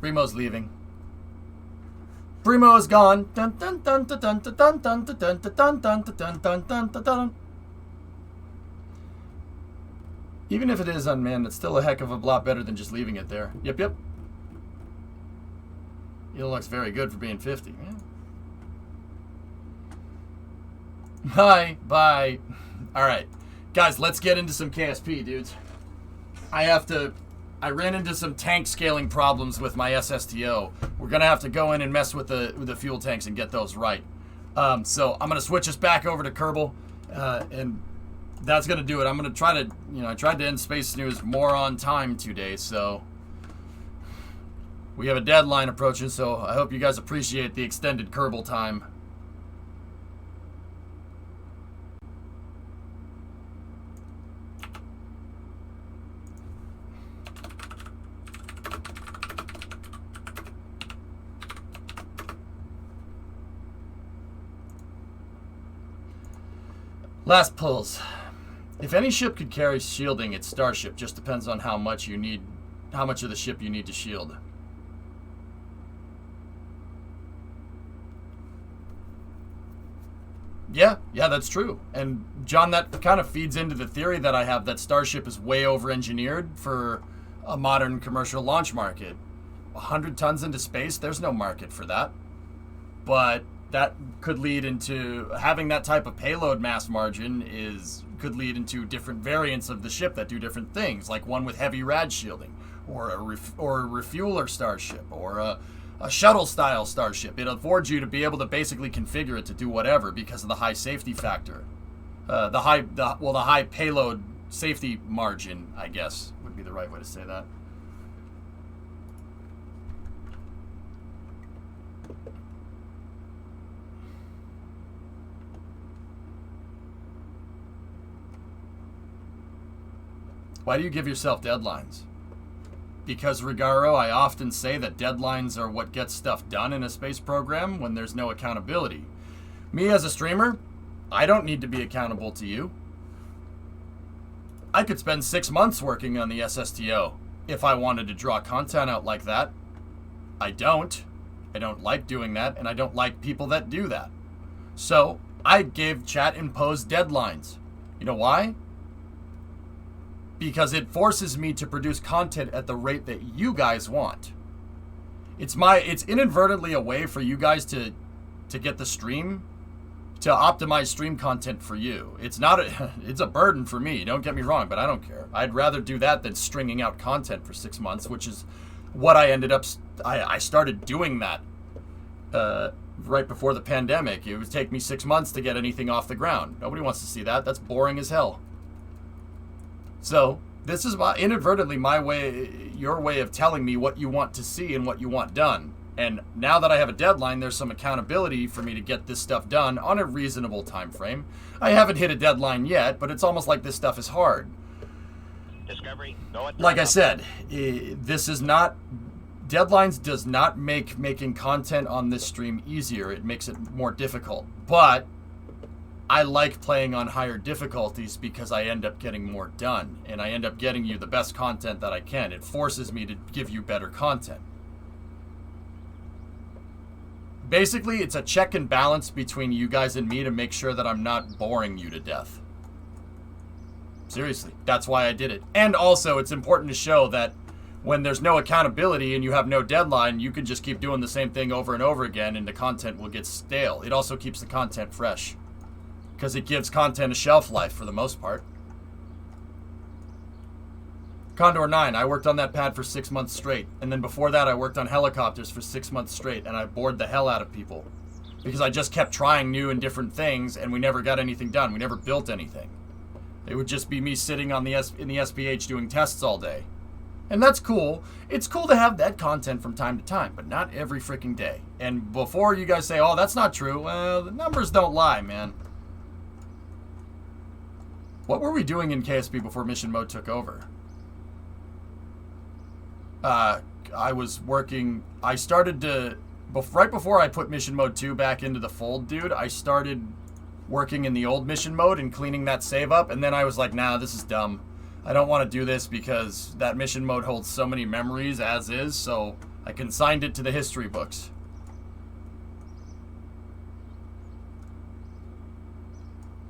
Primo's leaving. Primo's gone. Dun dun dun dun dun dun dun dun dun dun dun dun dun dun dun dun. Even if it is unmanned, it's still a heck of a lot better than just leaving it there. Yep, yep. It looks very good for being 50. Yeah. Bye. Bye. Alright. Guys, let's get into some KSP, dudes. I ran into some tank scaling problems with my SSTO. We're going to have to go in and mess with the fuel tanks and get those right. So I'm going to switch us back over to Kerbal. And that's going to do it. I'm going to try to, I tried to end Space News more on time today, so we have a deadline approaching, so I hope you guys appreciate the extended Kerbal time. Last pulls. If any ship could carry shielding, it's Starship. Just depends on how much of the ship you need to shield. Yeah, that's true. And John, that kind of feeds into the theory that I have that Starship is way over-engineered for a modern commercial launch market. 100 tons into space, there's no market for that. But that could lead into having that type of payload mass margin could lead into different variants of the ship that do different things, like one with heavy rad shielding, or a refueler starship, or a shuttle style starship. It affords you to be able to basically configure it to do whatever because of the high safety factor, the high payload safety margin, I guess would be the right way to say that. Why do you give yourself deadlines? Because, Rigaro, I often say that deadlines are what gets stuff done in a space program when there's no accountability. Me as a streamer, I don't need to be accountable to you. I could spend 6 months working on the SSTO if I wanted to draw content out like that. I don't. I don't like doing that, and I don't like people that do that. So, I gave chat imposed deadlines. You know why? Because it forces me to produce content at the rate that you guys want. It's inadvertently a way for you guys to get the stream, to optimize stream content for you. It's a burden for me, don't get me wrong, but I don't care. I'd rather do that than stringing out content for 6 months, which is what I ended up, I started doing that right before the pandemic. It would take me 6 months to get anything off the ground. Nobody wants to see that. That's boring as hell. So, this is inadvertently your way of telling me what you want to see and what you want done. And now that I have a deadline, there's some accountability for me to get this stuff done on a reasonable time frame. I haven't hit a deadline yet, but it's almost like this stuff is hard. Discovery, go at like I said, deadlines does not make making content on this stream easier. It makes it more difficult. But I like playing on higher difficulties because I end up getting more done, and I end up getting you the best content that I can. It forces me to give you better content. Basically, it's a check and balance between you guys and me to make sure that I'm not boring you to death. Seriously, that's why I did it. And also, it's important to show that when there's no accountability and you have no deadline, you can just keep doing the same thing over and over again, and the content will get stale. It also keeps the content fresh, because it gives content a shelf life for the most part. Condor 9, I worked on that pad for 6 months straight. And then before that, I worked on helicopters for 6 months straight, and I bored the hell out of people. Because I just kept trying new and different things, and we never got anything done. We never built anything. It would just be me sitting in the SPH doing tests all day. And that's cool. It's cool to have that content from time to time, but not every freaking day. And before you guys say, oh, that's not true, well, the numbers don't lie, man. What were we doing in KSP before mission mode took over? I was working, I started to, right before I put mission mode 2 back into the fold, dude, I started working in the old mission mode and cleaning that save up, and then I was like, nah, this is dumb. I don't want to do this because that mission mode holds so many memories as is, so I consigned it to the history books.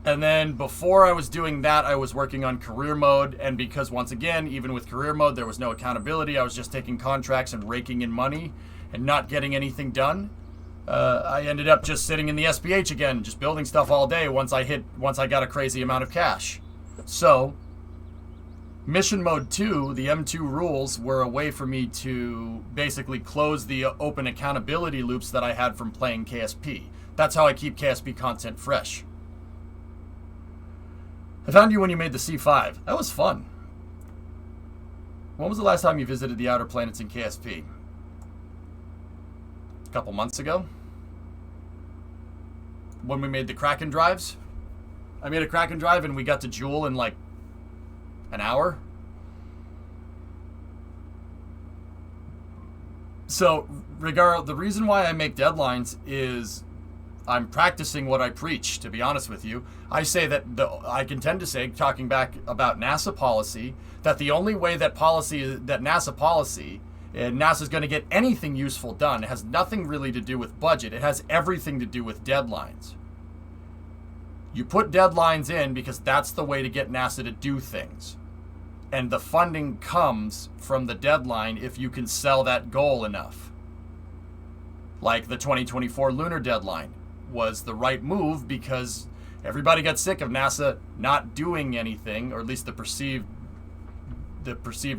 And then before I was doing that, I was working on career mode. And because, once again, even with career mode, there was no accountability. I was just taking contracts and raking in money and not getting anything done. I ended up just sitting in the SPH again, just building stuff all day once I got a crazy amount of cash. So, Mission Mode 2, the M2 rules, were a way for me to basically close the open accountability loops that I had from playing KSP. That's how I keep KSP content fresh. I found you when you made the C5. That was fun. When was the last time you visited the outer planets in KSP? A couple months ago? When we made the Kraken drives? I made a Kraken drive and we got to Jewel in like an hour. So, the reason why I make deadlines is I'm practicing what I preach, to be honest with you. I say that, I can tend to say, talking back about NASA policy, that the only way that NASA policy, and NASA's going to get anything useful done, it has nothing really to do with budget. It has everything to do with deadlines. You put deadlines in because that's the way to get NASA to do things. And the funding comes from the deadline if you can sell that goal enough. Like the 2024 lunar deadline was the right move because everybody got sick of NASA not doing anything, or at least the perceived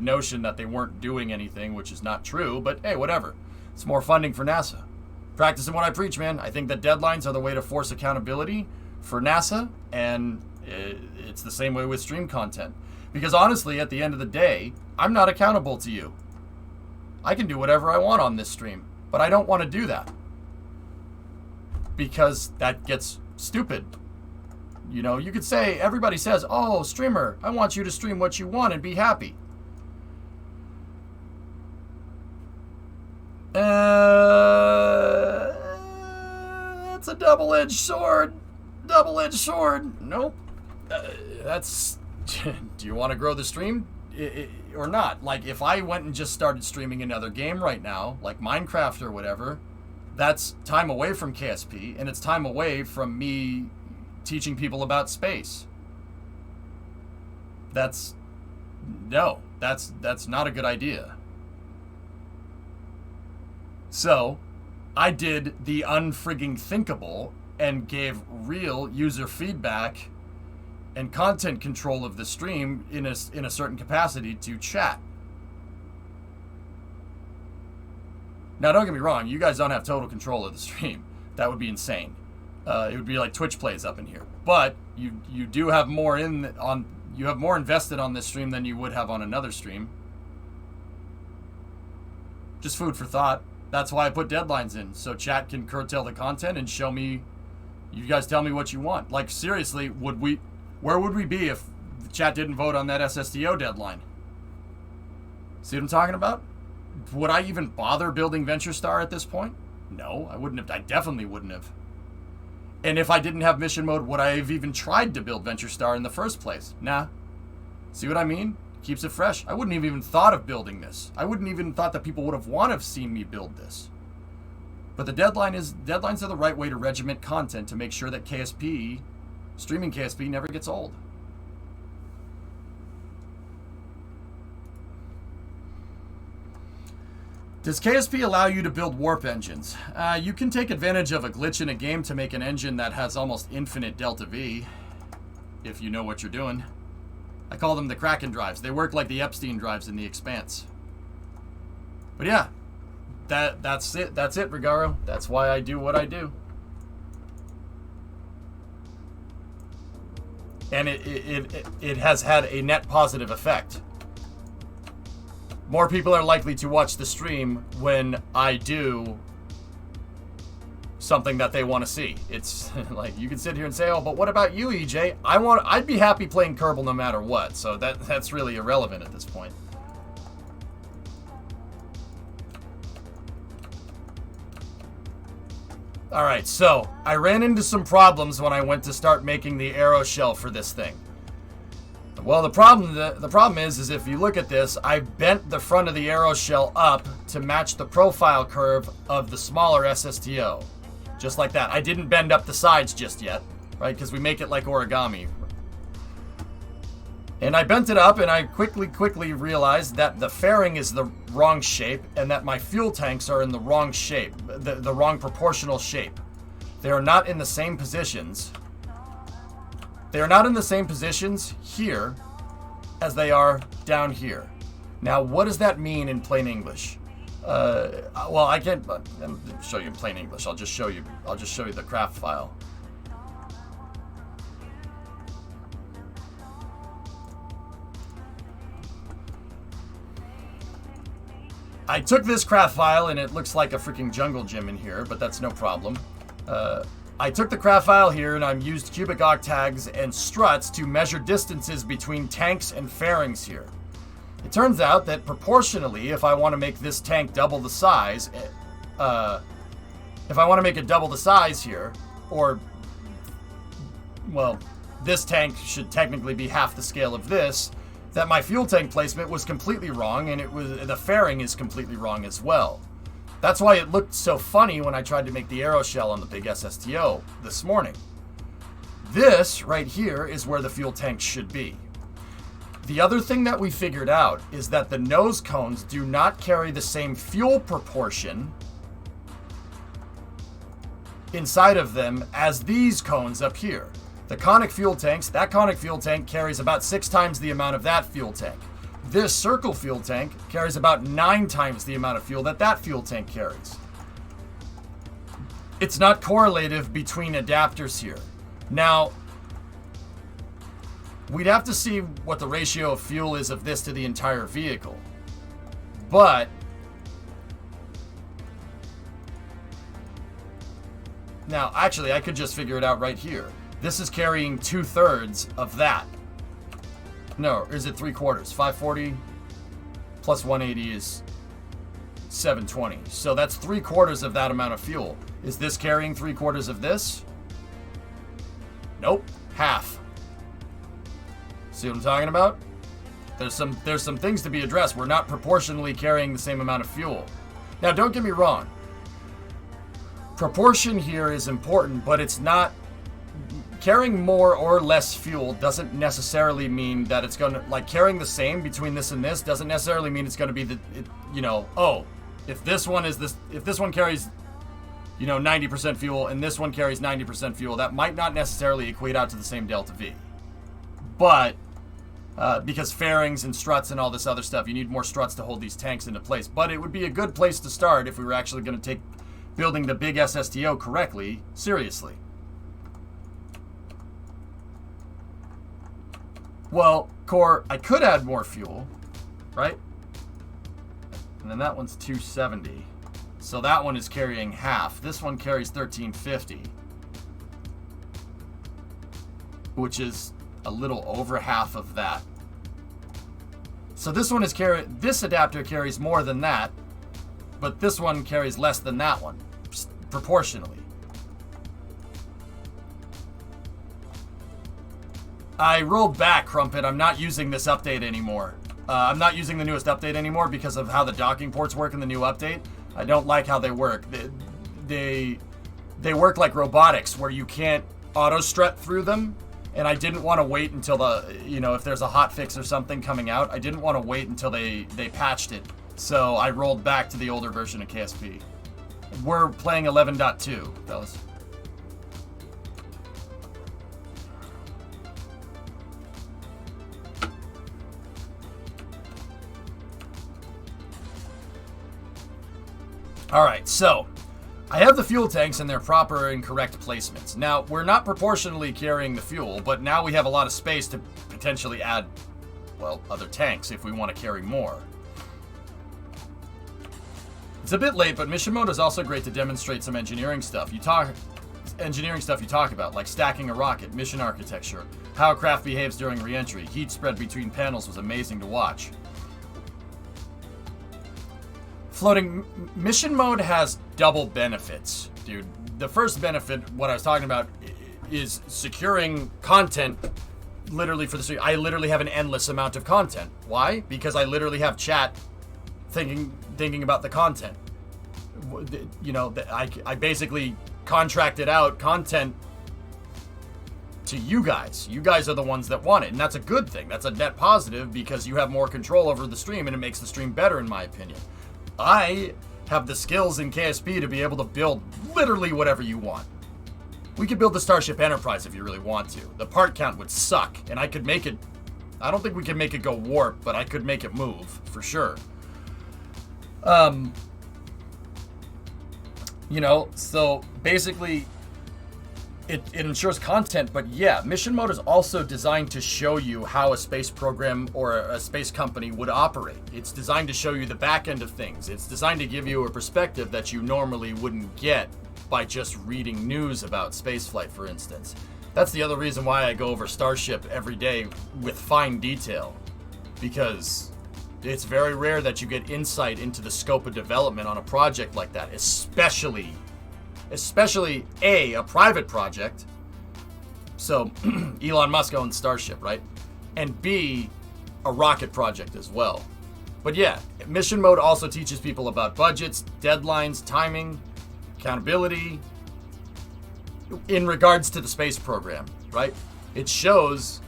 notion that they weren't doing anything, which is not true, but hey, whatever. It's more funding for NASA. Practicing what I preach, man. I think that deadlines are the way to force accountability for NASA, and it's the same way with stream content. Because honestly, at the end of the day, I'm not accountable to you. I can do whatever I want on this stream, but I don't want to do that. Because that gets stupid. You know, you could say, everybody says, oh, streamer, I want you to stream what you want and be happy. That's a double-edged sword. Double-edged sword. Nope. That's... Do you want to grow the stream or not? Like, if I went and just started streaming another game right now, like Minecraft or whatever, that's time away from KSP, and it's time away from me teaching people about space. That's not a good idea. So, I did the unfrigging thinkable and gave real user feedback and content control of the stream in a certain capacity to chat. Now, don't get me wrong, you guys don't have total control of the stream. That would be insane. It would be like Twitch plays up in here. But you do have more you have more invested on this stream than you would have on another stream. Just food for thought. That's why I put deadlines in, so chat can curtail the content and show me. You guys tell me what you want. Like, seriously, where would we be if the chat didn't vote on that SSDO deadline? See what I'm talking about? Would I even bother building Venture Star at this point? No, I wouldn't have. I definitely wouldn't have. And if I didn't have mission mode, would I have even tried to build Venture Star in the first place? Nah. See what I mean? Keeps it fresh. I wouldn't have even thought of building this. I wouldn't even thought that people would have seen me build this. But the deadlines are the right way to regiment content to make sure that KSP, streaming KSP, never gets old. Does KSP allow you to build warp engines? You can take advantage of a glitch in a game to make an engine that has almost infinite delta V, if you know what you're doing. I call them the Kraken drives. They work like the Epstein drives in The Expanse. But yeah, that's it. That's it, Regaro. That's why I do what I do. And it has had a net positive effect. More people are likely to watch the stream when I do something that they want to see. It's like, you can sit here and say, oh, but what about you, EJ? I'd be happy playing Kerbal no matter what, so that's really irrelevant at this point. Alright, so I ran into some problems when I went to start making the arrow shell for this thing. Well, the problem is if you look at this, I bent the front of the arrow shell up to match the profile curve of the smaller SSTO. Just like that. I didn't bend up the sides just yet, right? Because we make it like origami. And I bent it up, and I quickly realized that the fairing is the wrong shape, and that my fuel tanks are in the wrong shape, the wrong proportional shape. They are not in the same positions. They are not in the same positions here as they are down here. Now, what does that mean in plain English? Well, I can't show you in plain English. I'll just show you the craft file. I took this craft file, and it looks like a freaking jungle gym in here, but that's no problem. I took the craft file here, and I've used cubic octags and struts to measure distances between tanks and fairings here. It turns out that proportionally, if I want to make this tank double the size, if I want to make it double the size here, or, well, this tank should technically be half the scale of this, that my fuel tank placement was completely wrong, and the fairing is completely wrong as well. That's why it looked so funny when I tried to make the arrow shell on the big SSTO this morning. This right here is where the fuel tank should be. The other thing that we figured out is that the nose cones do not carry the same fuel proportion inside of them as these cones up here. The conic fuel tanks, that conic fuel tank carries about 6 times the amount of that fuel tank. This circle fuel tank carries about 9 times the amount of fuel that fuel tank carries. It's not correlative between adapters here. Now, we'd have to see what the ratio of fuel is of this to the entire vehicle. But now, actually, I could just figure it out right here. This is carrying 2/3 of that. No, is it 3/4? 540 plus 180 is 720. So that's 3/4 of that amount of fuel. Is this carrying 3/4 of this? Nope, half. See what I'm talking about? There's some things to be addressed. We're not proportionally carrying the same amount of fuel. Now, don't get me wrong. Proportion here is important, but it's not. Carrying more or less fuel doesn't necessarily mean that it's going to, like, carrying the same between this and this doesn't necessarily mean it's going to be if this one carries, 90% fuel and this one carries 90% fuel, that might not necessarily equate out to the same delta V. But, because fairings and struts and all this other stuff, you need more struts to hold these tanks into place. But it would be a good place to start if we were actually going to take building the big SSTO correctly seriously. Well, core, I could add more fuel, right? And then that one's 270. So that one is carrying half. This one carries 1350, which is a little over half of that. So this one is this adapter carries more than that, but this one carries less than that one, proportionally. I rolled back, Crumpet. I'm not using this update anymore. I'm not using the newest update anymore because of how the docking ports work in the new update. I don't like how they work. They work like robotics, where you can't auto-strut through them. And I didn't want to wait until if there's a hot fix or something coming out, I didn't want to wait until they patched it. So I rolled back to the older version of KSP. We're playing 11.2, fellas. Alright, so I have the fuel tanks in their proper and correct placements. Now, we're not proportionally carrying the fuel, but now we have a lot of space to potentially add, well, other tanks if we want to carry more. It's a bit late, but mission mode is also great to demonstrate some engineering stuff you talk about, like stacking a rocket, mission architecture, how a craft behaves during re-entry. Heat spread between panels was amazing to watch. Floating mission mode has double benefits, dude. The first benefit, what I was talking about, is securing content literally for the stream, I literally have an endless amount of content. Why? Because I literally have chat thinking about the content. You know, I basically contracted out content to you guys. You guys are the ones that want it, and that's a good thing. That's a net positive because you have more control over the stream, and it makes the stream better, in my opinion. I have the skills in KSP to be able to build literally whatever you want. We could build the Starship Enterprise if you really want to. The part count would suck, and I could make it... I don't think we could make it go warp, but I could make it move, for sure. You know, so basically, it ensures content, but yeah, mission mode is also designed to show you how a space program or a space company would operate. It's designed to show you the back end of things. It's designed to give you a perspective that you normally wouldn't get by just reading news about spaceflight, for instance. That's the other reason why I go over Starship every day with fine detail, because it's very rare that you get insight into the scope of development on a project like that, especially a private project. So Elon Musk owns Starship, right? And B, a rocket project as well. But yeah, mission mode also teaches people about budgets, deadlines, timing, accountability in regards to the space program, right? It shows,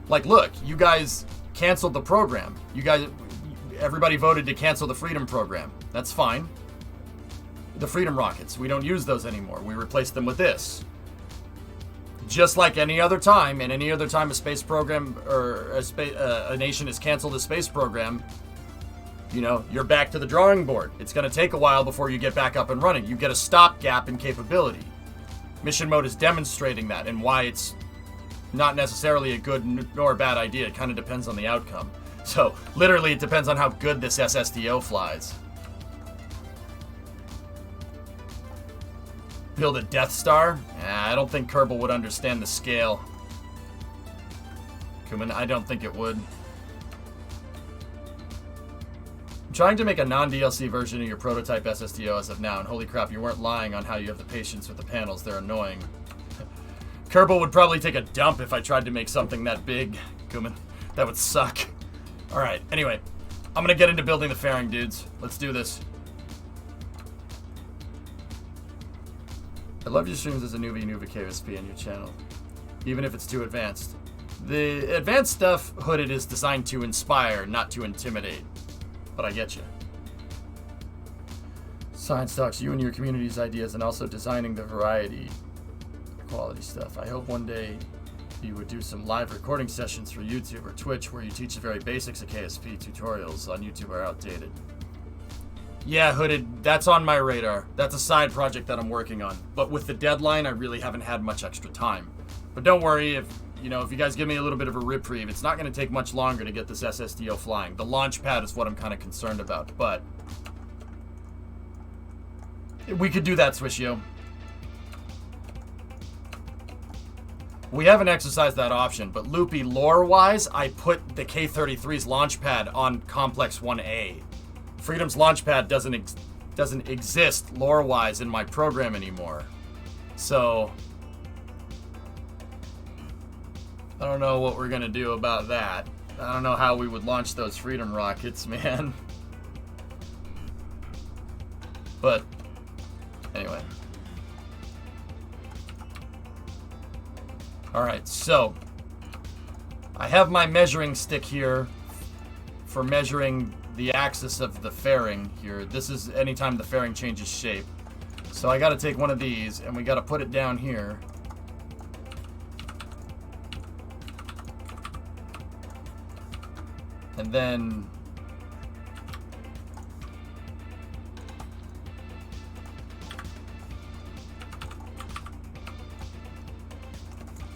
like, look, you guys canceled the program. Everybody voted to cancel the Freedom program. That's fine. The Freedom rockets, we don't use those anymore. We replaced them with this. Just like any other time, and any other time a space program or a nation has canceled a space program, you know, you're back to the drawing board. It's going to take a while before you get back up and running. You get a stopgap in capability. Mission mode is demonstrating that, and why it's not necessarily a good nor a bad idea. It kind of depends on the outcome. So, literally, it depends on how good this SSDO flies. Build a Death Star? I don't think Kerbal would understand the scale. Kuman, I don't think it would. I'm trying to make a non-DLC version of your prototype SSDO as of now, and holy crap, you weren't lying on how you have the patience with the panels. They're annoying. Kerbal would probably take a dump if I tried to make something that big, Kuman. That would suck. Alright, anyway. I'm gonna get into building the fairing, dudes. Let's do this. I love your streams as a newbie KSP on your channel, even if it's too advanced. The advanced stuff, Hooded, is designed to inspire, not to intimidate. But I get you. Science talks, you and your community's ideas, and also designing the variety, quality stuff. I hope one day you would do some live recording sessions for YouTube or Twitch where you teach the very basics of KSP. Tutorials on YouTube are outdated. Yeah, Hooded, that's on my radar. That's a side project that I'm working on. But with the deadline, I really haven't had much extra time. But don't worry, if you guys give me a little bit of a reprieve, it's not going to take much longer to get this SSDO flying. The launch pad is what I'm kind of concerned about, but we could do that, Swishio. We haven't exercised that option, but Loopy, lore-wise, I put the K-33's launch pad on Complex 1A. Freedom's launch pad doesn't exist lore-wise in my program anymore. So I don't know what we're gonna do about that. I don't know how we would launch those Freedom rockets, man. But anyway. Alright, so I have my measuring stick here for measuring the axis of the fairing here. This is anytime the fairing changes shape. So I gotta take one of these and we gotta put it down here. And then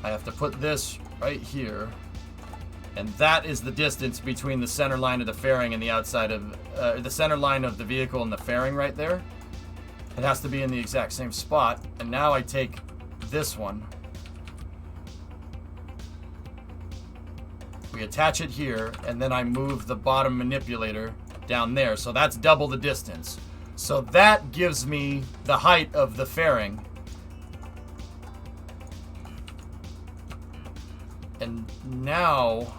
I have to put this right here, and that is the distance between the center line of the fairing and the outside of the center line of the vehicle and the fairing right there. It has to be in the exact same spot. And now I take this one, we attach it here, and then I move the bottom manipulator down there. So that's double the distance. So that gives me the height of the fairing. And now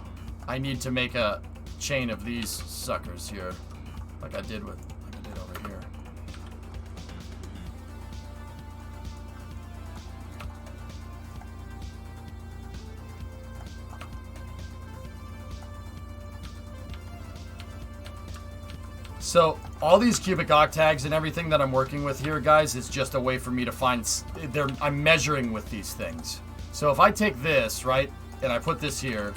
I need to make a chain of these suckers here, like I did over here. So all these cubic octags and everything that I'm working with here, guys, is just a way for me to find. I'm measuring with these things. So if I take this, right, and I put this here.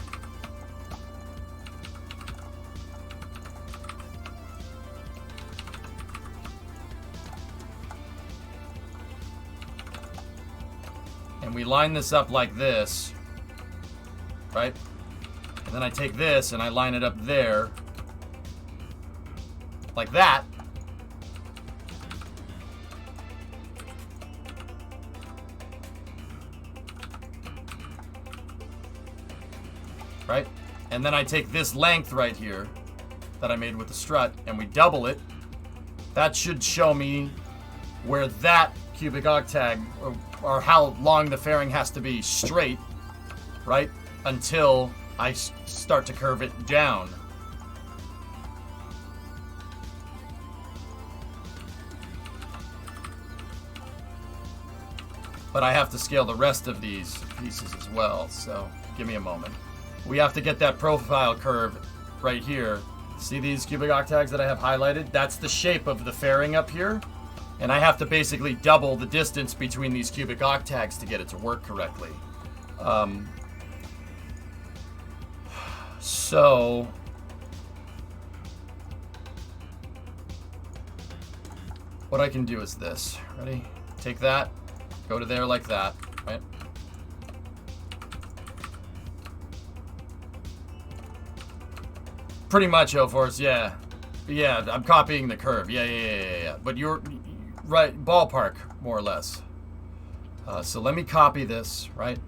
And we line this up like this, right? And then I take this and I line it up there. Like that. Right? And then I take this length right here that I made with the strut and we double it. That should show me where that cubic octag or how long the fairing has to be straight, right? Until I start to curve it down. But I have to scale the rest of these pieces as well, so give me a moment. We have to get that profile curve right here. See these cubic octags that I have highlighted? That's the shape of the fairing up here. And I have to basically double the distance between these cubic octags to get it to work correctly. So what I can do is this. Ready? Take that. Go to there like that, right? Pretty much, O-Force, yeah. Yeah, I'm copying the curve. Yeah. But you're right, ballpark, more or less. So let me copy this, right?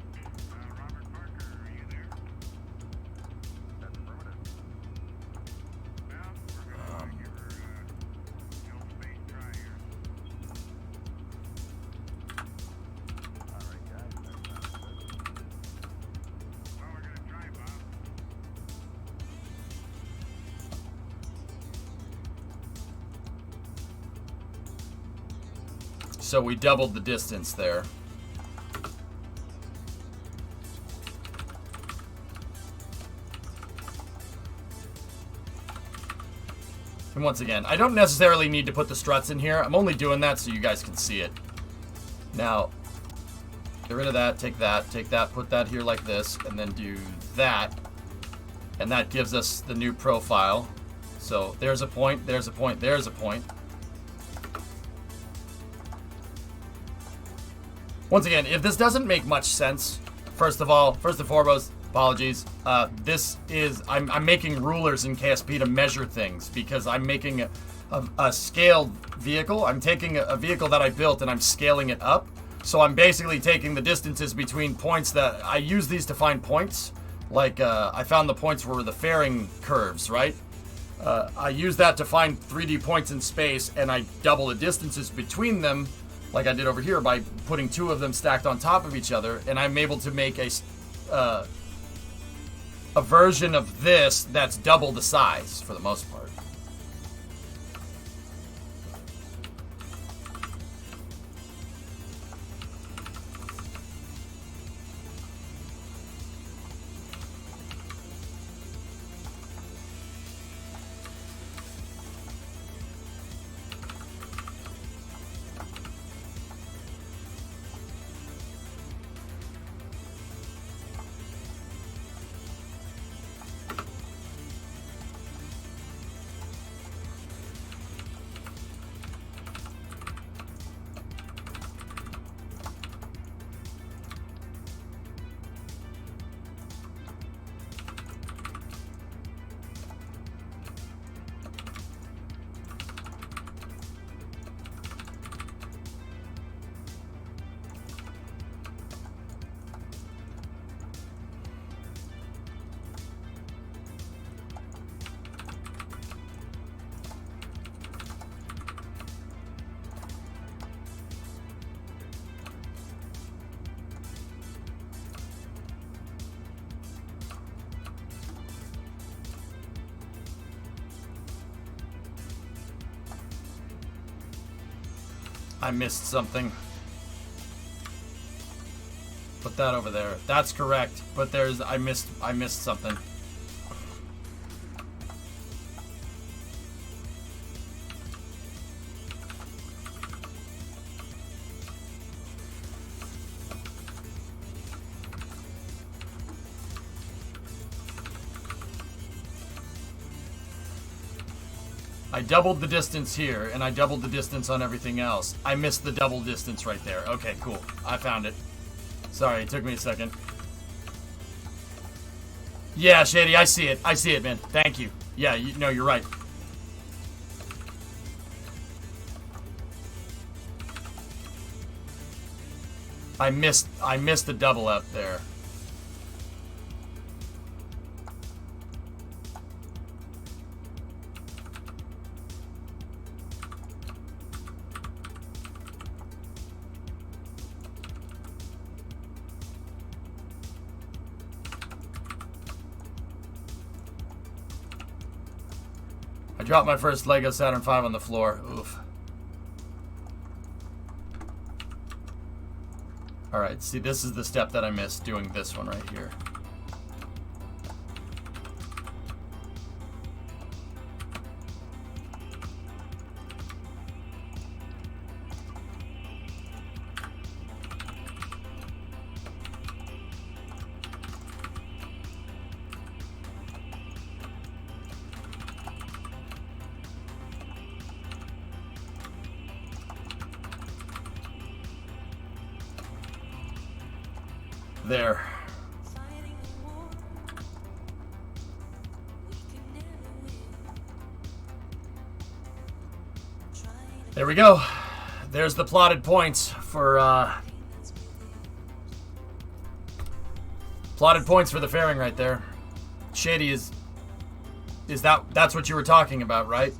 So we doubled the distance there. And once again, I don't necessarily need to put the struts in here. I'm only doing that so you guys can see it. Now, get rid of that, take that, put that here like this, and then do that. And that gives us the new profile. So there's a point, there's a point, there's a point. Once again, if this doesn't make much sense, first and foremost, apologies. I'm making rulers in KSP to measure things because I'm making a scaled vehicle. I'm taking a vehicle that I built and I'm scaling it up. So I'm basically taking the distances between points that I use these to find points. Like I found the points where the fairing curves, right? I use that to find 3D points in space and I double the distances between them like I did over here by putting two of them stacked on top of each other, and I'm able to make a version of this that's double the size for the most part. I missed something. Put that over there. That's correct. But there's I missed something. I doubled the distance here, and I doubled the distance on everything else. I missed the double distance right there. Okay, cool. I found it. Sorry, it took me a second. Yeah, Shady, I see it. I see it, man. Thank you. Yeah, no, you're right. I missed the double up there. I dropped my first Lego Saturn V on the floor. Oof. Alright, see, this is the step that I missed, doing this one right here. There. There we go. There's the plotted points for the fairing right there. Shady, that's what you were talking about, right?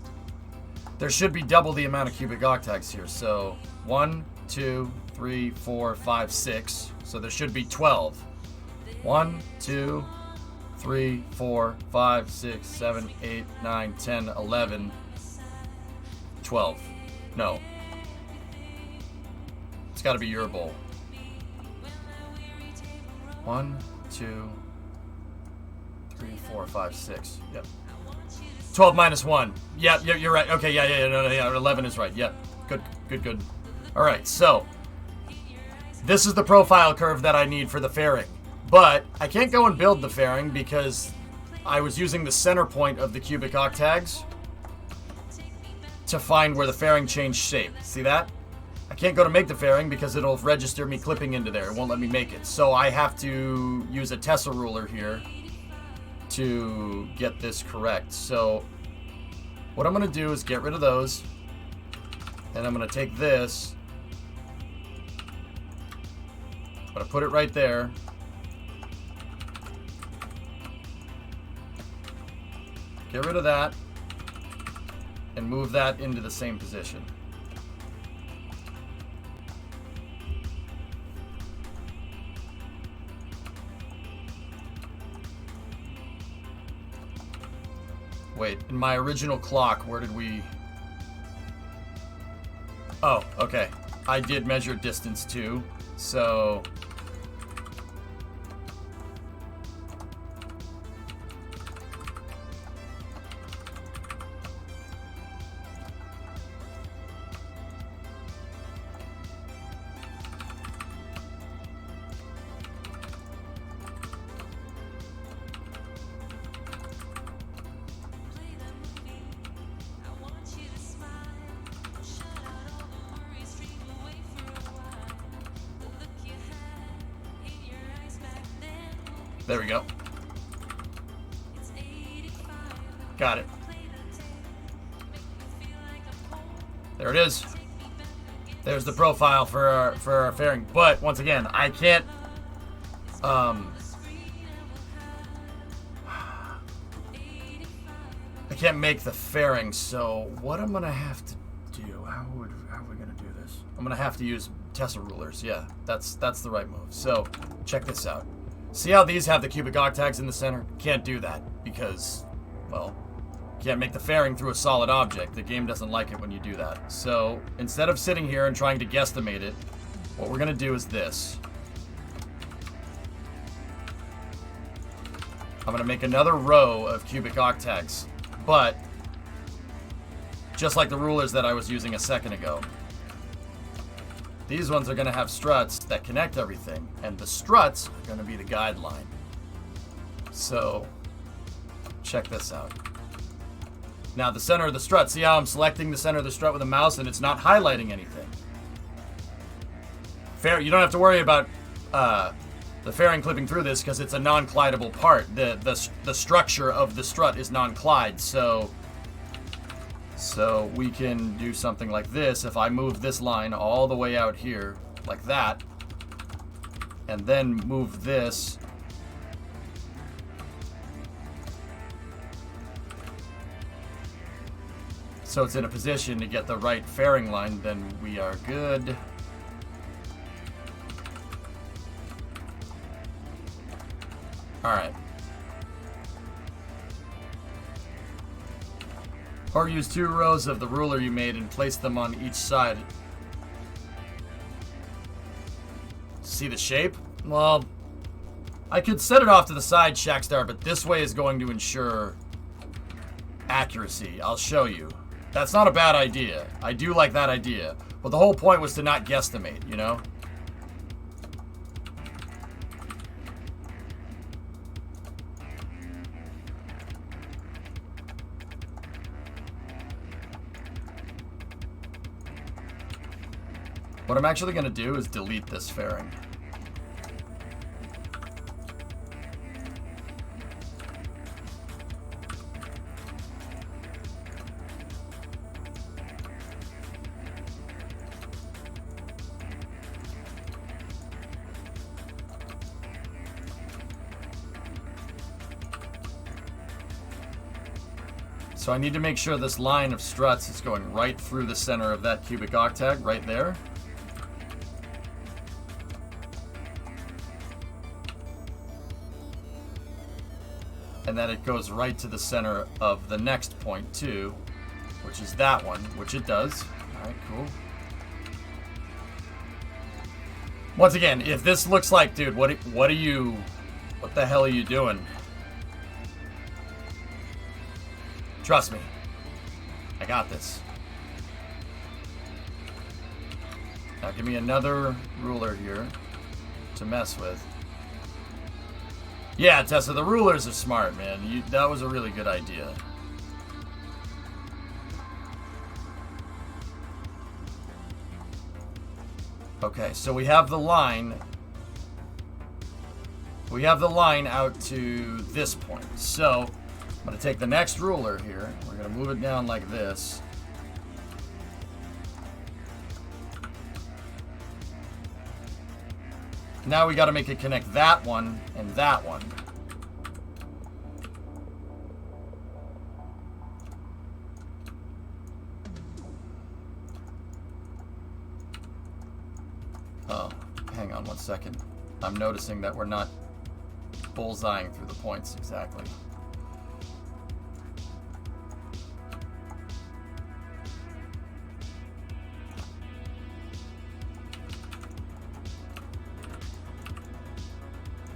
There should be double the amount of cubic octags here. So 1, 2, 3, 4, 5, 6. So there should be 12. 1, 2, 3, 4, 5, 6, 7, 8, 9, 10, 11, 12. No. It's got to be your bowl. 1, 2, 3, 4, 5, 6. Yep. 12 minus 1. Yep, you're right. Okay, yeah, 11 is right. Yep. Good. All right, so this is the profile curve that I need for the fairing. But I can't go and build the fairing because I was using the center point of the cubic octags to find where the fairing changed shape. See that? I can't go to make the fairing because it'll register me clipping into there. It won't let me make it. So I have to use a Tessa ruler here to get this correct. So what I'm going to do is get rid of those. And I'm going to take this. I'm going to put it right there. Get rid of that. And move that into the same position. Wait, in my original clock, where did we... Oh, okay. I did measure distance too, so... There we go. Got it. There it is. There's the profile for our fairing. But once again, I can't I can't make the fairing, so what I'm gonna have to do, how are we gonna do this? I'm gonna have to use Tessa rulers. Yeah, that's the right move. So check this out. See how these have the cubic octags in the center? Can't do that because, well, Can't make the fairing through a solid object. The game doesn't like it when you do that. So instead of sitting here and trying to guesstimate it, what we're going to do is this. I'm going to make another row of cubic octags, but just like the rulers that I was using a second ago. These ones are going to have struts that connect everything, and the struts are going to be the guideline. So, check this out. Now, the center of the strut, see how I'm selecting the center of the strut with a mouse and it's not highlighting anything? You don't have to worry about the fairing clipping through this because it's a non-collidable part. The structure of the strut is non-collide, so we can do something like this. If I move this line all the way out here, like that, and then move this so it's in a position to get the right fairing line, then we are good. Alright. Or use 2 rows of the ruler you made and place them on each side. See the shape? Well, I could set it off to the side, Shackstar, but this way is going to ensure accuracy. I'll show you. That's not a bad idea. I do like that idea. But the whole point was to not guesstimate, you know? What I'm actually going to do is delete this fairing. So I need to make sure this line of struts is going right through the center of that cubic octag, right there. And then it goes right to the center of the next point too, which is that one, which it does. All right, cool. Once again, if this looks like, dude, what the hell are you doing? Trust me, I got this. Now give me another ruler here to mess with. Yeah, Tessa, the rulers are smart, man. That was a really good idea. Okay, so we have the line. We have the line out to this point. So I'm going to take the next ruler here. We're going to move it down like this. Now we got to make it connect that one and that one. Oh, hang on one second. I'm noticing that we're not bullseyeing through the points exactly.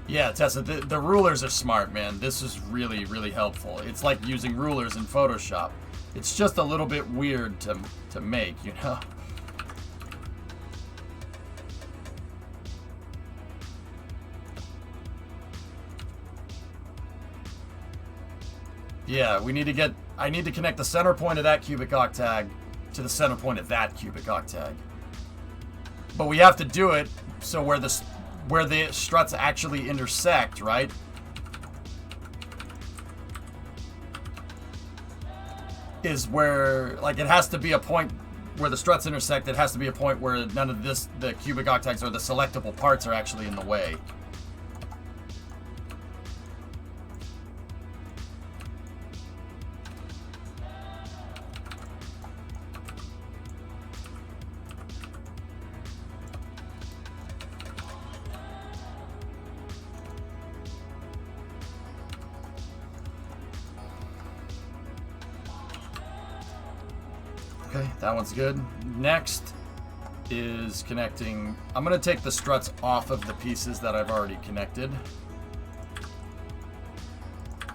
Yeah, Tessa, the rulers are smart, man. This is really, really helpful. It's like using rulers in Photoshop. It's just a little bit weird to make, you know? Yeah, I need to connect the center point of that cubic octag to the center point of that cubic octag. But we have to do it so where the struts actually intersect, right? Is where, like, it has to be a point where the struts intersect. It has to be a point where none of the cubic octags or the selectable parts are actually in the way. Okay, that one's good. Next is connecting. I'm going to take the struts off of the pieces that I've already connected.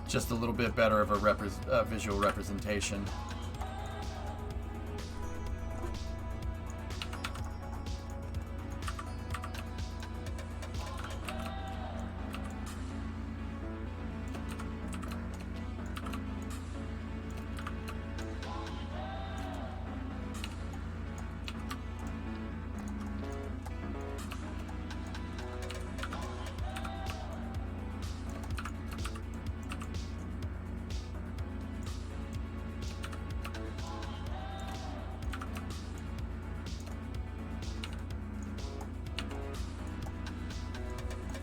Just a little bit better of a visual representation.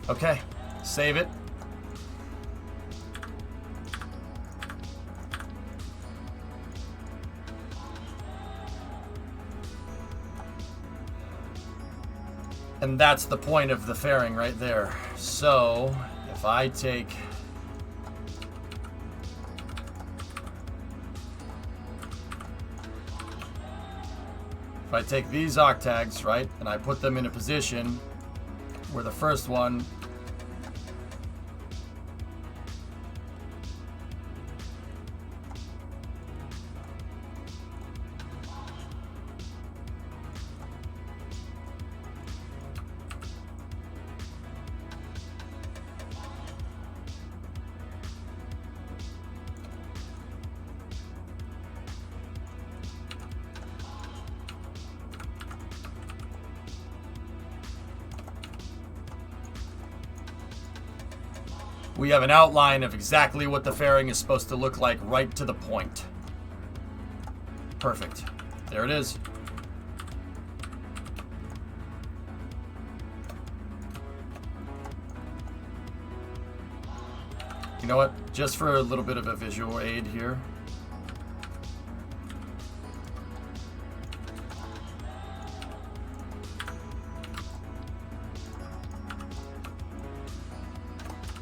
Okay, save it. And that's the point of the fairing right there. So, if I take... If I take these octags, right, and I put them in a position where the first one we have an outline of exactly what the fairing is supposed to look like, right to the point. Perfect. There it is. You know what? Just for a little bit of a visual aid here.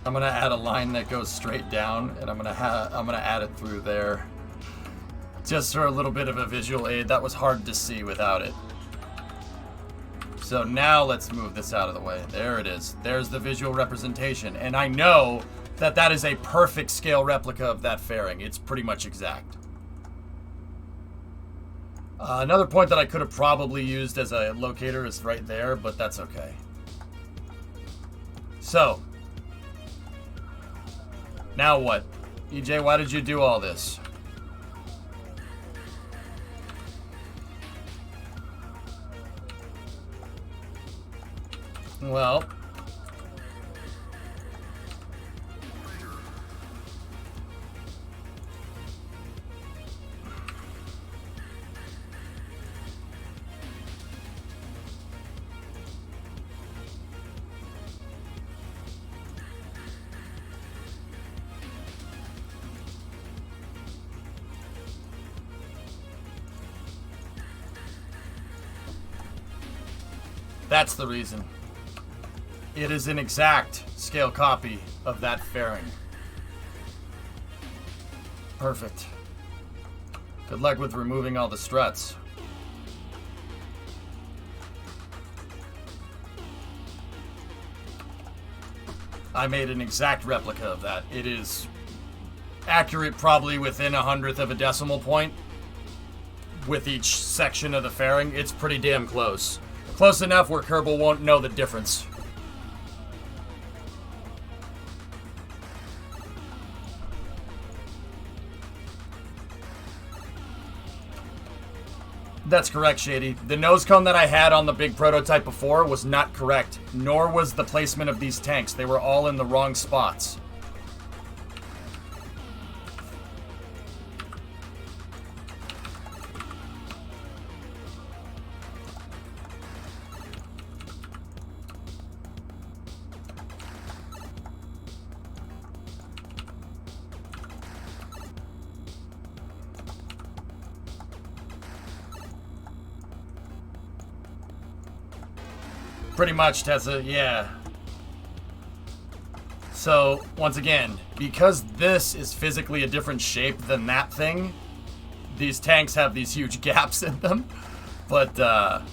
I'm gonna add a line that goes straight down, and I'm gonna add it through there, just for a little bit of a visual aid. That was hard to see without it. So now let's move this out of the way. There it is. There's the visual representation, and I know that that is a perfect scale replica of that fairing. It's pretty much exact. Another point that I could have probably used as a locator is right there, but that's okay. So. Now what? EJ, why did you do all this? Well, that's the reason. It is an exact scale copy of that fairing. Perfect. Good luck with removing all the struts. I made an exact replica of that. It is accurate probably within 1/100th of a decimal point with each section of the fairing. It's pretty damn close. Close enough where Kerbal won't know the difference. That's correct, Shady. The nose cone that I had on the big prototype before was not correct, nor was the placement of these tanks. They were all in the wrong spots. Pretty much, Tessa, yeah. So, once again, because this is physically a different shape than that thing, these tanks have these huge gaps in them. But, the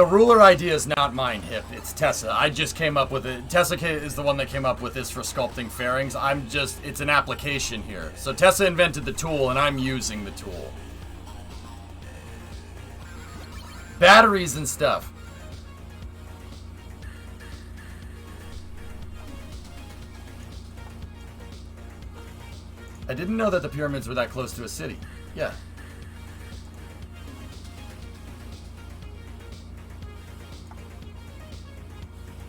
ruler idea is not mine, Hip. It's Tessa. I just came up with it. Tessa is the one that came up with this for sculpting fairings. It's an application here. So Tessa invented the tool, and I'm using the tool. Batteries and stuff. I didn't know that the pyramids were that close to a city. Yeah.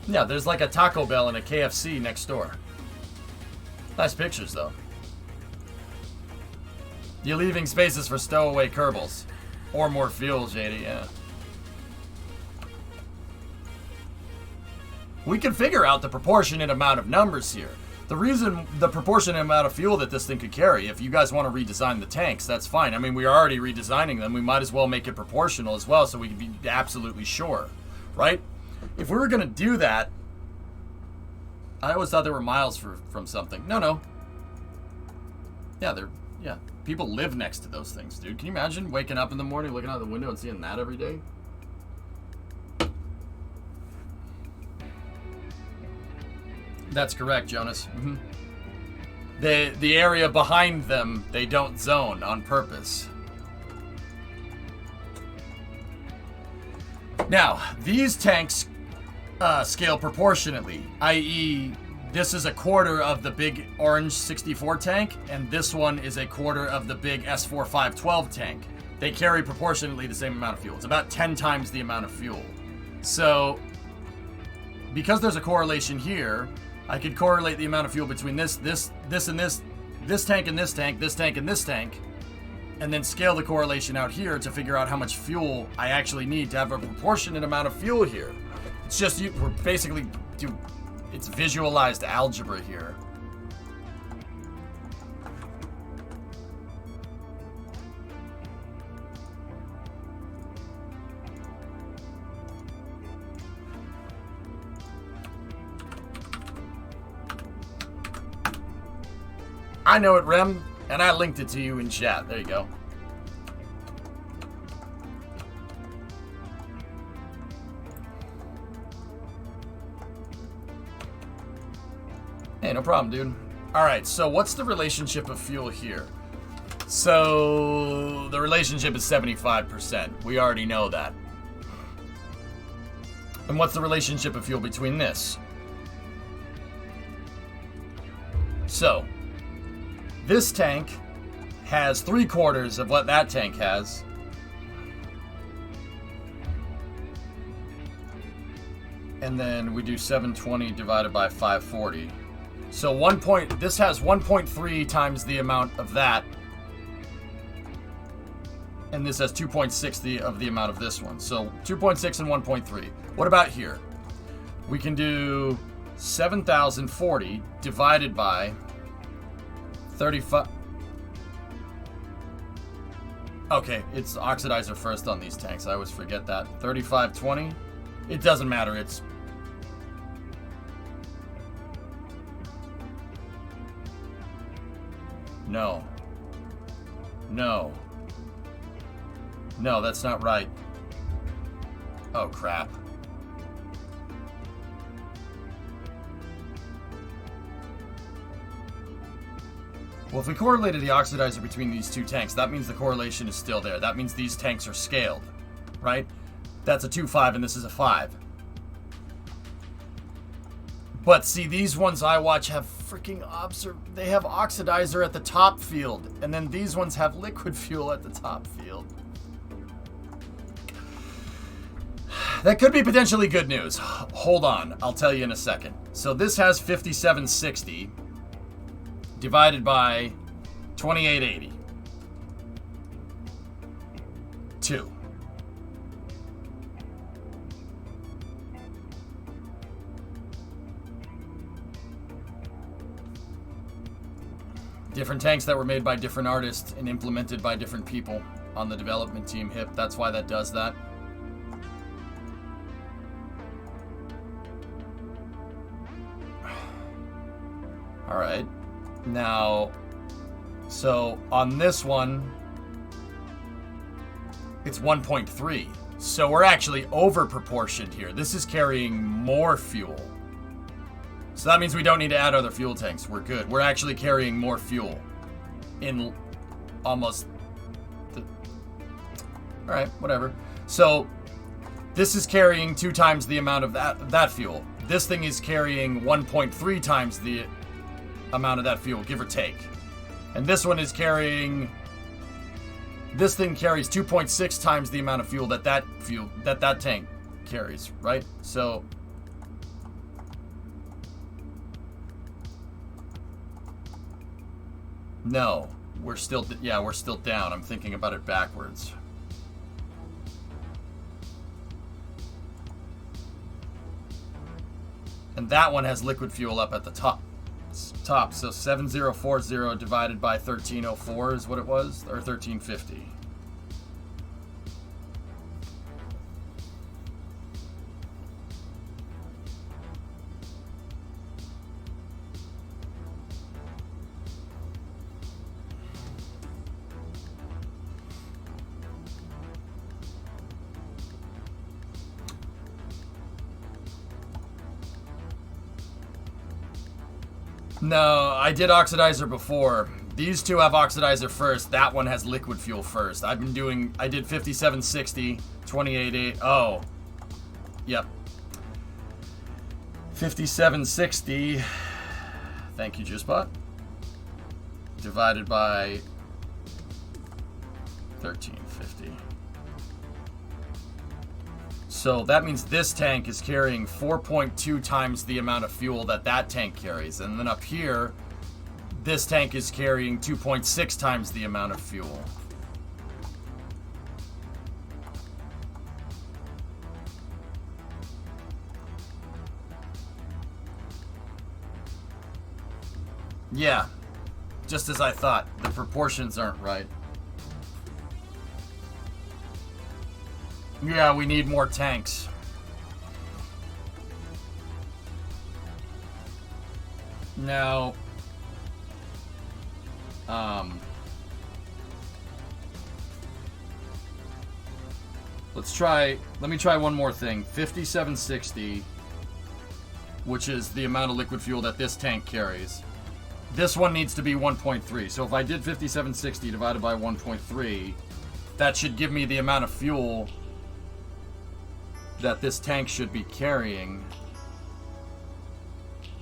Yeah, there's like a Taco Bell and a KFC next door. Nice pictures, though. You're leaving spaces for stowaway Kerbals. Or more fuel, JD, yeah. We can figure out the proportionate amount of numbers here. The proportionate amount of fuel that this thing could carry, if you guys want to redesign the tanks, that's fine. I mean, we are already redesigning them. We might as well make it proportional as well so we can be absolutely sure, right? If we were going to do that, I always thought there were miles from something. No. Yeah, people live next to those things, dude. Can you imagine waking up in the morning, looking out the window and seeing that every day? That's correct, Jonas. Mm-hmm. The area behind them, they don't zone on purpose. Now, these tanks scale proportionately, i.e., this is a quarter of the big orange 64 tank, and this one is a quarter of the big S4 512 tank. They carry proportionately the same amount of fuel. It's about 10 times the amount of fuel. So, because there's a correlation here, I could correlate the amount of fuel between this and this tank and this tank, this tank and this tank, and then scale the correlation out here to figure out how much fuel I actually need to have a proportionate amount of fuel here. It's just, we're basically, it's visualized algebra here. I know it, Rem, and I linked it to you in chat. There you go. Hey, no problem, dude. Alright, so what's the relationship of fuel here? So, the relationship is 75%. We already know that. And what's the relationship of fuel between this? So, this tank has 3/4 of what that tank has. And then we do 720 divided by 540. So this has 1.3 times the amount of that. And this has 2.6 of the amount of this one. So 2.6 and 1.3. What about here? We can do 7,040 divided by 35. Okay, it's oxidizer first on these tanks. I always forget that. 3520. It doesn't matter. It's No. No. No, that's not right. Oh, crap. Well, if we correlated the oxidizer between these two tanks, that means the correlation is still there. That means these tanks are scaled, right? That's a 2.5 and this is a 5. But see, these ones I watch have freaking they have oxidizer at the top field, and then these ones have liquid fuel at the top field. That could be potentially good news. Hold on, I'll tell you in a second. So this has 5760 divided by 2880. 2. Different tanks that were made by different artists and implemented by different people on the development team, Hip. That's why that does that. Alright. Now, so on this one, it's 1.3. So we're actually over proportioned here. This is carrying more fuel. So that means we don't need to add other fuel tanks. We're good. We're actually carrying more fuel. In almost... Alright, whatever. So, this is carrying 2 times the amount of that fuel. This thing is carrying 1.3 times the amount of that fuel, give or take. And this one is carrying... This thing carries 2.6 times the amount of fuel that that tank carries, right? So... No, we're still down. I'm thinking about it backwards. And that one has liquid fuel up at the top. So 7040 divided by 1304 is what it was, or 1350. No, I did oxidizer before. These two have oxidizer first. That one has liquid fuel first. I did 5760, 28.8. Oh. Yep. 5760. Thank you, JuiceBot. Divided by 1350. So that means this tank is carrying 4.2 times the amount of fuel that tank carries. And then up here, this tank is carrying 2.6 times the amount of fuel. Yeah, just as I thought. The proportions aren't right. Yeah, we need more tanks. Now, let me try one more thing. 5760, which is the amount of liquid fuel that this tank carries. This one needs to be 1.3. So if I did 5760 divided by 1.3, that should give me the amount of fuel that this tank should be carrying.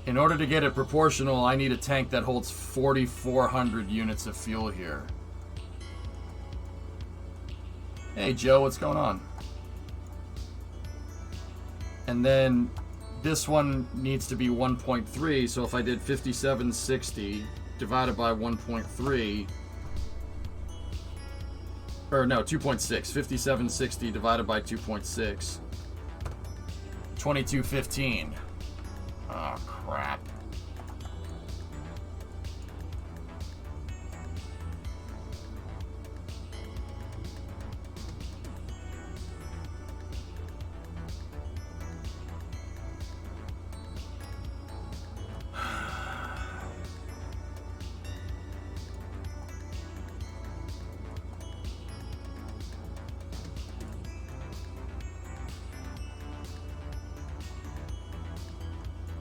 In order to get it proportional, I need a tank that holds 4,400 units of fuel here. Hey Joe, what's going on? And then this one needs to be 1.3, so if I did 5760 divided by 1.3, or no, 2.6, 5760 divided by 2.6, 2215. Oh, crap.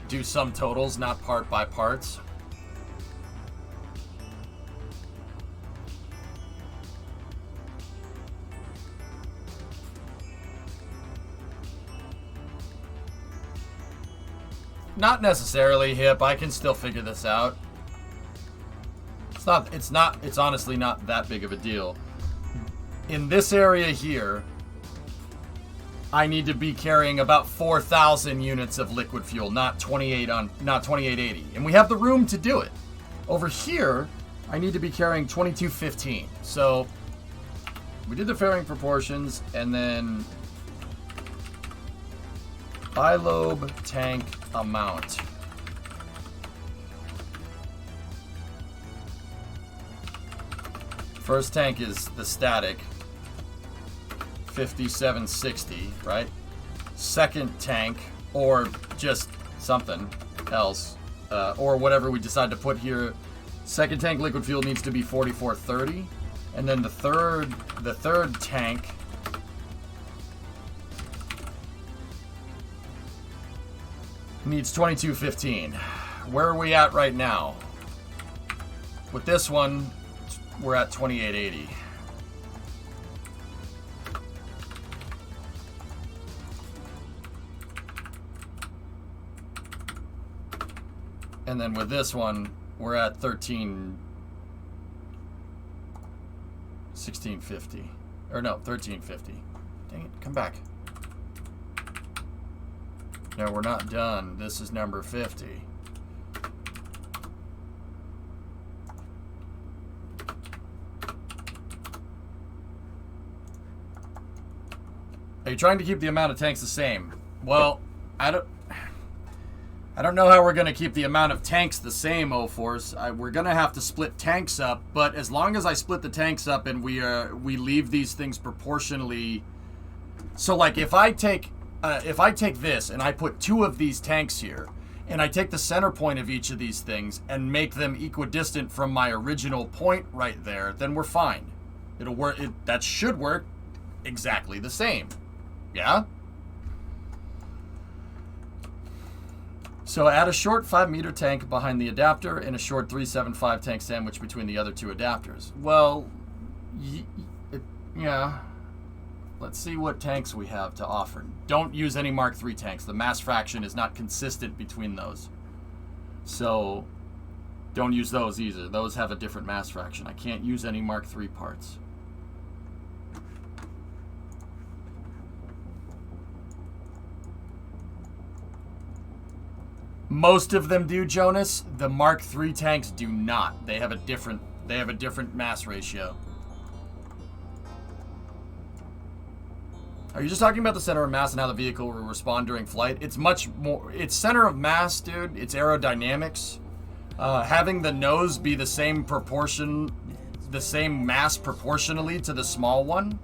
Do sum totals, not part by parts. Not necessarily, Hip. I can still figure this out. It's honestly not that big of a deal. In this area here, I need to be carrying about 4,000 units of liquid fuel, not 2880. And we have the room to do it. Over here, I need to be carrying 2215. So we did the fairing proportions, and then bilobe tank amount. First tank is the static. 5760, right? Second tank, or just something else, or whatever we decide to put here. Second tank liquid fuel needs to be 4430, and then the third tank needs 2215. Where are we at right now? With this one, we're at 2880. And then with this one, we're at 1650. Or no, 1350. Dang it, come back. No, we're not done. This is number 50. Are you trying to keep the amount of tanks the same? Well, I don't know how we're going to keep the amount of tanks the same, O-Force. We're going to have to split tanks up, but as long as I split the tanks up and we leave these things proportionally. So like if I take this and I put 2 of these tanks here, and I take the center point of each of these things and make them equidistant from my original point right there, then we're fine. It'll work. That should work exactly the same. Yeah? So add a short 5-meter tank behind the adapter and a short 375 tank sandwich between the other 2 adapters. Well, yeah. Let's see what tanks we have to offer. Don't use any Mark III tanks. The mass fraction is not consistent between those. So don't use those either. Those have a different mass fraction. I can't use any Mark III parts. Most of them do, Jonas. The Mark III tanks do not. They have a different mass ratio. Are you just talking about the center of mass and how the vehicle will respond during flight? It's much more. It's center of mass, dude. It's aerodynamics. Having the nose be the same proportion, the same mass proportionally to the small one,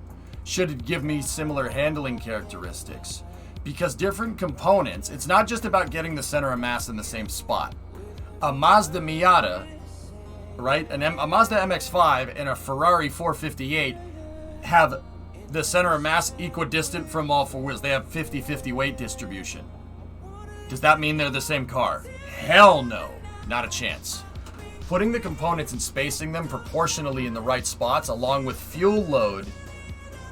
should give me similar handling characteristics. Because different components, it's not just about getting the center of mass in the same spot. A Mazda Miata, right? A Mazda MX-5 and a Ferrari 458 have the center of mass equidistant from all 4 wheels. They have 50-50 weight distribution. Does that mean they're the same car? Hell no. Not a chance. Putting the components and spacing them proportionally in the right spots, along with fuel load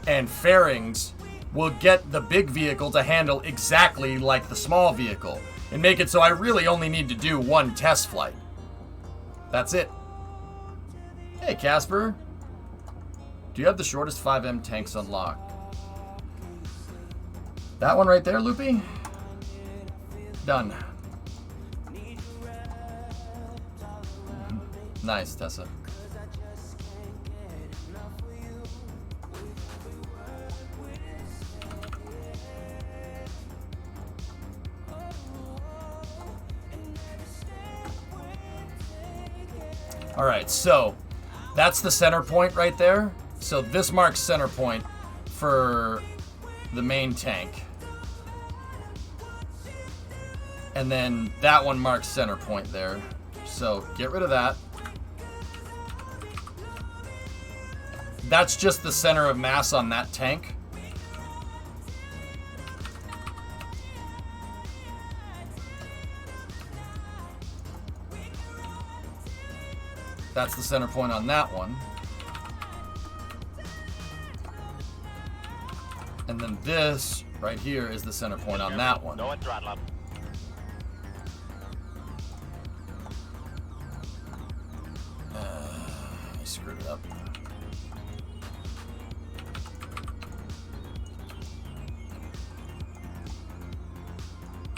and fairings, will get the big vehicle to handle exactly like the small vehicle and make it so I really only need to do 1 test flight. That's it. Hey, Casper. Do you have the shortest 5M tanks unlocked? That one right there, Loopy? Done. Nice, Tessa. All right, so that's the center point right there. So this marks center point for the main tank. And then that one marks center point there. So get rid of that. That's just the center of mass on that tank. That's the center point on that one. And then this right here is the center point on that one. No throttle up. I screwed it up.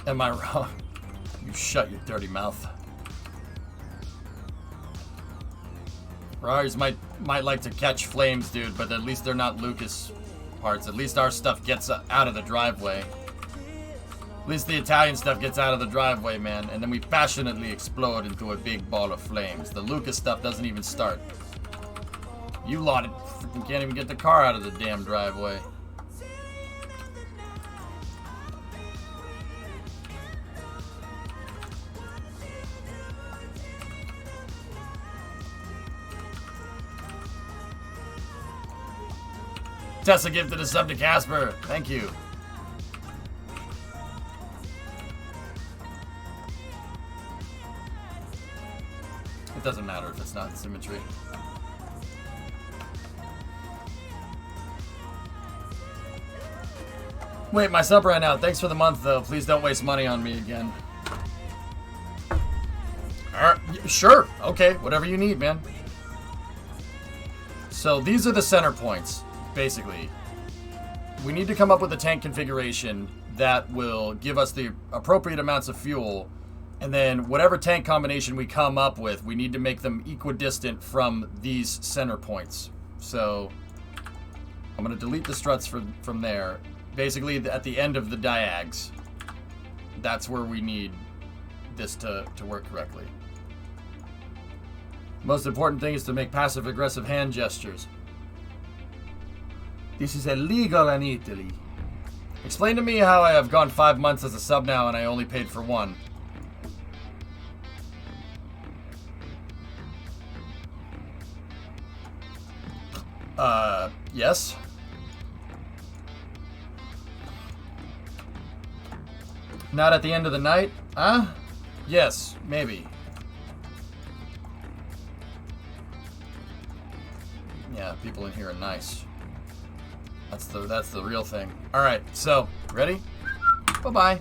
Am I wrong? You shut your dirty mouth. Ferraris might like to catch flames, dude, but at least they're not Lucas parts. At least our stuff gets out of the driveway. At least the Italian stuff gets out of the driveway, man, and then we passionately explode into a big ball of flames. The Lucas stuff doesn't even start. You lot freaking can't even get the car out of the damn driveway. Tessa gifted a sub to Casper. Thank you. It doesn't matter if it's not in symmetry. Wait, my sub ran out. Thanks for the month, though. Please don't waste money on me again. Sure. Okay, whatever you need, man. So these are the center points, basically. We need to come up with a tank configuration that will give us the appropriate amounts of fuel, and then whatever tank combination we come up with, we need to make them equidistant from these center points. So I'm going to delete the struts from there. Basically, at the end of the diags, that's where we need this to work correctly. Most important thing is to make passive-aggressive hand gestures. This is illegal in Italy. Explain to me how I have gone 5 months as a sub now and I only paid for 1. Yes? Not at the end of the night? Huh? Yes, maybe. Yeah, people in here are nice. That's the real thing. Alright, so, ready? Bye-bye.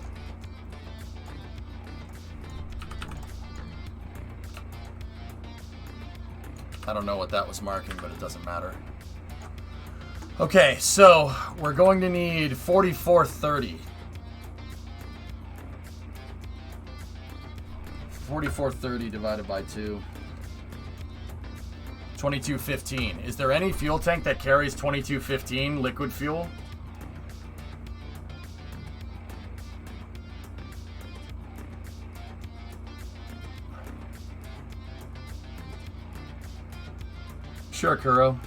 I don't know what that was marking, but it doesn't matter. Okay, so we're going to need 4430. 4430 divided by 2. 2215. Is there any fuel tank that carries 2215 liquid fuel? Sure, Kuro.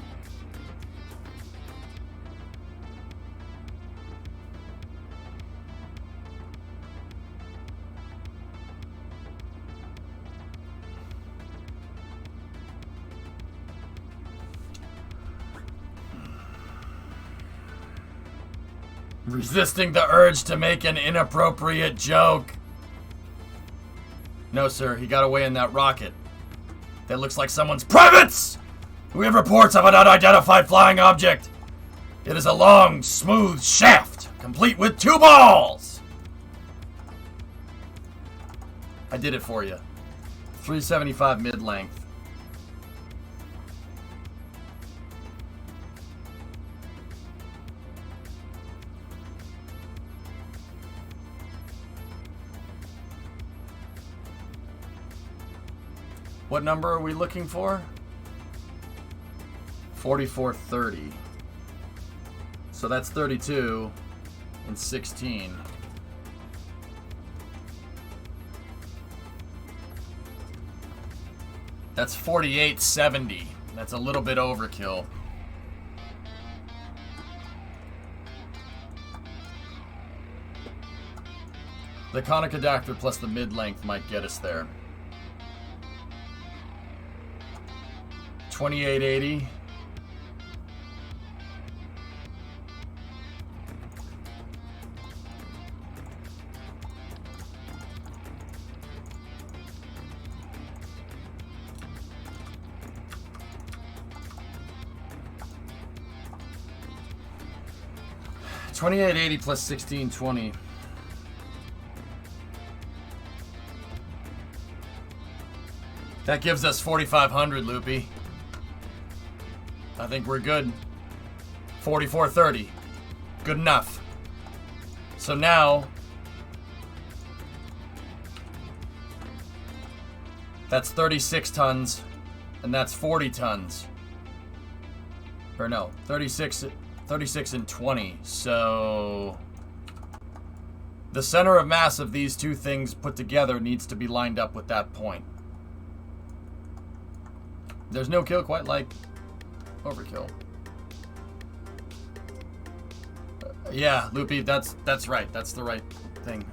Resisting the urge to make an inappropriate joke. No, sir, he got away in that rocket. That looks like someone's privates! We have reports of an unidentified flying object. It is a long, smooth shaft, complete with 2 balls! I did it for you. 375 mid-length. What number are we looking for? 4430. So that's 32 and 16. That's 4870. That's a little bit overkill. The conic adapter plus the mid-length might get us there. 2880. $28.80 plus $16.20. That gives us 4,500, Loopy. I think we're good. 44.30. Good enough. So now that's 36 tons, and that's 40 tons. Or no, 36 and 20. So the center of mass of these two things put together needs to be lined up with that point. There's no kill quite like overkill. Yeah, Loopy, that's right. That's the right thing.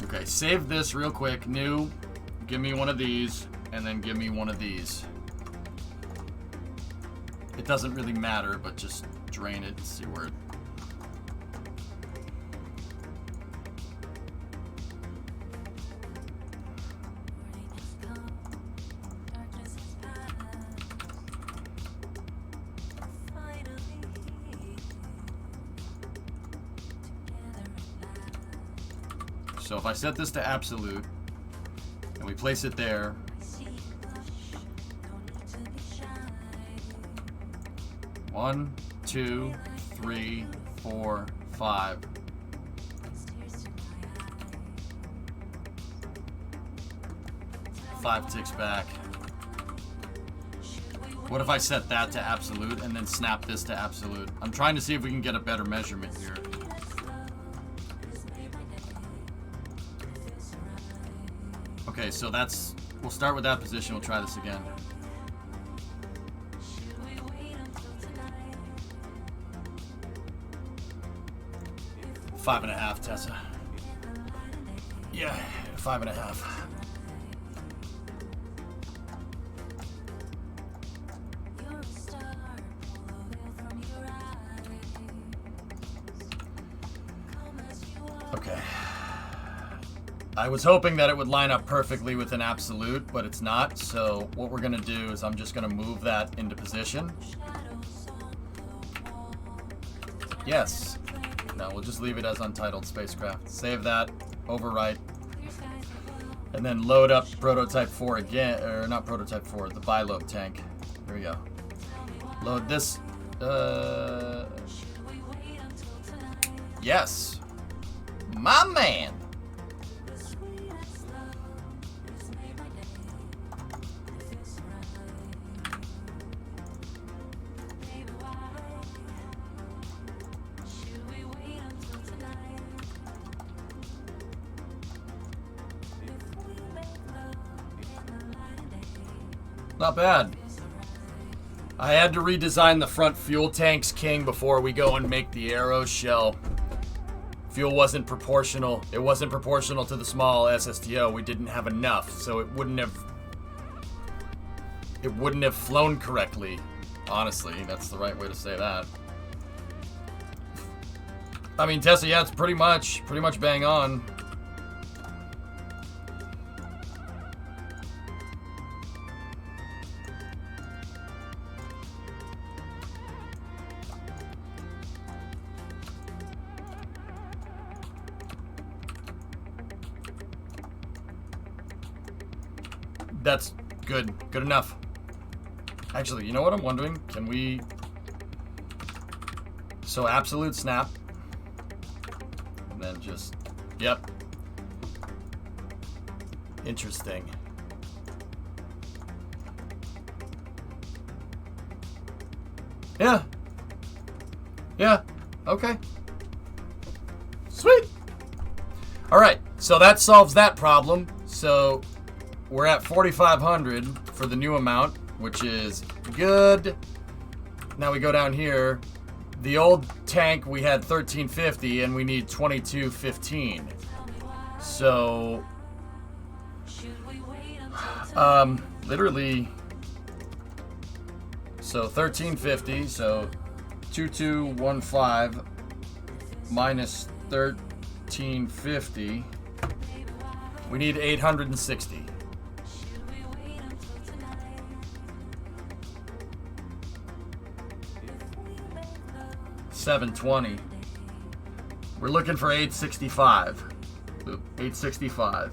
Okay, save this real quick. New. give me one of these, and then give me one of these. It doesn't really matter, but just drain it and see where it... So if I set this to absolute, and we place it there, one, two, three, four, five. Five ticks back. What if I set that to absolute and then snap this to absolute? I'm trying to see if we can get a better measurement here. Okay, so that's... We'll start with that position. We'll try this again. Five and a half, Tessa. Yeah, 5.5. Okay. I was hoping that it would line up perfectly with an absolute, but it's not. So what we're going to do is I'm just going to move that into position. Yes. No, we'll just leave it as untitled spacecraft. Save that, overwrite, and then load up prototype 4 again, or not prototype 4, the bi-load tank. There we go. Load this. Yes. My man. Not bad. I had to redesign the front fuel tanks, King, before we go and make the arrow shell. Fuel wasn't proportional. It wasn't proportional to the small SSTO. We didn't have enough, so it wouldn't have flown correctly. Honestly, that's the right way to say that. I mean, Tessa, yeah, it's pretty much bang on. That's good. Good enough. Actually, you know what I'm wondering? Can we... So absolute snap. And then just... Yep. Interesting. Yeah. Yeah. Okay. Sweet. All right. So that solves that problem. So... We're at 4,500 for the new amount, which is good. Now we go down here. The old tank, we had 1,350, and we need 2,215. So, literally, so 1,350, so 2,215 minus 1,350. We need 860. 720. We're looking for 865. 865.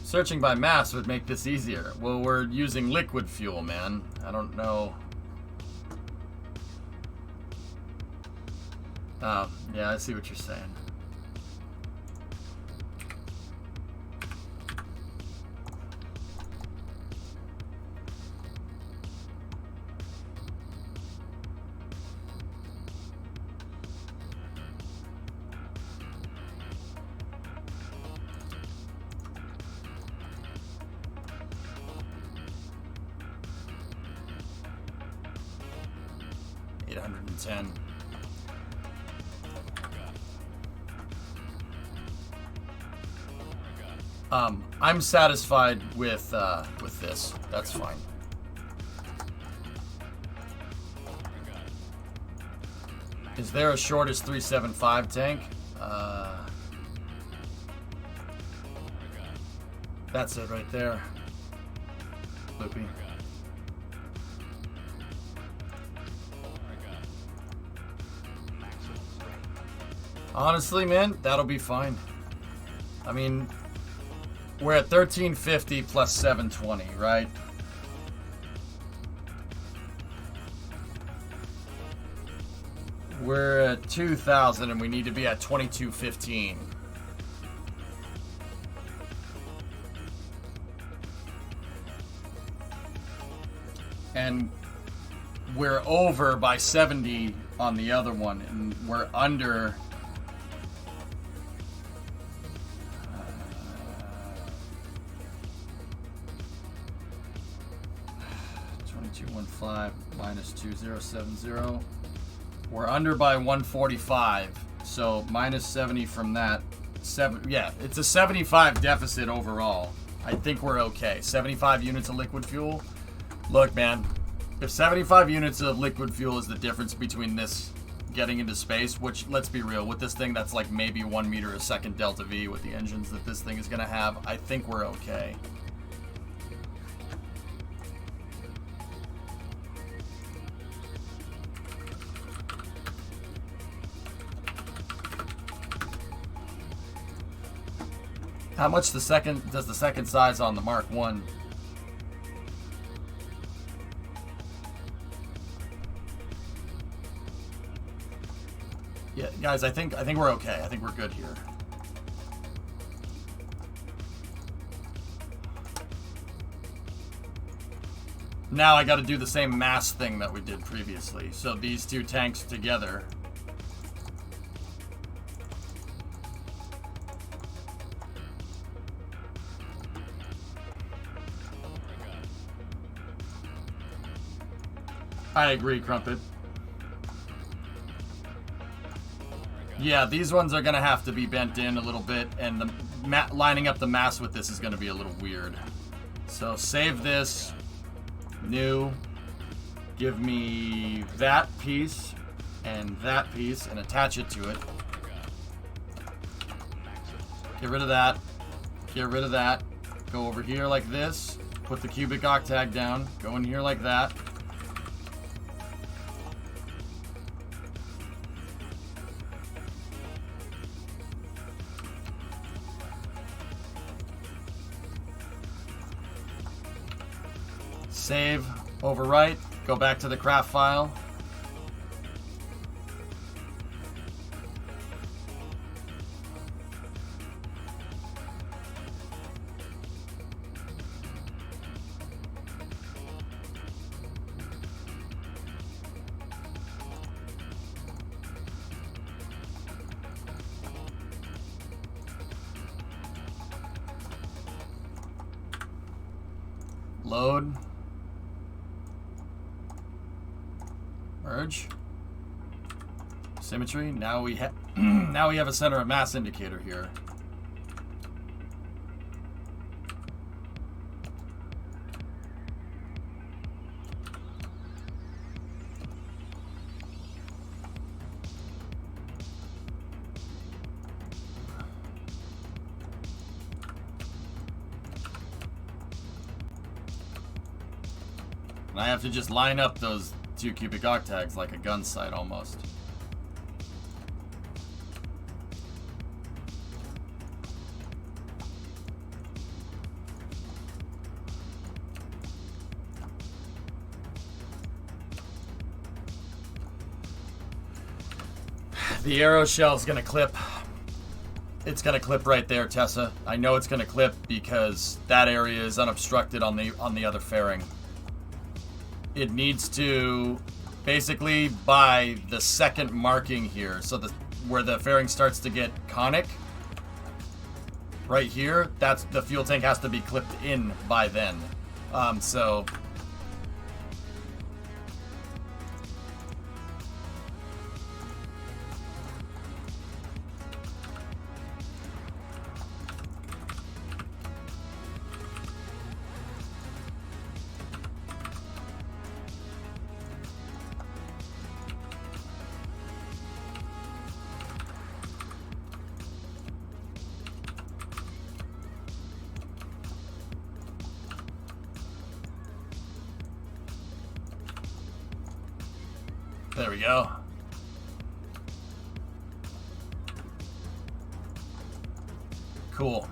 Searching by mass would make this easier. Well, we're using liquid fuel, man. I don't know. Oh, yeah, I see what you're saying. $810. I'm satisfied with this. That's fine. Is there a shortest 375 tank? That's it right there. Loopy. Honestly, man, that'll be fine. I mean, we're at 1350 plus 720, right? We're at 2000 and we need to be at 2215. And we're over by 70 on the other one, and we're under 2215 minus 2070. We're under by 145, so minus 70 from that. Yeah, it's a 75 deficit overall. I think we're okay. 75 units of liquid fuel. Look, man, if 75 units of liquid fuel is the difference between this getting into space, which, let's be real, with this thing that's like maybe 1 meter a second delta V with the engines that this thing is going to have, I think we're okay. How much does the second size on the Mark 1? Yeah, guys, I think we're okay. I think we're good here. Now I got to do the same mass thing that we did previously. So these two tanks together. I agree, Crumpet. Yeah, these ones are going to have to be bent in a little bit, and the lining up the mass with this is going to be a little weird. So save this. New. Give me that piece and attach it to it. Get rid of that. Get rid of that. Go over here like this. Put the cubic octag down. Go in here like that. Save, overwrite, go back to the craft file. Load. Merge. Symmetry. Now we have a center of mass indicator here. And I have to just line up those 2 cubic octags like a gun sight almost. The arrow shell's gonna clip. It's gonna clip right there, Tessa. I know it's gonna clip because that area is unobstructed on the other fairing. It needs to basically by the second marking here, so where the fairing starts to get conic, right here, that's the fuel tank has to be clipped in by then. So there we go. Cool.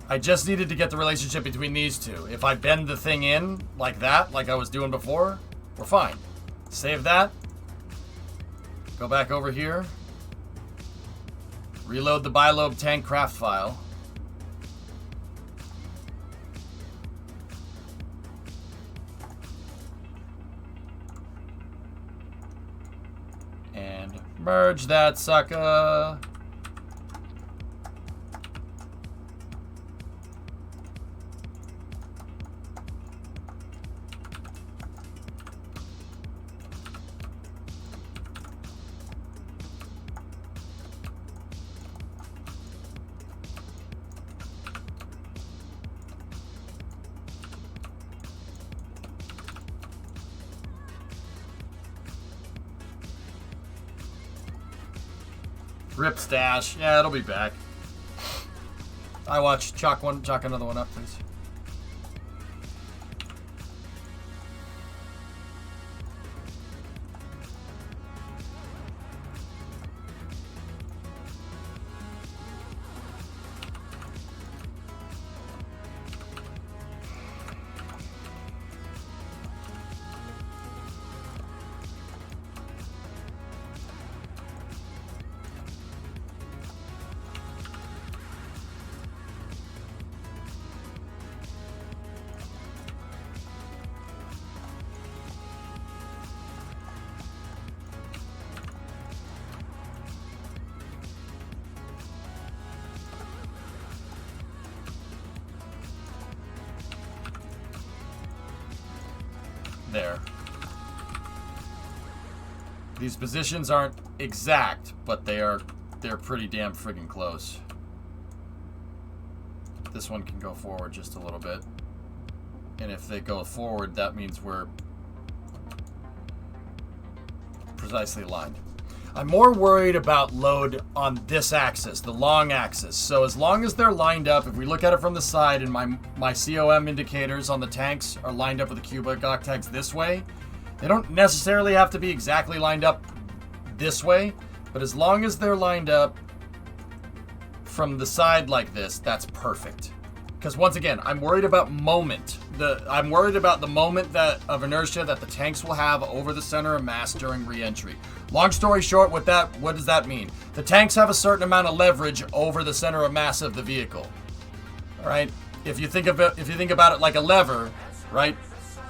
I just needed to get the relationship between these two. If I bend the thing in like that, like I was doing before, we're fine. Save that. Go back over here. Reload the bilobe tank craft file. Merge that sucker. Rip stash. Yeah, it'll be back. I watch. Chalk another one up, please. There. These positions aren't exact, but they're pretty damn friggin' close. This one can go forward just a little bit. And if they go forward, that means we're precisely aligned. I'm more worried about load on this axis, the long axis. So as long as they're lined up, if we look at it from the side and my COM indicators on the tanks are lined up with the Cuba Gok tags this way, they don't necessarily have to be exactly lined up this way, but as long as they're lined up from the side like this, that's perfect. Because once again, I'm worried about moment. I'm worried about the moment of inertia that the tanks will have over the center of mass during re-entry. Long story short, what does that mean? The tanks have a certain amount of leverage over the center of mass of the vehicle. All right. If you think about it like a lever, right?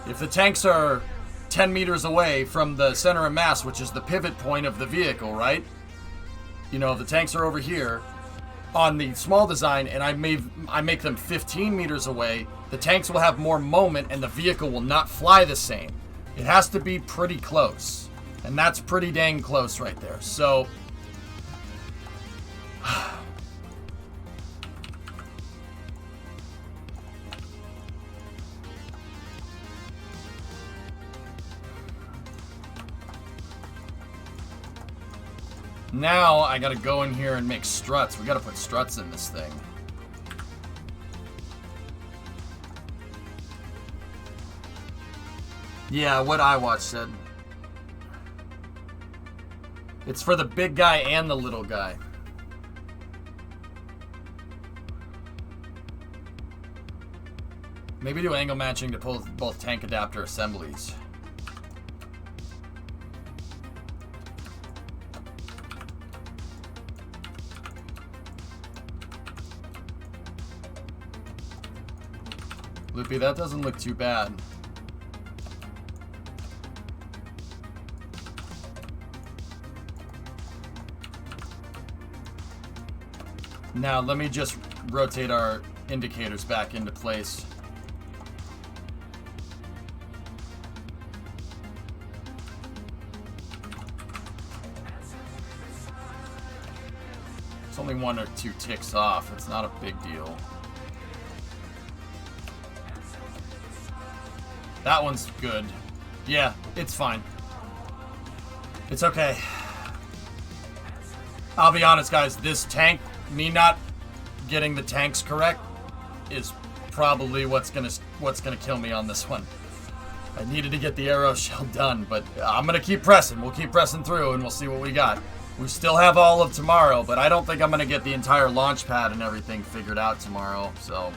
If the tanks are 10 meters away from the center of mass, which is the pivot point of the vehicle, right? You know, the tanks are over here on the small design, and I make them 15 meters away. The tanks will have more moment, and the vehicle will not fly the same. It has to be pretty close. And that's pretty dang close right there. So now I gotta go in here and make struts. We gotta put struts in this thing. Yeah, what iWatch said. It's for the big guy and the little guy. Maybe do angle matching to pull both tank adapter assemblies. Loopy, that doesn't look too bad. Now, let me just rotate our indicators back into place. It's only 1 or 2 ticks off. It's not a big deal. That one's good. Yeah, it's fine. It's okay. I'll be honest, guys. This tank, me not getting the tanks correct, is probably what's gonna kill me on this one. I needed to get the arrow shell done, but I'm gonna keep pressing. We'll keep pressing through, and we'll see what we got. We still have all of tomorrow, but I don't think I'm gonna get the entire launch pad and everything figured out tomorrow. So.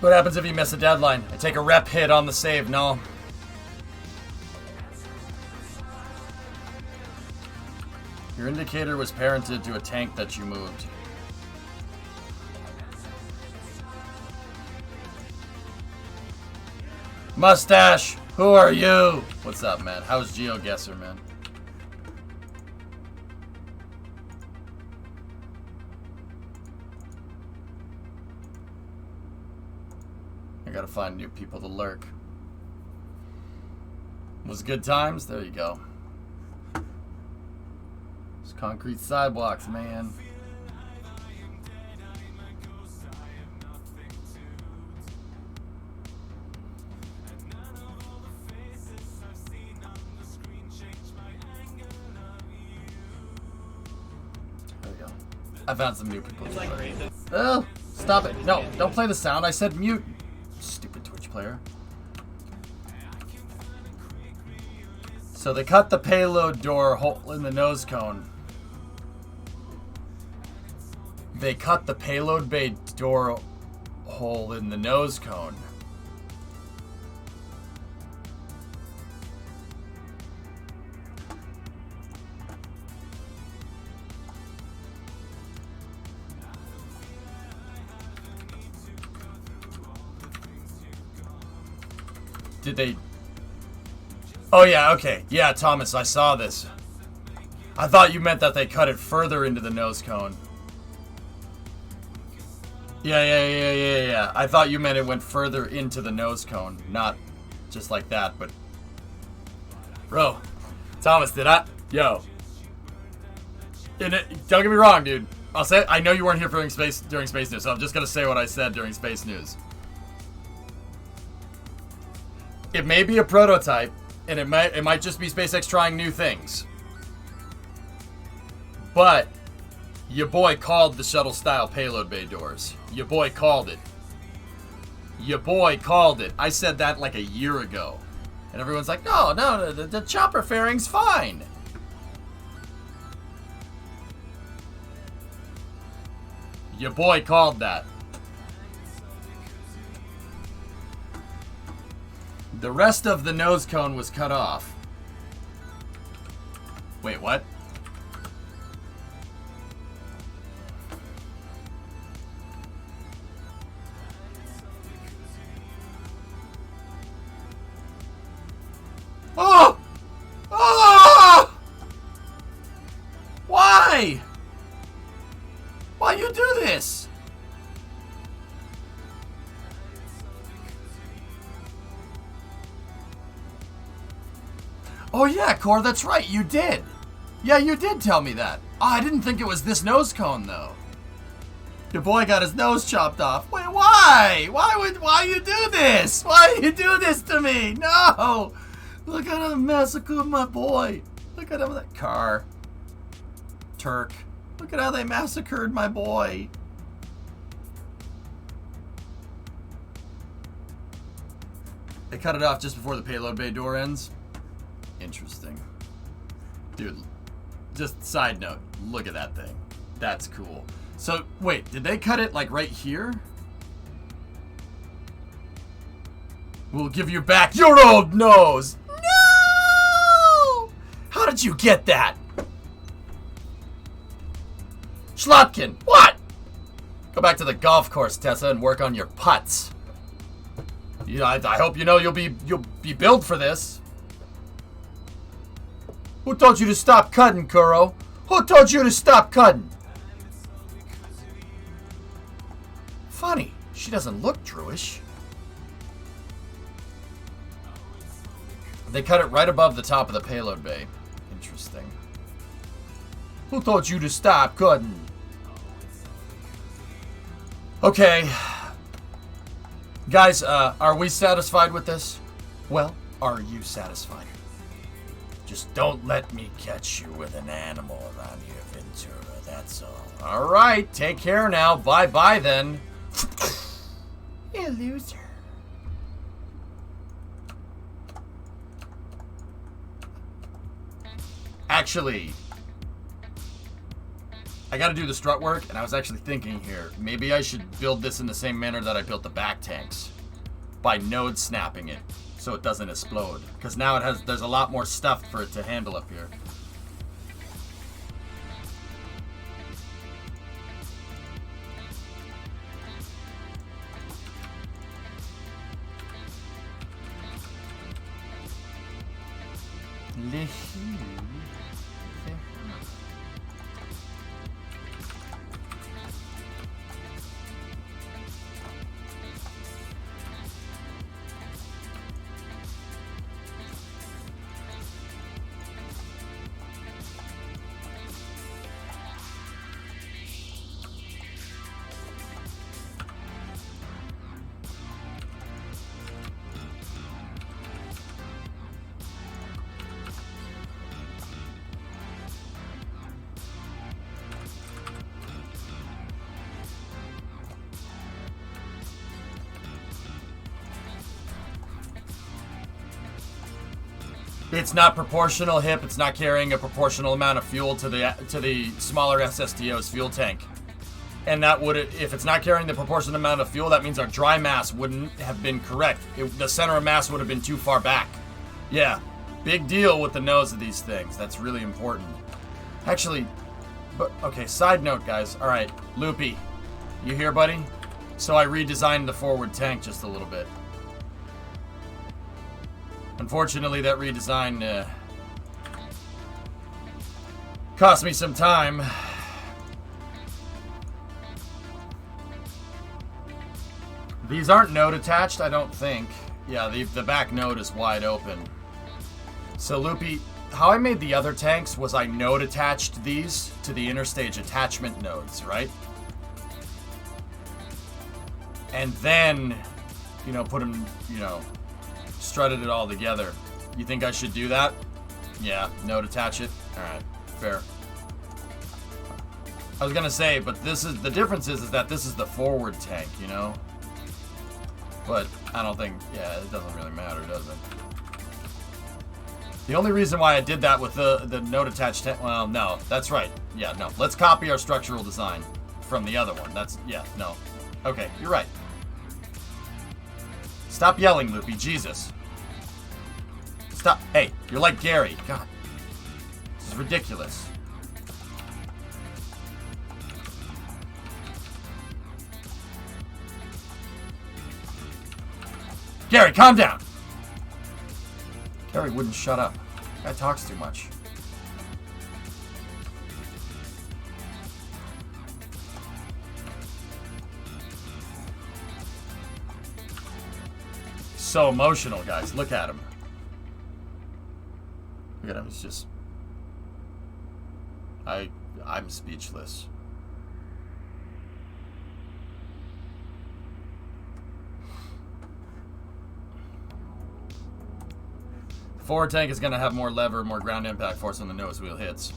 What happens if you miss a deadline? I take a rep hit on the save. No. Your indicator was parented to a tank that you moved. Mustache, who are you? What's up, man? How's GeoGuessr, man? I gotta find new people to lurk. Was good times? There you go. It's concrete sidewalks, man. There we go. I found some new people. Oh, stop it. No, don't play the sound. I said mute. Stupid Twitch player. So they cut the payload door hole in the nose cone. They cut the payload bay door hole in the nose cone. Did they? Oh yeah, okay. Yeah, Thomas, I saw this. I thought you meant that they cut it further into the nose cone. Yeah. I thought you meant it went further into the nose cone, not just like that, but... Bro, Thomas, did I? Yo. Don't get me wrong, dude. I'll say, I know you weren't here during Space News, so I'm just gonna say what I said during Space News. It may be a prototype, and it might just be SpaceX trying new things. But your boy called the shuttle-style payload bay doors. Your boy called it. Your boy called it. I said that like a year ago. And everyone's like, no, the chopper fairing's fine. Your boy called that. The rest of the nose cone was cut off. Wait, what? Oh! Oh! Why? Why you do this? Oh yeah, Core, that's right, you did. Yeah, you did tell me that. Oh, I didn't think it was this nose cone, though. Your boy got his nose chopped off. Wait, why? Why you do this? Why you do this to me? No! Look at him massacre my boy. Look at him with that car. Turk. Look at how they massacred my boy. They cut it off just before the payload bay door ends. Interesting. Dude, just side note, look at that thing. That's cool. So, wait, did they cut it, like, right here? We'll give you back your old nose! No! How did you get that? Schlotkin, what? Go back to the golf course, Tessa, and work on your putts. You know, I hope you know you'll be built for this. Who told you to stop cutting, Kuro? Who told you to stop cutting? Funny, she doesn't look Druish. They cut it right above the top of the payload bay. Interesting. Who told you to stop cutting? Okay. Guys, are we satisfied with this? Well, are you satisfied? Just don't let me catch you with an animal around here, Ventura. That's all. All right, take care now. Bye-bye then. You loser. Actually, I gotta do the strut work, and I was actually thinking here, maybe I should build this in the same manner that I built the back tanks. By node snapping it, so it doesn't explode. Because now there's a lot more stuff for it to handle up here. It's not proportional, Hip. It's not carrying a proportional amount of fuel to the smaller SSTO's fuel tank. And that would, if it's not carrying the proportional amount of fuel, that means our dry mass wouldn't have been correct. The center of mass would have been too far back. Yeah, big deal with the nose of these things. That's really important. Actually, but okay, side note, guys. All right, Loopy, you here, buddy? So I redesigned the forward tank just a little bit. Unfortunately, that redesign cost me some time. These aren't node attached, I don't think. Yeah, the back node is wide open. So, Loopy, how I made the other tanks was I node attached these to the interstage attachment nodes, right? And then, you know, put them, you know, strutted it all together. You think I should do that? Yeah, node attach it. Alright, fair. I was gonna say, but this is, the difference is that this is the forward tank, you know? But I don't think, yeah, it doesn't really matter, does it? The only reason why I did that with the node attached tank, well, no, that's right. Yeah, no, let's copy our structural design from the other one. That's, yeah, no. Okay, you're right. Stop yelling, Loopy, Jesus. Stop. Hey, you're like Gary. God. This is ridiculous. Gary, calm down. Gary wouldn't shut up. Guy talks too much. So emotional, guys. Look at him. Look at him. It's just... I'm speechless. Forward tank is going to have more lever, more ground impact force when the nose wheel hits.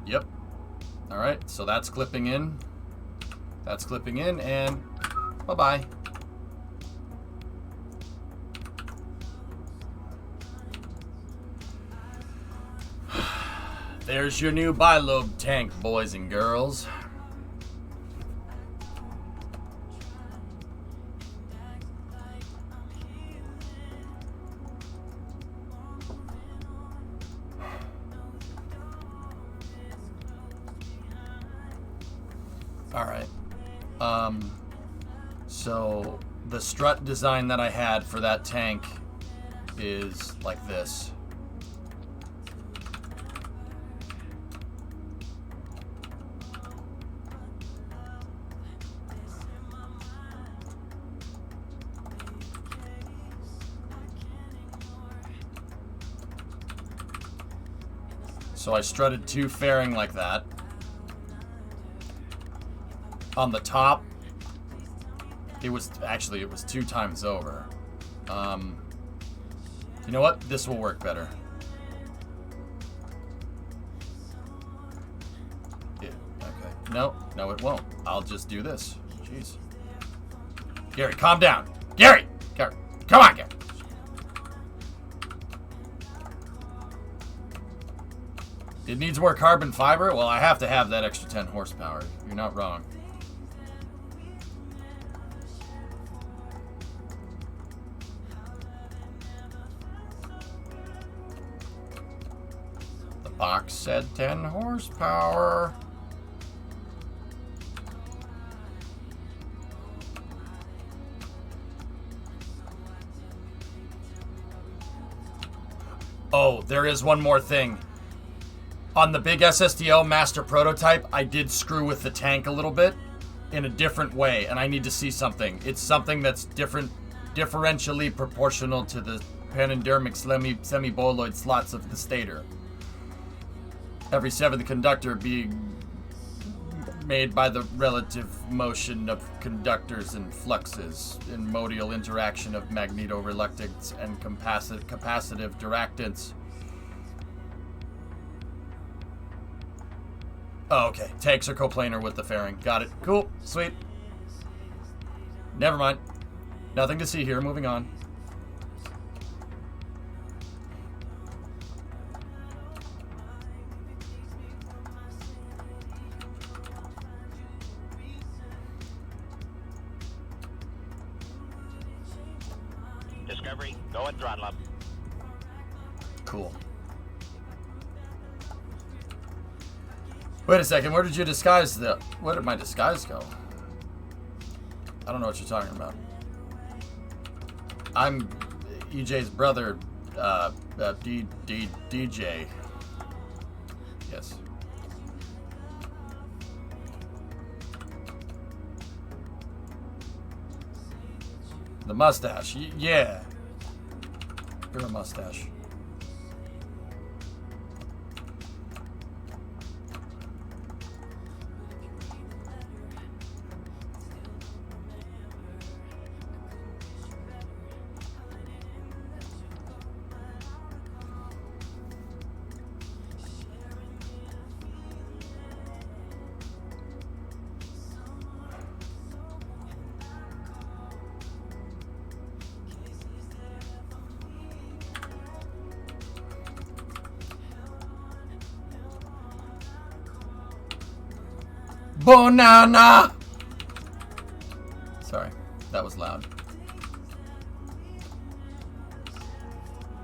Yep. Alright, so that's clipping in. That's clipping in, and bye-bye. There's your new bilobe tank, boys and girls. Alright. So the strut design that I had for that tank is like this. So I strutted two fairing like that. On the top, it was 2 times over. You know what? This will work better. Yeah, okay. No, it won't. I'll just do this. Jeez. Gary, calm down. Gary! Come on, Gary. It needs more carbon fiber? Well, I have to have that extra 10 horsepower. You're not wrong. The box said 10 horsepower. Oh, there is one more thing. On the big SSDO master prototype, I did screw with the tank a little bit in a different way, and I need to see something. It's something that's differentially proportional to the panendermic semi-boloid slots of the stator. Every 7th conductor being made by the relative motion of conductors and fluxes in modial interaction of magnetoreluctants and capacitive diractants. Oh, okay. Tanks are coplanar with the fairing. Got it. Cool. Sweet. Never mind. Nothing to see here. Moving on. Discovery, go and throttle up. Cool. Wait a second, where did you disguise where did my disguise go? I don't know what you're talking about. I'm EJ's brother, DJ. Yes. The mustache, yeah. You're a mustache. Banana! Sorry, that was loud.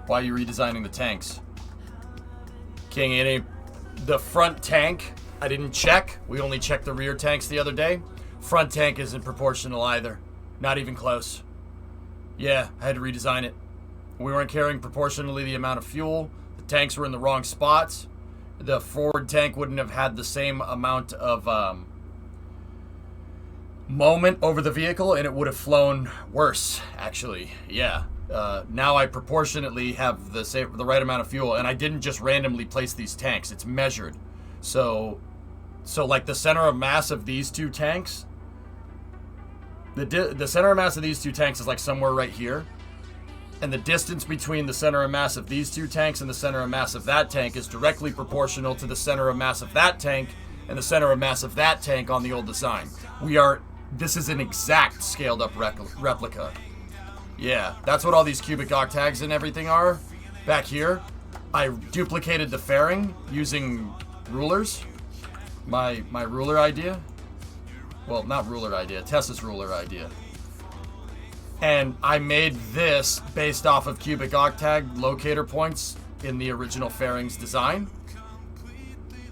Why are you redesigning the tanks? King, the front tank, I didn't check. We only checked the rear tanks the other day. Front tank isn't proportional either. Not even close. Yeah, I had to redesign it. We weren't carrying proportionally the amount of fuel. The tanks were in the wrong spots. The forward tank wouldn't have had the same amount of moment over the vehicle, and it would have flown worse, actually. Yeah. Now I proportionately have the right amount of fuel, and I didn't just randomly place these tanks. It's measured. So like the center of mass of these two tanks, the center of mass of these two tanks is like somewhere right here. And the distance between the center of mass of these two tanks and the center of mass of that tank is directly proportional to the center of mass of that tank and the center of mass of that tank on the old design. This is an exact scaled up replica. Yeah, that's what all these cubic octags and everything are back here. I duplicated the fairing using rulers. My ruler idea. Well, not ruler idea, Tessa's ruler idea. And I made this based off of cubic octag locator points in the original fairings design.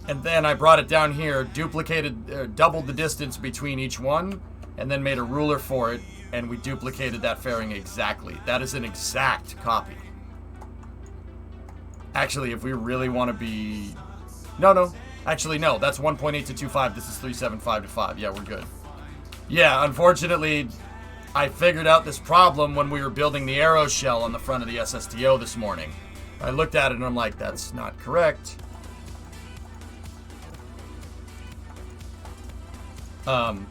And then I brought it down here, duplicated, doubled the distance between each one, and then made a ruler for it, and we duplicated that fairing exactly. That is an exact copy. Actually, if we really want to be... No. Actually, no. That's 1.8 to 2.5. This is 3.75 to 5. Yeah, we're good. Yeah, unfortunately, I figured out this problem when we were building the arrow shell on the front of the SSTO this morning. I looked at it and I'm like, that's not correct.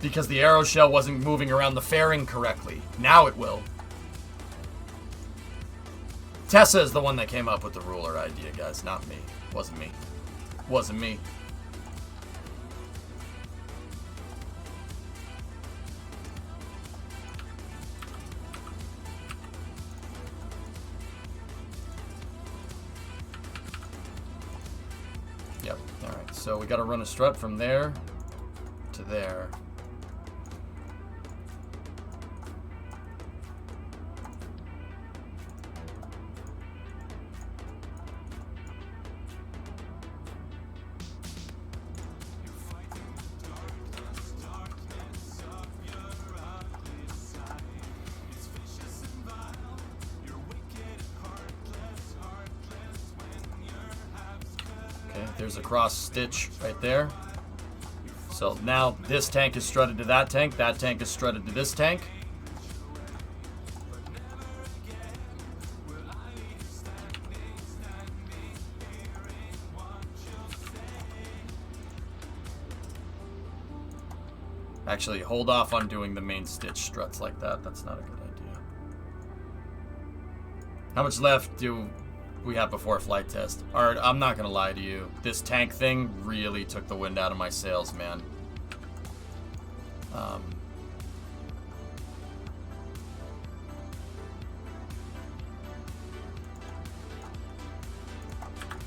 Because the arrow shell wasn't moving around the fairing correctly. Now it will. Tessa is the one that came up with the ruler idea, guys, not me. Wasn't me. Wasn't me. Yep, alright, so we gotta run a strut from there to there. There's a cross stitch right there. So now this tank is strutted to that tank is strutted to this tank. Actually, hold off on doing the main stitch struts like that. That's not a good idea. How much left do we have before flight test? Alright, I'm not gonna lie to you. This tank thing really took the wind out of my sails, man.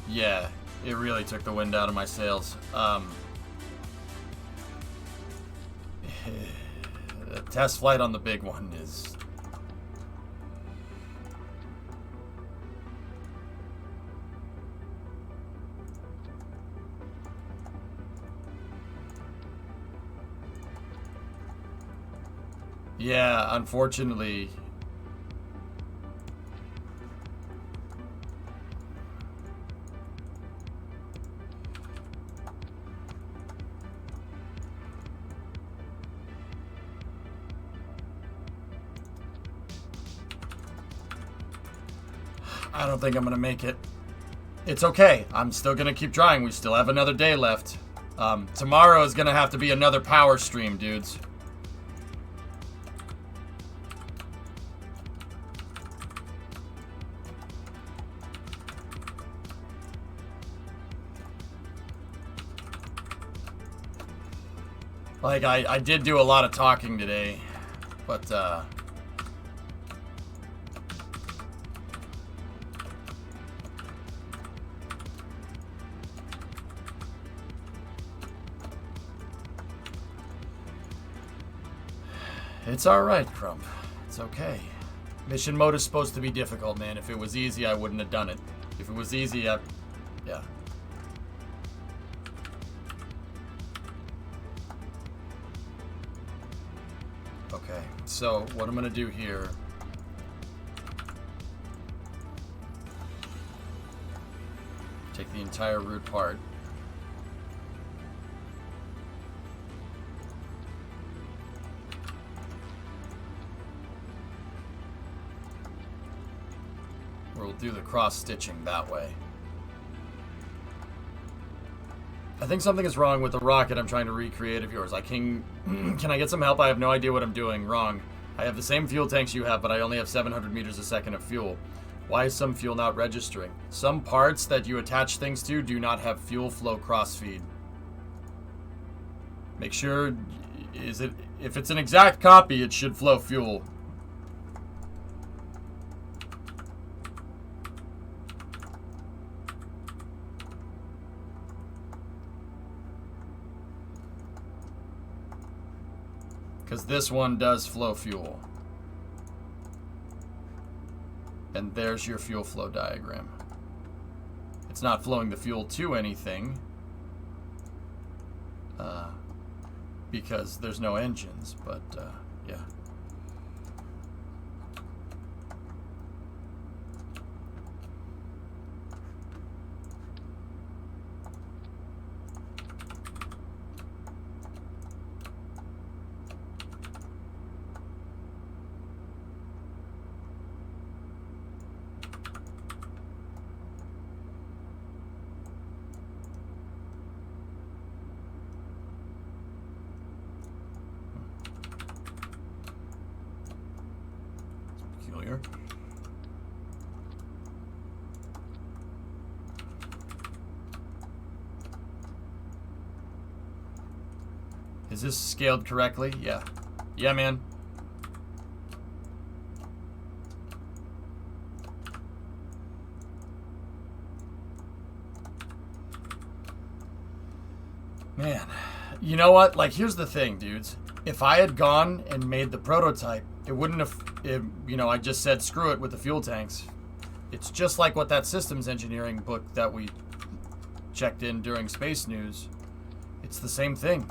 Yeah, it really took the wind out of my sails. The test flight on the big one is... Yeah, unfortunately. I don't think I'm gonna make it. It's okay. I'm still gonna keep trying. We still have another day left. Tomorrow is gonna have to be another power stream, dudes. Like, I did do a lot of talking today, but, it's alright, Crump. It's okay. Mission mode is supposed to be difficult, man. If it was easy, I wouldn't have done it. If it was easy, yeah. Okay, so what I'm gonna do here... Take the entire root part. We'll do the cross stitching that way. I think something is wrong with the rocket I'm trying to recreate of yours. Can I get some help? I have no idea what I'm doing. Wrong. I have the same fuel tanks you have, but I only have 700 meters a second of fuel. Why is some fuel not registering? Some parts that you attach things to do not have fuel flow crossfeed. Make sure, if it's an exact copy, it should flow fuel. Because this one does flow fuel. And there's your fuel flow diagram. It's not flowing the fuel to anything. Because there's no engines, but yeah. Peculiar. Is this scaled correctly? Yeah. Yeah, man. Man. You know what? Like, here's the thing, dudes. If I had gone and made the prototype, it wouldn't have, you know, I just said screw it with the fuel tanks. It's just like what that systems engineering book that we checked in during Space News. It's the same thing.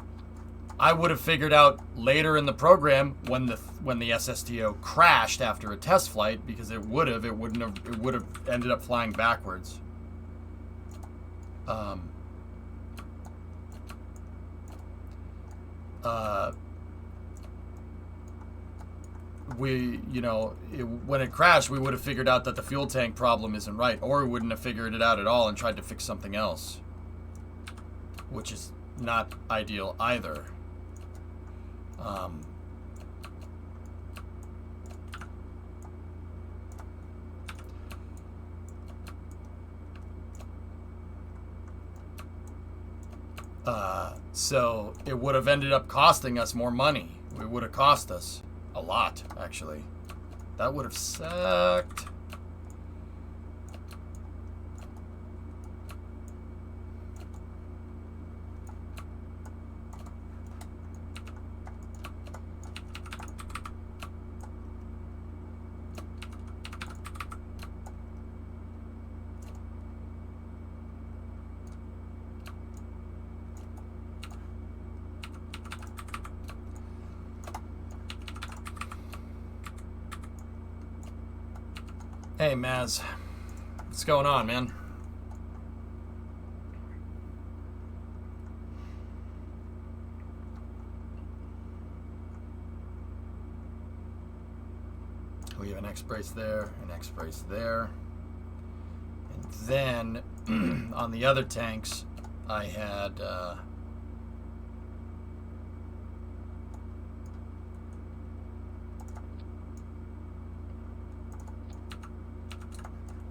I would have figured out later in the program when the SSTO crashed after a test flight, because it would have ended up flying backwards. When it crashed, we would have figured out that the fuel tank problem isn't right, or we wouldn't have figured it out at all and tried to fix something else, which is not ideal either. So it would have ended up costing us more money. It would have cost us a lot, actually. That would have sucked. Hey, Maz. What's going on, man? We have an X brace there, an X brace there. And then on the other tanks, I had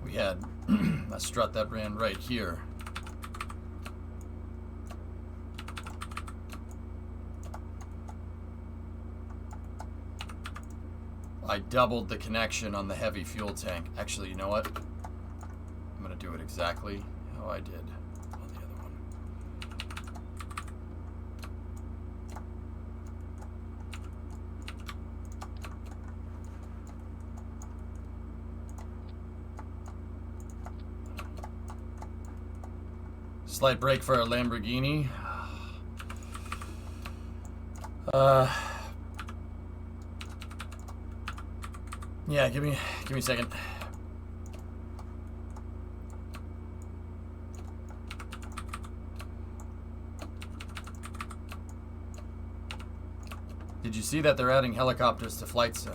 we had a strut that ran right here. I doubled the connection on the heavy fuel tank. Actually, you know what? I'm going to do it exactly how I did on the other one. Slight break for a Lamborghini. Yeah, give me a second. Did you see that they're adding helicopters to Flight Sim?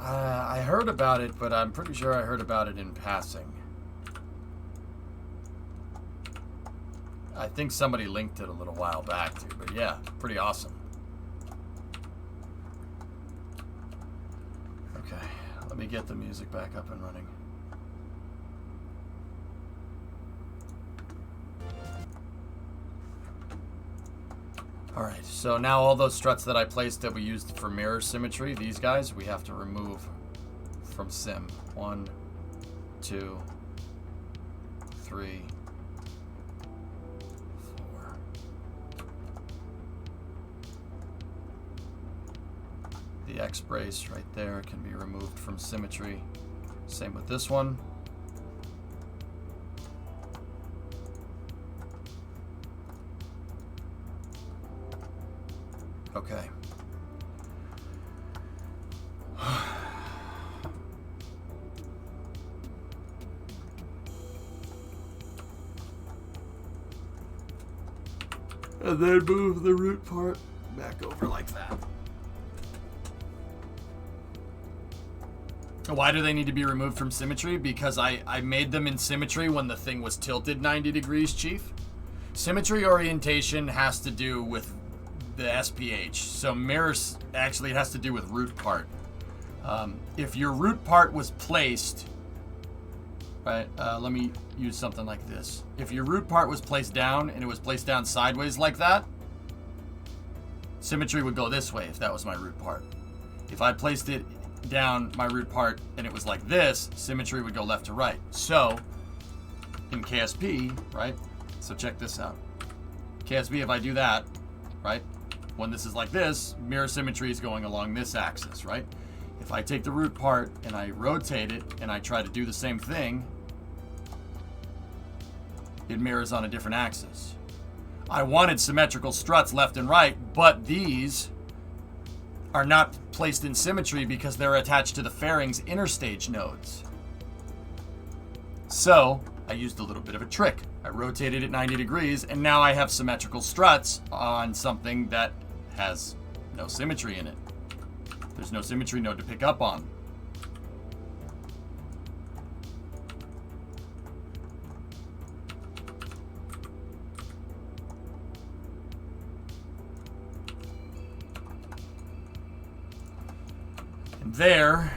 I heard about it, but I'm pretty sure I heard about it in passing. I think somebody linked it a little while back too, but yeah, pretty awesome. Okay, let me get the music back up and running. Alright, so now all those struts that I placed that we used for mirror symmetry, these guys, we have to remove from sim. 1, 2, 3, 4, The X brace right there can be removed from symmetry. Same with this one. Okay. And then move the root part back over like that. Why do they need to be removed from symmetry? Because I made them in symmetry when the thing was tilted 90 degrees, Chief. Symmetry orientation has to do with the SPH. So mirrors, actually it has to do with root part. If your root part was placed, right, let me use something like this. If your root part was placed down and it was placed down sideways like that, symmetry would go this way if that was my root part. If I placed it down, my root part, and it was like this, symmetry would go left to right. So, in KSP, right, so check this out. KSP, if I do that, right, when this is like this, mirror symmetry is going along this axis, right? If I take the root part and I rotate it and I try to do the same thing, it mirrors on a different axis. I wanted symmetrical struts left and right, but these are not placed in symmetry because they're attached to the fairings interstage nodes. So I used a little bit of a trick. I rotated it 90 degrees and now I have symmetrical struts on something that has no symmetry in it. There's no symmetry node to pick up on. And there,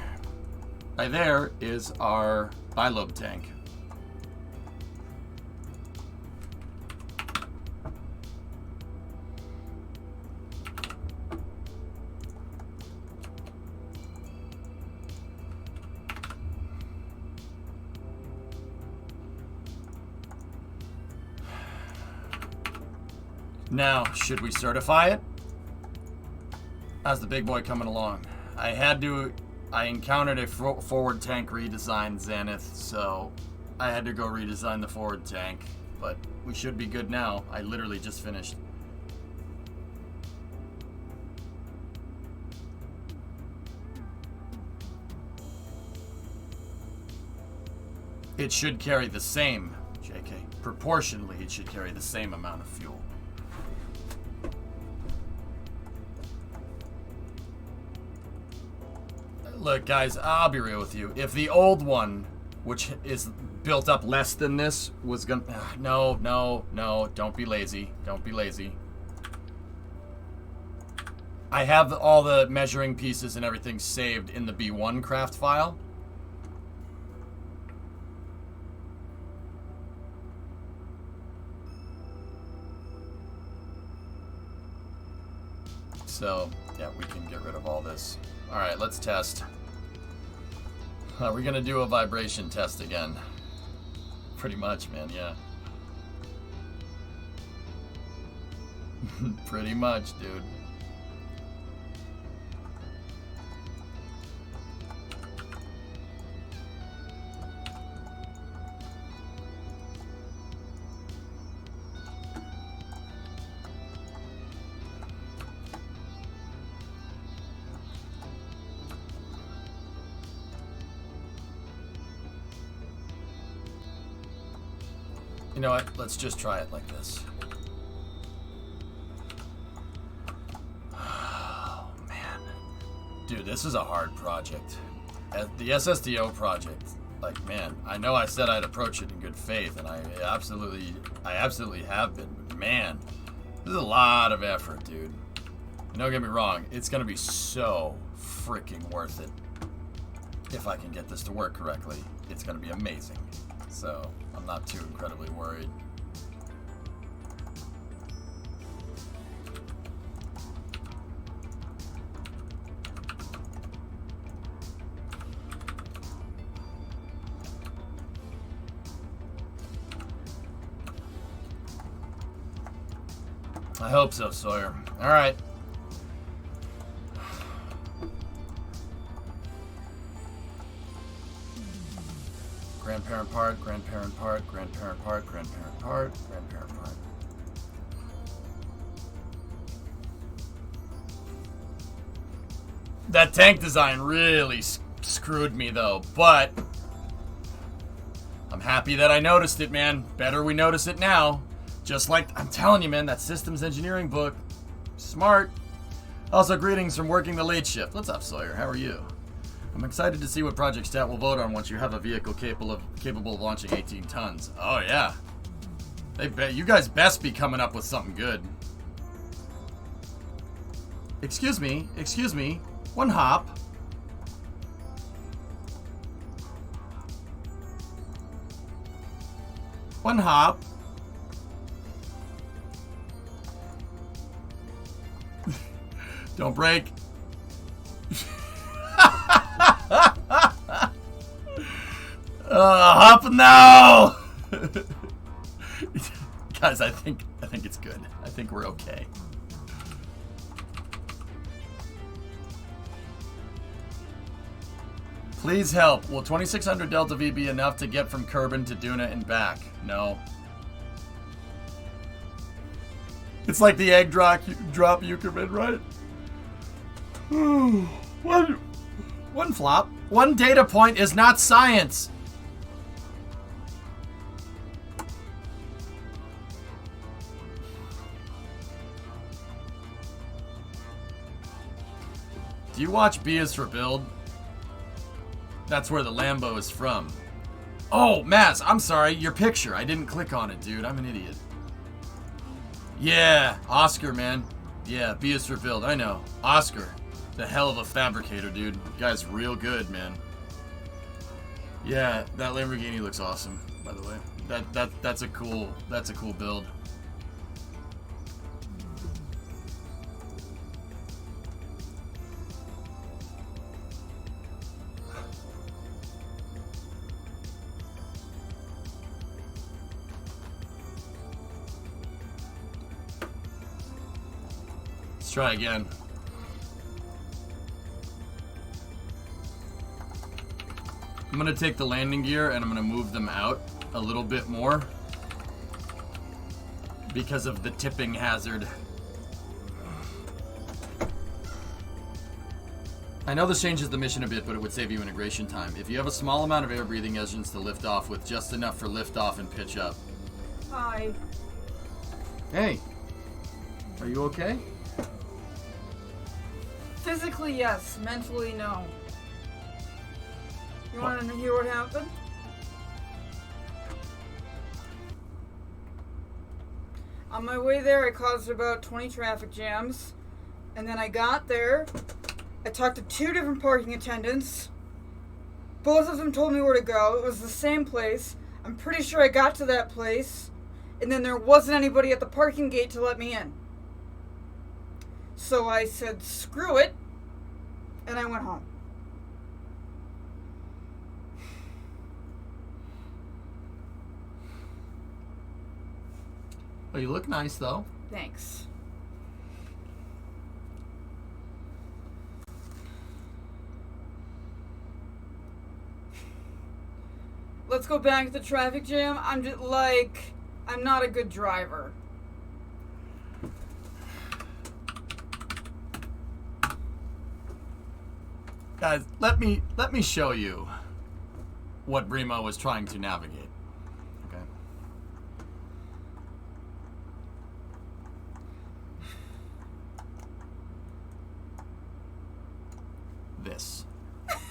right there is our bilobe tank. Now, should we certify it? How's the big boy coming along? I encountered a forward tank redesign, Zenith, so I had to go redesign the forward tank, but we should be good now. I literally just finished. It should carry the same, JK. Proportionally, it should carry the same amount of fuel. Look, guys, I'll be real with you. If the old one, which is built up less than this, was gonna... No, don't be lazy. Don't be lazy. I have all the measuring pieces and everything saved in the B1 craft file. So, yeah, we can get rid of all this. All right, let's test. We're gonna do a vibration test again. Pretty much, man, yeah. Pretty much, dude. You know what? Let's just try it like this. Oh, man. Dude, this is a hard project. The SSDO project, like, man, I know I said I'd approach it in good faith, and I absolutely have been, but man, this is a lot of effort, dude. Don't get me wrong, it's gonna be so freaking worth it. If I can get this to work correctly, it's gonna be amazing. So, I'm not too incredibly worried. I hope so, Sawyer. All right. grandparent part, grandparent part, grandparent part, grandparent part, grandparent part. That tank design really screwed me though, but I'm happy that I noticed it, man. Better we notice it now. Just like, I'm telling you, man, that systems engineering book, smart. Also, greetings from working the late shift. What's up, Sawyer? How are you? I'm excited to see what Project Stat will vote on once you have a vehicle capable of launching 18 tons. Oh, yeah. You guys best be coming up with something good. Excuse me. One hop. One hop. Don't break. Hop now. Guys, I think it's good. I think we're okay. Please help. Will 2600 Delta V be enough to get from Kerbin to Duna and back? No. It's like the egg drop Euclid, right? One flop. One data point is not science. Do you watch B is for Build? That's where the Lambo is from. Oh, Maz, I'm sorry. Your picture. I didn't click on it, dude. I'm an idiot. Yeah, Oscar, man. Yeah, B is for Build. I know. Oscar. The hell of a fabricator, dude. Guy's real good, man. Yeah, that Lamborghini looks awesome, by the way. That's a cool build. Let's try again. I'm gonna take the landing gear and I'm gonna move them out a little bit more because of the tipping hazard. I know this changes the mission a bit, but it would save you integration time. If you have a small amount of air-breathing engines to lift off with, just enough for lift-off and pitch up. Hi. Hey. Are you okay? Physically, yes. Mentally, no. You want to hear what happened? On my way there, I caused about 20 traffic jams. And then I got there. I talked to 2 different parking attendants. Both of them told me where to go. It was the same place. I'm pretty sure I got to that place. And then there wasn't anybody at the parking gate to let me in. So I said, screw it. And I went home. Oh, you look nice, though. Thanks. Let's go back to the traffic jam. I'm just like, I'm not a good driver. Guys, let me show you what Brimo was trying to navigate. Okay. This.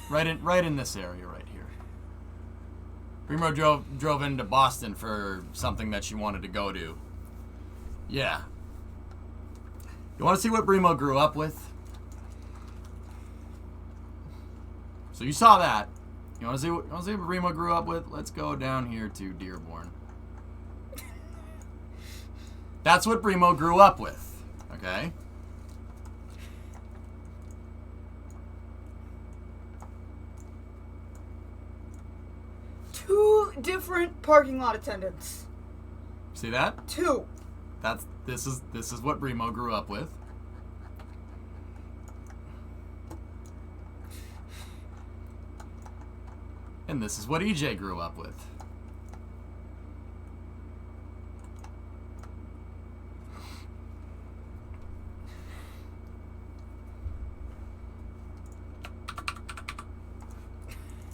Right in this area right here. Brimo drove into Boston for something that she wanted to go to. Yeah. You want to see what Brimo grew up with? So you saw that. You want to see what Brimo grew up with? Let's go down here to Dearborn. That's what Brimo grew up with. Okay? Two different parking lot attendants. See that? 2. This is what Brimo grew up with. And this is what EJ grew up with.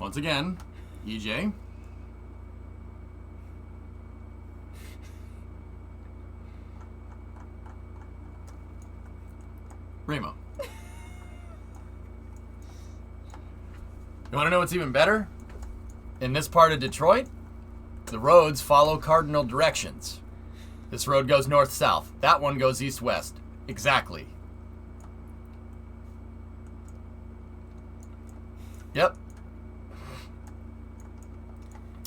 Once again, EJ. Remo. You want to know what's even better? In this part of Detroit, the roads follow cardinal directions. This road goes north-south. That one goes east-west. Exactly. Yep.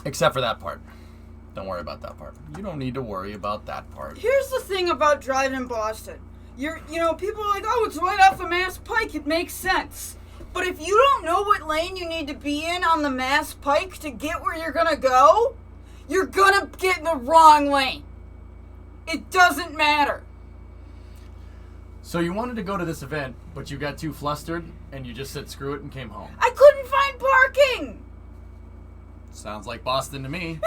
Except for that part. Don't worry about that part. You don't need to worry about that part. Here's the thing about driving in Boston. People are like, oh, it's right off the Mass Pike. It makes sense. But if you don't know what lane you need to be in on the Mass Pike to get where you're gonna go, you're gonna get in the wrong lane. It doesn't matter. So you wanted to go to this event, but you got too flustered, and you just said screw it and came home. I couldn't find parking. Sounds like Boston to me.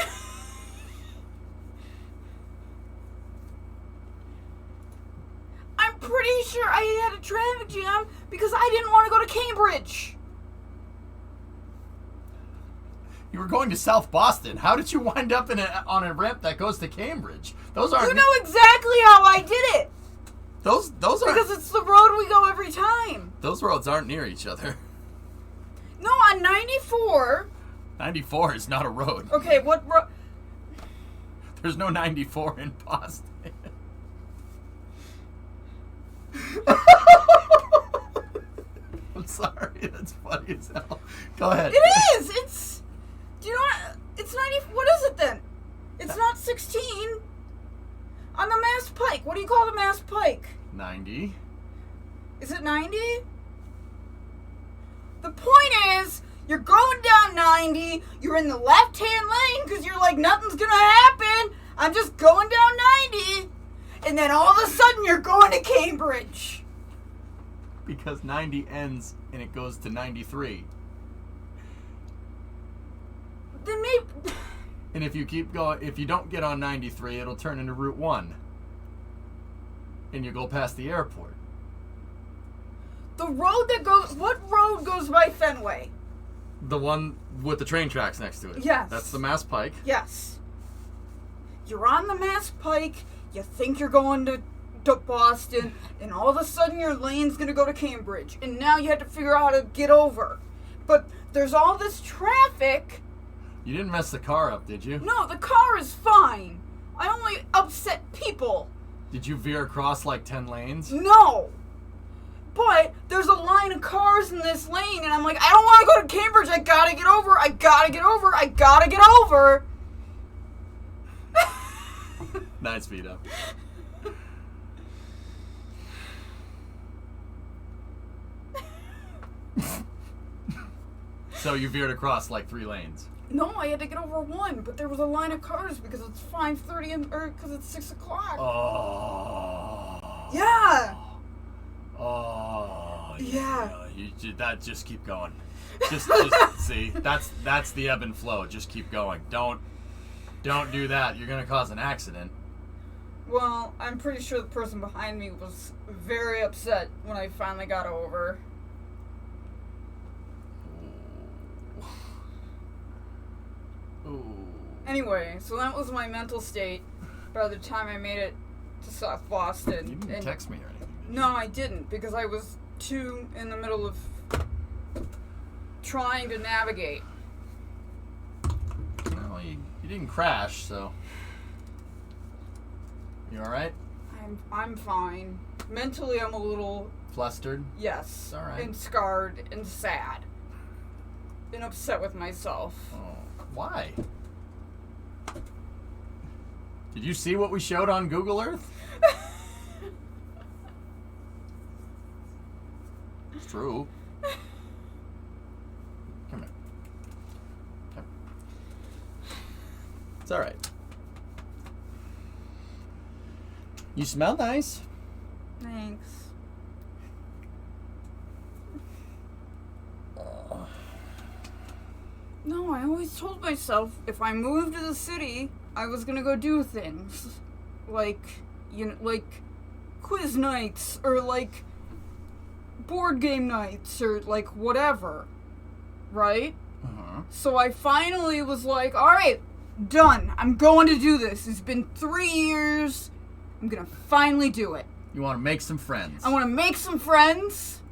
I'm pretty sure I had a traffic jam because I didn't want to go to Cambridge. You were going to South Boston. How did you wind up on a ramp that goes to Cambridge? Those aren't. You know exactly how I did it. Those are because it's the road we go every time. Those roads aren't near each other. No, on 94. 94 is not a road. Okay, what road? There's no 94 in Boston. I'm sorry, that's funny as hell. Go ahead. It is. It's. Do you know what? It's 90. What is it then? It's not 16. On the Mass Pike. What do you call the Mass Pike? 90. Is it 90? The point is, you're going down 90. You're in the left-hand lane because you're like, nothing's gonna happen. I'm just going down 90. And then all of a sudden, you're going to Cambridge. Because 90 ends and it goes to 93. Then maybe. And if you keep going, if you don't get on 93, it'll turn into Route 1. And you go past the airport. The road that goes. What road goes by Fenway? The one with the train tracks next to it. Yes. That's the Mass Pike. Yes. You're on the Mass Pike. You think you're going to Boston, and all of a sudden your lane's going to go to Cambridge. And now you have to figure out how to get over. But there's all this traffic. You didn't mess the car up, did you? No, the car is fine. I only upset people. Did you veer across like 10 lanes? No. But there's a line of cars in this lane, and I'm like, I don't want to go to Cambridge. I gotta get over. I gotta get over. I gotta get over. Nice, Vito. So you veered across like 3 lanes. No, I had to get over one, but there was a line of cars because it's 5:30 or because it's 6 o'clock. Oh. Yeah. Oh. Yeah. That just keep going. Just see. That's the ebb and flow. Just keep going. Don't do that. You're gonna cause an accident. Well, I'm pretty sure the person behind me was very upset when I finally got over. Ooh. Anyway, so that was my mental state by the time I made it to South Boston. You didn't text me or anything. No, I didn't, because I was too in the middle of trying to navigate. Well, you didn't crash, so you all right? I'm fine. Mentally, I'm a little Flustered? yes, All right. and scarred and sad and upset with myself. Oh, why? Did you see what we showed on Google Earth? It's true. Come here. Come. It's all right. You smell nice. Thanks. No, know. I always told myself if I moved to the city, I was gonna go do things. Like, like quiz nights, or like board game nights, or like whatever. Right? Uh-huh. So I finally was like, alright, done. I'm going to do this. It's been 3 years. I'm gonna finally do it. You want to make some friends. I want to make some friends.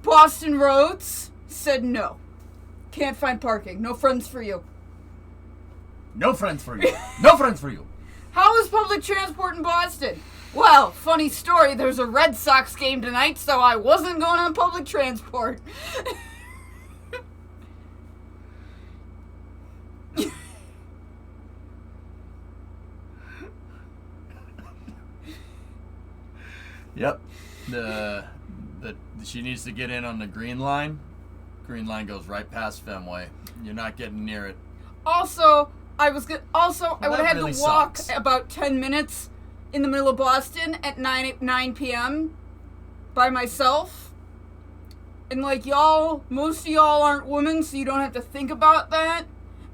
Boston Roads said no. Can't find parking. No friends for you. No friends for you. No friends for you. How is public transport in Boston? Well, funny story. There's a Red Sox game tonight, so I wasn't going on public transport. Yep. She needs to get in on the green line. Green line goes right past Fenway. You're not getting near it. Also, I would have had really to walk sucks. about 10 minutes in the middle of Boston at 9 p.m. by myself. And like most of y'all aren't women, so you don't have to think about that.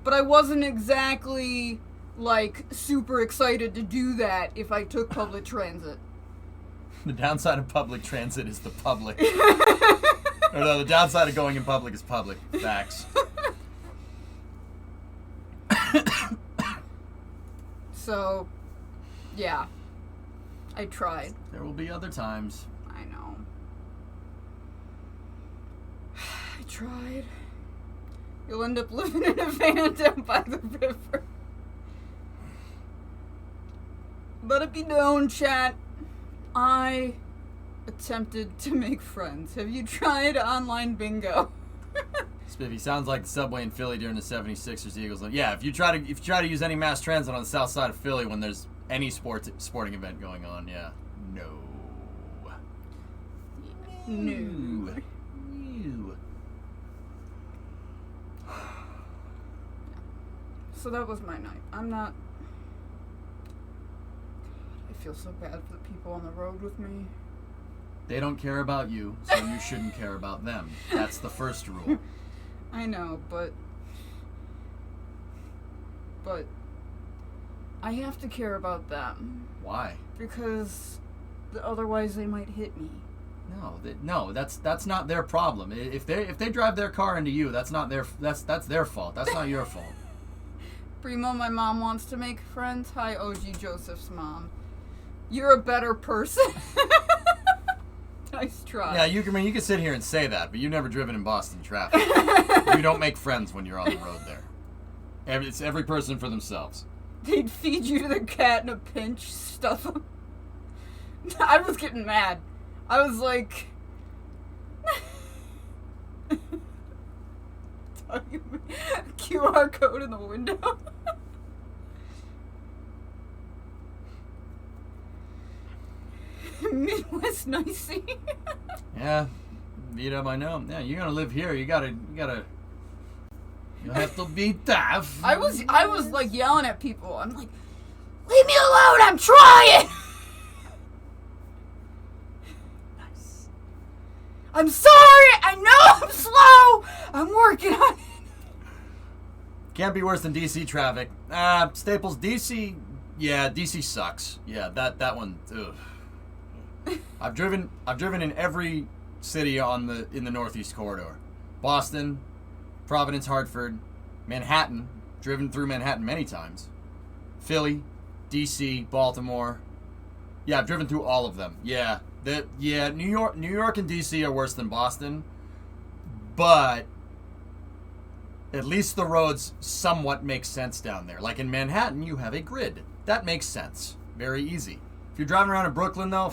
But I wasn't exactly like super excited to do that if I took public transit. The downside of public transit is the public. Or no, the downside of going in public is public. Facts. So, yeah. I tried. There will be other times. I know. I tried. You'll end up living in a van down by the river. Let it be known, chat. I attempted to make friends. Have you tried online bingo? Spiffy, sounds like the subway in Philly during the 76ers Eagles. Yeah, if you try to use any mass transit on the south side of Philly when there's any sporting event going on, yeah. No. No. So that was my night. I feel so bad for the people on the road with me. They don't care about you, so you shouldn't care about them. That's the first rule. I know, but I have to care about them. Why? Because otherwise they might hit me. No, that's not their problem. If they drive their car into you, that's their fault. That's not your fault. Primo, my mom wants to make friends. Hi, OG Joseph's mom. You're a better person. Nice try. Yeah, you can sit here and say that, but you've never driven in Boston traffic. You don't make friends when you're on the road there. It's every person for themselves. They'd feed you to the cat in a pinch, stuff them. I was getting mad. I was like... QR code in the window. Midwest nicey. Yeah, beat up. I know. Yeah, you're gonna live here. You'll have to be tough. I was like yelling at people. I'm like, leave me alone. I'm trying. Nice. I'm sorry. I know I'm slow. I'm working on it. Can't be worse than DC traffic. Staples, DC. Yeah, DC sucks. Yeah, that one. Ugh. I've driven in every city in the Northeast Corridor. Boston, Providence, Hartford, Manhattan. Driven through Manhattan many times. Philly, DC, Baltimore. Yeah, I've driven through all of them. Yeah, New York and DC are worse than Boston, but at least the roads somewhat make sense down there. Like in Manhattan, you have a grid. That makes sense. Very easy. If you're driving around in Brooklyn, though,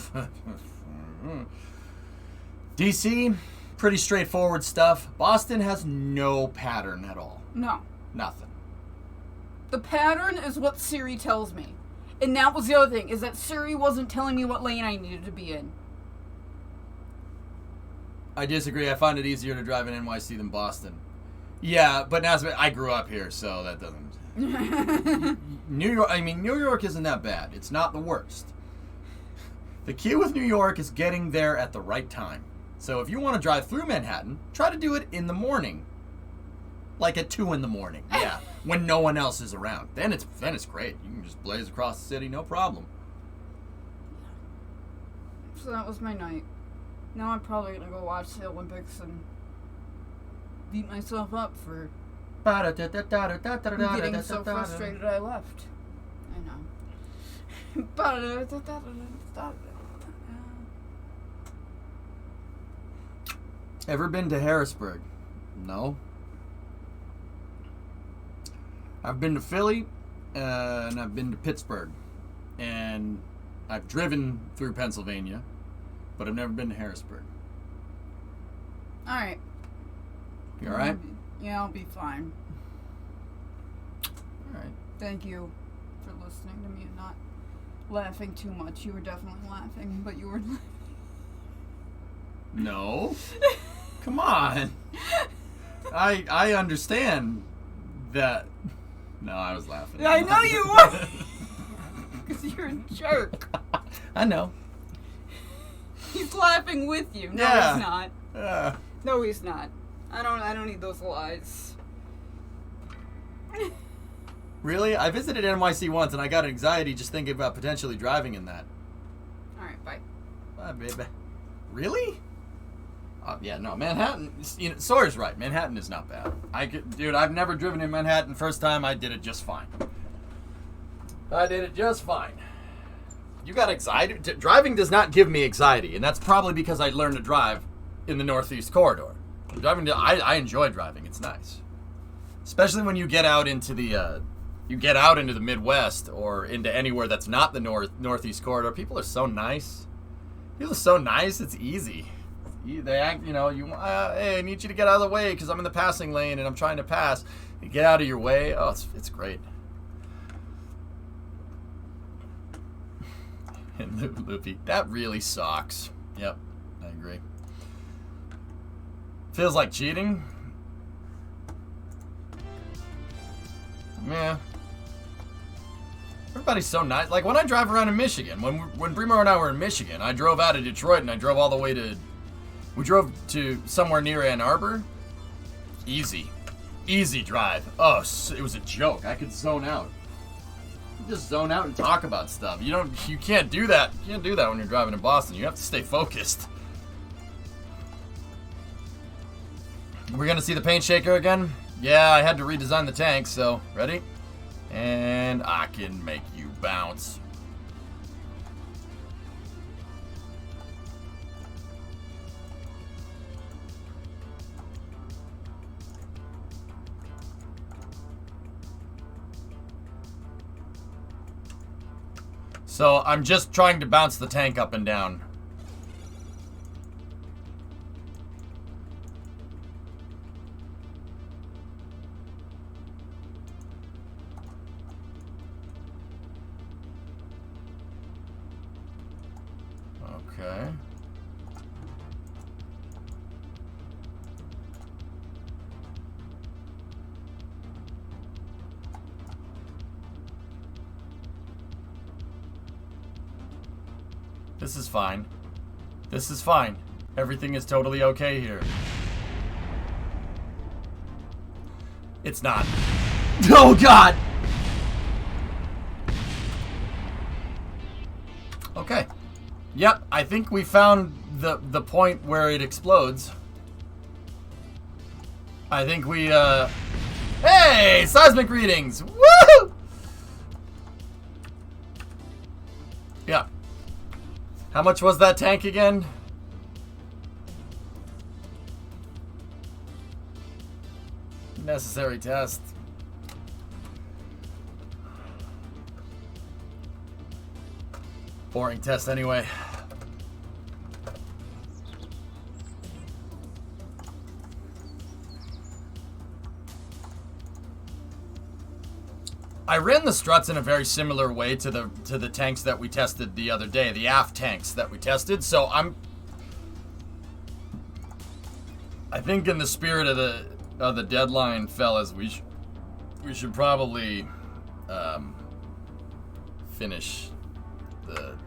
DC, pretty straightforward stuff. Boston has no pattern at all. No. Nothing. The pattern is what Siri tells me. And that was the other thing, is that Siri wasn't telling me what lane I needed to be in. I disagree. I find it easier to drive in NYC than Boston. Yeah, but now I grew up here, so that doesn't... New York isn't that bad. It's not the worst. The key with New York is getting there at the right time. So if you want to drive through Manhattan, try to do it in the morning. Like at 2 in the morning. Yeah. When no one else is around. Then it's great. You can just blaze across the city, no problem. So that was my night. Now I'm probably gonna go watch the Olympics and beat myself up for getting so frustrated I left. I know. Ever been to Harrisburg? No. I've been to Philly, and I've been to Pittsburgh, and I've driven through Pennsylvania, but I've never been to Harrisburg. Alright. You alright? Yeah, I'll be fine. Alright. Thank you for listening to me and not laughing too much. You were definitely laughing, but you were laughing. No. Come on. I understand that. No, I was laughing. I know you were! Because you're a jerk. I know. He's laughing with you. No, Yeah. he's not. No, he's not. I don't need those lies. Really? I visited NYC once and I got anxiety just thinking about potentially driving in that. Alright, bye. Bye, baby. Really? Yeah, no, Manhattan, Sawyer's right. Manhattan is not bad. Dude, I've never driven in Manhattan. First time, I did it just fine. You got anxiety? Driving does not give me anxiety, and that's probably because I learned to drive in the Northeast Corridor. I enjoy driving. It's nice. Especially when you get out into the Midwest or into anywhere that's not the Northeast Corridor. People are so nice. It's easy. They act, hey, I need you to get out of the way because I'm in the passing lane and I'm trying to pass. You get out of your way. Oh, it's great. And Loopy, that really sucks. Yep, I agree. Feels like cheating. Yeah. Everybody's so nice. Like when I drive around in Michigan, when Brimo and I were in Michigan, I drove out of Detroit and I drove all the way to. We drove to somewhere near Ann Arbor. Easy drive. Oh, it was a joke. I could zone out. You just zone out and talk about stuff. You can't do that. You can't do that when you're driving in Boston. You have to stay focused. We're gonna see the paint shaker again? Yeah, I had to redesign the tank, so ready? And I can make you bounce. So I'm just trying to bounce the tank up and down. Okay. This is fine. This is fine. Everything is totally okay here. It's not. Oh, God! Okay. Yep, I think we found the point where it explodes. I think we, Hey! Seismic readings! Woo! Yeah. How much was that tank again? Necessary test. Boring test anyway. I ran the struts in a very similar way to the tanks that we tested the other day, the aft tanks that we tested. So I think in the spirit of the deadline, fellas, we should probably finish the.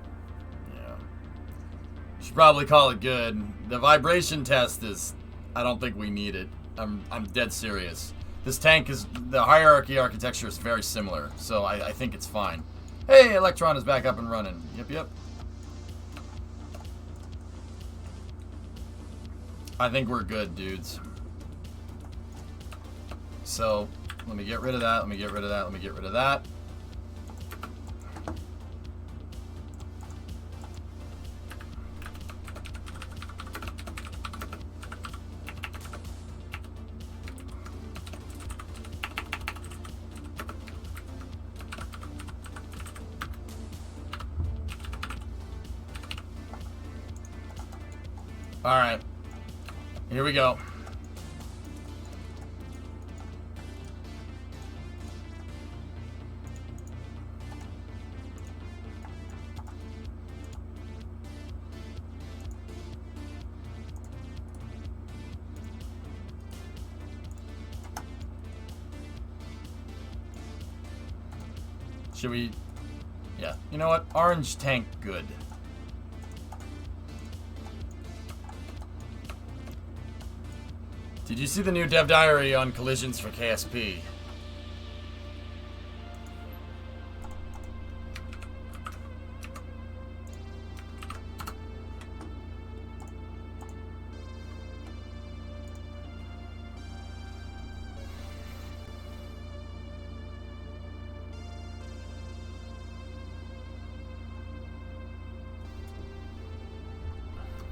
We should probably call it good. The vibration test is. I don't think we need it. I'm dead serious. This tank is, the hierarchy architecture is very similar, so I think it's fine. Hey, Electron is back up and running. Yep. I think we're good, dudes. So, let me get rid of that, let me get rid of that, let me get rid of that. Alright. Here we go. Should we... Yeah. You know what? Orange tank, good. Did you see the new dev diary on collisions for KSP?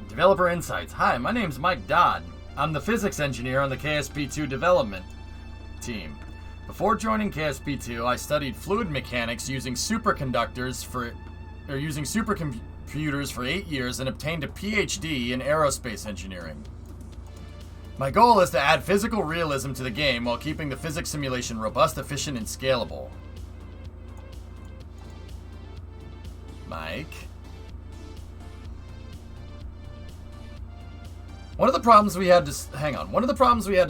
Developer Insights. Hi, my name's Mike Dodd. I'm the physics engineer on the KSP2 development team. Before joining KSP2, I studied fluid mechanics using supercomputers for 8 years and obtained a PhD in aerospace engineering. My goal is to add physical realism to the game while keeping the physics simulation robust, efficient, and scalable. Mike? One of the problems we had to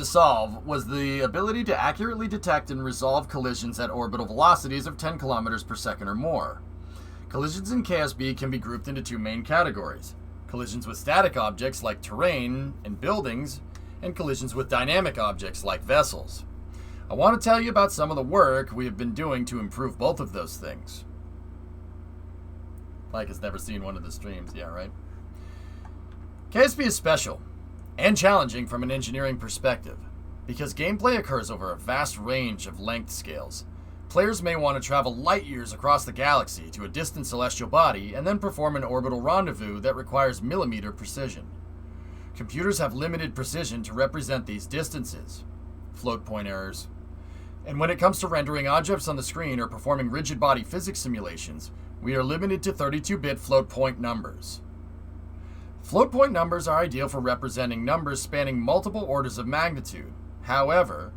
solve was the ability to accurately detect and resolve collisions at orbital velocities of 10 kilometers per second or more. Collisions in KSP can be grouped into two main categories: collisions with static objects like terrain and buildings, and collisions with dynamic objects like vessels. I want to tell you about some of the work we have been doing to improve both of those things. Mike has never seen one of the streams, yeah, right? KSP is special and challenging from an engineering perspective, because gameplay occurs over a vast range of length scales. Players may want to travel light years across the galaxy to a distant celestial body and then perform an orbital rendezvous that requires millimeter precision. Computers have limited precision to represent these distances, float point errors. And when it comes to rendering objects on the screen or performing rigid body physics simulations, we are limited to 32-bit float point numbers. Float point numbers are ideal for representing numbers spanning multiple orders of magnitude. However,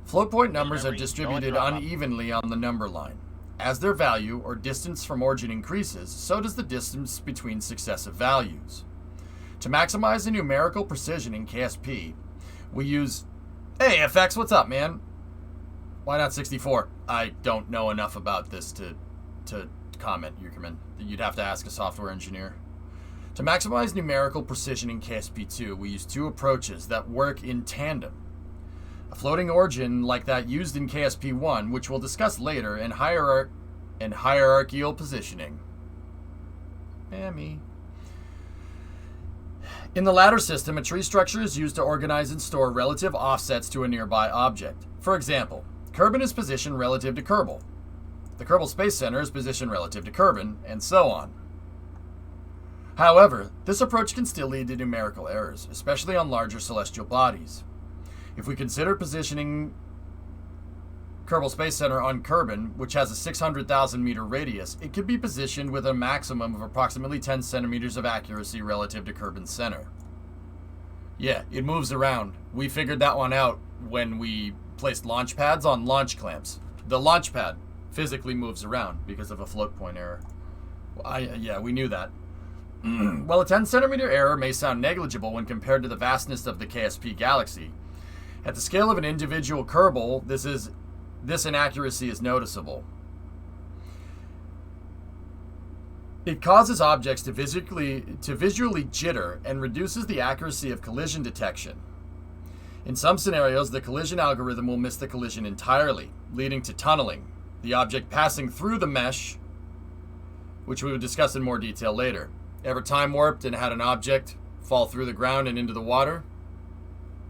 float point numbers are distributed unevenly on the number line. As their value or distance from origin increases, so does the distance between successive values. To maximize the numerical precision in KSP, we use... Hey, FX, what's up, man? Why not 64? I don't know enough about this to comment, Yukerman. You'd have to ask a software engineer. To maximize numerical precision in KSP2, we use two approaches that work in tandem. A floating origin like that used in KSP1, which we'll discuss later, and hierarchical positioning. Me. In the latter system, a tree structure is used to organize and store relative offsets to a nearby object. For example, Kerbin is positioned relative to Kerbal. The Kerbal Space Center is positioned relative to Kerbin, and so on. However, this approach can still lead to numerical errors, especially on larger celestial bodies. If we consider positioning Kerbal Space Center on Kerbin, which has a 600,000 meter radius, it could be positioned with a maximum of approximately 10 centimeters of accuracy relative to Kerbin's center. Yeah, it moves around. We figured that one out when we placed launch pads on launch clamps. The launch pad physically moves around because of a float point error. Yeah, we knew that. While a 10 centimeter error may sound negligible when compared to the vastness of the KSP galaxy, at the scale of an individual Kerbal, this inaccuracy is noticeable. It causes objects to visually jitter and reduces the accuracy of collision detection. In some scenarios, the collision algorithm will miss the collision entirely, leading to tunneling, the object passing through the mesh, which we will discuss in more detail later. Ever time warped and had an object fall through the ground and into the water?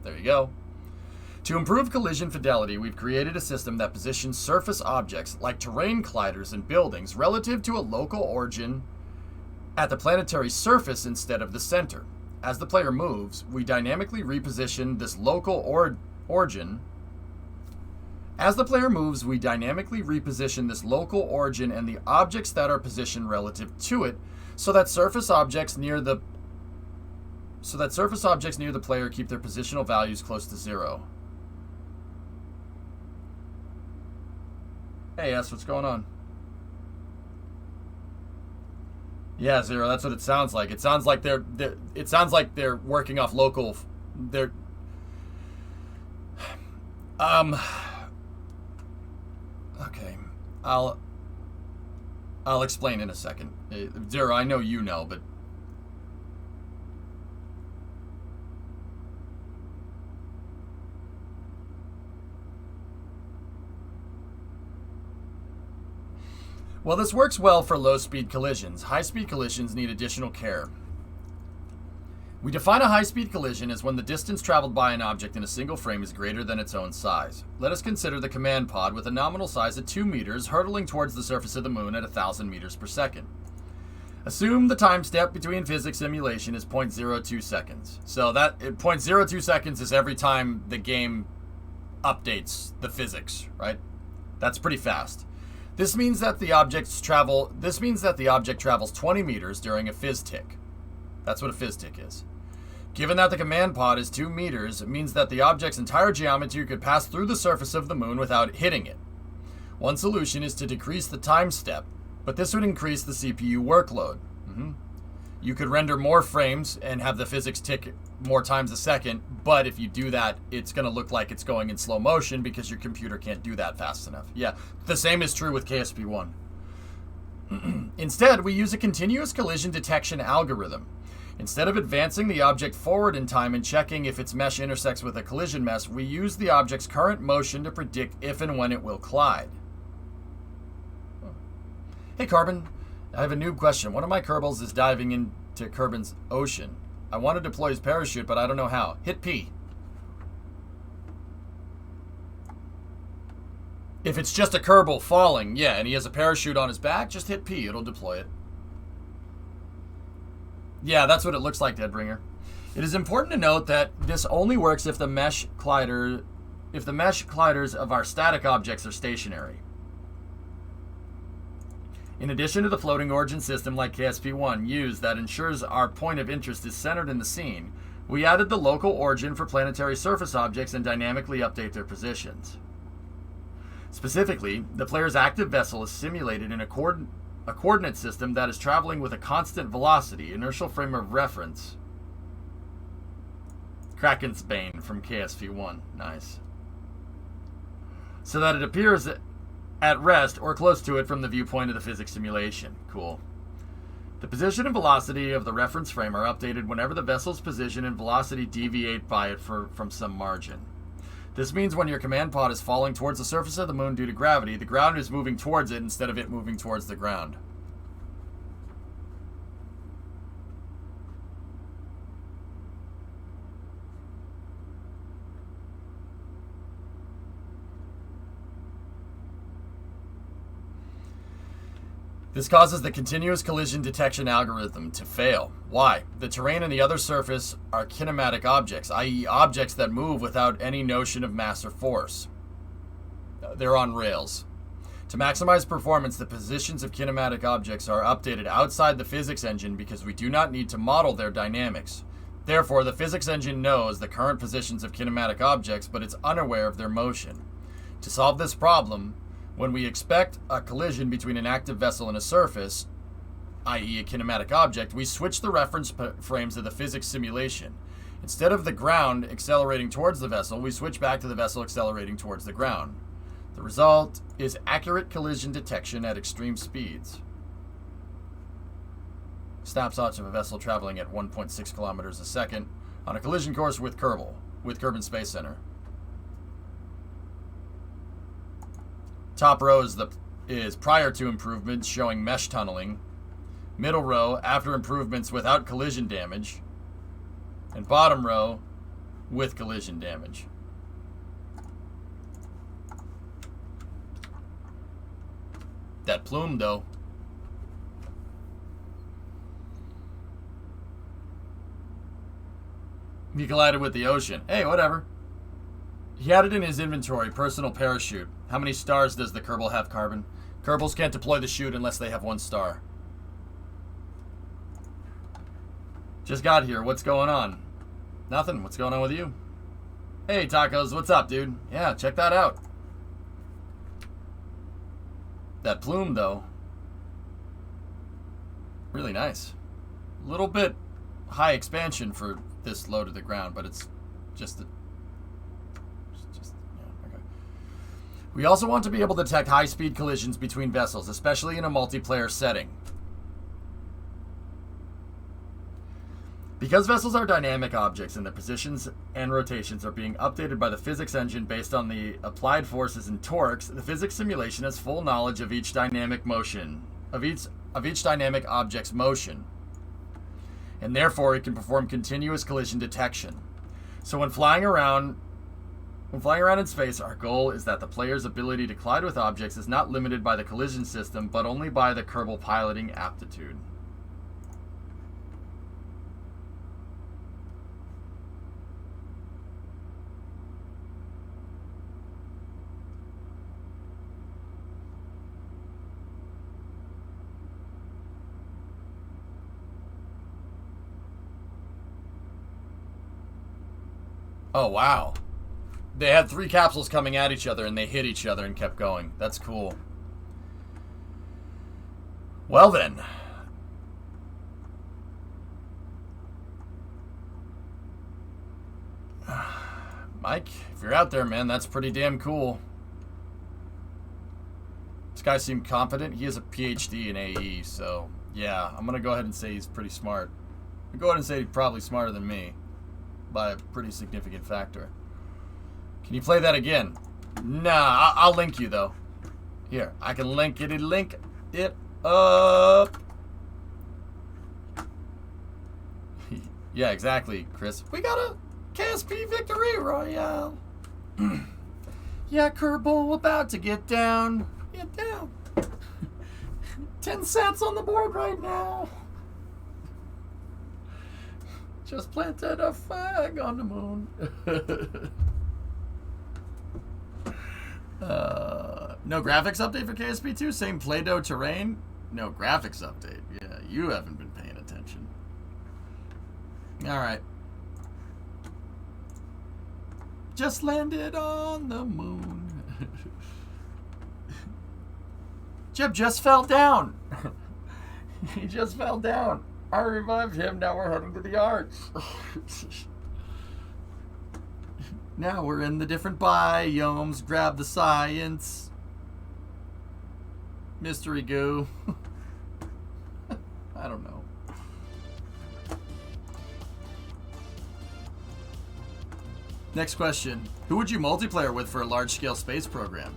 There you go. To improve collision fidelity, we've created a system that positions surface objects like terrain colliders and buildings relative to a local origin at the planetary surface instead of the center. As the player moves, we dynamically reposition this local origin. As the player moves, we dynamically reposition this local origin and the objects that are positioned relative to it, so that surface objects near the player keep their positional values close to 0. Hey, S, what's going on? Yeah, 0. That's what it sounds like. It sounds like they're working off local. They're okay. I'll explain in a second. 0, I know you know, but well, this works well for low-speed collisions. High-speed collisions need additional care. We define a high-speed collision as when the distance traveled by an object in a single frame is greater than its own size. Let us consider the command pod with a nominal size of 2 meters hurtling towards the surface of the moon at 1,000 meters per second. Assume the time step between physics simulation is 0.02 seconds. So that 0.02 seconds is every time the game updates the physics, right? That's pretty fast. This means that the object travels 20 meters during a phys tick. That's what a phys tick is. Given that the command pod is 2 meters, it means that the object's entire geometry could pass through the surface of the moon without hitting it. One solution is to decrease the time step, but this would increase the CPU workload. You could render more frames and have the physics tick more times a second, but if you do that, it's going to look like it's going in slow motion because your computer can't do that fast enough. Yeah, the same is true with KSP1. Instead, we use a continuous collision detection algorithm. Instead of advancing the object forward in time and checking if its mesh intersects with a collision mesh, we use the object's current motion to predict if and when it will collide. Hey, Carbon. I have a noob question. One of my Kerbals is diving into Kerbin's ocean. I want to deploy his parachute, but I don't know how. Hit P. If it's just a Kerbal falling, yeah, and he has a parachute on his back, just hit P. It'll deploy it. Yeah, that's what it looks like, Deadbringer. It is important to note that this only works if the mesh colliders of our static objects are stationary. In addition to the floating origin system like KSP1 used that ensures our point of interest is centered in the scene, we added the local origin for planetary surface objects and dynamically update their positions. Specifically, the player's active vessel is simulated in a coordinate system that is traveling with a constant velocity, inertial frame of reference. Kraken's Bane from KSP1. Nice. So that it appears at rest or close to it from the viewpoint of the physics simulation. Cool. The position and velocity of the reference frame are updated whenever the vessel's position and velocity deviate by it from some margin. This means when your command pod is falling towards the surface of the moon due to gravity, the ground is moving towards it instead of it moving towards the ground. This causes the continuous collision detection algorithm to fail. Why? The terrain and the other surface are kinematic objects, i.e. objects that move without any notion of mass or force. They're on rails. To maximize performance, the positions of kinematic objects are updated outside the physics engine because we do not need to model their dynamics. Therefore, the physics engine knows the current positions of kinematic objects, but it's unaware of their motion. To solve this problem, when we expect a collision between an active vessel and a surface, i.e. a kinematic object, we switch the reference frames of the physics simulation. Instead of the ground accelerating towards the vessel, we switch back to the vessel accelerating towards the ground. The result is accurate collision detection at extreme speeds. Snapshots of a vessel traveling at 1.6 kilometers a second on a collision course with Kerbal. with Kerbin Space Center. Top row is prior to improvements showing mesh tunneling. Middle row after improvements without collision damage. And bottom row with collision damage. That plume, though. He collided with the ocean. Hey, whatever. He had it in his inventory. Personal parachute. How many stars does the Kerbal have, Carbon? Kerbals can't deploy the chute unless they have 1 star. Just got here. What's going on? Nothing. What's going on with you? Hey, Tacos. What's up, dude? Yeah, check that out. That plume, though. Really nice. A little bit high expansion for this low to the ground, but it's just yeah, okay. We also want to be able to detect high-speed collisions between vessels, especially in a multiplayer setting. Because vessels are dynamic objects and their positions and rotations are being updated by the physics engine based on the applied forces and torques, the physics simulation has full knowledge of each dynamic motion, of each dynamic object's motion. And therefore it can perform continuous collision detection. So when flying around in space, our goal is that the player's ability to collide with objects is not limited by the collision system, but only by the Kerbal piloting aptitude. Oh, wow. They had 3 capsules coming at each other and they hit each other and kept going. That's cool. Well then. Mike, if you're out there, man, that's pretty damn cool. This guy seemed confident. He has a PhD in AE, so yeah, I'm going to go ahead and say he's pretty smart. I'll go ahead and say he's probably smarter than me by a pretty significant factor. Can you play that again? Nah, I'll link you, though. Here, I can link it up. Yeah, exactly, Chris. We got a KSP victory royale. Yeah, Kerbal, about to get down. Get down. 10 cents on the board right now. Just planted a flag on the moon. No graphics update for KSP 2? Same Play-Doh terrain? No graphics update. Yeah, you haven't been paying attention. Alright. Just landed on the moon. Jeb just fell down. He just fell down. I revived him. Now we're heading to the arch. Now we're in the different biomes. Grab the science. Mystery goo. I don't know. Next question. Who would you multiplayer with for a large-scale space program?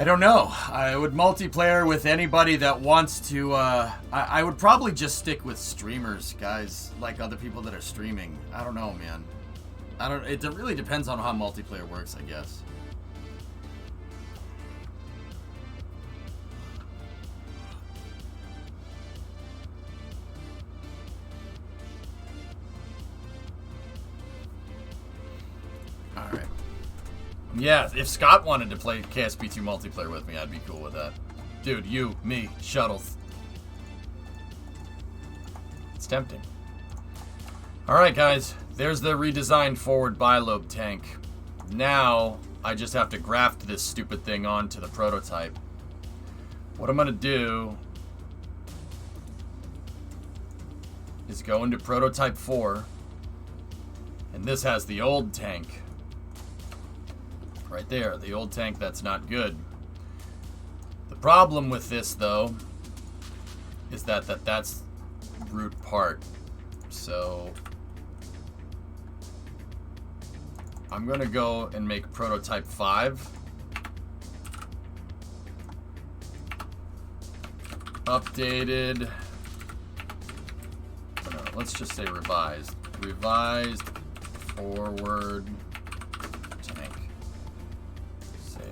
I don't know. I would multiplayer with anybody that wants to, I would probably just stick with streamers, guys, like other people that are streaming. I don't know, man. It really depends on how multiplayer works, I guess. Alright. Yeah, if Scott wanted to play KSP2 multiplayer with me, I'd be cool with that. Dude, you, me, shuttles. It's tempting. Alright, guys. There's the redesigned forward bilobe tank. Now, I just have to graft this stupid thing onto the prototype. What I'm going to do is go into prototype 4. And this has the old tank. Right there, the old tank that's not good. The problem with this, though, is that's root part. So I'm going to go and make prototype 5. Updated. No, let's just say revised. Revised forward tank. Save.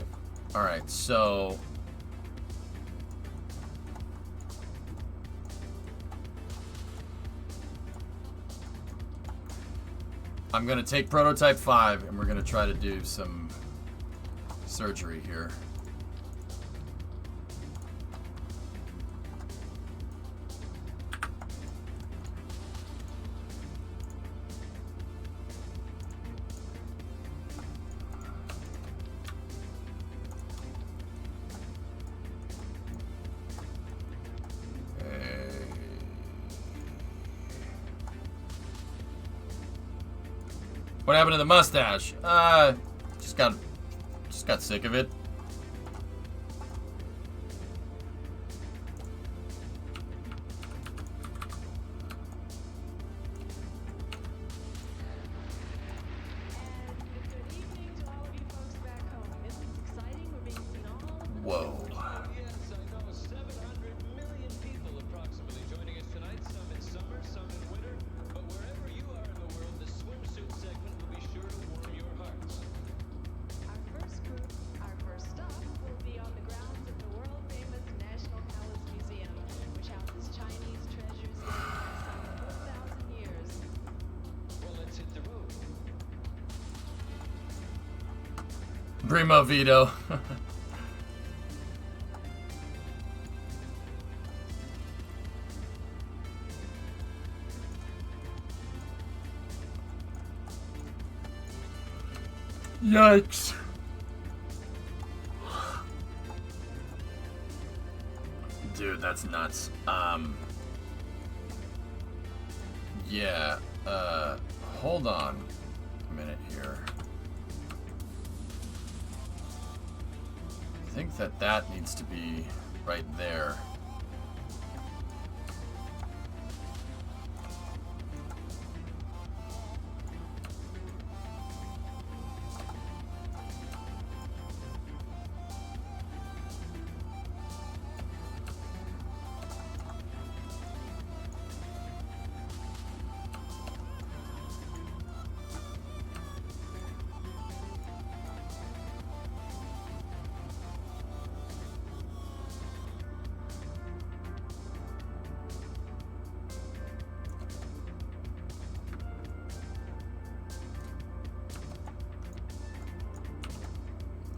Alright, so I'm going to take prototype 5 and we're going to try to do some surgery here. What happened to the mustache? Just got sick of it. Whoa. Primo Vito. Yikes. Dude, that's nuts. Yeah, hold on a minute here. I think that needs to be right there.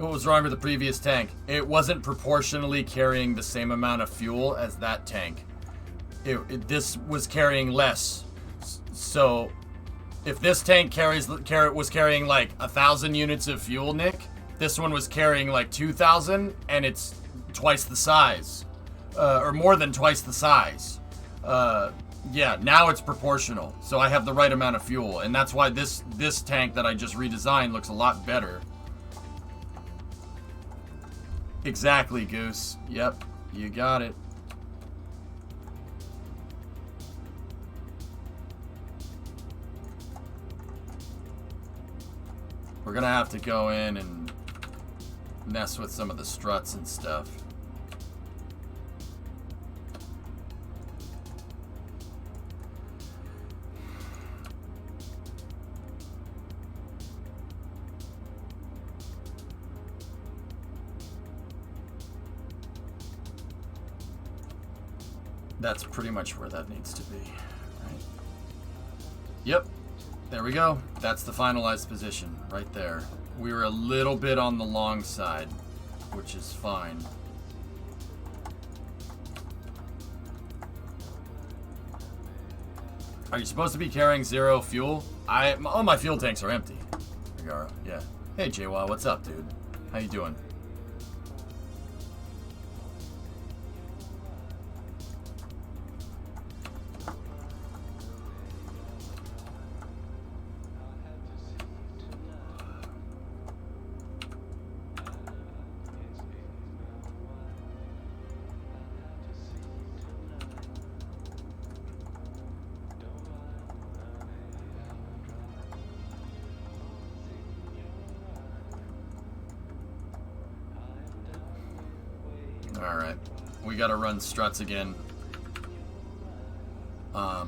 What was wrong with the previous tank? It wasn't proportionally carrying the same amount of fuel as that tank. This was carrying less. So, if this tank was carrying like 1,000 units of fuel, Nick, this one was carrying like 2,000, and it's twice the size, or more than twice the size. Yeah, now it's proportional. So I have the right amount of fuel, and that's why this tank that I just redesigned looks a lot better. Exactly, Goose. Yep, you got it. We're gonna have to go in and mess with some of the struts and stuff. That's pretty much where that needs to be, right? Yep, there we go. That's the finalized position right there. We were a little bit on the long side, which is fine. Are you supposed to be carrying 0 fuel? All my fuel tanks are empty. Regaro, yeah. Hey, JWA, what's up, dude? How you doing? Alright. We gotta run struts again. Yeah,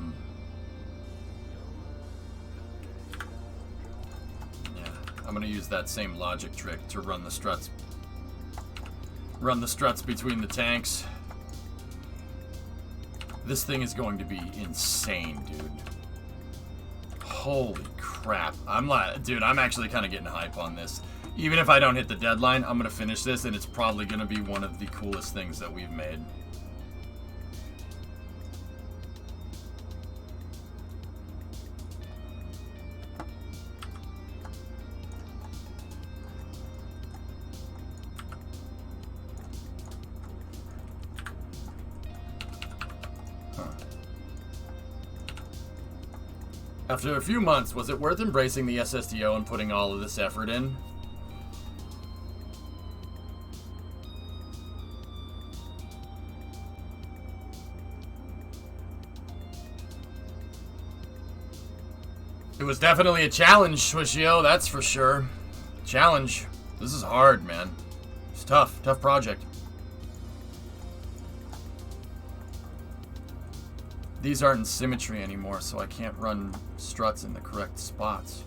I'm gonna use that same logic trick to run the struts. Run the struts between the tanks. This thing is going to be insane, dude. Holy crap. Dude, I'm actually kind of getting hype on this. Even if I don't hit the deadline, I'm going to finish this, and it's probably going to be one of the coolest things that we've made. After a few months, was it worth embracing the SSDO and putting all of this effort in? It was definitely a challenge, Swishio, that's for sure. Challenge. This is hard, man. It's tough. Tough project. These aren't in symmetry anymore, so I can't run struts in the correct spots.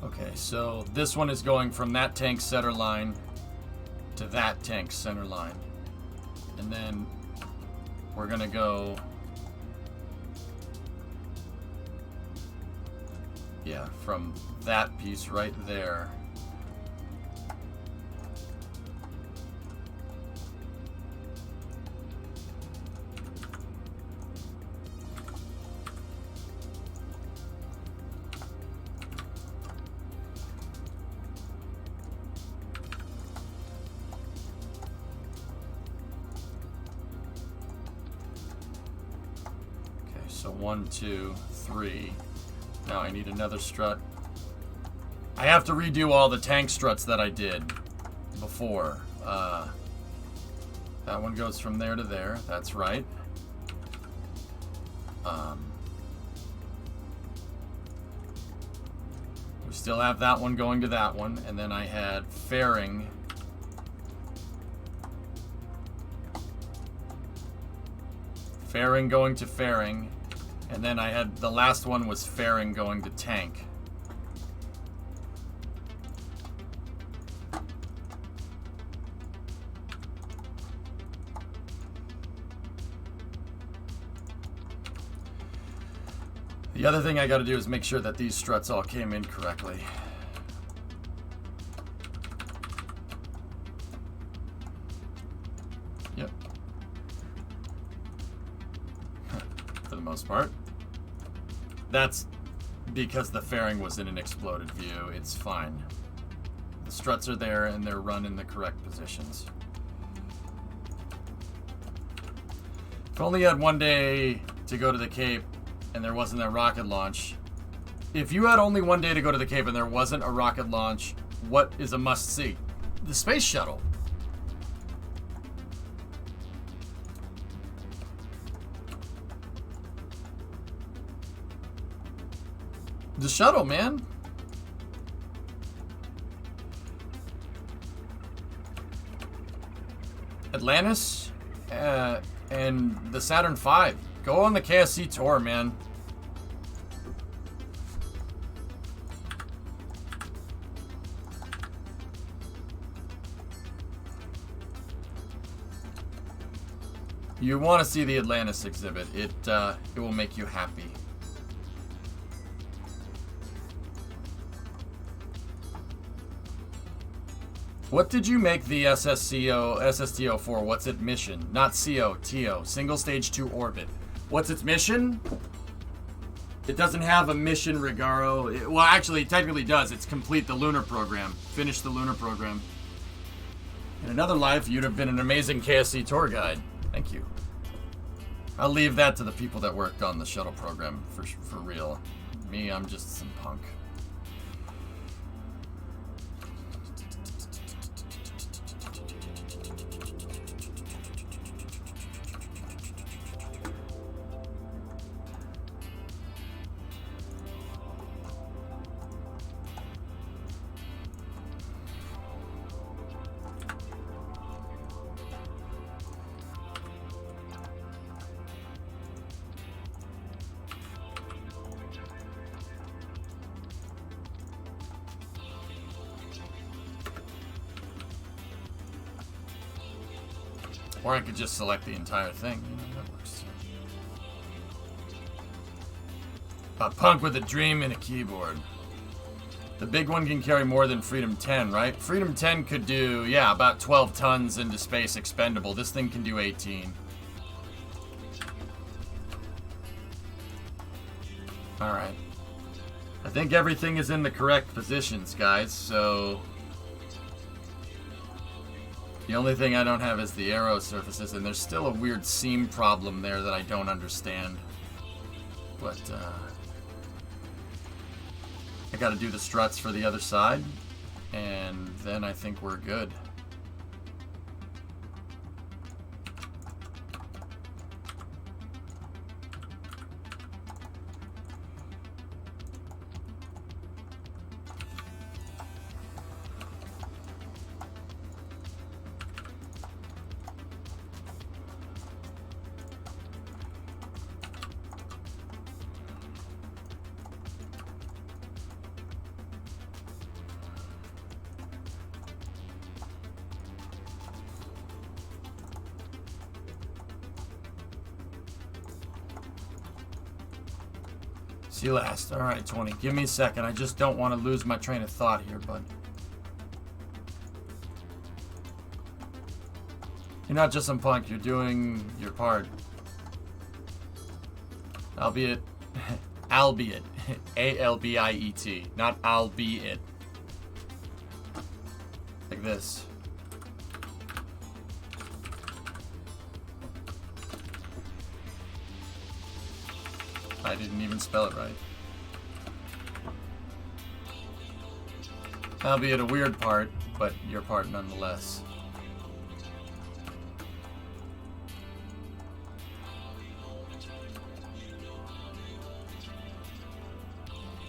Okay, so this one is going from that tank center line to that tank center line. And then we're gonna go, yeah, from that piece right there. So 1, 2, 3. Now I need another strut. I have to redo all the tank struts that I did before. That one goes from there to there. That's right. We still have that one going to that one. And then I had fairing. Fairing going to fairing. And then I had, the last one was fairing going to tank. The other thing I gotta do is make sure that these struts all came in correctly. Yep. For the most part. That's because the fairing was in an exploded view. It's fine. The struts are there and they're run in the correct positions. If only you had one day to go to the Cape and there wasn't a rocket launch. If you had only one day to go to the Cape and there wasn't a rocket launch, what is a must-see? The space shuttle. The shuttle, man. Atlantis and the Saturn V. Go on the KSC tour, man. You want to see the Atlantis exhibit. It will make you happy. What did you make the SSTO for? What's its mission? Not CO, TO. Single stage 2 orbit. What's its mission? It doesn't have a mission, Regaro. Well, actually, it technically does. It's complete the lunar program. Finish the lunar program. In another life, you'd have been an amazing KSC tour guide. Thank you. I'll leave that to the people that worked on the shuttle program for real. Me, I'm just some punk. Or I could just select the entire thing. You know, that works. A punk with a dream and a keyboard. The big one can carry more than Freedom 10, right? Freedom 10 could do, yeah, about 12 tons into space expendable. This thing can do 18. Alright. I think everything is in the correct positions, guys, so... The only thing I don't have is the aero surfaces, and there's still a weird seam problem there that I don't understand. But, I gotta do the struts for the other side, and then I think we're good. See you last. Alright, 20. Give me a second. I just don't want to lose my train of thought here, bud. You're not just some punk. You're doing your part. Albeit. Albiet. A-L-B-I-E-T. Not albeit. Like this. I didn't even spell it right. Albeit a weird part, but your part nonetheless.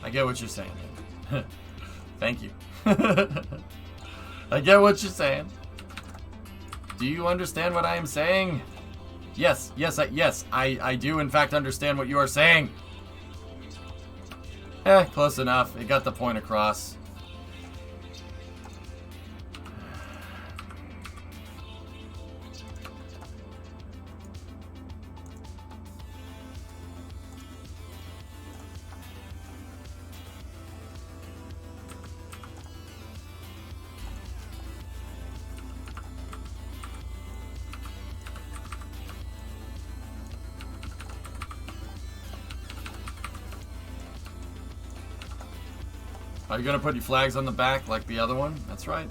I get what you're saying. Thank you. I get what you're saying. Do you understand what I am saying? Yes, I do in fact understand what you are saying. Close enough. It got the point across. Are you gonna put your flags on the back like the other one? That's right.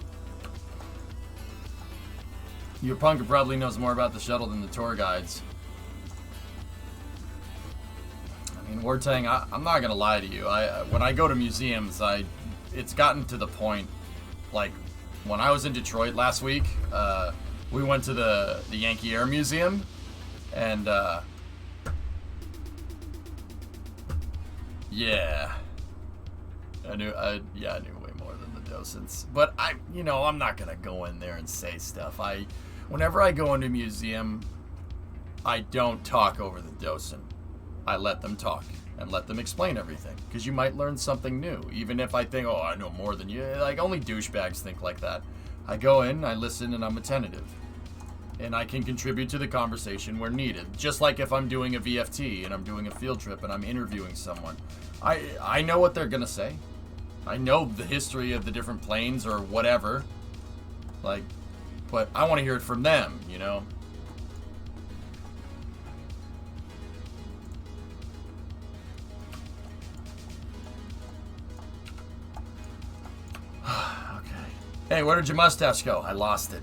Your punk probably knows more about the shuttle than the tour guides. I mean, Wartang, I'm not gonna lie to you. When I go to museums, it's gotten to the point, like, when I was in Detroit last week, we went to the Yankee Air Museum, and, yeah. I knew way more than the docents. But I'm not gonna go in there and say stuff. Whenever I go into a museum, I don't talk over the docent. I let them talk and let them explain everything. Because you might learn something new. Even if I think, oh, I know more than you. Like, only douchebags think like that. I go in, I listen, and I'm attentive. And I can contribute to the conversation where needed. Just like if I'm doing a VFT and I'm doing a field trip and I'm interviewing someone. I know what they're gonna say. I know the history of the different planes or whatever. Like, but I want to hear it from them, you know? Okay. Hey, where did your mustache go? I lost it.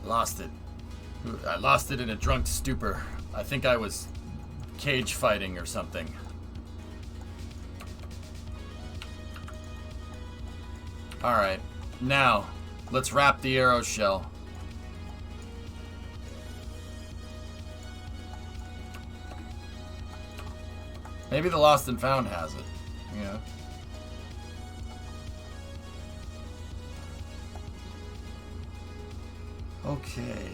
Lost it. I lost it in a drunk stupor. I think I was cage fighting or something. Alright. Now, let's wrap the arrow shell. Maybe the Lost and Found has it. Yeah. Okay.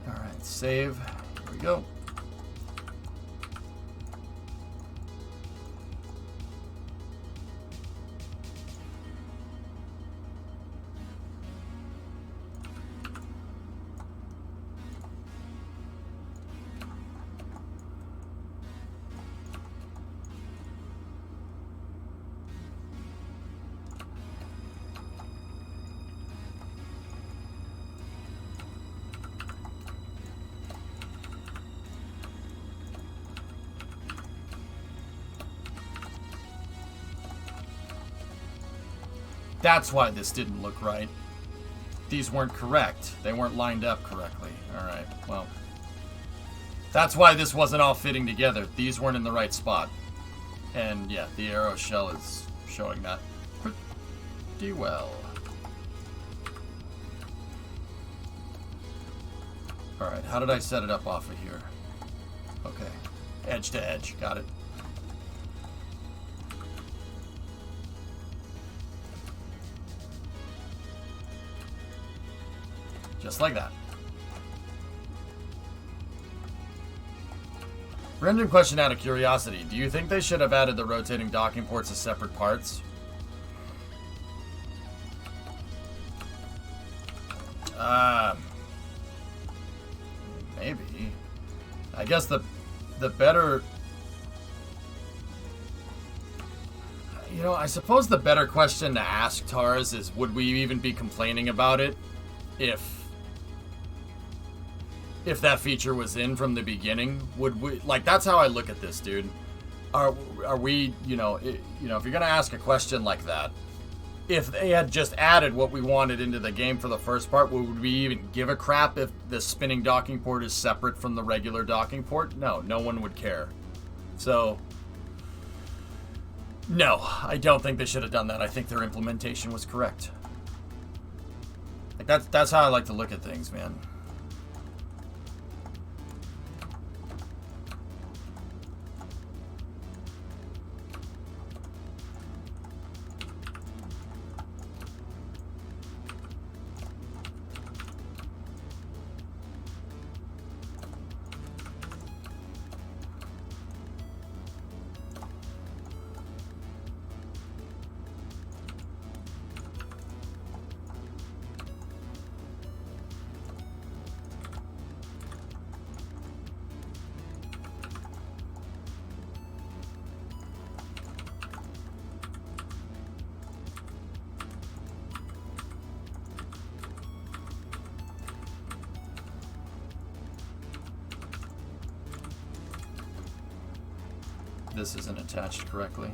All right, save. Here we go. That's why this didn't look right. These weren't correct. They weren't lined up correctly. Alright, well. That's why this wasn't all fitting together. These weren't in the right spot. And yeah, the arrow shell is showing that pretty well. Alright, how did I set it up off of here? Okay. Edge to edge. Got it. Just like that. Random question out of curiosity. Do you think they should have added the rotating docking ports as separate parts? Maybe. I guess the better... You know, I suppose the better question to ask Tars is, would we even be complaining about it if that feature was in from the beginning? Would we, like, that's how I look at this, dude. Are we, if you're gonna ask a question like that, if they had just added what we wanted into the game for the first part, would we even give a crap if the spinning docking port is separate from the regular docking port? No one would care. So, no, I don't think they should have done that. I think their implementation was correct. Like, that's how I like to look at things, man. This isn't attached correctly.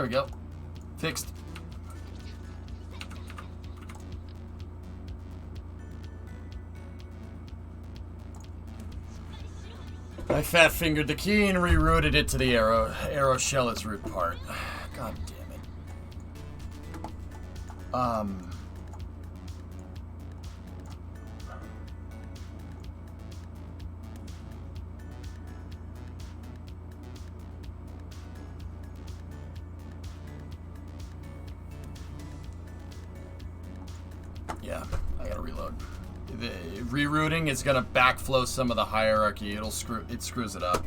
There we go. Fixed. I fat-fingered the key and rerouted it to the arrow shell its root part. God damn it. Yeah, I gotta reload. The rerouting is gonna backflow some of the hierarchy. It screws it up.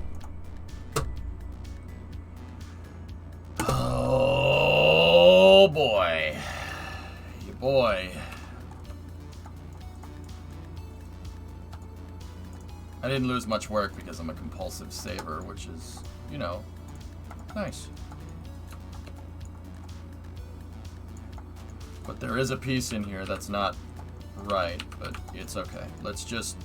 Oh boy. Yeah, boy. I didn't lose much work because I'm a compulsive saver, which is, you know, nice. But there is a piece in here that's not right, but it's okay. Let's just...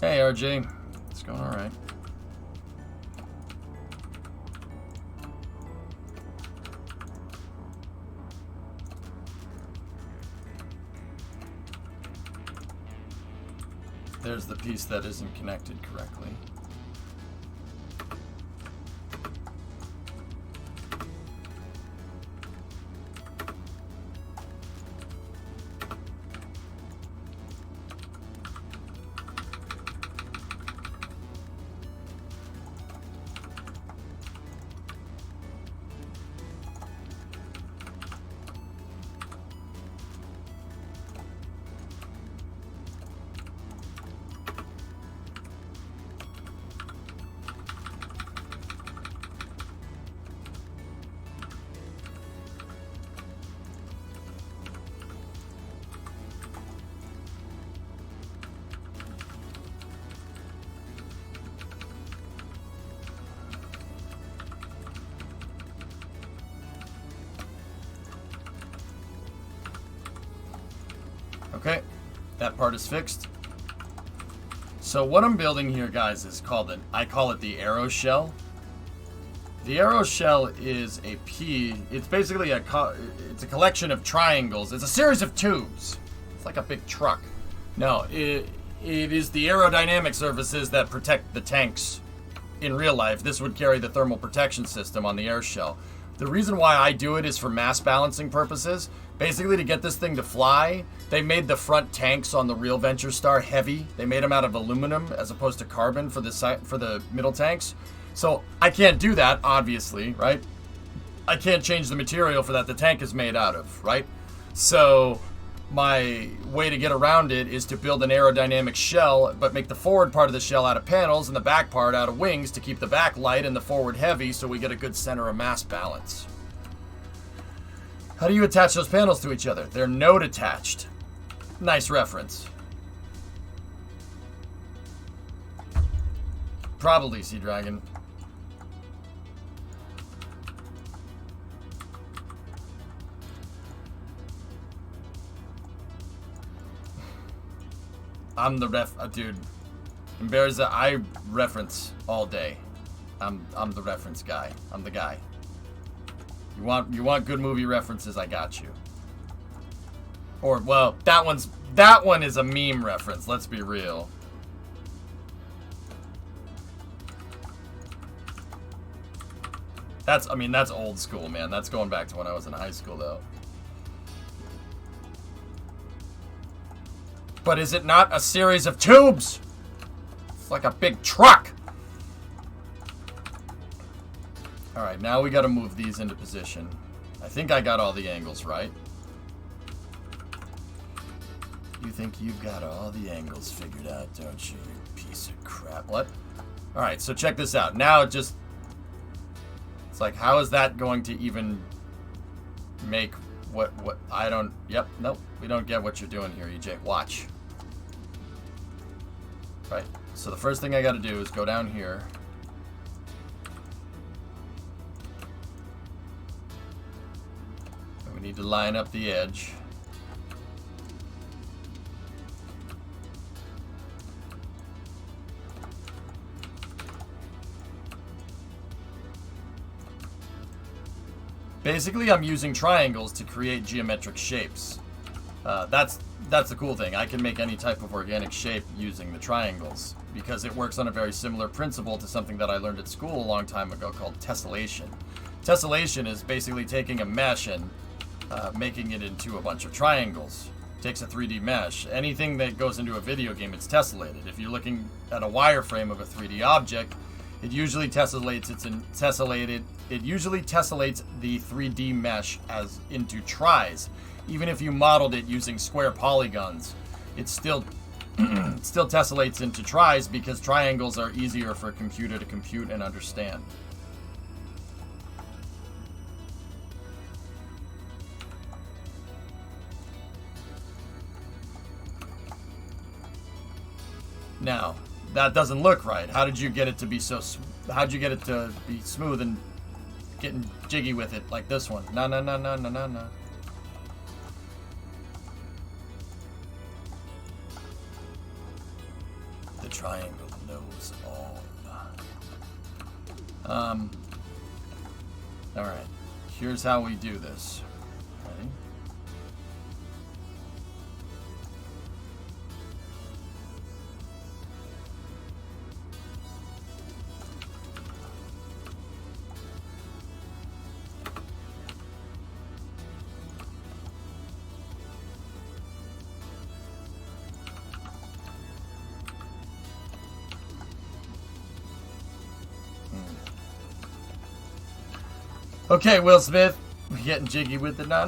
Hey, RJ. It's going all right. There's the piece that isn't connected correctly. Okay, that part is fixed. So what I'm building here, guys, is called I call it the arrow shell. The arrow shell is a it's basically it's a collection of triangles. It's a series of tubes. It's like a big truck. No, it is the aerodynamic surfaces that protect the tanks in real life. This would carry the thermal protection system on the air shell. The reason why I do it is for mass balancing purposes. Basically, to get this thing to fly, they made the front tanks on the real Venture Star heavy. They made them out of aluminum as opposed to carbon for the middle tanks. So I can't do that, obviously, right? I can't change the material for that the tank is made out of, right? So my way to get around it is to build an aerodynamic shell, but make the forward part of the shell out of panels and the back part out of wings to keep the back light and the forward heavy, so we get a good center of mass balance. How do you attach those panels to each other? They're node attached. Nice reference. Probably Sea Dragon. I'm the dude. Embarrassed, I reference all day. I'm the reference guy. I'm the guy. You want good movie references? I got you. Or well, that one is a meme reference. Let's be real. That's old school, man. That's going back to when I was in high school, though. But is it not a series of tubes? It's like a big truck. Alright, now we gotta move these into position. I think I got all the angles right. You think you've got all the angles figured out, don't you, you piece of crap? What? Alright, so check this out. Now it just... It's like, how is that going to even make what I don't... Yep, nope. We don't get what you're doing here, EJ. Watch. Right. So the first thing I got to do is go down here. And we need to line up the edge. Basically, I'm using triangles to create geometric shapes. That's the cool thing. I can make any type of organic shape using the triangles because it works on a very similar principle to something that I learned at school a long time ago called tessellation. Tessellation is basically taking a mesh and making it into a bunch of triangles. Takes a 3D mesh. Anything that goes into a video game, it's tessellated. If you're looking at a wireframe of a 3D object, it usually tessellates It usually tessellates the 3D mesh as into tris. Even if you modeled it using square polygons, it still still tessellates into tris because triangles are easier for a computer to compute and understand. Now, that doesn't look right. How did you get it to be so? How'd you get it to be smooth and getting jiggy with it like this one? No. The triangle knows all. All right. Here's how we do this. Ready? Okay, Will Smith, we're getting jiggy with the na.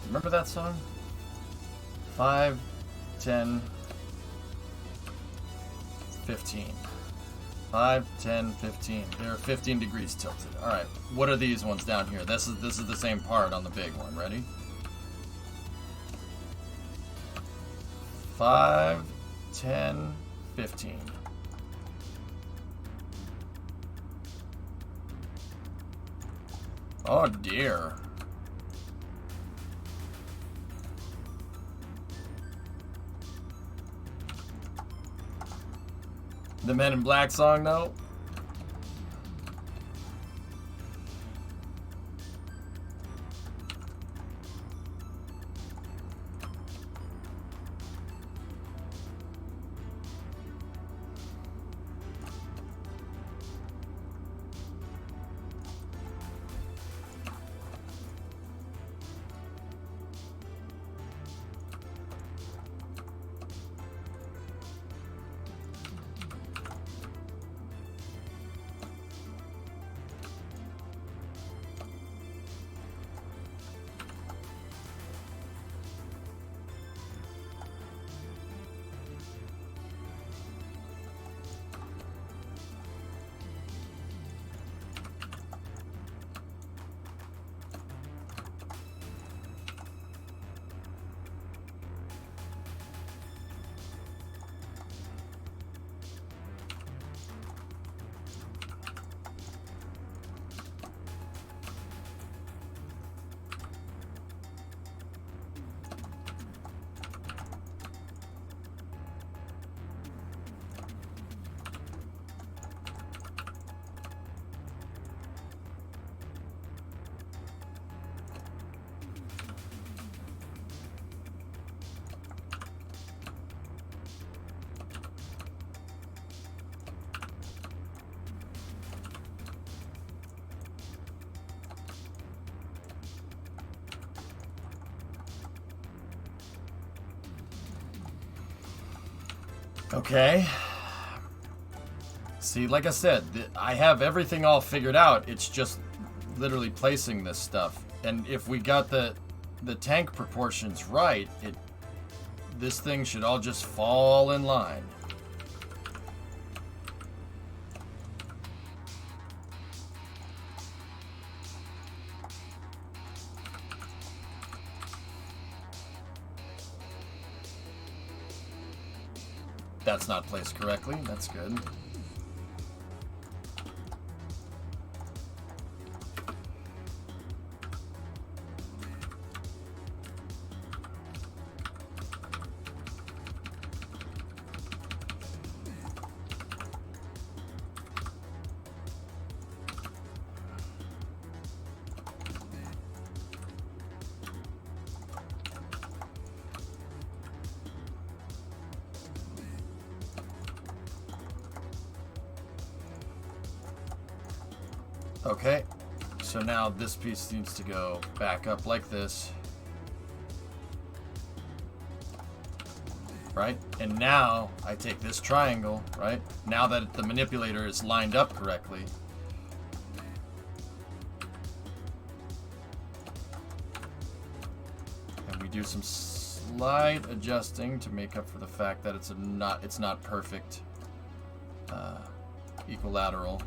Remember that song? 5, 10, 15. 5, 10, 15. They're 15 degrees tilted. All right, what are these ones down here? This is the same part on the big one. Ready? 5, 10, 15. Oh dear. The Men in Black song, though? Okay. See, like I said, I have everything all figured out. It's just literally placing this stuff. And if we got the tank proportions right, this thing should all just fall in line. that's not placed correctly. That's good. Okay, so now this piece needs to go back up like this. Right? And now I take this triangle, right? Now that the manipulator is lined up correctly. And we do some slight adjusting to make up for the fact that it's not perfect equilateral.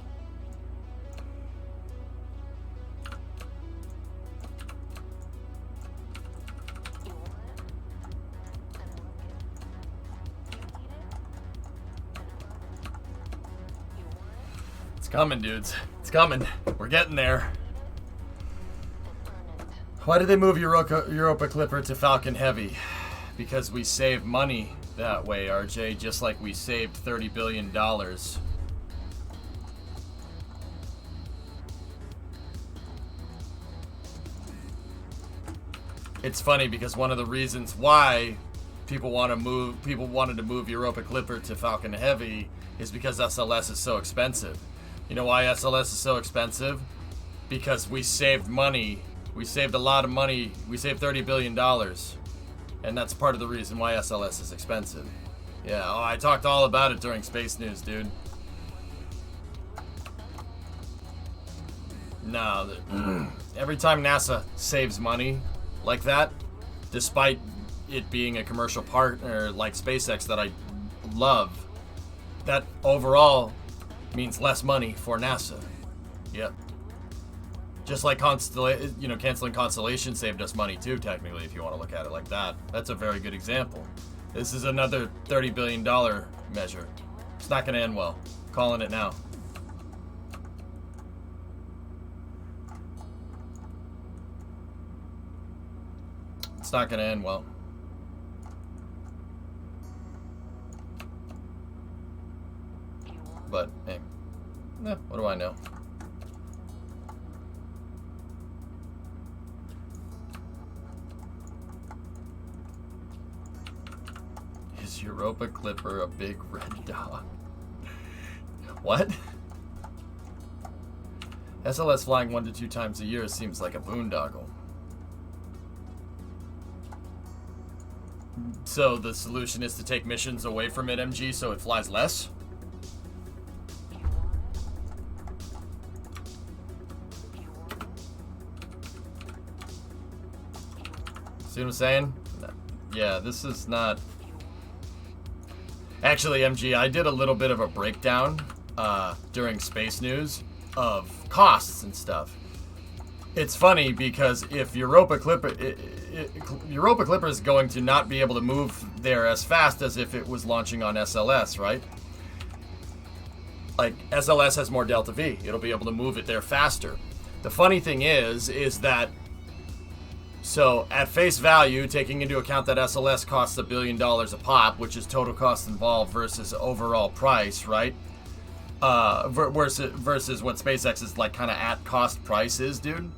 Coming, dudes. It's coming. We're getting there. Why did they move Europa Clipper to Falcon Heavy? Because we save money that way, RJ, just like we saved $30 billion. It's funny because one of the reasons why people wanted to move Europa Clipper to Falcon Heavy is because SLS is so expensive. You know why SLS is so expensive? Because we saved money. We saved a lot of money. We saved $30 billion. And that's part of the reason why SLS is expensive. Yeah, oh, I talked all about it during Space News, dude. No, every time NASA saves money like that, despite it being a commercial partner like SpaceX that I love, that overall means less money for NASA. Yep. Just like canceling Constellation saved us money too, technically, if you want to look at it like that. That's a very good example. This is another $30 billion measure. It's not going to end well. Calling it now. It's not going to end well. But, hey, what do I know? Is Europa Clipper a big red dog? What? SLS flying 1 to 2 times a year seems like a boondoggle. So the solution is to take missions away from it, MG, so it flies less? See what I'm saying? Yeah, this is not... Actually, MG, I did a little bit of a breakdown during Space News of costs and stuff. It's funny because if Europa Clipper is going to not be able to move there as fast as if it was launching on SLS, right? Like, SLS has more delta V. It'll be able to move it there faster. The funny thing is that, so at face value, taking into account that SLS costs $1 billion a pop, which is total cost involved versus overall price, right? Versus what SpaceX's like kind of at cost price is, dude.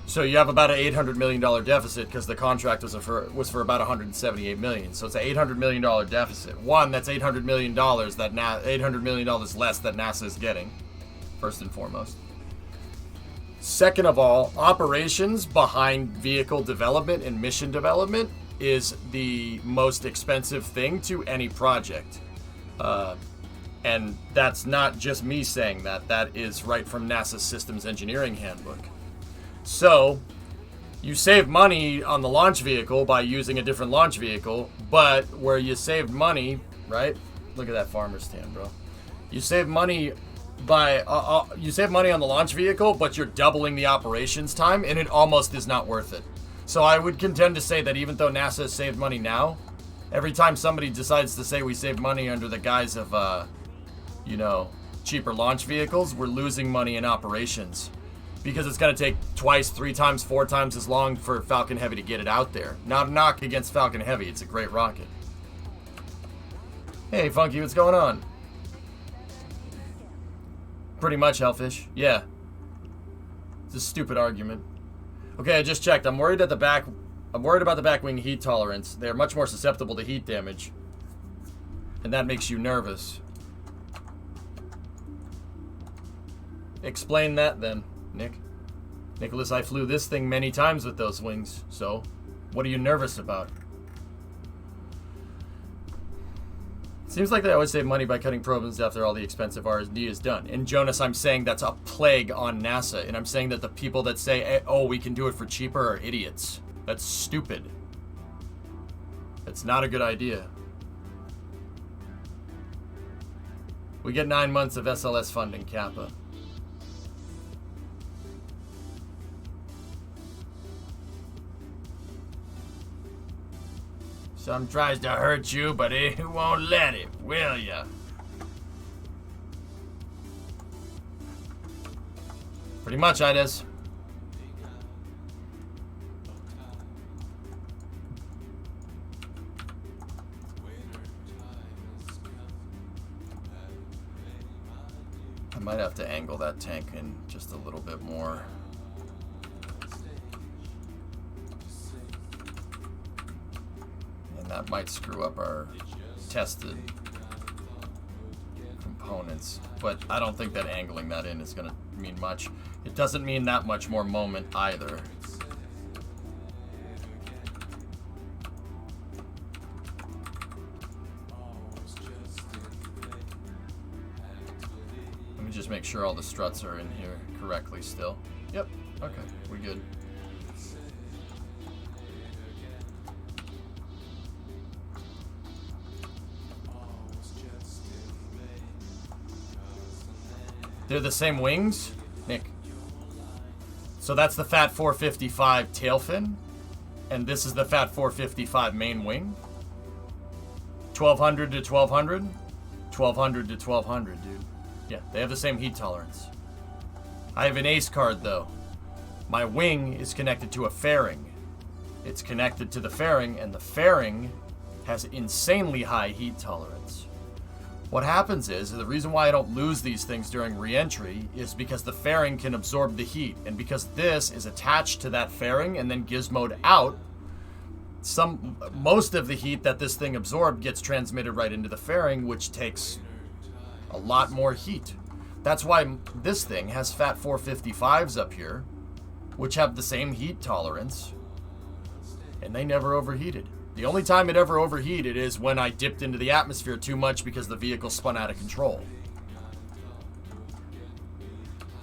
So you have about an $800 million deficit because the contract was for about $178 million. So it's an $800 million deficit. One, that's $800 million $800 million less that NASA is getting, first and foremost. Second of all, operations behind vehicle development and mission development is the most expensive thing to any project. And that's not just me saying that. That is right from NASA's Systems Engineering Handbook. So, you save money on the launch vehicle by using a different launch vehicle, but where you saved money, right? Look at that farmer stand, bro. You save money by you save money on the launch vehicle, but you're doubling the operations time, and it almost is not worth it. So I would contend to say that even though NASA has saved money now, Every time somebody decides to say we save money under the guise of, you know, cheaper launch vehicles, we're losing money in operations. Because it's going to take twice, 3 times, 4 times as long for Falcon Heavy to get it out there. Not a knock against Falcon Heavy. It's a great rocket. Hey, Funky, what's going on? Pretty much, Hellfish. Yeah. It's a stupid argument. Okay, I just checked. I'm worried about the back wing heat tolerance. They're much more susceptible to heat damage. And that makes you nervous. Explain that then, Nick. Nicholas, I flew this thing many times with those wings, so what are you nervous about? Seems like they always save money by cutting programs after all the expensive R&D is done. And Jonas, I'm saying that's a plague on NASA, and I'm saying that the people that say, oh, we can do it for cheaper are idiots. That's stupid. That's not a good idea. We get 9 months of SLS funding, Kappa. Some tries to hurt you, but it won't let it, will ya? Pretty much, Ides. I might have to angle that tank in just a little bit more. And that might screw up our tested components. But I don't think that angling that in is going to mean much. It doesn't mean that much more moment either. Let me just make sure all the struts are in here correctly still. Yep. Okay. We're good. They're the same wings? Nick. So that's the Fat 455 tail fin? And this is the Fat 455 main wing? 1200 to 1200? 1200 to 1200, dude. Yeah, they have the same heat tolerance. I have an ace card, though. My wing is connected to a fairing. It's connected to the fairing, and the fairing has insanely high heat tolerance. What happens is, the reason why I don't lose these things during re-entry is because the fairing can absorb the heat, and because this is attached to that fairing and then gizmoed out, most of the heat that this thing absorbed gets transmitted right into the fairing, which takes a lot more heat. That's why this thing has Fat 455s up here, which have the same heat tolerance, and they never overheated. The only time it ever overheated is when I dipped into the atmosphere too much because the vehicle spun out of control.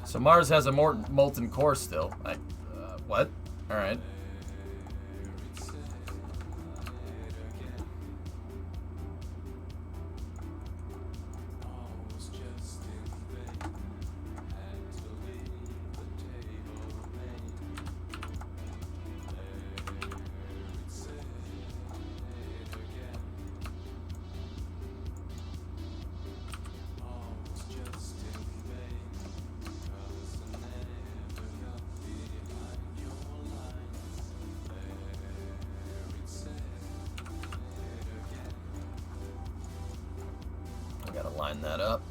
So Mars has a molten core still. What? Alright. Line that up.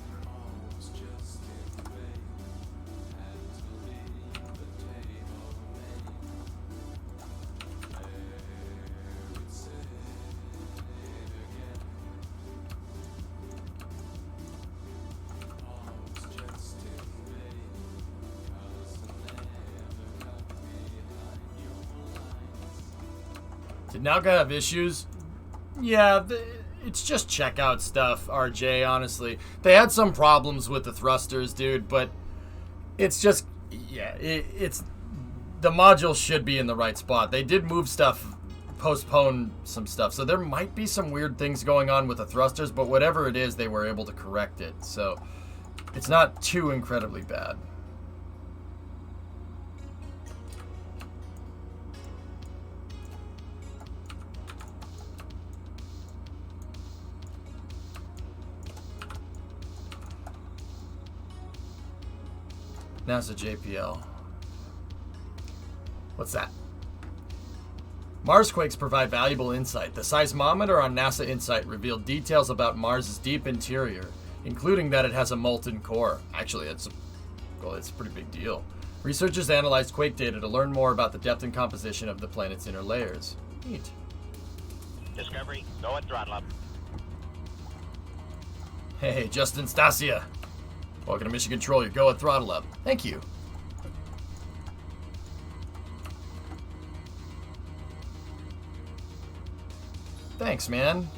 Did Nauga have issues? Yeah, it's just checkout stuff, RJ, honestly. They had some problems with the thrusters, dude, but it's just, yeah, it's the module should be in the right spot. They did move stuff, postpone some stuff, so there might be some weird things going on with the thrusters, but whatever it is, they were able to correct it, so it's not too incredibly bad. NASA JPL. What's that? Marsquakes provide valuable insight. The seismometer on NASA Insight revealed details about Mars' deep interior, including that it has a molten core. Actually, it's a pretty big deal. Researchers analyzed quake data to learn more about the depth and composition of the planet's inner layers. Neat. Discovery, go and throttle up. Hey, Justin Stasia. Welcome to Mission Control. Your go at throttle up. Thank you. Thanks, man.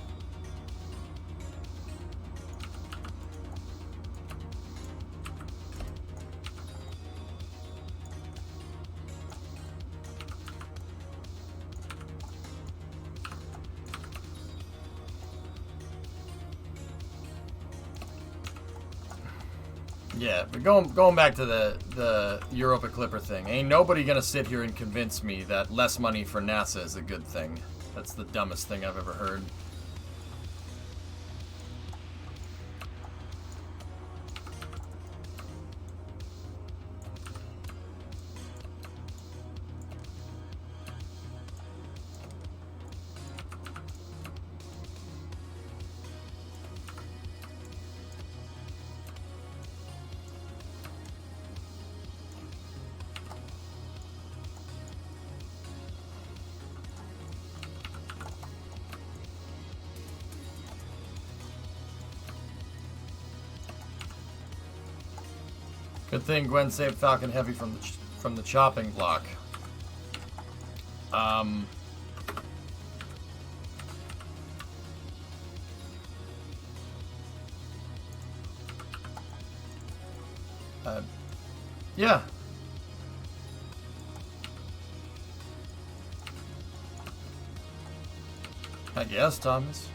Yeah, but going back to the Europa Clipper thing, ain't nobody gonna sit here and convince me that less money for NASA is a good thing. That's the dumbest thing I've ever heard. Good thing Gwen saved Falcon Heavy from the chopping block. Yeah. I guess, Thomas.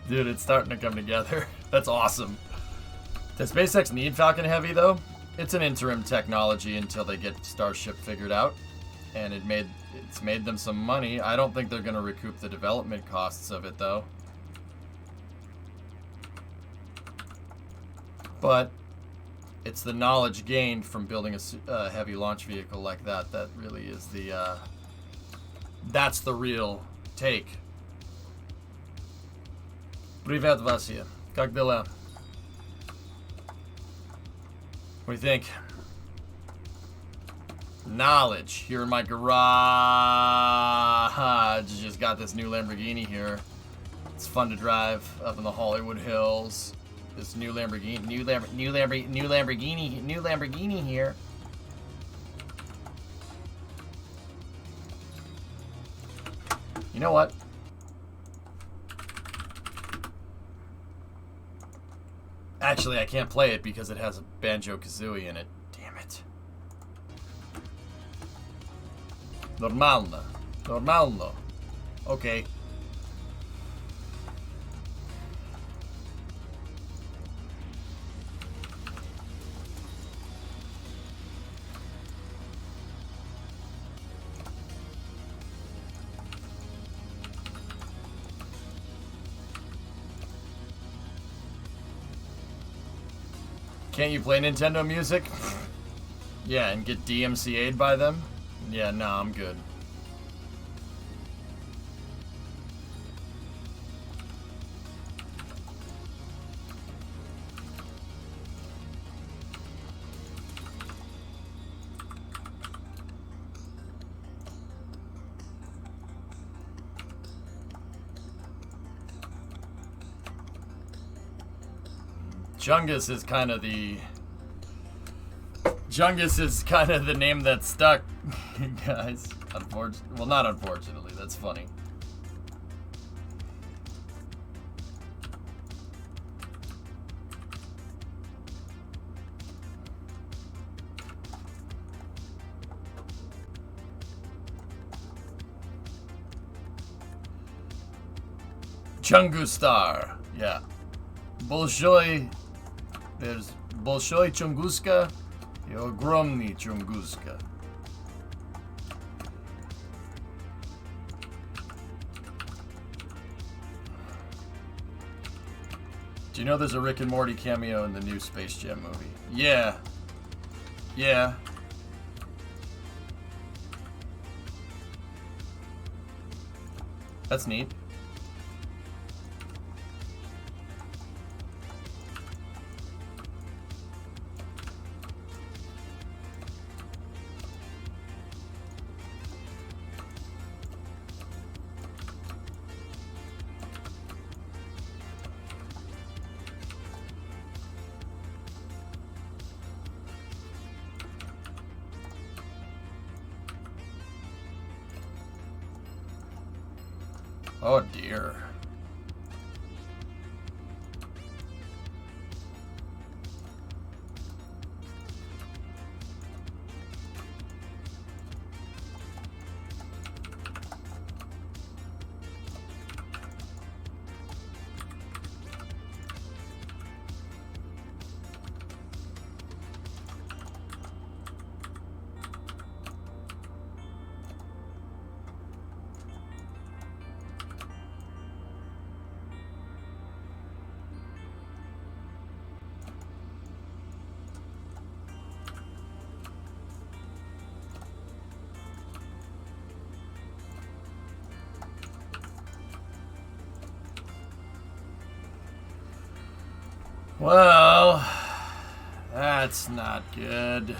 Dude, it's starting to come together. That's awesome. Does SpaceX need Falcon Heavy, though? It's an interim technology until they get Starship figured out. And it's made them some money. I don't think they're going to recoup the development costs of it, though. But it's the knowledge gained from building a heavy launch vehicle like that that really is the... that's the real take. Привет, Vasya. Как дела? What do you think? Knowledge. Here in my garage. Just got this new Lamborghini here. It's fun to drive up in the Hollywood Hills. This new Lamborghini here. You know what? Actually, I can't play it because it has a Banjo-Kazooie in it. Damn it. Normalno. Normalno. Okay. Can't you play Nintendo music? Yeah, and get DMCA'd by them? Yeah, no, I'm good. Chungus is kind of the name that stuck, guys. Well, not unfortunately. That's funny. Chungustar. Yeah. Bolshoi. There's Bolshoi Chunguska и Ogromny Chunguska. Do you know there's a Rick and Morty cameo in the new Space Jam movie? Yeah. Yeah. That's neat. Oh dear. Well, that's not good.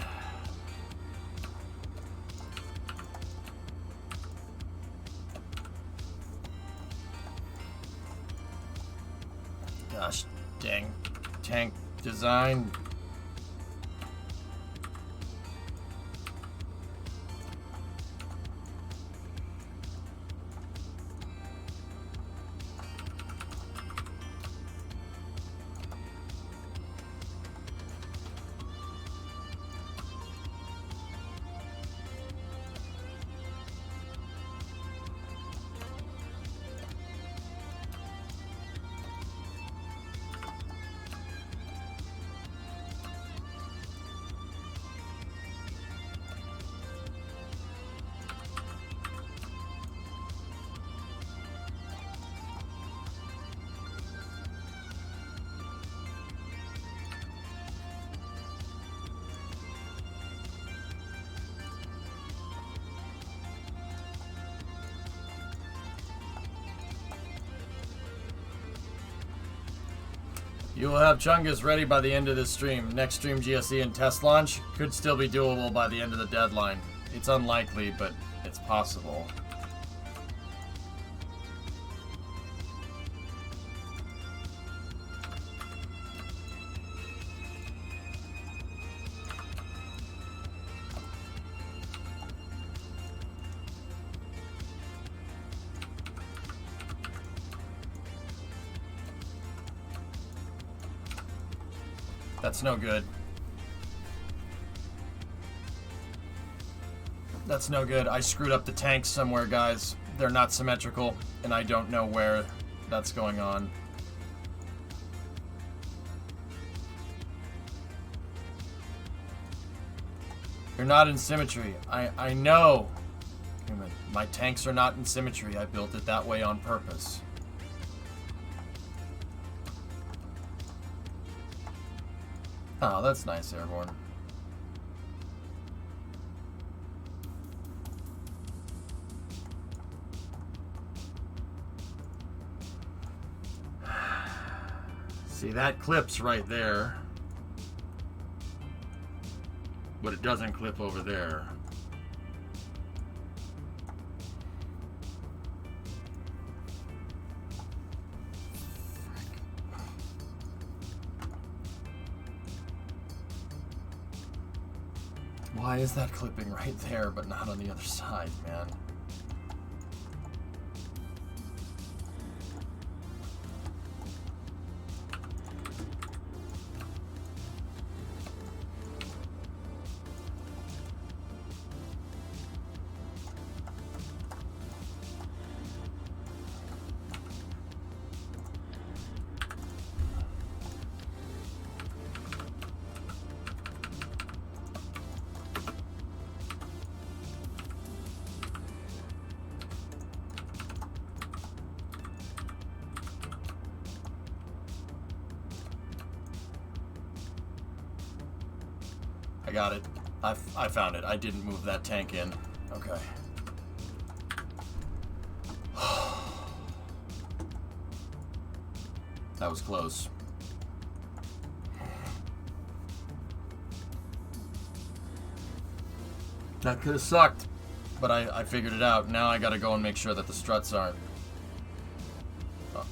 Gosh dang, tank design. You will have Chungus ready by the end of this stream. Next stream GSE and test launch could still be doable by the end of the deadline. It's unlikely, but it's possible. That's no good. That's no good. I screwed up the tanks somewhere, guys. They're not symmetrical, and I don't know where that's going on. They're not in symmetry. I know. My tanks are not in symmetry. I built it that way on purpose. Oh, that's nice, Airborne. See, that clips right there. But it doesn't clip over there. Why is that clipping right there, but not on the other side, man? I got it. I found it. I didn't move that tank in. Okay. That was close. That could have sucked, but I figured it out. Now I gotta go and make sure that the struts aren't. Oh.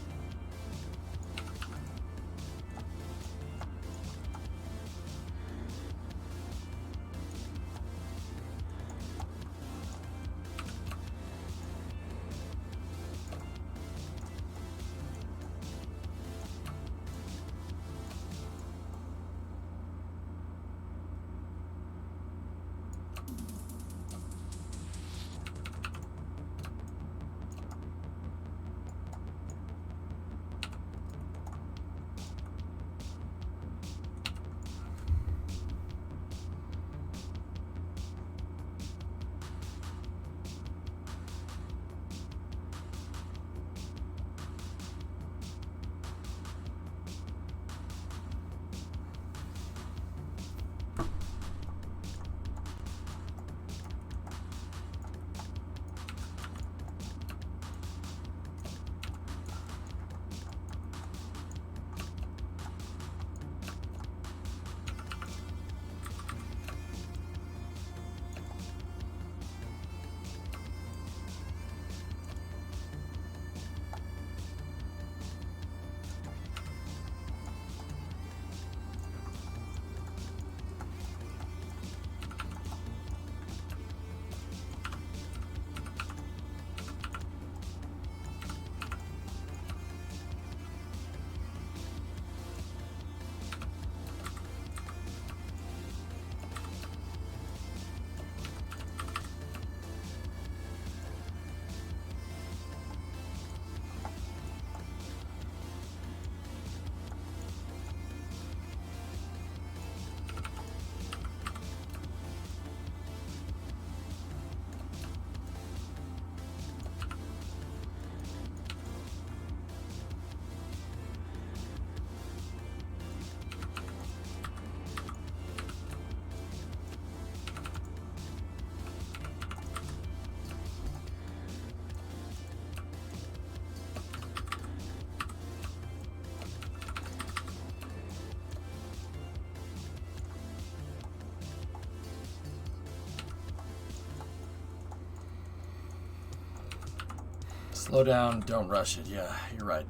Slow down, don't rush it. Yeah, you're right.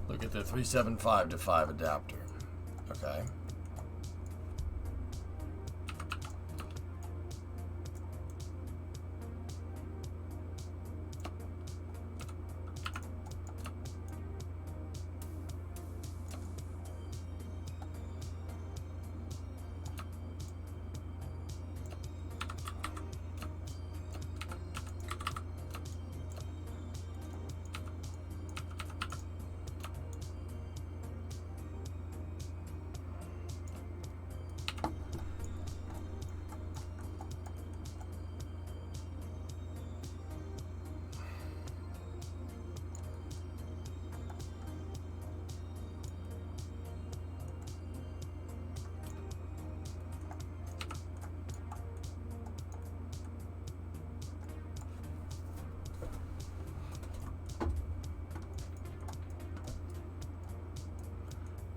Look at the 375 to 5 adapter. Okay.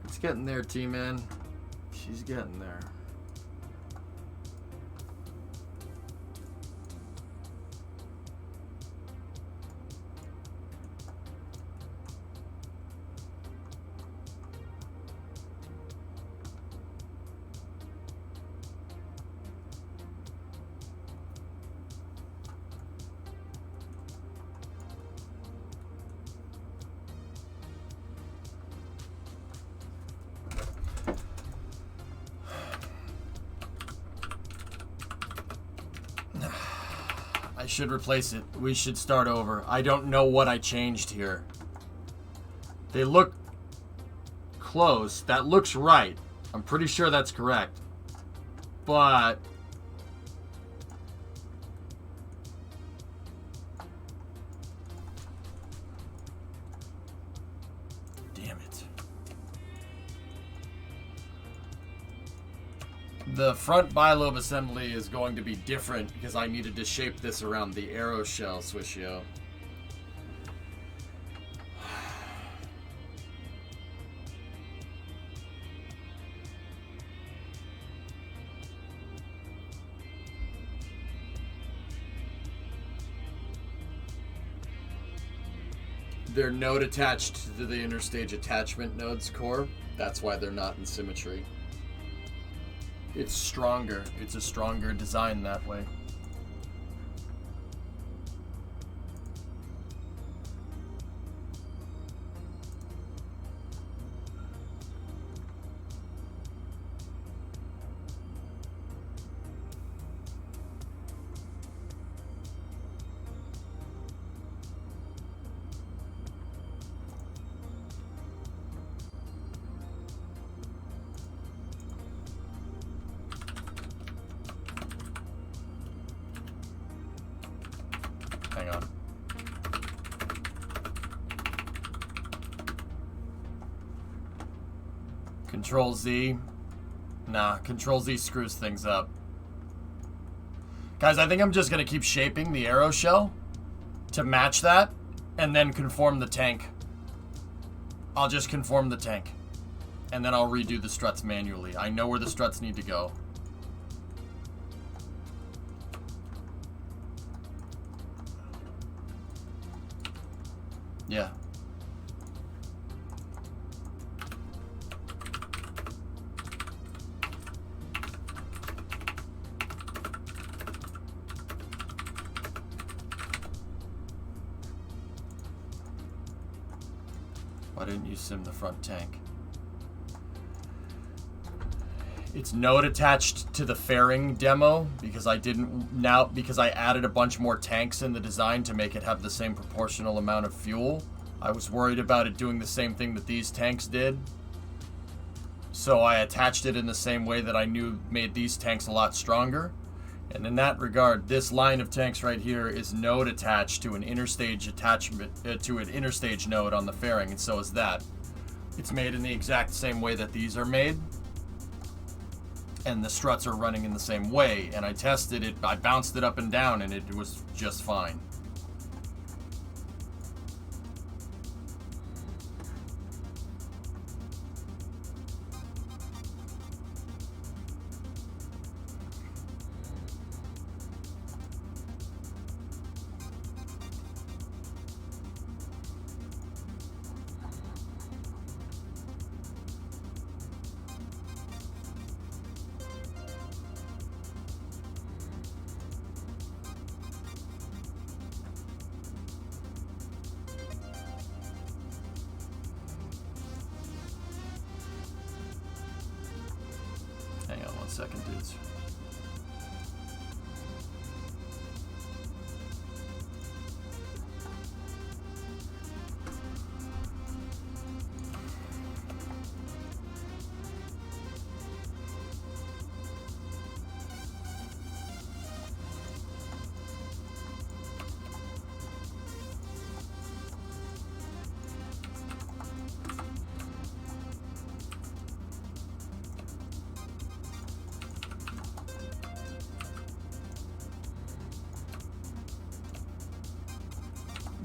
It's getting there, T-Man. She's getting there. I should replace it. We should start over. I don't know what I changed here. They look close. That looks right. I'm pretty sure that's correct. But Damn it. The front bilobe assembly is going to be different because I needed to shape this around the arrow shell swishio. They're node attached to the interstage attachment nodes core. That's why they're not in symmetry. It's stronger. It's a stronger design that way. Hang on. Control Z. Nah, Control Z screws things up. Guys, I think I'm just going to keep shaping the arrow shell to match that and then conform the tank. I'll just conform the tank. And then I'll redo the struts manually. I know where the struts need to go. Yeah. Why didn't you sim the front tank? It's node attached to the fairing demo because I added a bunch more tanks in the design to make it have the same proportional amount of fuel. I was worried about it doing the same thing that these tanks did. So I attached it in the same way that I knew made these tanks a lot stronger. And in that regard, this line of tanks right here is node attached to an interstage attachment to an interstage node on the fairing, and so is that. It's made in the exact same way that these are made. And the struts are running in the same way, and I tested it, I bounced it up and down, and it was just fine. Hang on 1 second, dudes.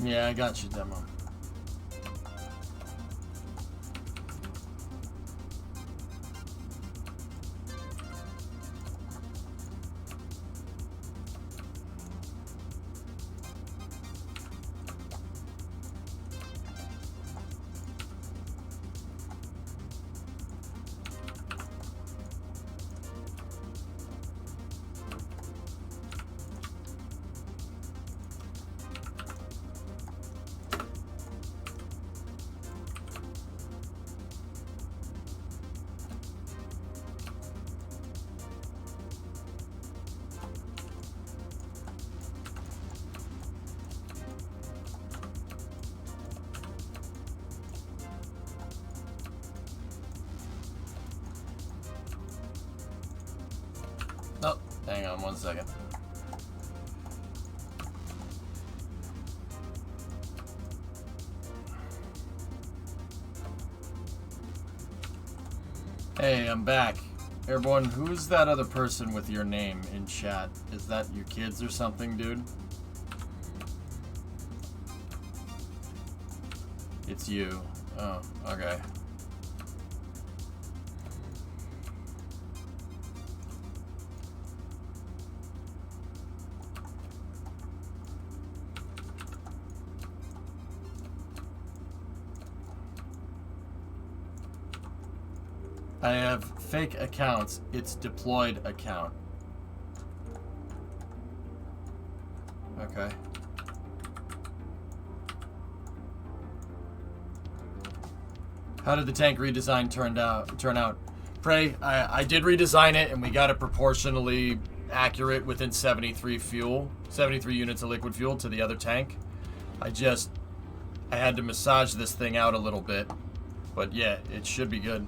Yeah, I got you, demo. Oh, hang on 1 second. Hey, I'm back. Airborne, who's that other person with your name in chat? Is that your kids or something, dude? It's you. Oh, okay. I have fake accounts. It's deployed account. Okay. How did the tank redesign turn out? Prey, I did redesign it, and we got it proportionally accurate within 73 units of liquid fuel to the other tank. I had to massage this thing out a little bit, but yeah, it should be good.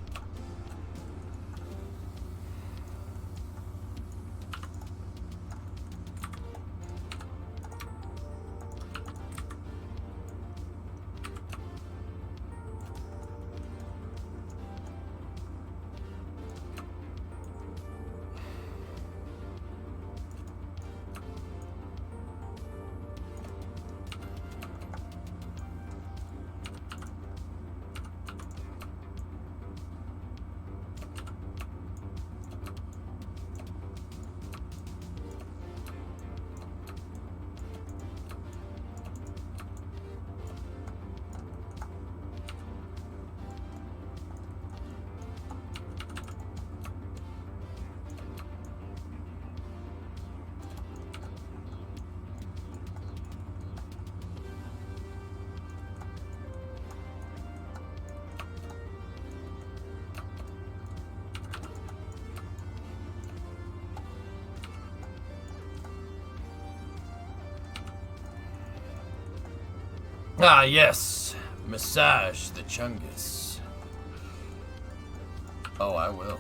Ah, yes. Massage the chungus. Oh, I will.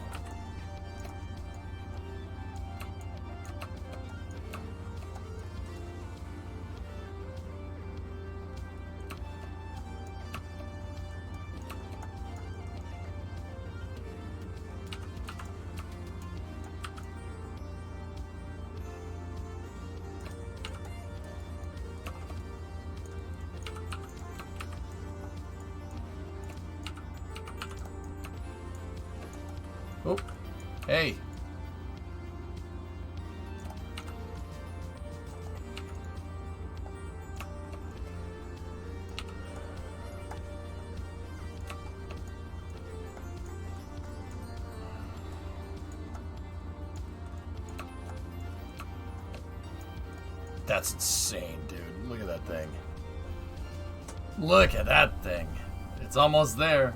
Oh, hey. That's insane, dude. Look at that thing. Look at that thing. It's almost there.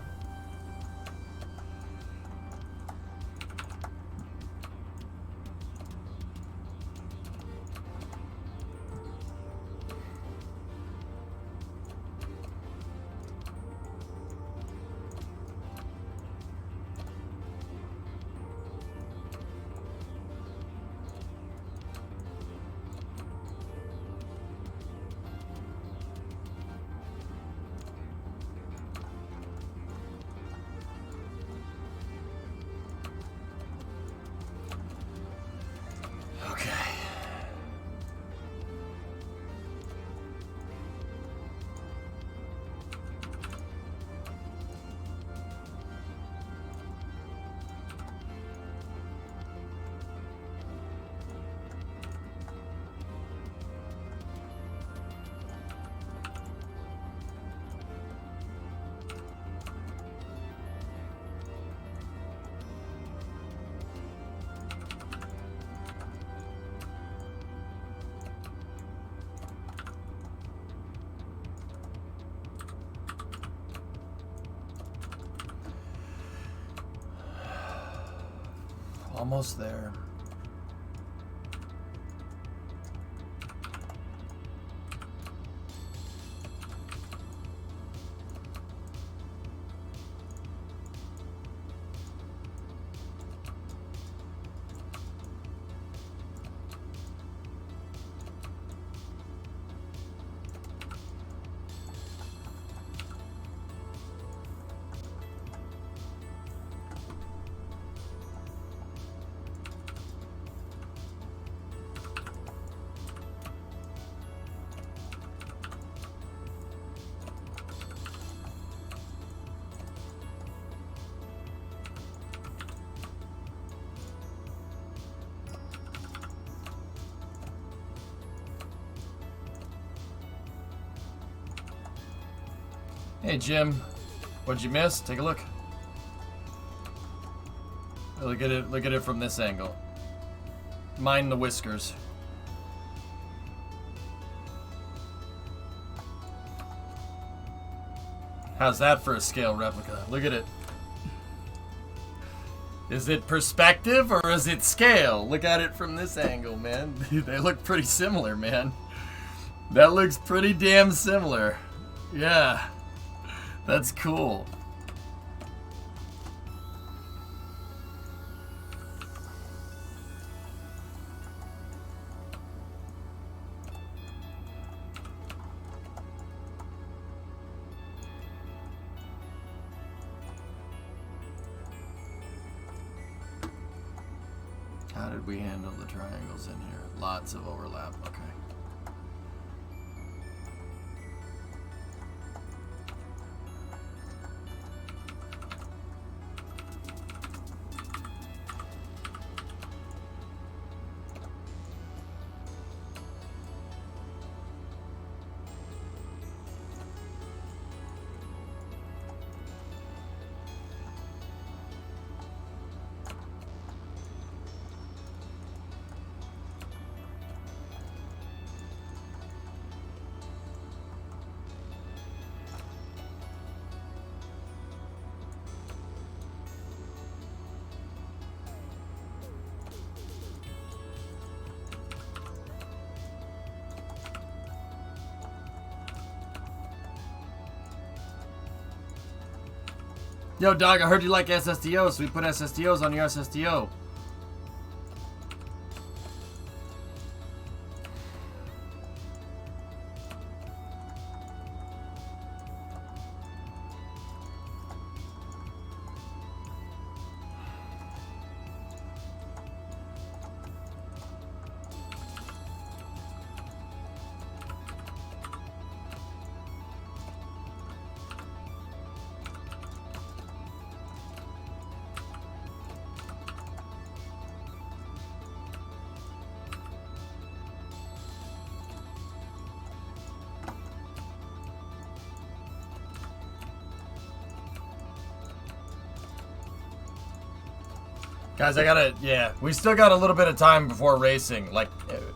Almost there. Hey, Jim. What'd you miss? Take a look. Look at it. Look at it from this angle. Mind the whiskers. How's that for a scale replica? Look at it. Is it perspective or is it scale? Look at it from this angle, man. They look pretty similar, man. That looks pretty damn similar. Yeah. That's cool. How did we handle the triangles in here? Lots of overlap. Okay. Yo, dog, I heard you like SSDO, so we put SSDOs on your SSDO. Guys, we still got a little bit of time before racing. Like,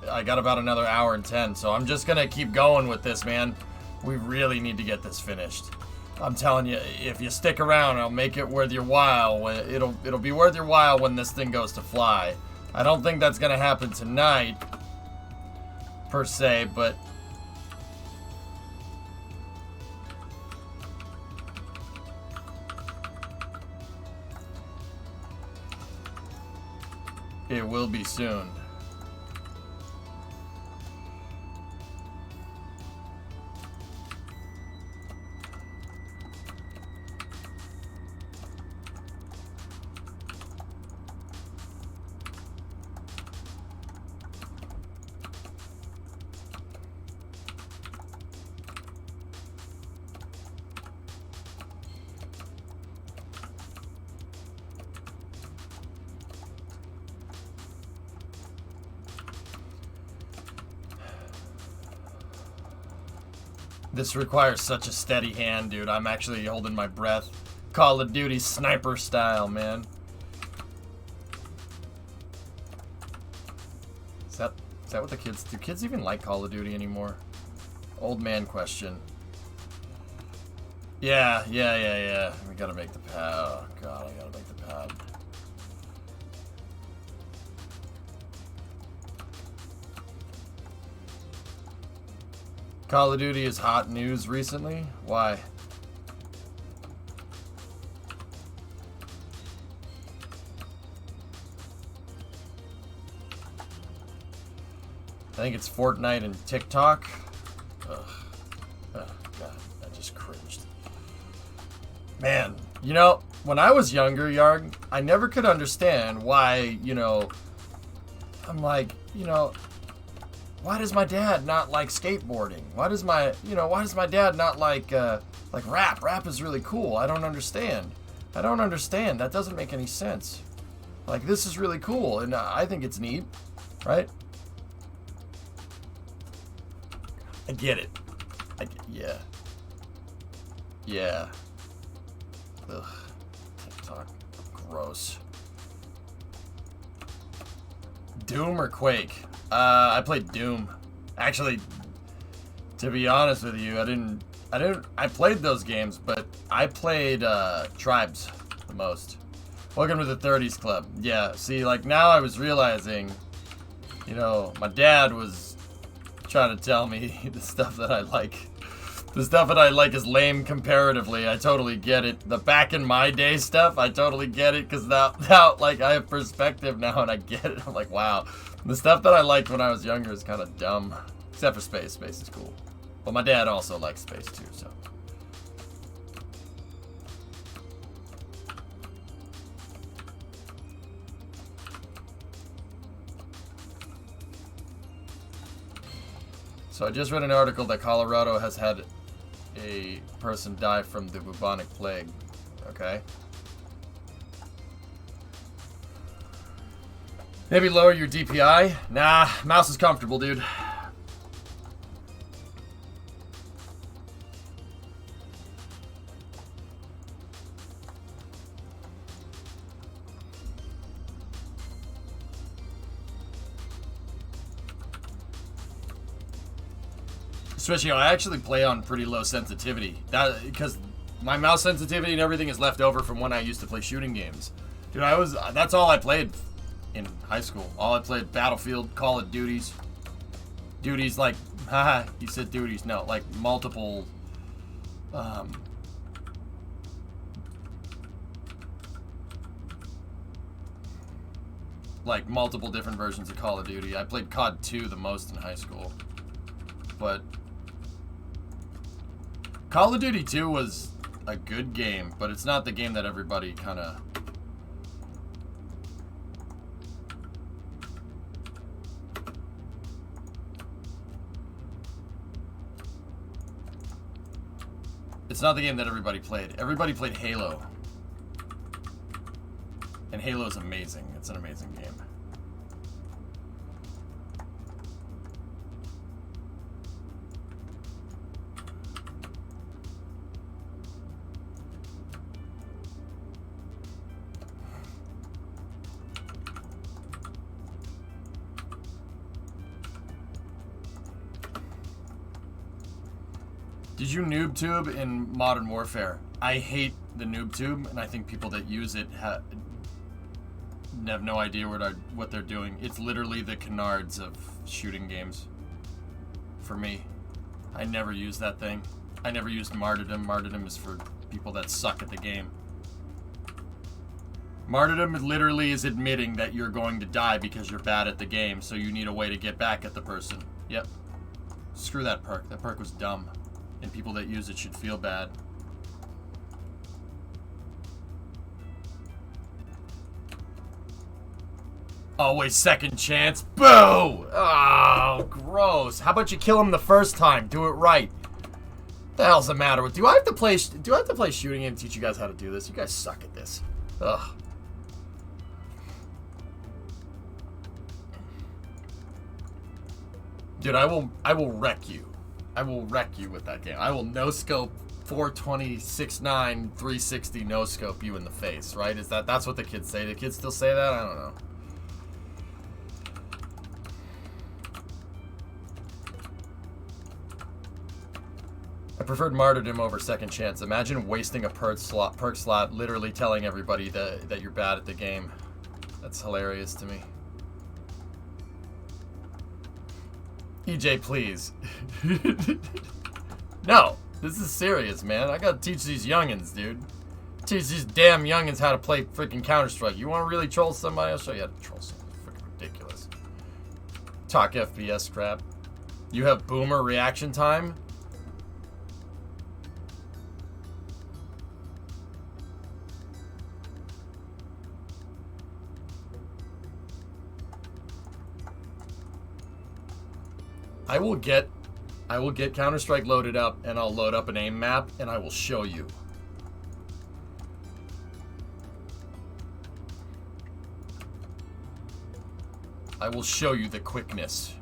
I got about another hour and 10, so I'm just gonna keep going with this, man. We really need to get this finished. I'm telling you, if you stick around, I'll make it worth your while. It'll be worth your while when this thing goes to fly. I don't think that's gonna happen tonight, per se, but... it will be soon. This requires such a steady hand, dude. I'm actually holding my breath. Call of Duty sniper style, man. Is that what the kids... do kids even like Call of Duty anymore? Old man question. Yeah. We gotta make the pad. Oh, God, I gotta make the pad. Call of Duty is hot news recently? Why? I think it's Fortnite and TikTok. Ugh. Oh, God, I just cringed. Man, you know, when I was younger, Yarg, I never could understand why, you know, I'm like, you know, why does my dad not like skateboarding? Why does my dad not like rap? Rap is really cool. I don't understand. That doesn't make any sense. Like, this is really cool, and I think it's neat, right? I get it. Yeah. Yeah. Ugh. TikTok. Gross. Doom or Quake? I played Doom. Actually, to be honest with you, I played those games, but I played Tribes the most. Welcome to the 30s Club. Yeah, see, like, now I was realizing, you know, my dad was trying to tell me the stuff that I like. The stuff that I like is lame comparatively. I totally get it. The back in my day stuff, I totally get it, because now, like, I have perspective now and I get it. I'm like, wow. The stuff that I liked when I was younger is kind of dumb. Except for space. Space is cool. But my dad also likes space too, so. So I just read an article that Colorado has had a person die from the bubonic plague. Okay. Maybe lower your DPI? Nah, mouse is comfortable, dude. Especially, I actually play on pretty low sensitivity. That because my mouse sensitivity and everything is left over from when I used to play shooting games. Dude, that's all I played in high school. All I played, Battlefield, Call of Duties. Duties like, haha, you said duties. No, like multiple, like multiple different versions of Call of Duty. I played COD 2 the most in high school. But Call of Duty 2 was a good game, but it's not the game that everybody kind of... It's not the game that everybody played. Everybody played Halo. And Halo is amazing. It's an amazing game. Did you noob tube in Modern Warfare? I hate the noob tube, and I think people that use it have no idea what they're doing. It's literally the canards of shooting games. For me, I never use that thing. I never used martyrdom. Martyrdom is for people that suck at the game. Martyrdom literally is admitting that you're going to die because you're bad at the game, so you need a way to get back at the person. Yep. Screw that perk. That perk was dumb. And people that use it should feel bad. Always second chance. Boo! Oh, gross. How about you kill him the first time? Do it right. What the hell's the matter with you? Do I have to play shooting and teach you guys how to do this? You guys suck at this. Ugh. Dude, I will wreck you. I will wreck you with that game. I will no-scope 420, 6'9", 360 no-scope you in the face, right? That's what the kids say? Do kids still say that? I don't know. I preferred martyrdom over second chance. Imagine wasting a perk slot literally telling everybody that you're bad at the game. That's hilarious to me. EJ, please. No, this is serious, man. I gotta teach these youngins, dude. Teach these damn youngins how to play freaking Counter-Strike. You wanna really troll somebody? I'll show you how to troll somebody. Freaking ridiculous. Talk FPS crap. You have boomer reaction time? I will get Counter-Strike loaded up, and I'll load up an aim map, and I will show you. I will show you the quickness.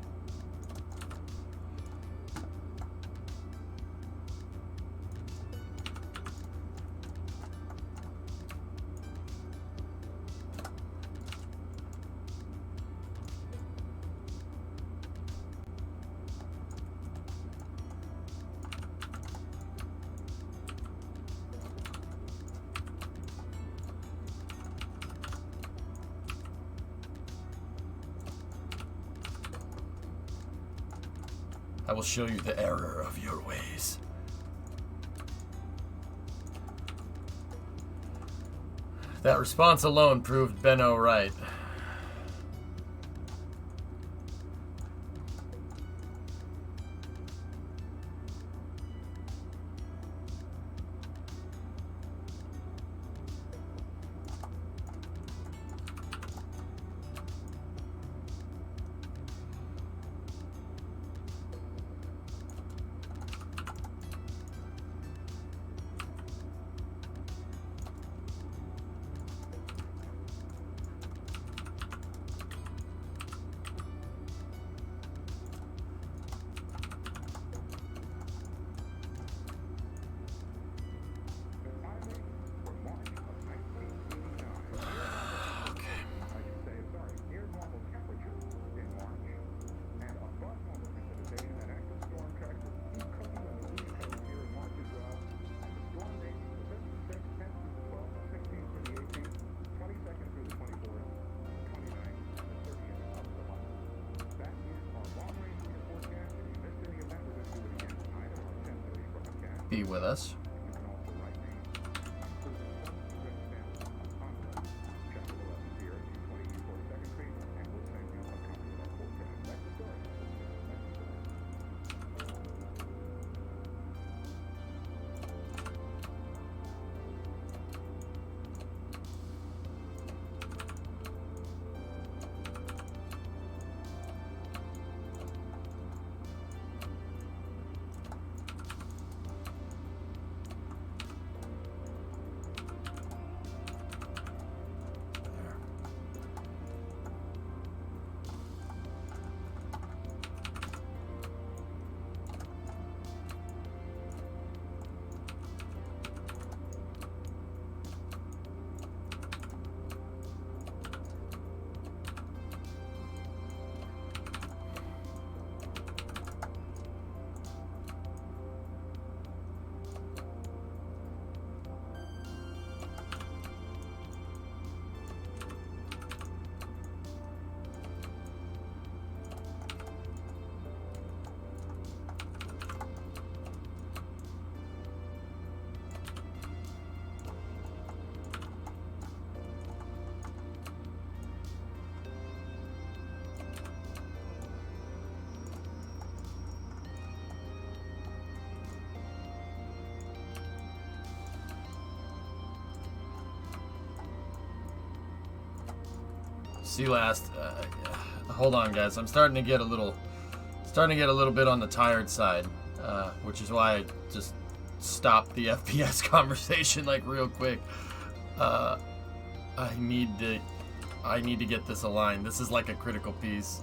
I will show you the error of your ways. That response alone proved Benno right. Be with us. See last. Hold on, guys. I'm starting to get a little bit on the tired side, which is why I just stopped the FPS conversation like real quick. I need to get this aligned. This is like a critical piece.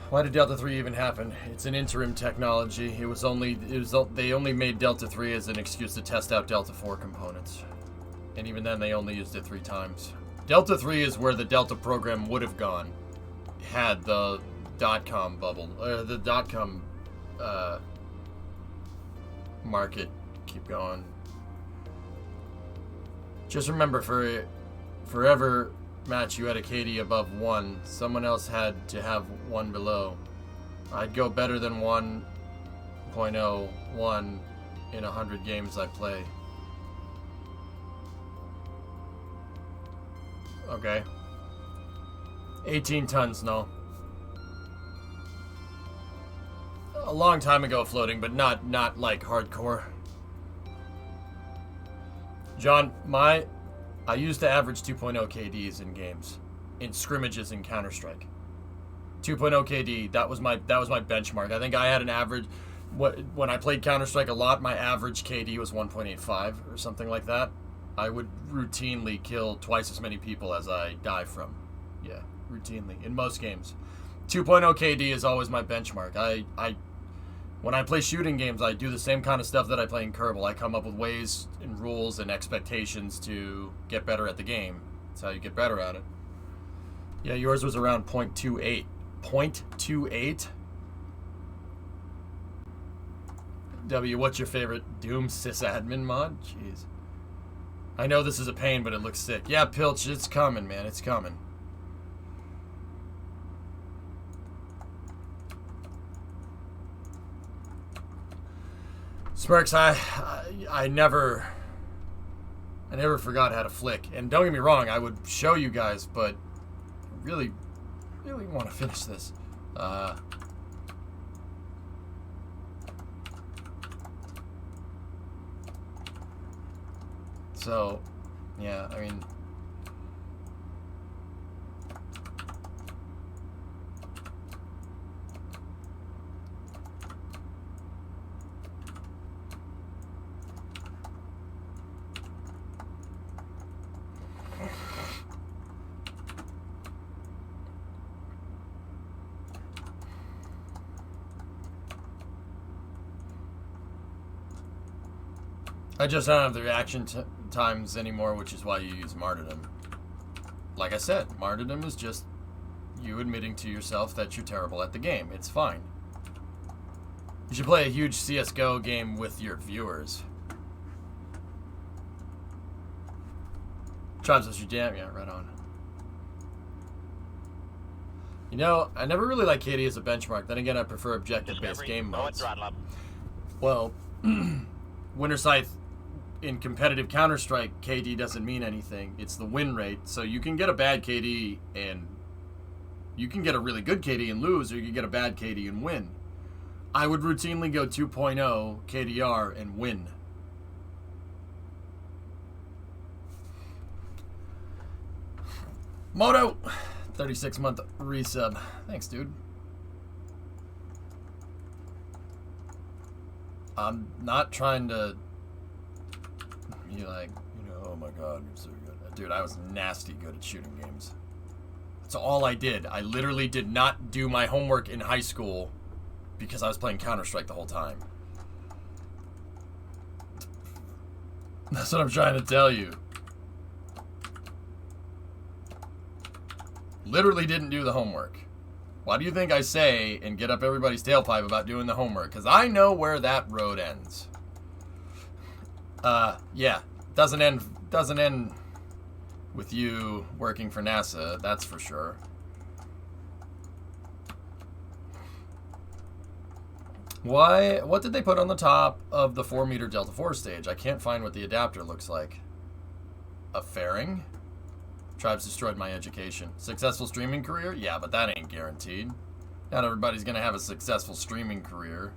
Why did Delta 3 even happen? It's an interim technology. They only made Delta 3 as an excuse to test out Delta 4 components. And even then they only used it 3 times. Delta 3 is where the Delta program would have gone had the .com bubble, the .com market keep going. Just remember, for forever match you had a KD above 1, someone else had to have 1 below. I'd go better than 1.01 in 100 games I play. Okay. 18 tons, no. A long time ago floating, but not like hardcore. John, I used to average 2.0 KDs in games, in scrimmages in Counter-Strike. 2.0 KD, that was my benchmark. I think I had an average, when I played Counter-Strike a lot, my average KD was 1.85 or something like that. I would routinely kill twice as many people as I die from. Yeah, routinely, in most games. 2.0 KD is always my benchmark. When I play shooting games, I do the same kind of stuff that I play in Kerbal. I come up with ways and rules and expectations to get better at the game. That's how you get better at it. Yeah, yours was around 0.28. 0.28? W, what's your favorite Doom sysadmin mod? Jeez. I know this is a pain, but it looks sick. Yeah, Pilch, it's coming, man. It's coming. Smirks, I never forgot how to flick. And don't get me wrong, I would show you guys, but I really want to finish this. So, yeah, I mean... I just don't have the reaction times anymore, which is why you use martyrdom. Like I said, martyrdom is just you admitting to yourself that you're terrible at the game. It's fine. You should play a huge CSGO game with your viewers. Tribes was your jam, yeah, right on. You know, I never really liked KD as a benchmark. Then again, I prefer objective-based game modes. Well, Winter Scythe in competitive Counter-Strike, KD doesn't mean anything. It's the win rate. So you can get a bad KD and you can get a really good KD and lose, or you can get a bad KD and win. I would routinely go 2.0 KDR and win. Moto, 36-month resub. Thanks, dude. I'm not trying to be like, you know, oh my god, you're so good. Dude, I was nasty good at shooting games. That's all I did. I literally did not do my homework in high school because I was playing Counter-Strike the whole time. That's what I'm trying to tell you. Literally didn't do the homework. Why do you think I say and get up everybody's tailpipe about doing the homework? Because I know where that road ends. Yeah. Doesn't end with you working for NASA, that's for sure. What did they put on the top of the 4-meter Delta 4 stage? I can't find what the adapter looks like. A fairing? Tribes destroyed my education. Successful streaming career? Yeah, but that ain't guaranteed. Not everybody's gonna have a successful streaming career.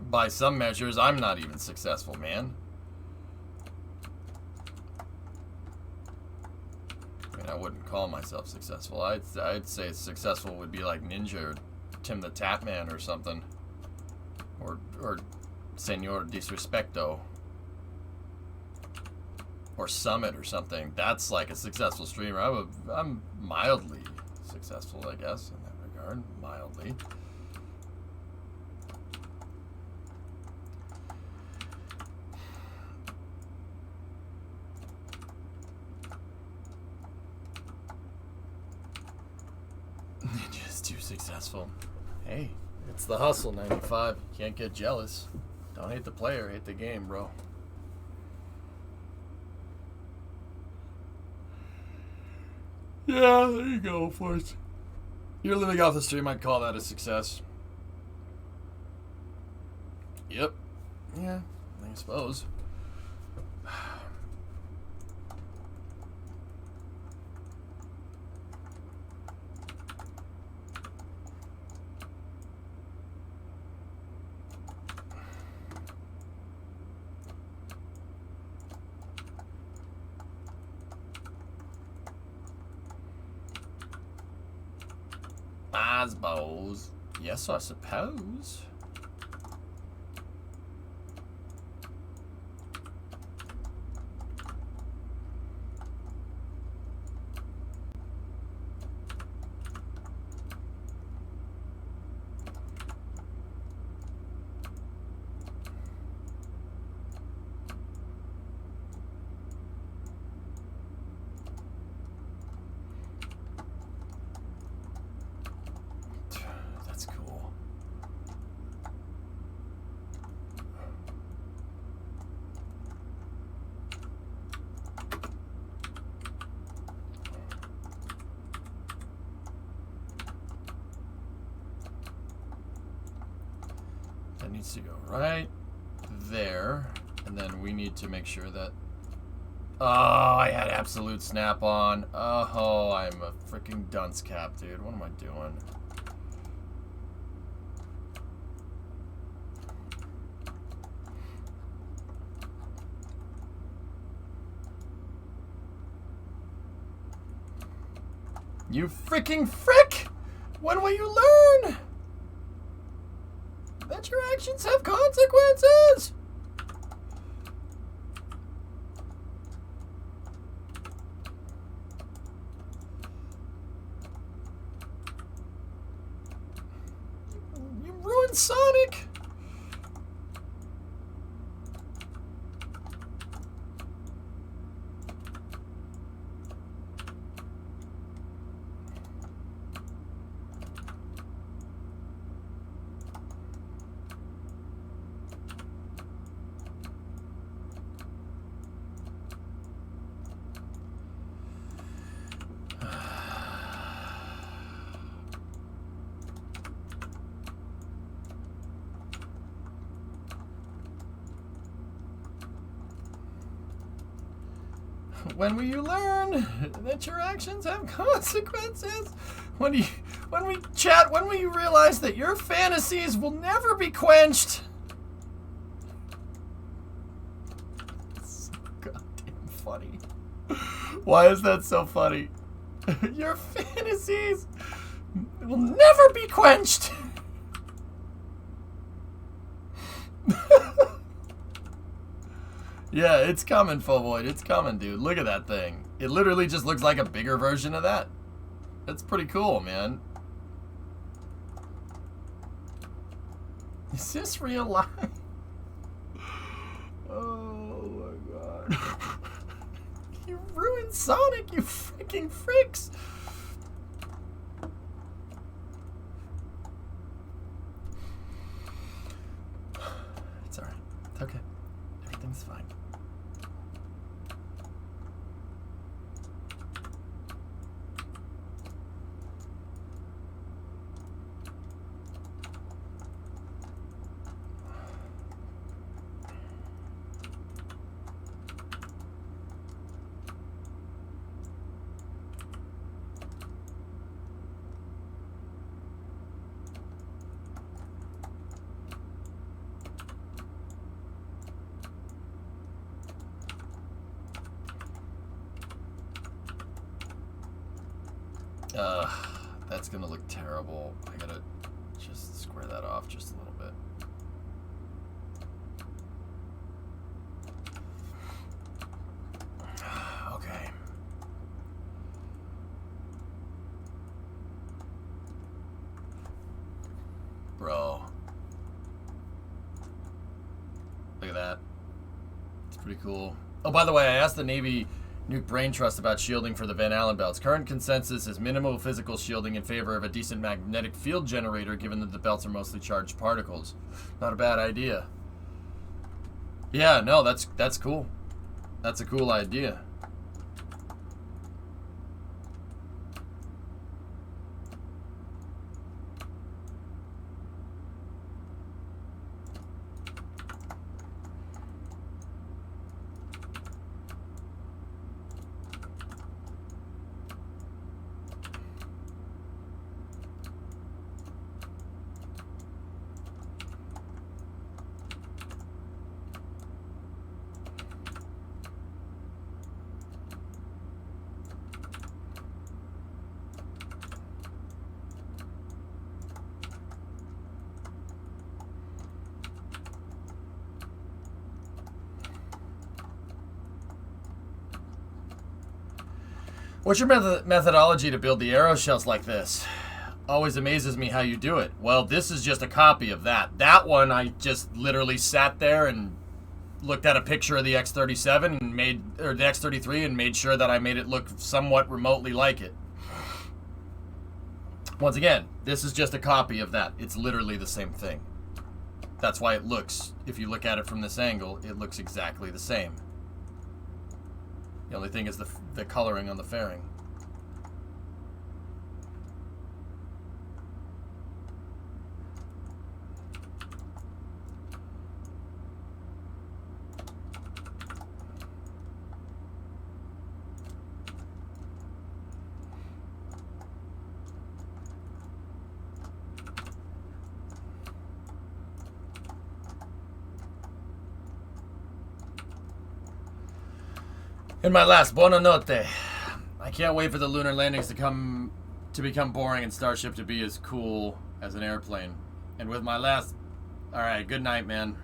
By some measures, I'm not even successful, man. I mean, I wouldn't call myself successful. I'd say successful would be like Ninja or Tim the Tapman or something. Or Senor Disrespecto. Or Summit or something. That's like a successful streamer. I'm mildly successful, I guess, in that regard. Mildly. Ninja's too successful. Hey, it's the hustle, 95. Can't get jealous. Don't hate the player, hate the game, bro. Yeah, there you go, Force. You're living off the stream, I'd call that a success. Yep. Yeah, I suppose. I suppose. Yes, I suppose. That's cool. That needs to go right there. And then we need to make sure that... Oh, I had absolute snap on. Oh, I'm a freaking dunce cap, dude. What am I doing? You freaking frick! When will you learn that your actions have consequences? You ruined Sonic! When will you learn that your actions have consequences? When will you realize that your fantasies will never be quenched? It's so goddamn funny. Why is that so funny? Your fantasies will never be quenched. Yeah, it's coming, Phoboid. It's coming, dude. Look at that thing. It literally just looks like a bigger version of that. That's pretty cool, man. Is this real life? Oh my god. You ruined Sonic, you freaking freaks. It's alright. It's okay. Everything's fine. That's gonna look terrible. I gotta just square that off just a little bit. Okay. Bro. Look at that. It's pretty cool. Oh, by the way, I asked the Navy Nuke Brain Trust about shielding for the Van Allen belts. Current consensus is minimal physical shielding in favor of a decent magnetic field generator, given that the belts are mostly charged particles. Not a bad idea. Yeah, no, that's cool. That's a cool idea. What's your methodology to build the arrow shells like this? Always amazes me how you do it. Well, this is just a copy of that. That one, I just literally sat there and looked at a picture of the X-37 and or the X-33 and made sure that I made it look somewhat remotely like it. Once again, this is just a copy of that. It's literally the same thing. That's why it looks, if you look at it from this angle, it looks exactly the same. The only thing is the coloring on the fairing. And my last, buona notte. I can't wait for the lunar landings to become boring and Starship to be as cool as an airplane. And with my last, all right, good night, man.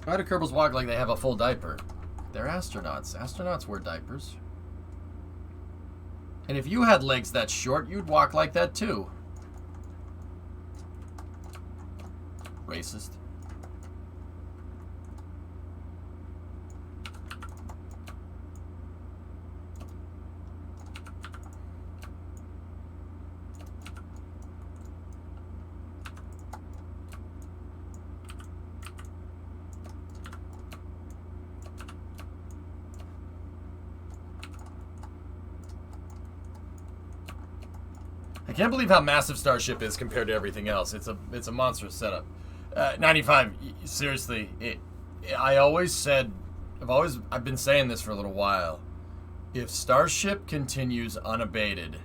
Why do Kerbals walk like they have a full diaper? They're astronauts. Astronauts wear diapers. And if you had legs that short, you'd walk like that too. Racist. I can't believe how massive Starship is compared to everything else. It's a monstrous setup. 95. Seriously, I've been saying this for a little while. If Starship continues unabated,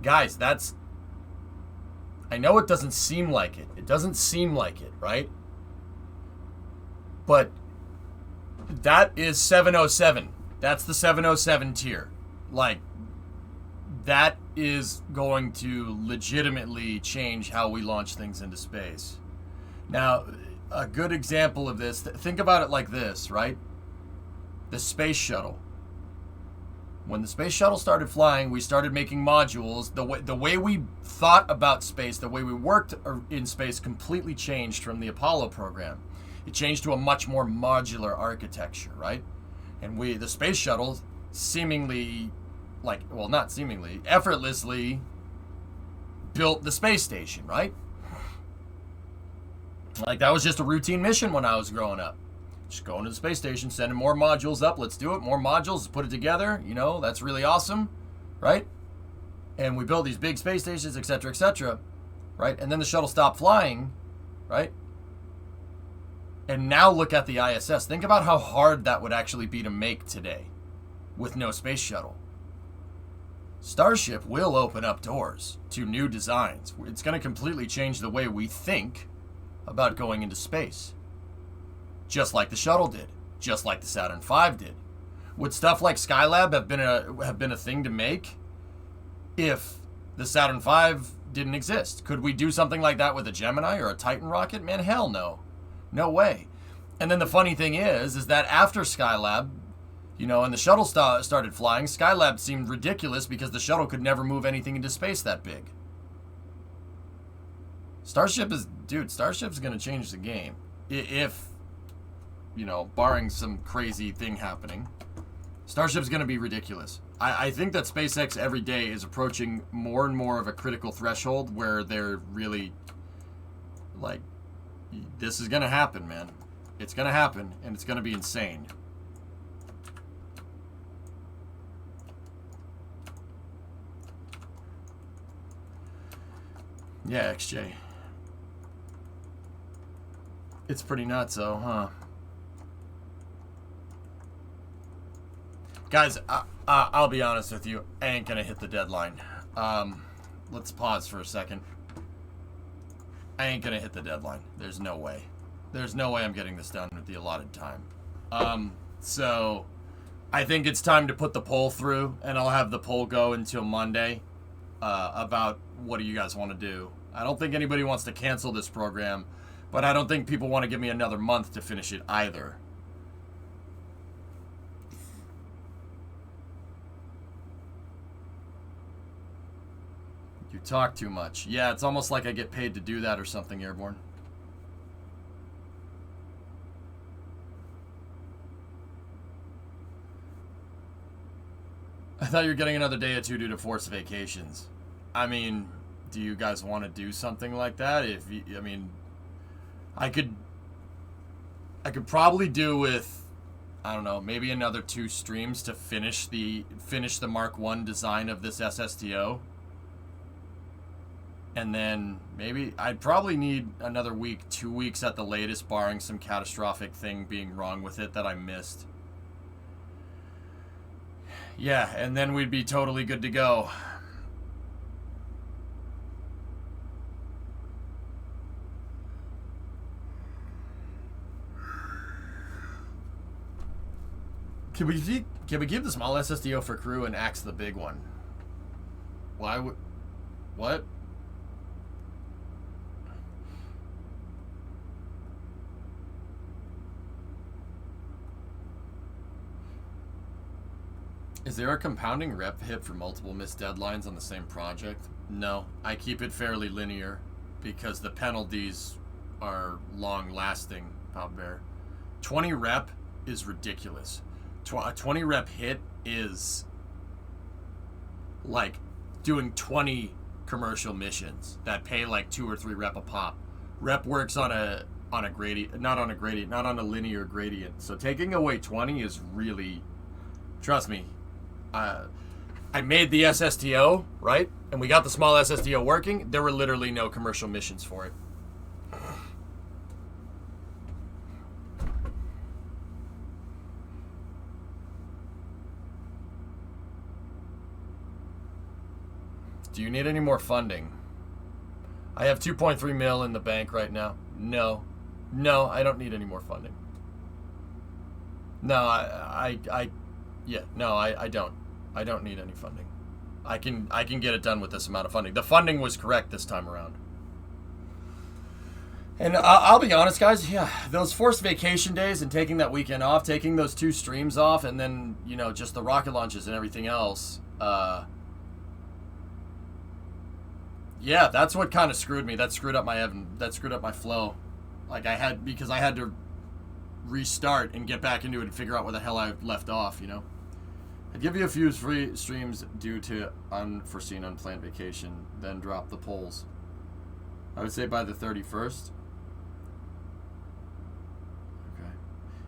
guys, I know it doesn't seem like it. It doesn't seem like it, right? But that is 707. That's the 707 tier. Like, that is going to legitimately change how we launch things into space. Now, a good example of this, think about it like this, right? The space shuttle. When the space shuttle started flying, we started making modules. The way we thought about space, the way we worked in space completely changed from the Apollo program. It changed to a much more modular architecture, right? And the space shuttle seemingly, effortlessly built the space station, right? Like, that was just a routine mission when I was growing up. Just going to the space station, sending more modules up. Let's do it. More modules. Let's put it together. You know, that's really awesome, right? And we built these big space stations, etc., right? And then the shuttle stopped flying, right? And now look at the ISS. Think about how hard that would actually be to make today with no space shuttle. Starship will open up doors to new designs. It's going to completely change the way we think about going into space. Just like the shuttle did. Just like the Saturn V did. Would stuff like Skylab have been a thing to make if the Saturn V didn't exist? Could we do something like that with a Gemini or a Titan rocket? Man, hell no. No way. And then the funny thing is that after Skylab, you know, and the shuttle started flying, Skylab seemed ridiculous because the shuttle could never move anything into space that big. Starship's going to change the game. If, you know, barring some crazy thing happening, Starship's going to be ridiculous. I think that SpaceX every day is approaching more and more of a critical threshold where they're really, like, this is going to happen, man. It's going to happen, and it's going to be insane. Yeah, XJ. It's pretty nuts, though, huh? Guys, I'll be honest with you. I ain't gonna hit the deadline. Let's pause for a second. I ain't gonna hit the deadline. There's no way. There's no way I'm getting this done at the allotted time. So I think it's time to put the poll through, and I'll have the poll go until Monday about what do you guys want to do. I don't think anybody wants to cancel this program, but I don't think people want to give me another month to finish it either. You talk too much. Yeah, it's almost like I get paid to do that or something, Airborne. I thought you were getting another day or two due to forced vacations. I mean, do you guys want to do something like that? I could probably do with, I don't know, maybe another 2 streams to finish the Mark 1 design of this SSTO. And then maybe I'd probably need another week, 2 weeks at the latest, barring some catastrophic thing being wrong with it that I missed. Yeah, and then we'd be totally good to go. Can we keep the small SSDO for crew and axe the big one? Why would... What? Is there a compounding rep hit for multiple missed deadlines on the same project? No, I keep it fairly linear because the penalties are long-lasting, Pop Bear. 20 rep is ridiculous. A 20 rep hit is like doing 20 commercial missions that pay like 2 or 3 rep a pop. Rep works on a gradient, not on a linear gradient. So taking away 20 is really, trust me. I made the SSTO, right? And we got the small SSTO working. There were literally no commercial missions for it. Do you need any more funding? I have 2.3 mil in the bank right now. No, I don't need any more funding. No, I don't. I don't need any funding. I can get it done with this amount of funding. The funding was correct this time around. And I'll be honest, guys. Yeah, those forced vacation days and taking that weekend off, taking those 2 streams off, and then just the rocket launches and everything else. Yeah, that's what kind of screwed me. That screwed up my flow. Like because I had to restart and get back into it and figure out where the hell I left off. I'd give you a few free streams due to unforeseen, unplanned vacation, then drop the polls. I would say by the 31st. Okay.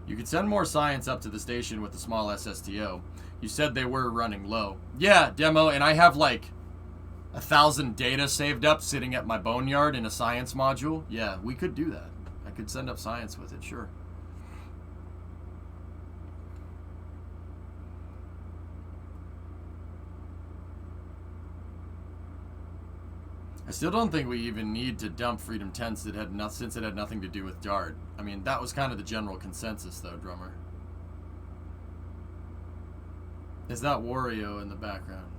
You could send more science up to the station with the small SSTO. You said they were running low. Yeah, demo, and I have like 1,000 data saved up sitting at my boneyard in a science module. Yeah, we could do that. I could send up science with it, sure. I still don't think we even need to dump Freedom 10 since it had nothing to do with Dart. I mean, that was kind of the general consensus, though, Drummer. Is that Wario in the background?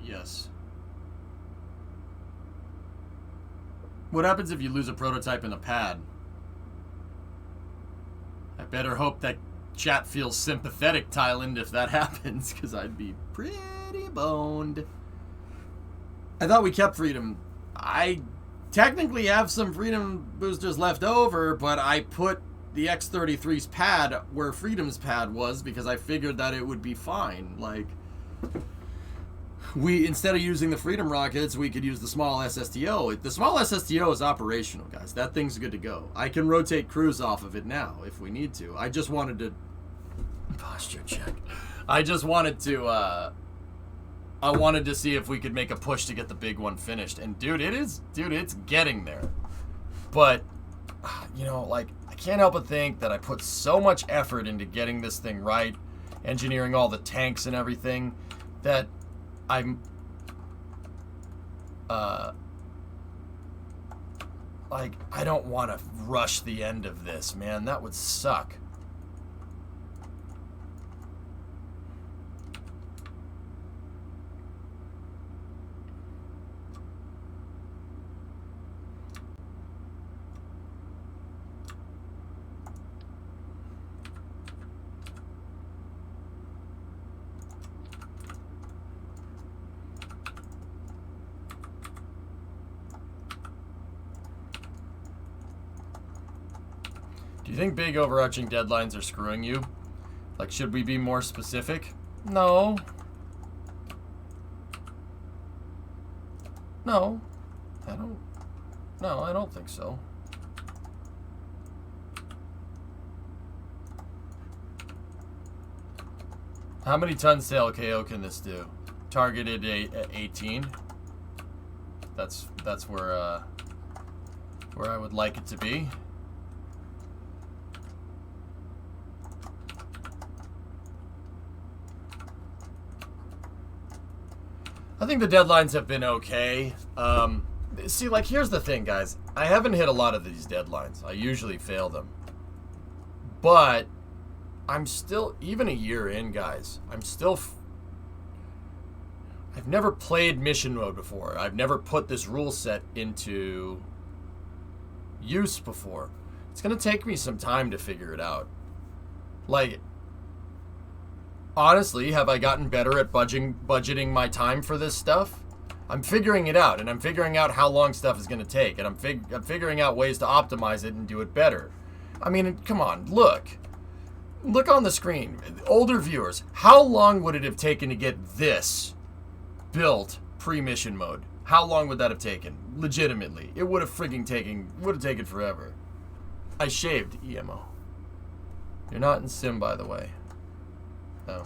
Yes. What happens if you lose a prototype in a pad? I better hope that chat feels sympathetic, Thailand, if that happens, because I'd be pretty boned. I thought we kept Freedom. I technically have some Freedom boosters left over, but I put the X-33's pad where Freedom's pad was because I figured that it would be fine. Like, instead of using the Freedom rockets, we could use the small SSTO. The small SSTO is operational, guys. That thing's good to go. I can rotate crews off of it now if we need to. I just wanted to... Posture check. I just wanted to, I wanted to see if we could make a push to get the big one finished. And dude, it's getting there. But, like, I can't help but think that I put so much effort into getting this thing right, engineering all the tanks and everything, that I'm, like, I don't want to rush the end of this, man. That would suck. Do you think big overarching deadlines are screwing you? Like, should we be more specific? No. No. I don't think so. How many tons to LKO can this do? Targeted 18. That's where I would like it to be. I think the deadlines have been okay. See, like, here's the thing, guys. I haven't hit a lot of these deadlines. I usually fail them. But I'm still, even a year in, guys, I've never played mission mode before. I've never put this rule set into use before. It's going to take me some time to figure it out. Like, honestly, have I gotten better at budgeting my time for this stuff? I'm figuring it out, and I'm figuring out how long stuff is going to take, and I'm figuring out ways to optimize it and do it better. I mean, come on, look on the screen. Older viewers, how long would it have taken to get this built pre-mission mode? How long would that have taken? Legitimately, it would have taken forever. I shaved EMO. You're not in sim, by the way. No.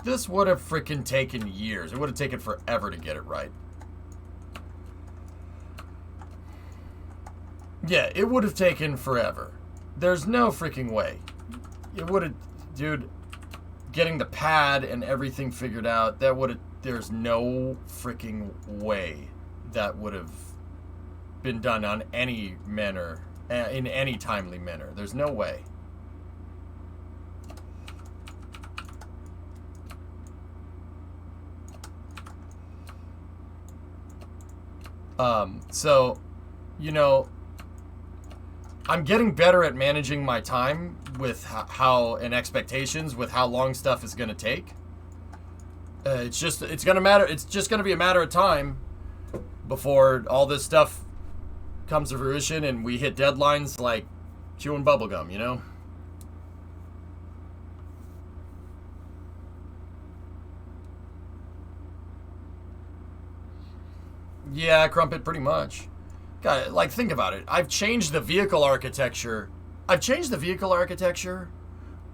This would have freaking taken years. It would have taken forever to get it right. Yeah, it would have taken forever. There's no freaking way. It would have, dude, getting the pad and everything figured out, there's no freaking way that would have been done on any manner, in any timely manner. There's no way. So, you know, I'm getting better at managing my time with how and expectations with how long stuff is going to take. It's just going to be a matter of time before all this stuff comes to fruition and we hit deadlines like chewing bubblegum, you know? Yeah, Crumpet, pretty much. God, like, think about it. I've changed the vehicle architecture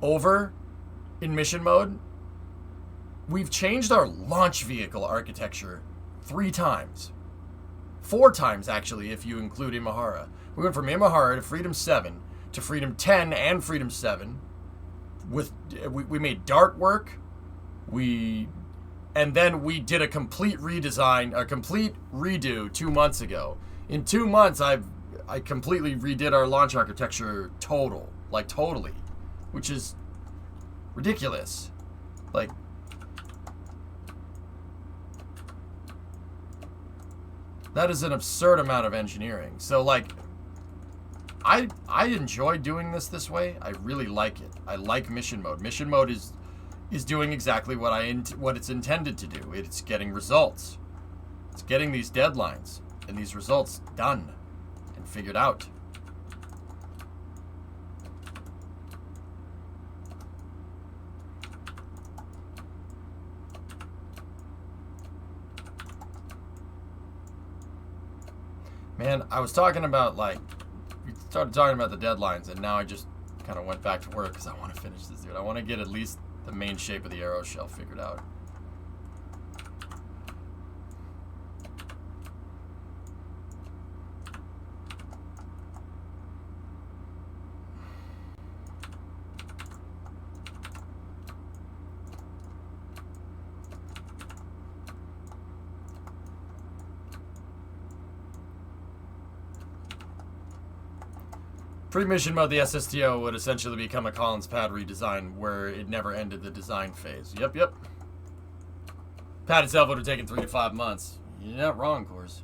over in mission mode. We've changed our launch vehicle architecture 3 times. 4 times, actually, if you include Imahara. We went from Imahara to Freedom 7 to Freedom 10 and Freedom 7. We made Dart work. And then we did a complete redesign, a complete redo 2 months ago. In 2 months, I completely redid our launch architecture totally, which is ridiculous. Like, that is an absurd amount of engineering. So, like, I enjoy doing this way. I really like it. I like mission mode. Mission mode is doing exactly what it's intended to do. It's getting results. It's getting these deadlines and these results done and figured out. Man, I was talking about, like, we started talking about the deadlines, and now I just kind of went back to work because I want to finish this, dude. I want to get at least the main shape of the arrow shell figured out. Pre-mission mode, the SSTO would essentially become a Collins pad redesign where it never ended the design phase. Yep. Pad itself would have taken 3 to 5 months. You're not wrong, of course.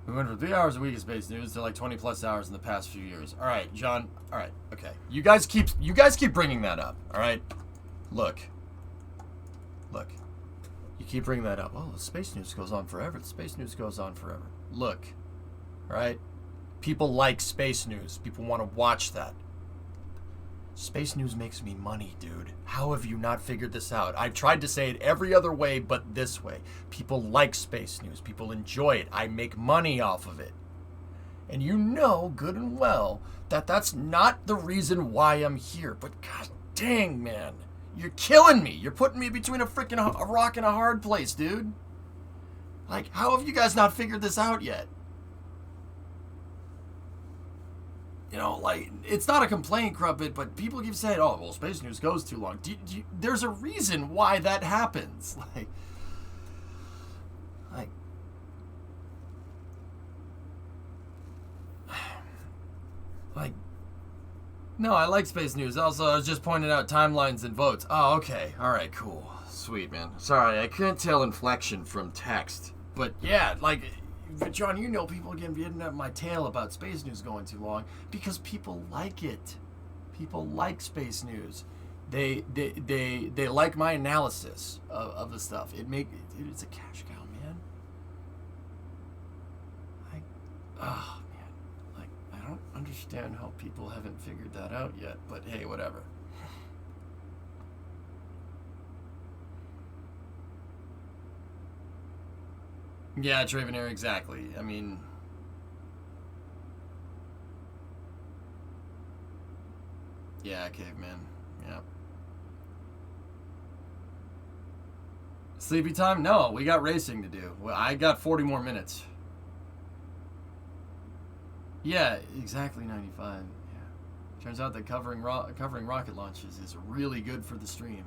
We went from 3 hours a week of Space News to like 20 plus hours in the past few years. All right, John. All right, okay. You guys keep bringing that up. All right, look. You keep bringing that up. Oh, the Space News goes on forever. The Space News goes on forever. Look, all right? People like Space News. People want to watch that. Space News makes me money, dude. How have you not figured this out? I've tried to say it every other way but this way. People like Space News. People enjoy it. I make money off of it. And you know good and well that that's not the reason why I'm here. But god dang, man. You're killing me. You're putting me between a freaking a rock and a hard place, dude. Like, how have you guys not figured this out yet? You know, like, it's not a complaint, Crumpet, but people keep saying, oh, well, Space News goes too long. There's a reason why that happens. Like, No, I like space news. Also, I was just pointing out timelines and votes. Oh, okay. All right, cool. Sweet, man. Sorry, I couldn't tell inflection from text. But yeah, like, John, you know people getting up my tail about space news going too long because people like it. People like space news. They like my analysis of the stuff. It's a cash cow, man. Oh, man. Like, I don't understand how people haven't figured that out yet, but hey, whatever. Yeah, Travenair, exactly. I mean, yeah, caveman. Yeah. Sleepy time? No, we got racing to do. Well, I got 40 more minutes. Yeah, exactly 95. Yeah. Turns out that covering rocket launches is really good for the stream.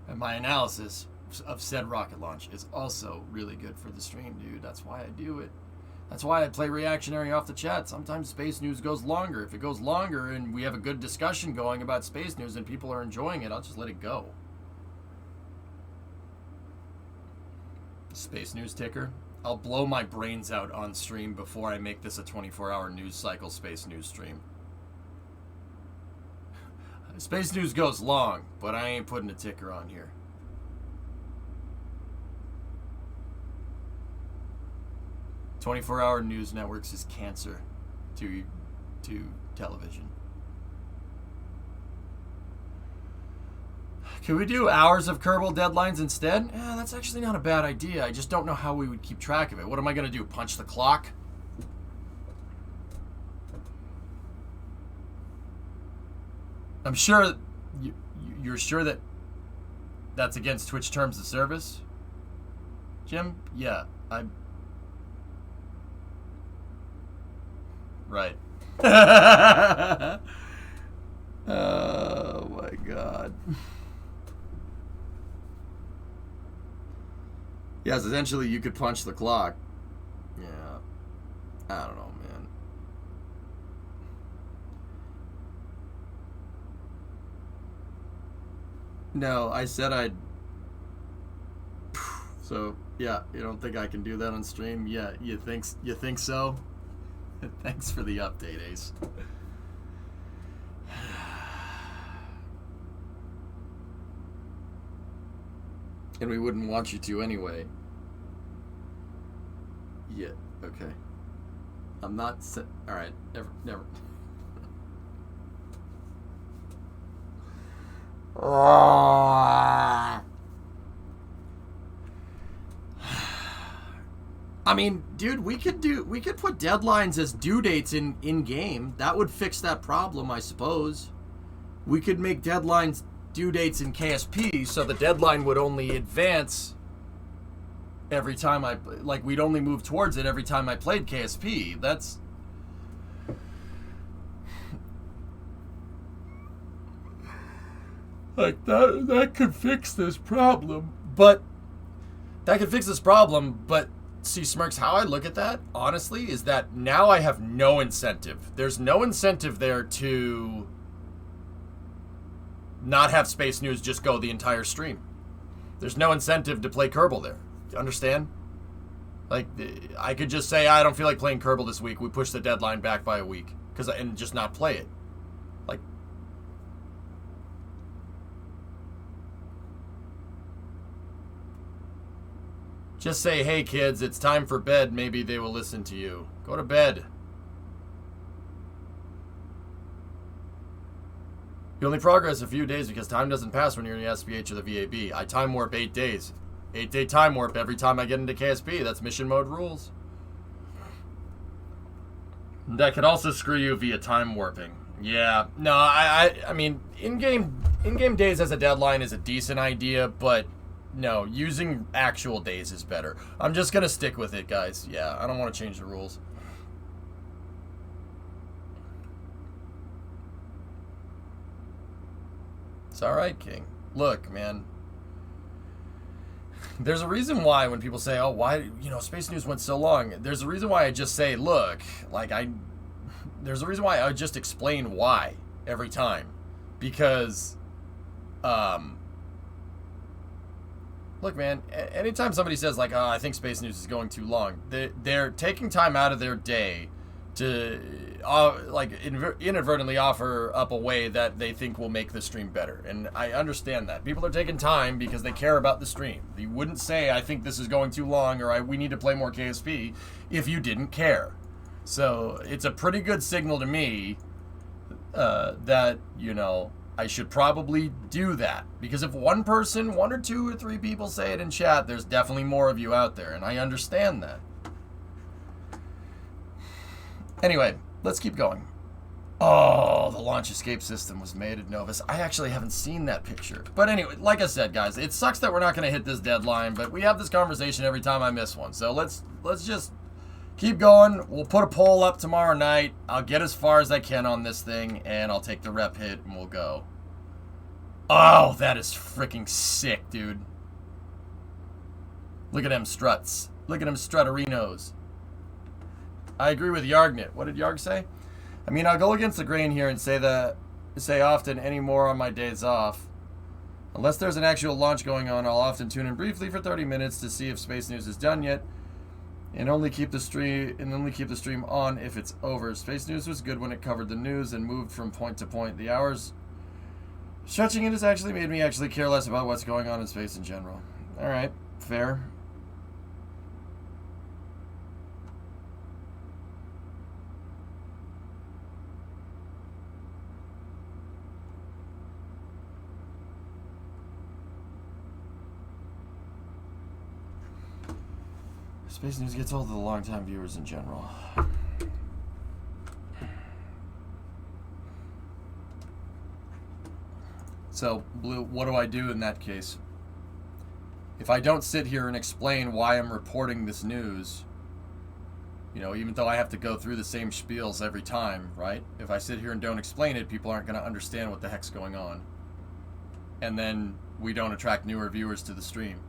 And my analysis of said rocket launch is also really good for the stream, dude. That's why I do it. That's why I play reactionary off the chat. Sometimes space news goes longer. If it goes longer and we have a good discussion going about space news and people are enjoying it, I'll just let it go. Space news ticker. I'll blow my brains out on stream before I make this a 24-hour news cycle space news stream. Space news goes long, but I ain't putting a ticker on here. 24-hour news networks is cancer to television. Could we do hours of Kerbal deadlines instead? That's actually not a bad idea. I just don't know how we would keep track of it. What am I going to do? Punch the clock? I'm sure you're sure that that's against Twitch terms of service, Jim? Yeah, right. Oh my God. Yes, essentially you could punch the clock. Yeah. I don't know, man. No, I said I'd... So, yeah, you don't think I can do that on stream? Yeah, you think so? Thanks for the update, Ace. And we wouldn't want you to anyway. Yeah, okay. I'm not... Alright, never. I mean, dude, we could put deadlines as due dates in game. That would fix that problem, I suppose. We could make deadlines due dates in KSP, so the deadline would only advance every time we'd only move towards it every time I played KSP. That's... Like, that could fix this problem. But see, Smirks, how I look at that, honestly, is that now I have no incentive. There's no incentive there to not have Space News just go the entire stream. There's no incentive to play Kerbal there. You understand? Like, I could just say, I don't feel like playing Kerbal this week. We push the deadline back by a week. And just not play it. Like... Just say, hey kids, it's time for bed. Maybe they will listen to you. Go to bed. You only progress a few days because time doesn't pass when you're in the SPH or the VAB. I time warp 8 days. 8-day time warp every time I get into KSP. That's mission mode rules. That could also screw you via time warping. Yeah. No, I mean, in-game days as a deadline is a decent idea, but no, using actual days is better. I'm just going to stick with it, guys. Yeah, I don't want to change the rules. It's alright, King. Look, man. There's a reason why when people say, oh, why, Space News went so long. There's a reason why I just say, look, there's a reason why I just explain why. every time. Because, look, man, anytime somebody says, like, oh, I think Space News is going too long, they're taking time out of their day to, inadvertently offer up a way that they think will make the stream better. And I understand that. People are taking time because they care about the stream. You wouldn't say, I think this is going too long, or we need to play more KSP, if you didn't care. So it's a pretty good signal to me that, you know, I should probably do that. Because if one person, 1 or 2 or 3 people say it in chat, there's definitely more of you out there, and I understand that. Anyway, let's keep going. Oh, the launch escape system was made at Novus. I actually haven't seen that picture. But anyway, like I said, guys, it sucks that we're not going to hit this deadline, but we have this conversation every time I miss one. So let's just keep going. We'll put a poll up tomorrow night. I'll get as far as I can on this thing, and I'll take the rep hit, and we'll go. Oh, that is freaking sick, dude. Look at them struts. Look at them strutterinos. I agree with Yargnit. What did Yarg say? I mean, I'll go against the grain here and say often any more on my days off. Unless there's an actual launch going on, I'll often tune in briefly for 30 minutes to see if Space News is done yet, and only keep the stream on if it's over. Space News was good when it covered the news and moved from point to point. The hours stretching it has actually made me actually care less about what's going on in space in general. All right, fair. Space News gets old to the long-time viewers in general. So, Blue, what do I do in that case? If I don't sit here and explain why I'm reporting this news, you know, even though I have to go through the same spiels every time, right? If I sit here and don't explain it, people aren't going to understand what the heck's going on. And then we don't attract newer viewers to the stream.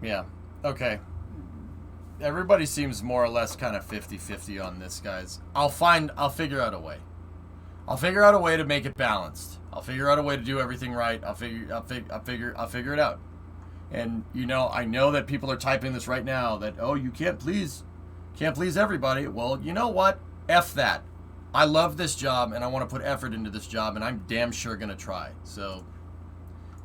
Yeah, okay. Everybody seems more or less kind of 50-50 on this, guys. I'll figure out a way. I'll figure out a way to make it balanced. I'll figure out a way to do everything right. I'll figure it out. And you know, I know that people are typing this right now that, oh, you can't please everybody. Well, you know what? F that. I love this job and I want to put effort into this job, and I'm damn sure gonna try. So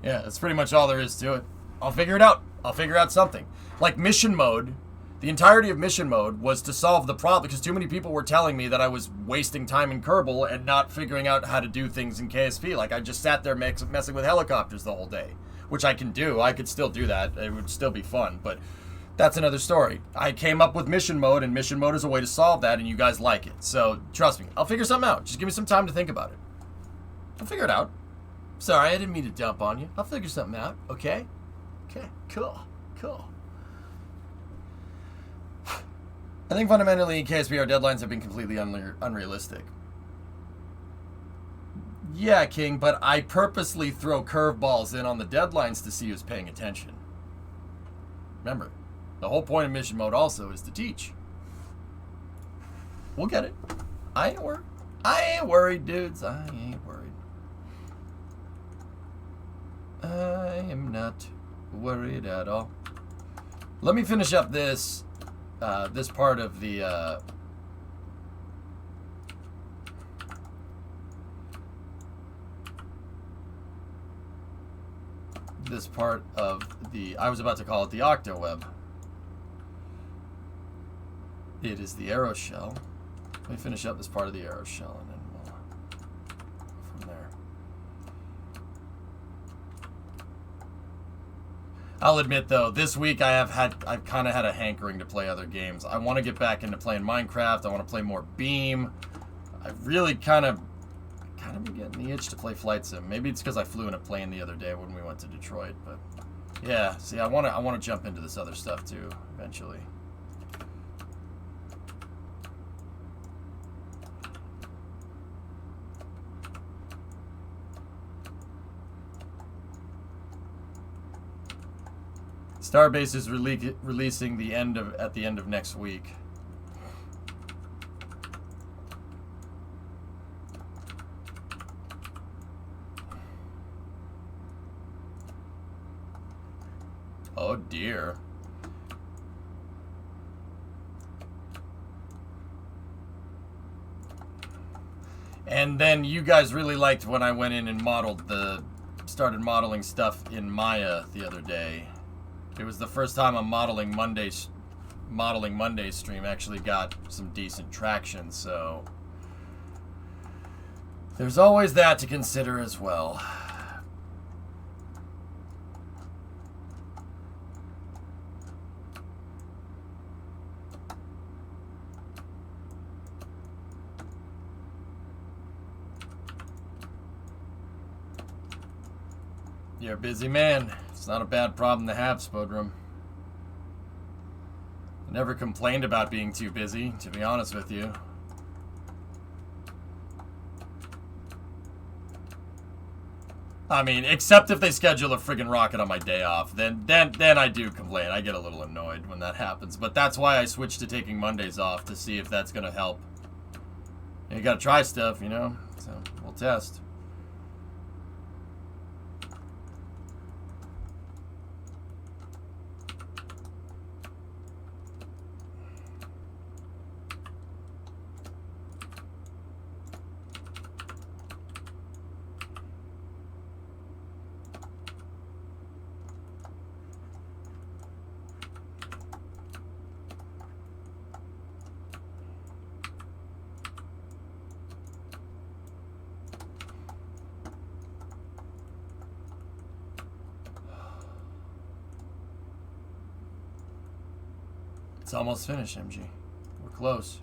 yeah, that's pretty much all there is to it. I'll figure it out. I'll figure out something. Like mission mode, the entirety of mission mode was to solve the problem because too many people were telling me that I was wasting time in Kerbal and not figuring out how to do things in KSP. Like I just sat there messing with helicopters the whole day, which I can do. I could still do that. It would still be fun, but that's another story. I came up with mission mode, and mission mode is a way to solve that, and you guys like it. So trust me, I'll figure something out. Just give me some time to think about it. I'll figure it out. Sorry, I didn't mean to dump on you. I'll figure something out, okay? Okay, cool. I think fundamentally in KSP our deadlines have been completely unrealistic. Yeah, King, but I purposely throw curveballs in on the deadlines to see who's paying attention. Remember, the whole point of mission mode also is to teach. We'll get it. I ain't worried. I ain't worried, dudes. I ain't worried. I am not worried at all. Let me finish up this this part of the I was about to call it the octoweb. It is the arrow shell. Let me finish up this part of the arrow shell and then we'll go from there. I'll admit though, this week I've kind of had a hankering to play other games. I want to get back into playing Minecraft. I want to play more Beam. I really kind of been getting the itch to play Flight Sim. Maybe it's because I flew in a plane the other day when we went to Detroit. But yeah, see, I want to jump into this other stuff too eventually. Starbase is releasing at the end of next week. Oh dear. And then you guys really liked when I went in and started modeling stuff in Maya the other day. It was the first time a modeling Monday stream actually got some decent traction, so there's always that to consider as well. You're a busy man. It's not a bad problem to have, Spodrum. I never complained about being too busy, to be honest with you. I mean, except if they schedule a friggin' rocket on my day off, then I do complain. I get a little annoyed when that happens. But that's why I switched to taking Mondays off, to see if that's gonna help. You gotta try stuff, you know? So, we'll test. It's almost finished, MG. We're close.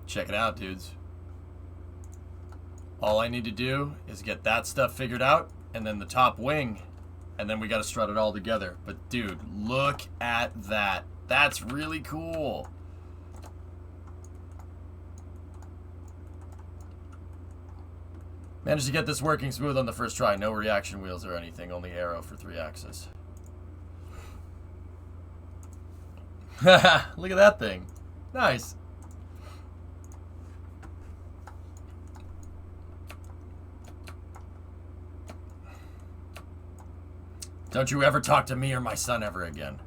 Check it out, dudes. All I need to do is get that stuff figured out, and then the top wing, and then we gotta strut it all together. But dude, look at that. That's really cool. Managed to get this working smooth on the first try. No reaction wheels or anything, only arrow for 3-axis. Look at that thing. Nice. Don't you ever talk to me or my son ever again.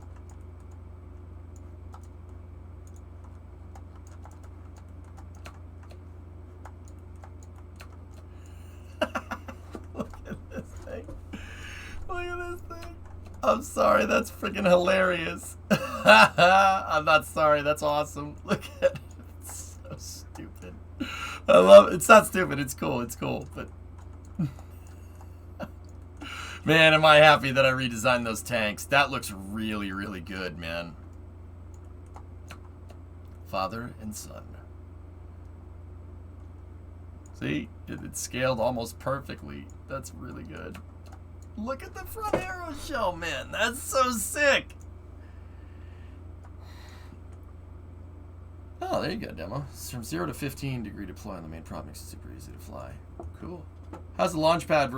Look at this thing. Look at this thing. I'm sorry, that's freaking hilarious. I'm not sorry, that's awesome. Look at it. It's so stupid. I love it. It's not stupid, it's cool, but... Man, am I happy that I redesigned those tanks. That looks really, really good, man. Father and son. See? It's scaled almost perfectly. That's really good. Look at the front arrow shell, man. That's so sick. Oh, there you go, demo. It's from 0 to 15 degree deploy on the main prop. Makes it super easy to fly. Cool. How's the launch pad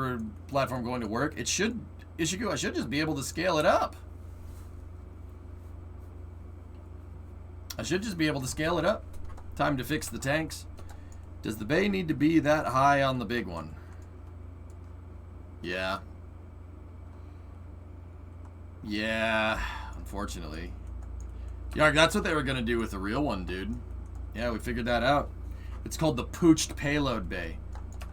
platform going to work? It should go. I should just be able to scale it up. Time to fix the tanks. Does the bay need to be that high on the big one? Yeah. Yeah, unfortunately. Yeah, that's what they were going to do with the real one, dude. Yeah, we figured that out. It's called the pooched payload bay.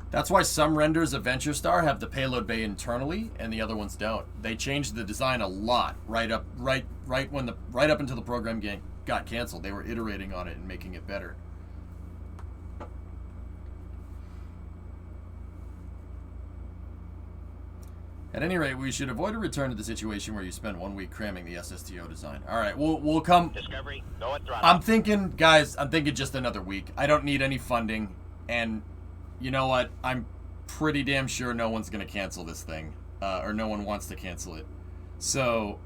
That's why some renders of Venture Star have the payload bay internally and the other ones don't. They changed the design a lot right up until the program got canceled. They were iterating on it and making it better. At any rate, we should avoid a return to the situation where you spend 1 week cramming the SSTO design. All right, we'll come. Discovery, go at throttle. I'm thinking, guys, just another week. I don't need any funding, and you know what? I'm pretty damn sure no one's gonna cancel this thing, or no one wants to cancel it. So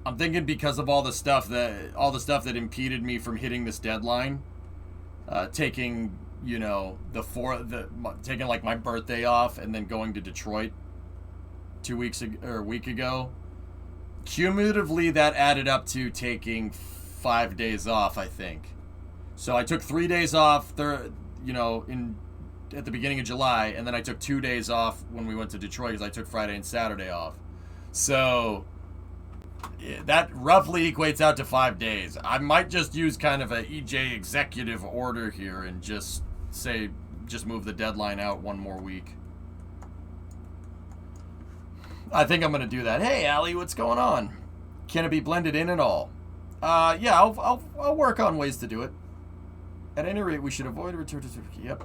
I'm thinking because of all the stuff that impeded me from hitting this deadline, taking taking like my birthday off and then going to Detroit 2 weeks or a week ago, cumulatively that added up to taking 5 days off, I think. So I took 3 days off at the beginning of July, and then I took 2 days off when we went to Detroit because I took Friday and Saturday off. So that roughly equates out to 5 days. I might just use kind of a EJ executive order here and just move the deadline out 1 more week. I think I'm going to do that. Hey, Allie, what's going on? Can it be blended in at all? Yeah, I'll work on ways to do it. At any rate, we should avoid a return to... Yep.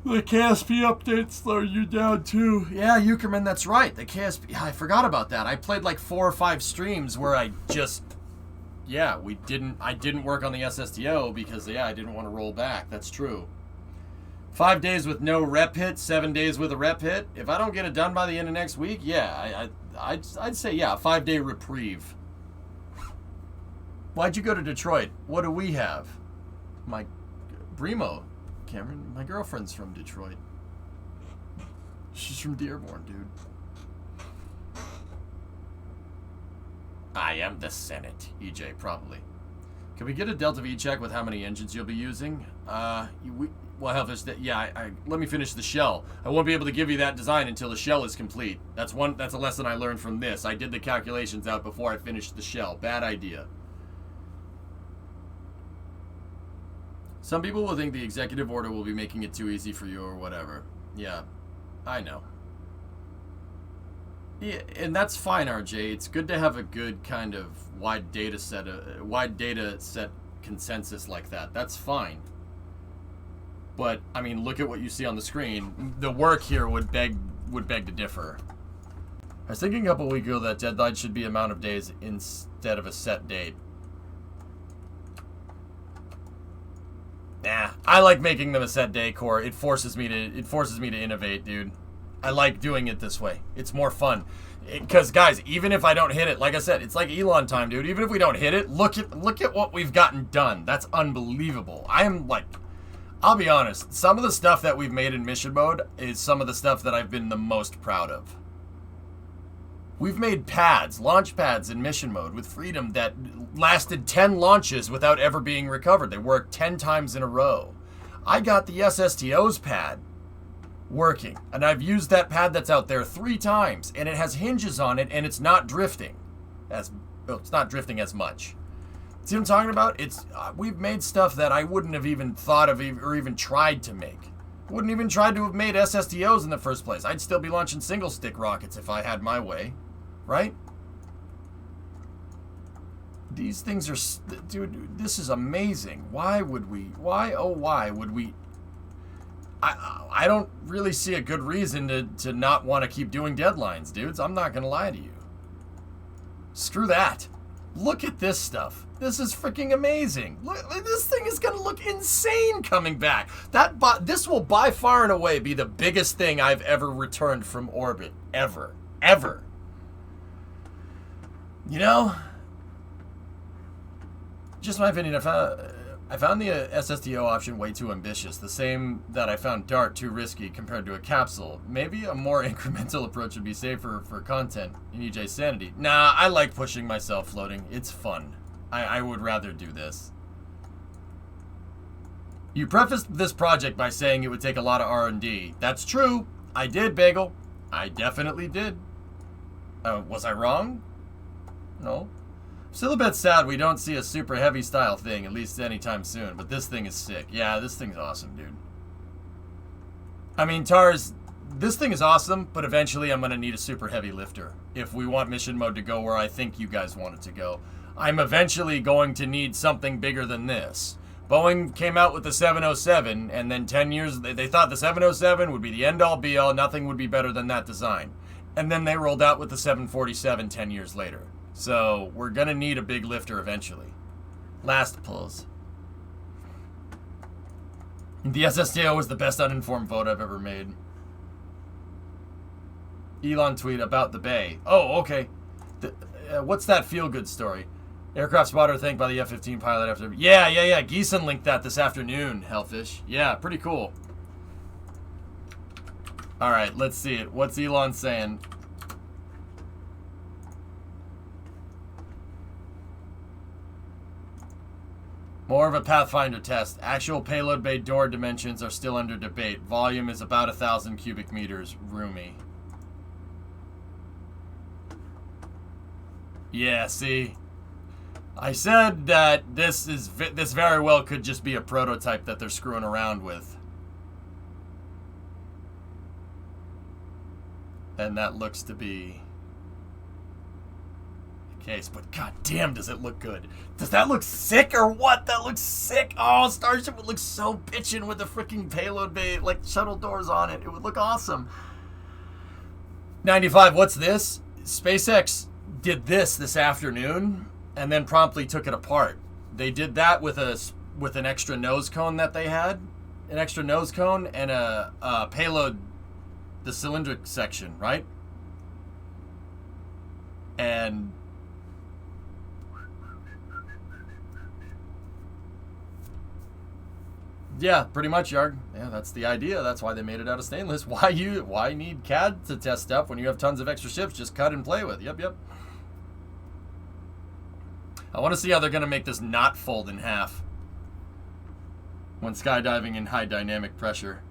The KSP updates slow you down, too. Yeah, Eukerman, that's right. The KSP... I forgot about that. I played like 4 or 5 streams where I just... Yeah, I didn't work on the SSTO because, I didn't want to roll back. That's true. 5 days with no rep hit, 7 days with a rep hit. If I don't get it done by the end of next week, yeah, I'd say, yeah, a 5-day reprieve. Why'd you go to Detroit? What do we have? My Brimo, Cameron, my girlfriend's from Detroit. She's from Dearborn, dude. I am the Senate, EJ, probably. Can we get a Delta V check with how many engines you'll be using? Well, help us. Let me finish the shell. I won't be able to give you that design until the shell is complete. That's a lesson I learned from this. I did the calculations out before I finished the shell. Bad idea. Some people will think the executive order will be making it too easy for you or whatever. Yeah, I know. Yeah, and that's fine, RJ. It's good to have a good kind of wide data set consensus like that. That's fine. But I mean, look at what you see on the screen. The work here would beg to differ. I was thinking a couple weeks ago that deadline should be amount of days instead of a set date. Nah, I like making them a set day, Core. It forces me to innovate, dude. I like doing it this way. It's more fun. Because guys, even if I don't hit it, like I said, it's like Elon time, dude. Even if we don't hit it, look at what we've gotten done. That's unbelievable. I'll be honest, some of the stuff that we've made in mission mode is some of the stuff that I've been the most proud of. We've made launch pads in mission mode with Freedom that lasted 10 launches without ever being recovered. They worked 10 times in a row. I got the SSTO's pad working, and I've used that pad that's out there 3 times, and it has hinges on it, and it's not drifting it's not drifting as much. See what I'm talking about? We've made stuff that I wouldn't have even thought of or even tried to make. Wouldn't even try to have made SSTOs in the first place. I'd still be launching single stick rockets if I had my way, right? These things are, dude, this is amazing. Why would we? I don't really see a good reason to not want to keep doing deadlines, dudes. I'm not gonna lie to you. Screw that. Look at this stuff. This is freaking amazing. Look, this thing is gonna look insane coming back. This will by far and away be the biggest thing I've ever returned from orbit. Ever. You know? Just my opinion, I found the SSTO option way too ambitious. The same that I found DART too risky compared to a capsule. Maybe a more incremental approach would be safer for content in EJ Sanity. Nah, I like pushing myself floating. It's fun. I would rather do this. You prefaced this project by saying it would take a lot of R&D. That's true. I did, Bagel. I definitely did. Was I wrong? No. Still a bit sad we don't see a super heavy style thing, at least anytime soon. But this thing is sick. Yeah, this thing's awesome, dude. I mean, Tars, this thing is awesome, but eventually I'm going to need a super heavy lifter if we want mission mode to go where I think you guys want it to go. I'm eventually going to need something bigger than this. Boeing came out with the 707, and then 10 years, they thought the 707 would be the end-all be-all, nothing would be better than that design. And then they rolled out with the 747 10 years later. So we're going to need a big lifter eventually. Last pulls. The SSTO was the best uninformed vote I've ever made. Elon tweet about the Bay. Oh, okay. What's that feel-good story? Aircraft spotter thanked by the F-15 pilot after... Yeah. Geeson linked that this afternoon, Hellfish. Yeah, pretty cool. Alright, let's see it. What's Elon saying? More of a Pathfinder test. Actual payload bay door dimensions are still under debate. Volume is about 1,000 cubic meters. Roomy. Yeah, see? I said that this very well could just be a prototype that they're screwing around with. And that looks to be the case. But goddamn, does it look good. Does that look sick or what? That looks sick. Oh, Starship would look so bitchin' with the freaking payload bay, like shuttle doors on it. It would look awesome. 95, what's this? SpaceX did this afternoon and then promptly took it apart. They did that with an extra nose cone that they had. An extra nose cone and a payload, the cylindric section, right? And yeah, pretty much, Yarg. Yeah, that's the idea. That's why they made it out of stainless. Why need CAD to test stuff when you have tons of extra ships just cut and play with? Yep. I want to see how they're going to make this not fold in half when skydiving in high dynamic pressure.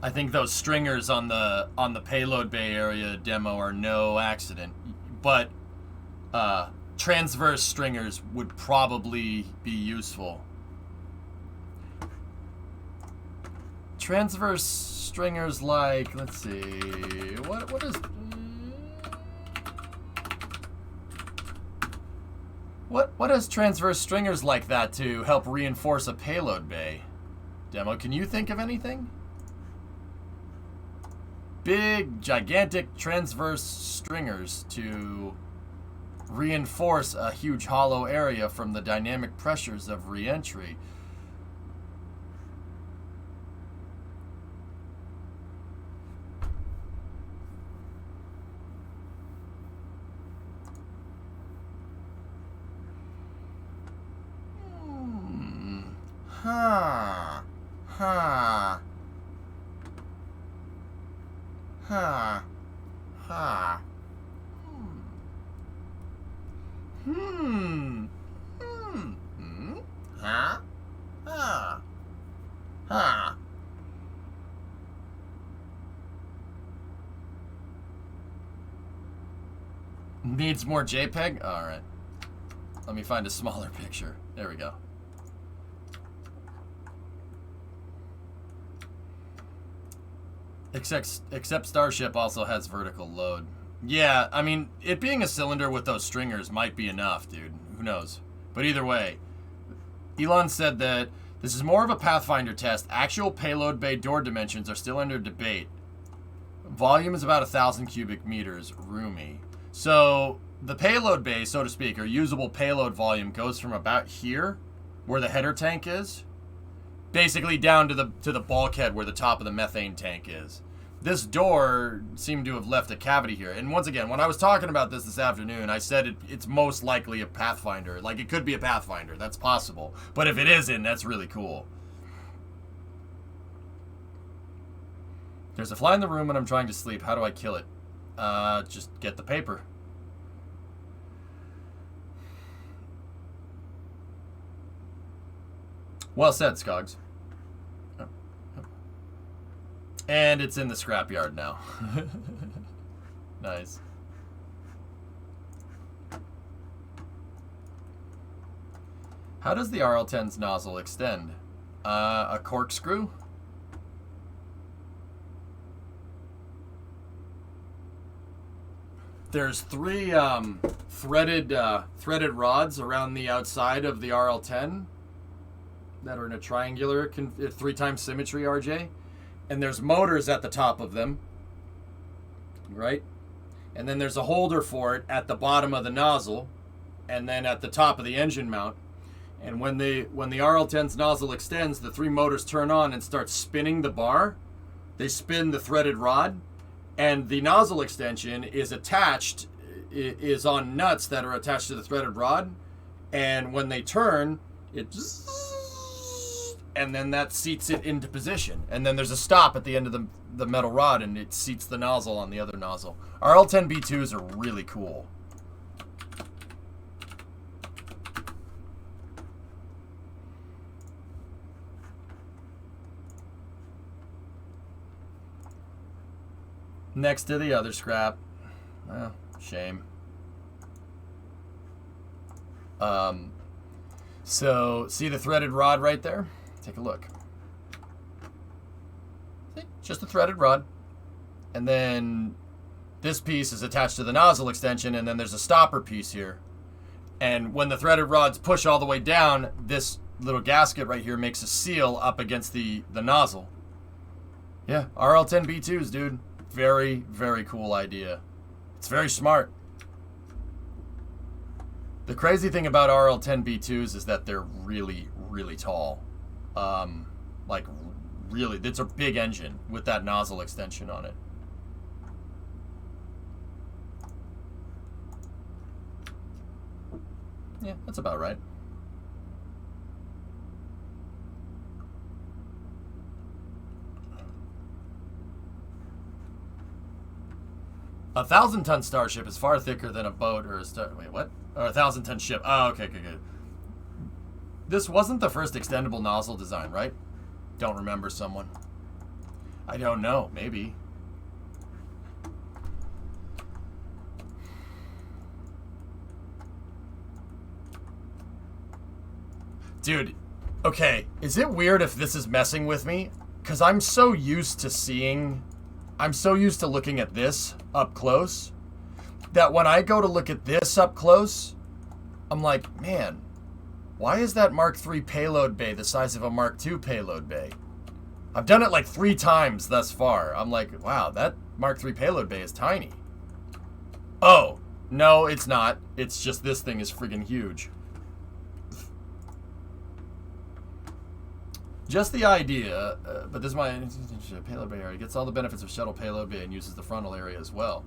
I think those stringers on the payload bay area demo are no accident, but transverse stringers would probably be useful. Transverse stringers like, let's see, what is... What has transverse stringers like that to help reinforce a payload bay? Demo, can you think of anything? Big, gigantic transverse stringers to reinforce a huge hollow area from the dynamic pressures of re-entry. Needs more JPEG? Alright. Let me find a smaller picture. There we go. Except Starship also has vertical load. Yeah, I mean, it being a cylinder with those stringers might be enough, dude. Who knows? But either way, Elon said that this is more of a Pathfinder test. Actual payload bay door dimensions are still under debate. Volume is about 1,000 cubic meters. Roomy. So the payload bay, so to speak, or usable payload volume goes from about here, where the header tank is, basically down to the bulkhead where the top of the methane tank is. This door seemed to have left a cavity here. And once again, when I was talking about this afternoon, I said it's most likely a Pathfinder. Like, it could be a Pathfinder. That's possible. But if it isn't, that's really cool. There's a fly in the room and I'm trying to sleep. How do I kill it? Just get the paper. Well said, Skogs. And it's in the scrapyard now. Nice. How does the RL10's nozzle extend? A corkscrew? There's 3 threaded rods around the outside of the RL10 that are in a triangular 3x symmetry, RJ. And there's motors at the top of them, right? And then there's a holder for it at the bottom of the nozzle, and then at the top of the engine mount. And when the RL10's nozzle extends, the 3 motors turn on and start spinning the bar. They spin the threaded rod, and the nozzle extension is on nuts that are attached to the threaded rod. And when they turn, and then that seats it into position. And then there's a stop at the end of the metal rod, and it seats the nozzle on the other nozzle. RL10B2s are really cool. Next to the other scrap. Oh, shame. So, see the threaded rod right there? Take a look. See? Just a threaded rod. And then this piece is attached to the nozzle extension, and then there's a stopper piece here. And when the threaded rods push all the way down, this little gasket right here makes a seal up against the nozzle. Yeah, RL10B2s, dude. Very, very cool idea. It's very smart. The crazy thing about RL10B2s is that they're really, really tall. Like, really, it's a big engine with that nozzle extension on it. Yeah, that's about right. A 1,000-ton starship is far thicker than a boat or a wait, what? Or a 1,000-ton ship. Oh, okay, good. This wasn't the first extendable nozzle design, right? Don't remember someone. I don't know. Maybe. Dude, okay. Is it weird if this is messing with me? Because I'm so used to looking at this up close that when I go to look at this up close, I'm like, man, why is that Mark III payload bay the size of a Mark II payload bay? I've done it like 3 times thus far. I'm like, wow, that Mark III payload bay is tiny. Oh, no, it's not. It's just this thing is friggin' huge. Just the idea, but this is my payload bay area. Gets all the benefits of shuttle payload bay and uses the frontal area as well.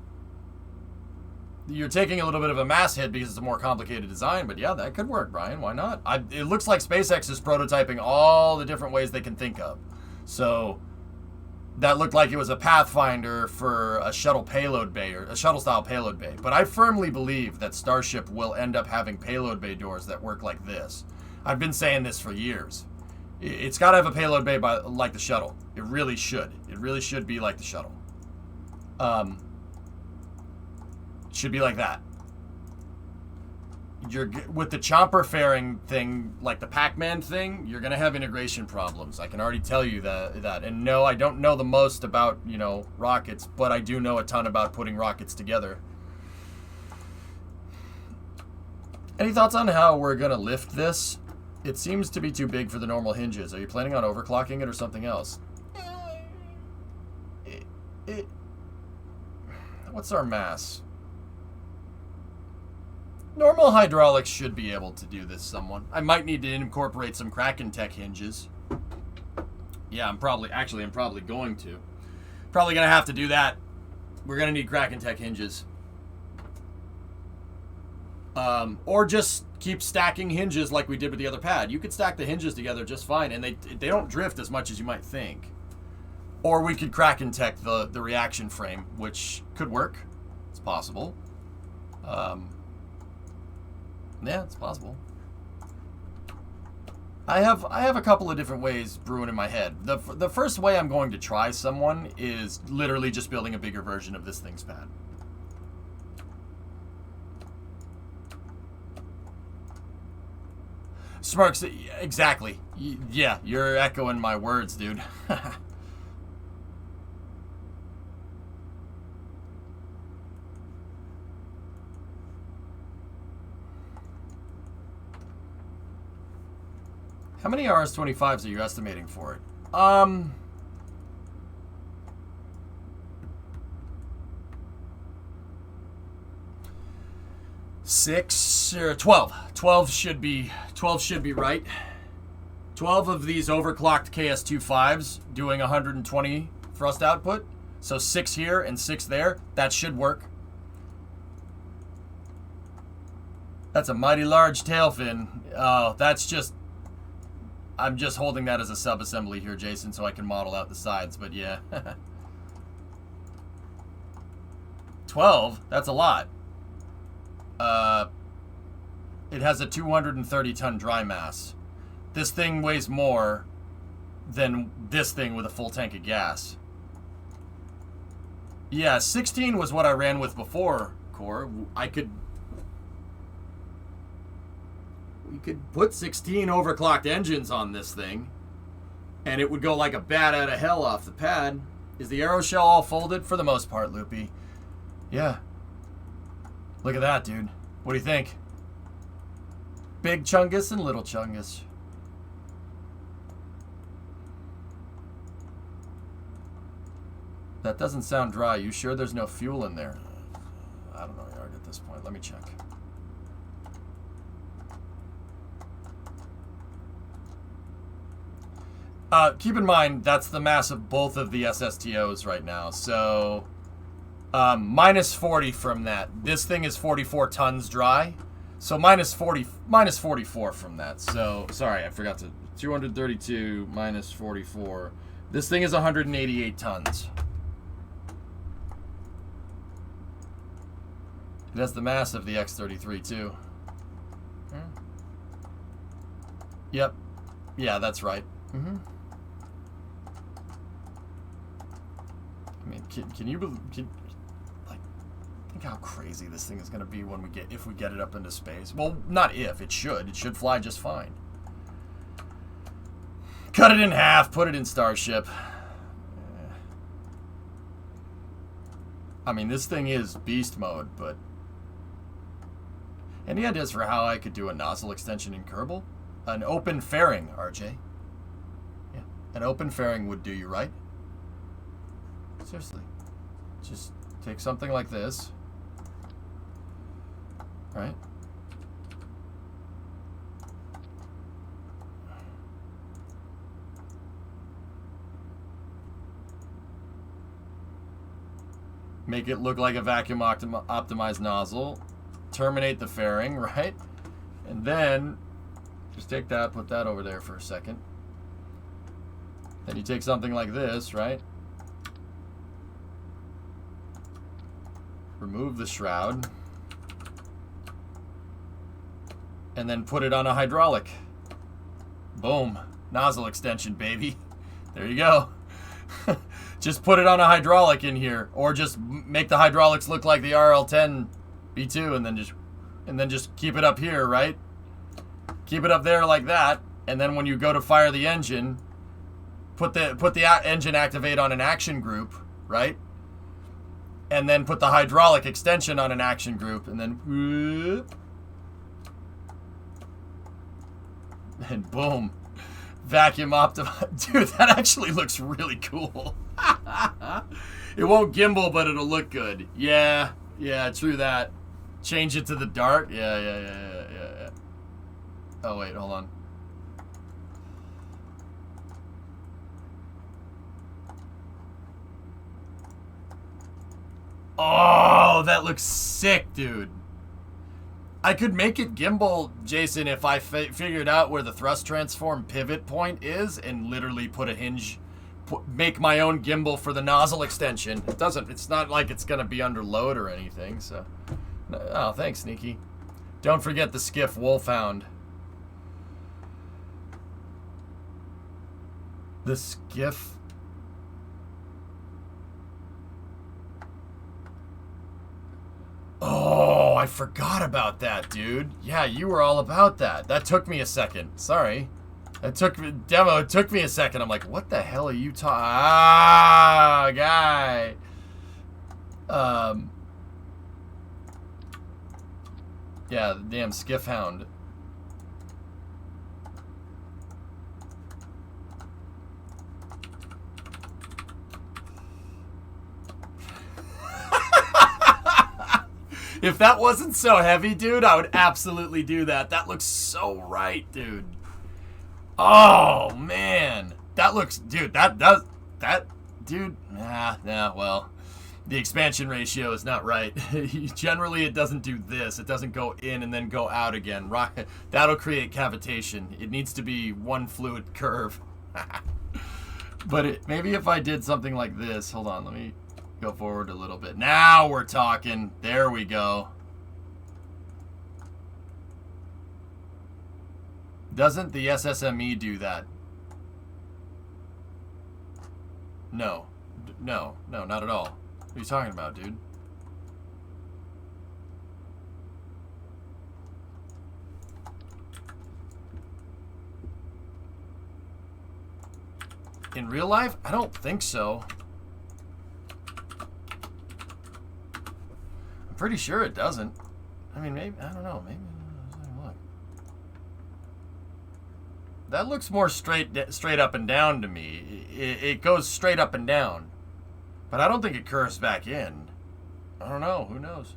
You're taking a little bit of a mass hit because it's a more complicated design, but yeah, that could work, Brian. Why not? It looks like SpaceX is prototyping all the different ways they can think of. So that looked like it was a Pathfinder for a shuttle payload bay or a shuttle-style payload bay. But I firmly believe that Starship will end up having payload bay doors that work like this. I've been saying this for years. It's got to have a payload bay like the shuttle. It really should. It really should be like the shuttle. It should be like that. With the chomper fairing thing, like the Pac-Man thing, you're going to have integration problems. I can already tell you that. And no, I don't know the most about, rockets, but I do know a ton about putting rockets together. Any thoughts on how we're going to lift this? It seems to be too big for the normal hinges. Are you planning on overclocking it or something else? What's our mass? Normal hydraulics should be able to do this somewhat. I might need to incorporate some Kraken Tech hinges. Yeah, I'm probably going to. Probably going to have to do that. We're going to need Kraken Tech hinges. Or just keep stacking hinges like we did with the other pad. You could stack the hinges together just fine, and they don't drift as much as you might think. Or we could Kraken Tech the reaction frame, which could work. It's possible. Yeah, it's possible. I have a couple of different ways brewing in my head. The first way I'm going to try someone is literally just building a bigger version of this thing's pad. Smirks, exactly. Yeah, you're echoing my words, dude. How many RS-25s are you estimating for it? 6 or 12. 12 should be right. 12 of these overclocked KS25s doing 120 thrust output. So 6 here and 6 there. That should work. That's a mighty large tail fin. Oh, that's just... I'm just holding that as a sub-assembly here, Jason, so I can model out the sides, but yeah. 12? That's a lot. It has a 230-ton dry mass. This thing weighs more than this thing with a full tank of gas. Yeah, 16 was what I ran with before, Core. We could put 16 overclocked engines on this thing, and it would go like a bat out of hell off the pad. Is the aero shell all folded? For the most part, Loopy. Yeah. Look at that, dude. What do you think? Big Chungus and Little Chungus. That doesn't sound dry. You sure there's no fuel in there? I don't know, Yarg, at this point. Let me check. Keep in mind, that's the mass of both of the SSTOs right now. So, minus 40 from that. This thing is 44 tons dry. So minus 44 from that. So, sorry, I forgot to... 232 minus 44. This thing is 188 tons. It has the mass of the X33, too. Yep. Yeah, that's right. Mm-hmm. I mean, can you like think how crazy this thing is going to be when if we get it up into space? Well, not if, it should. It should fly just fine. Cut it in half, put it in Starship. I mean, this thing is beast mode, but any ideas for how I could do a nozzle extension in Kerbal? An open fairing, RJ. Yeah, an open fairing would do you right. Seriously. Just take something like this. Right? Make it look like a vacuum optimized nozzle. Terminate the fairing, right? And then just take that, put that over there for a second. Then you take something like this, right? Remove the shroud. And then put it on a hydraulic. Boom. Nozzle extension, baby. There you go. Just put it on a hydraulic in here. Or just make the hydraulics look like the RL10 B2 and then just keep it up here, right? Keep it up there like that. And then when you go to fire the engine, put the engine activate on an action group, right? And then put the hydraulic extension on an action group, and then whoop, and boom, vacuum optimized. Dude, that actually looks really cool. It won't gimbal, but it'll look good. Yeah, true that. Change it to the dart. Yeah. Oh wait, hold on. Oh, that looks sick, dude. I could make it gimbal, Jason, if I figured out where the thrust transform pivot point is and literally put a hinge, make my own gimbal for the nozzle extension. It's not like it's going to be under load or anything, so. Oh, thanks, Sneaky. Don't forget the skiff Wolfhound. The skiff... Oh, I forgot about that, dude. Yeah, you were all about that. That took me a second. Sorry. It took me a second. I'm like, what the hell are you talking? Ah, guy. Yeah, the damn skiff hound. If that wasn't so heavy, dude, I would absolutely do that. That looks so right, dude. Oh, man. That looks... Dude, dude... well... The expansion ratio is not right. Generally, it doesn't do this. It doesn't go in and then go out again. That'll create cavitation. It needs to be one fluid curve. But maybe if I did something like this... Hold on, let me... Go forward a little bit. Now we're talking. There we go. Doesn't the SSME do that? No. No, not at all. What are you talking about, dude? In real life? I don't think so. I'm pretty sure it doesn't. I mean, maybe, I don't know. Maybe, look. That looks more straight up and down to me. It goes straight up and down. But I don't think it curves back in. I don't know. Who knows?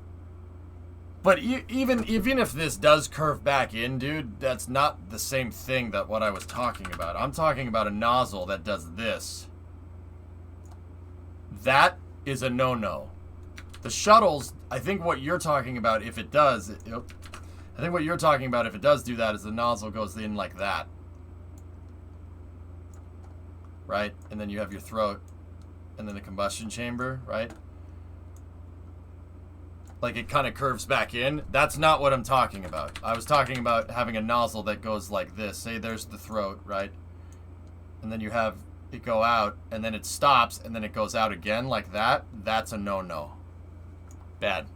But even if this does curve back in, dude, that's not the same thing that what I was talking about. I'm talking about a nozzle that does this. That is a no-no. The shuttles, I think what you're talking about, if it does, I think what you're talking about, if it does do that, is the nozzle goes in like that. Right? And then you have your throat. And then the combustion chamber, right? Like it kind of curves back in. That's not what I'm talking about. I was talking about having a nozzle that goes like this. Say there's the throat, right? And then you have it go out, and then it stops, and then it goes out again like that. That's a no-no. Bad.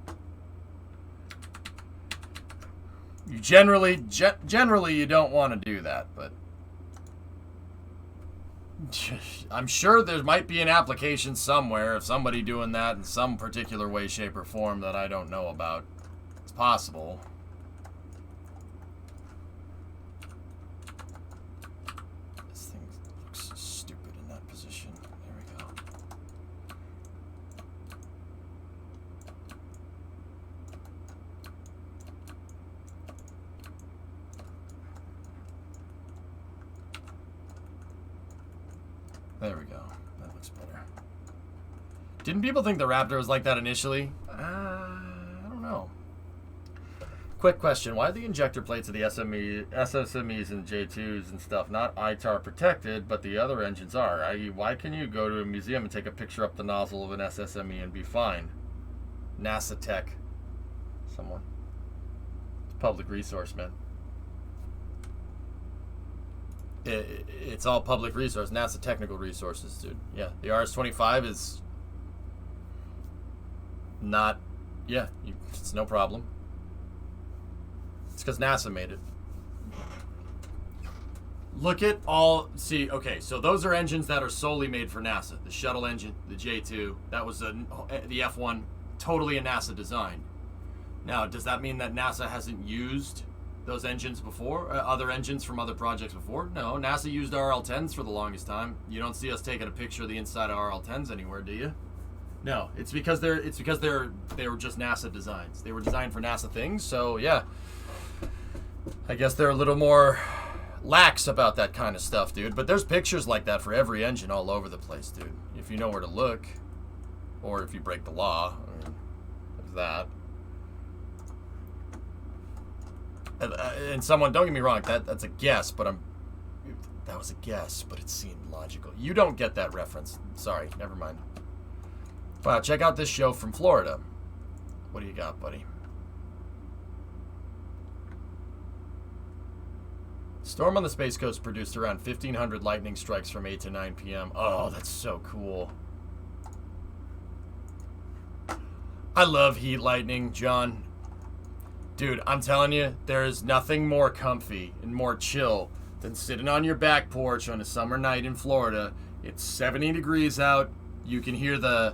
You generally you don't want to do that, but I'm sure there might be an application somewhere of somebody doing that in some particular way, shape, or form that I don't know about. It's possible. This thing looks stupid in that position. There we go. There we go. That looks better. Didn't people think the Raptor was like that initially? I don't know. Quick question. Why are the injector plates of the SSMEs and J2s and stuff not ITAR protected, but the other engines are? I.e., why can you go to a museum and take a picture up the nozzle of an SSME and be fine? NASA tech. Someone. It's public resource, man. It's all public resource. NASA technical resources, dude. Yeah, the RS-25 is not... Yeah, it's no problem. It's because NASA made it. Look at all... See, okay, so those are engines that are solely made for NASA. The shuttle engine, the J2, that was the F1, totally a NASA design. Now, does that mean that NASA hasn't used those engines before? Other engines from other projects before? No, NASA used RL-10s for the longest time. You don't see us taking a picture of the inside of RL-10s anywhere, do you? No, it's because they were just NASA designs. They were designed for NASA things, so yeah. I guess they're a little more lax about that kind of stuff, dude. But there's pictures like that for every engine all over the place, dude. If you know where to look, or if you break the law, there's that. And someone, don't get me wrong, that's a guess, but that was a guess, but it seemed logical. You don't get that reference. Sorry, never mind. Wow, check out this show from Florida. What do you got, buddy? Storm on the Space Coast produced around 1,500 lightning strikes from 8 to 9 p.m. Oh, that's so cool. I love heat lightning, John. Dude, I'm telling you, there is nothing more comfy and more chill than sitting on your back porch on a summer night in Florida. It's 70 degrees out. You can hear the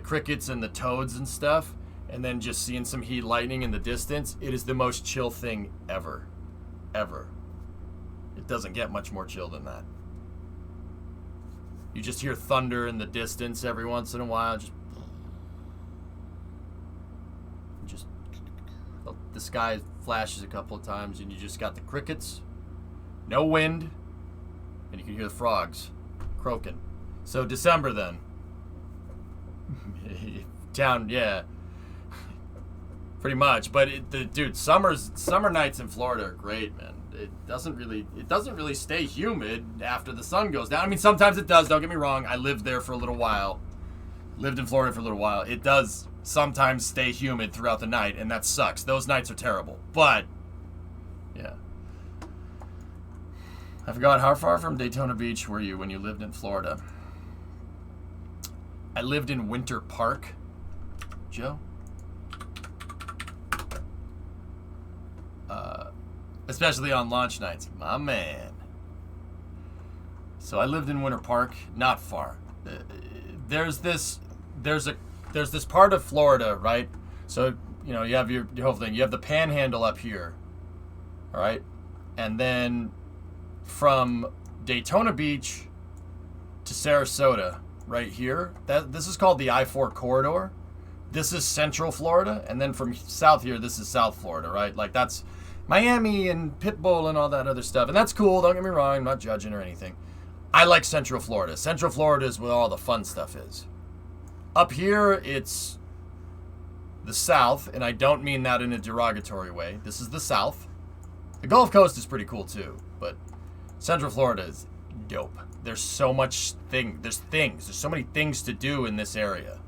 crickets and the toads and stuff, and then just seeing some heat lightning in the distance. It is the most chill thing ever. Ever. It doesn't get much more chill than that. You just hear thunder in the distance every once in a while. Just the sky flashes a couple of times, and you just got the crickets, no wind, and you can hear the frogs croaking. So December then. Town, yeah. Pretty much, but dude, summer nights in Florida are great, man. It doesn't really stay humid after the sun goes down. I mean, sometimes it does. Don't get me wrong. I lived there for a little while. Lived in Florida for a little while. It does sometimes stay humid throughout the night, and that sucks. Those nights are terrible. But yeah, I forgot, how far from Daytona Beach were you when you lived in Florida? I lived in Winter Park, Joe. Especially on launch nights, my man. So I lived in Winter Park, not far. There's this part of Florida, right? So, you know, you have your whole thing. You have the Panhandle up here, all right? And then from Daytona Beach to Sarasota, right here, this is called the I-4 corridor. This is Central Florida, and then from south here, this is South Florida, right? Like, that's Miami and Pitbull and all that other stuff. And that's cool, don't get me wrong, I'm not judging or anything. I like Central Florida. Central Florida is where all the fun stuff is. Up here, it's the South, and I don't mean that in a derogatory way. This is the South. The Gulf Coast is pretty cool too, but Central Florida is dope. There's so much there's so many things to do in this area.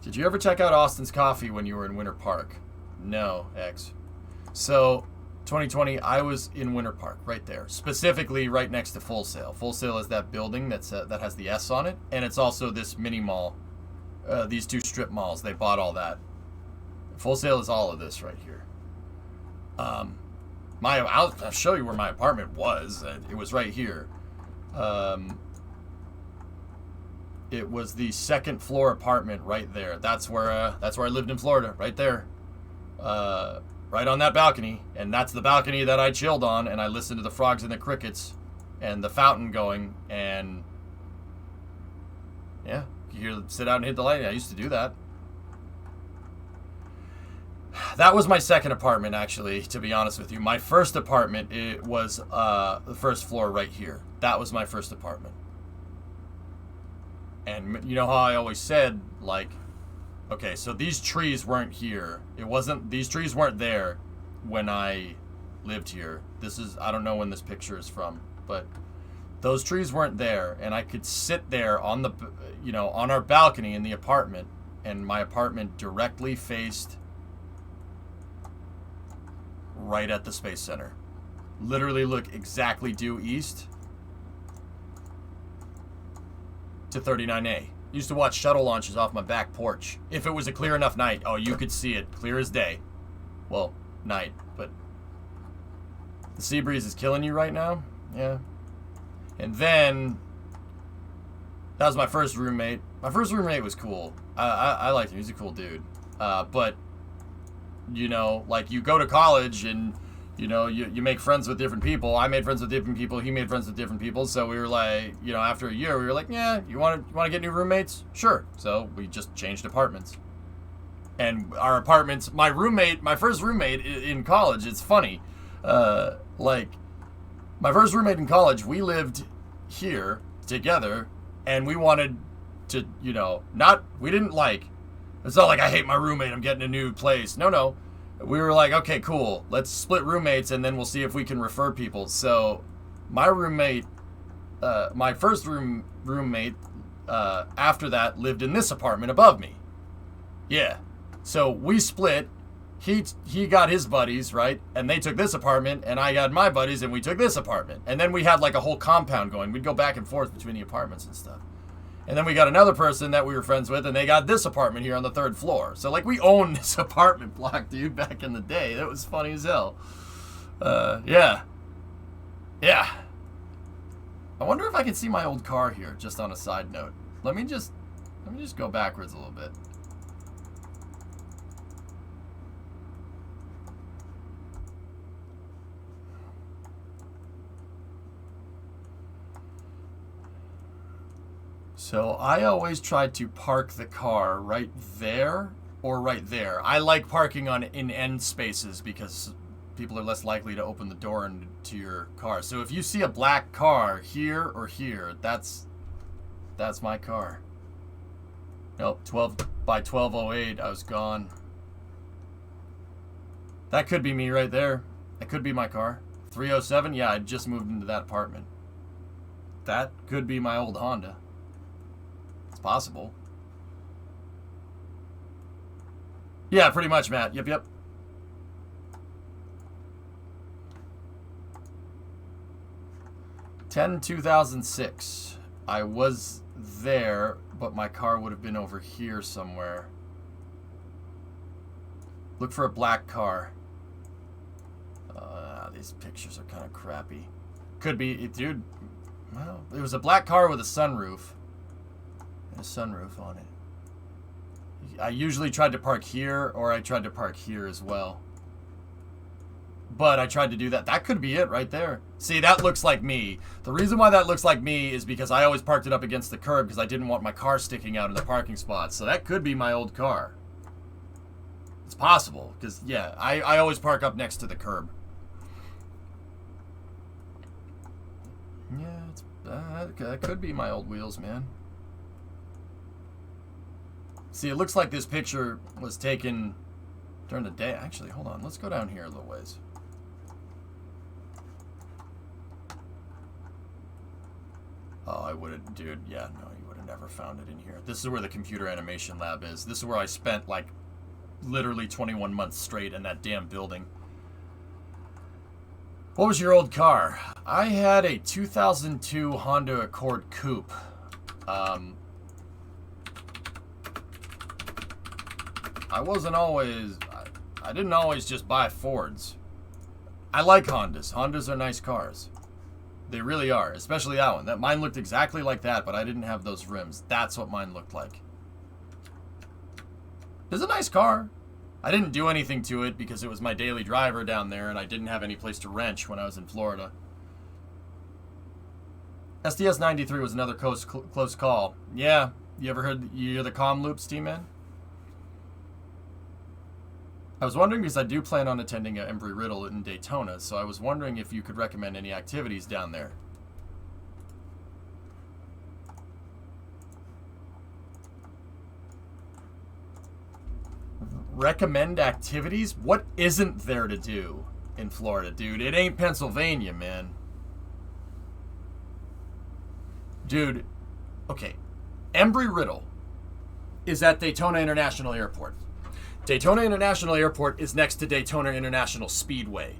Did you ever check out Austin's Coffee when you were in Winter Park? No, X. So, 2020, I was in Winter Park, right there. Specifically, right next to Full Sail. Full Sail is that building that has the S on it, and it's also this mini mall. These two strip malls, they bought all that. Full Sail is all of this right here. I'll show you where my apartment was. It was right here. It was the second floor apartment right there. That's where I lived in Florida, right there. Right on that balcony. And that's the balcony that I chilled on, and I listened to the frogs and the crickets and the fountain going, and yeah, you sit out and hit the light. I used to do that. That was my second apartment, actually, to be honest with you. My first apartment, it was the first floor right here. That was my first apartment. And you know how I always said, like, okay, so these trees weren't here. These trees weren't there when I lived here. I don't know when this picture is from, but those trees weren't there. And I could sit there on on our balcony in the apartment, and my apartment directly faced right at the Space Center. Literally look exactly due east to 39A. Used to watch shuttle launches off my back porch. If it was a clear enough night, you could see it clear as day. Well, night, but the sea breeze is killing you right now. Yeah. And then that was my first roommate. My first roommate was cool. I liked him. He's a cool dude. But you know, like, you go to college and you make friends with different people. I made friends with different people. He made friends with different people. So we were like, after a year, we were like, yeah, you want to get new roommates? Sure. So we just changed apartments. And our apartments, my first roommate in college, it's funny. Like, my first roommate in college, we lived here together, and we wanted to, it's not like I hate my roommate, I'm getting a new place. No. We were like, okay, cool. Let's split roommates, and then we'll see if we can refer people. So my roommate, my first roommate, after that, lived in this apartment above me. Yeah. So we split. He got his buddies, right? And they took this apartment, and I got my buddies, and we took this apartment. And then we had like a whole compound going. We'd go back and forth between the apartments and stuff. And then we got another person that we were friends with, and they got this apartment here on the 3rd floor. So, like, we owned this apartment block, dude, back in the day. That was funny as hell. Yeah. Yeah. I wonder if I can see my old car here, just on a side note. Let me just go backwards a little bit. So I always tried to park the car right there or right there. I like parking in end spaces because people are less likely to open the door into your car. So if you see a black car here or here, that's my car. Nope, 12 by 1208, I was gone. That could be me right there. That could be my car. 307, yeah, I just moved into that apartment. That could be my old Honda. It's possible. Yeah, pretty much, Matt. Yep. 10/2006. I was there, but my car would have been over here somewhere. Look for a black car. These pictures are kind of crappy. Could be, dude. Well, it was a black car with a sunroof. And a sunroof on it. I usually tried to park here, or I tried to park here as well. But I tried to do that. That could be it right there. See, that looks like me. The reason why that looks like me is because I always parked it up against the curb because I didn't want my car sticking out in the parking spot. So that could be my old car. It's possible. Because, yeah, I always park up next to the curb. Yeah, that could be my old wheels, man. See, it looks like this picture was taken during the day. Actually, hold on. Let's go down here a little ways. Oh, I would have, dude, yeah, no, you would have never found it in here. This is where the computer animation lab is. This is where I spent, like, literally 21 months straight in that damn building. What was your old car? I had a 2002 Honda Accord Coupe. I didn't always just buy Fords. I like Hondas. Hondas are nice cars. They really are, especially that one. That mine looked exactly like that, but I didn't have those rims. That's what mine looked like. It's a nice car. I didn't do anything to it because it was my daily driver down there, and I didn't have any place to wrench when I was in Florida. SDS 93 was another close call. Yeah, you hear the comm loops, T-Man? I was wondering because I do plan on attending an Embry-Riddle in Daytona, so I was wondering if you could recommend any activities down there. Recommend activities? What isn't there to do in Florida, dude? It ain't Pennsylvania, man. Dude, okay. Embry-Riddle is at Daytona International Airport. Daytona International Airport is next to Daytona International Speedway.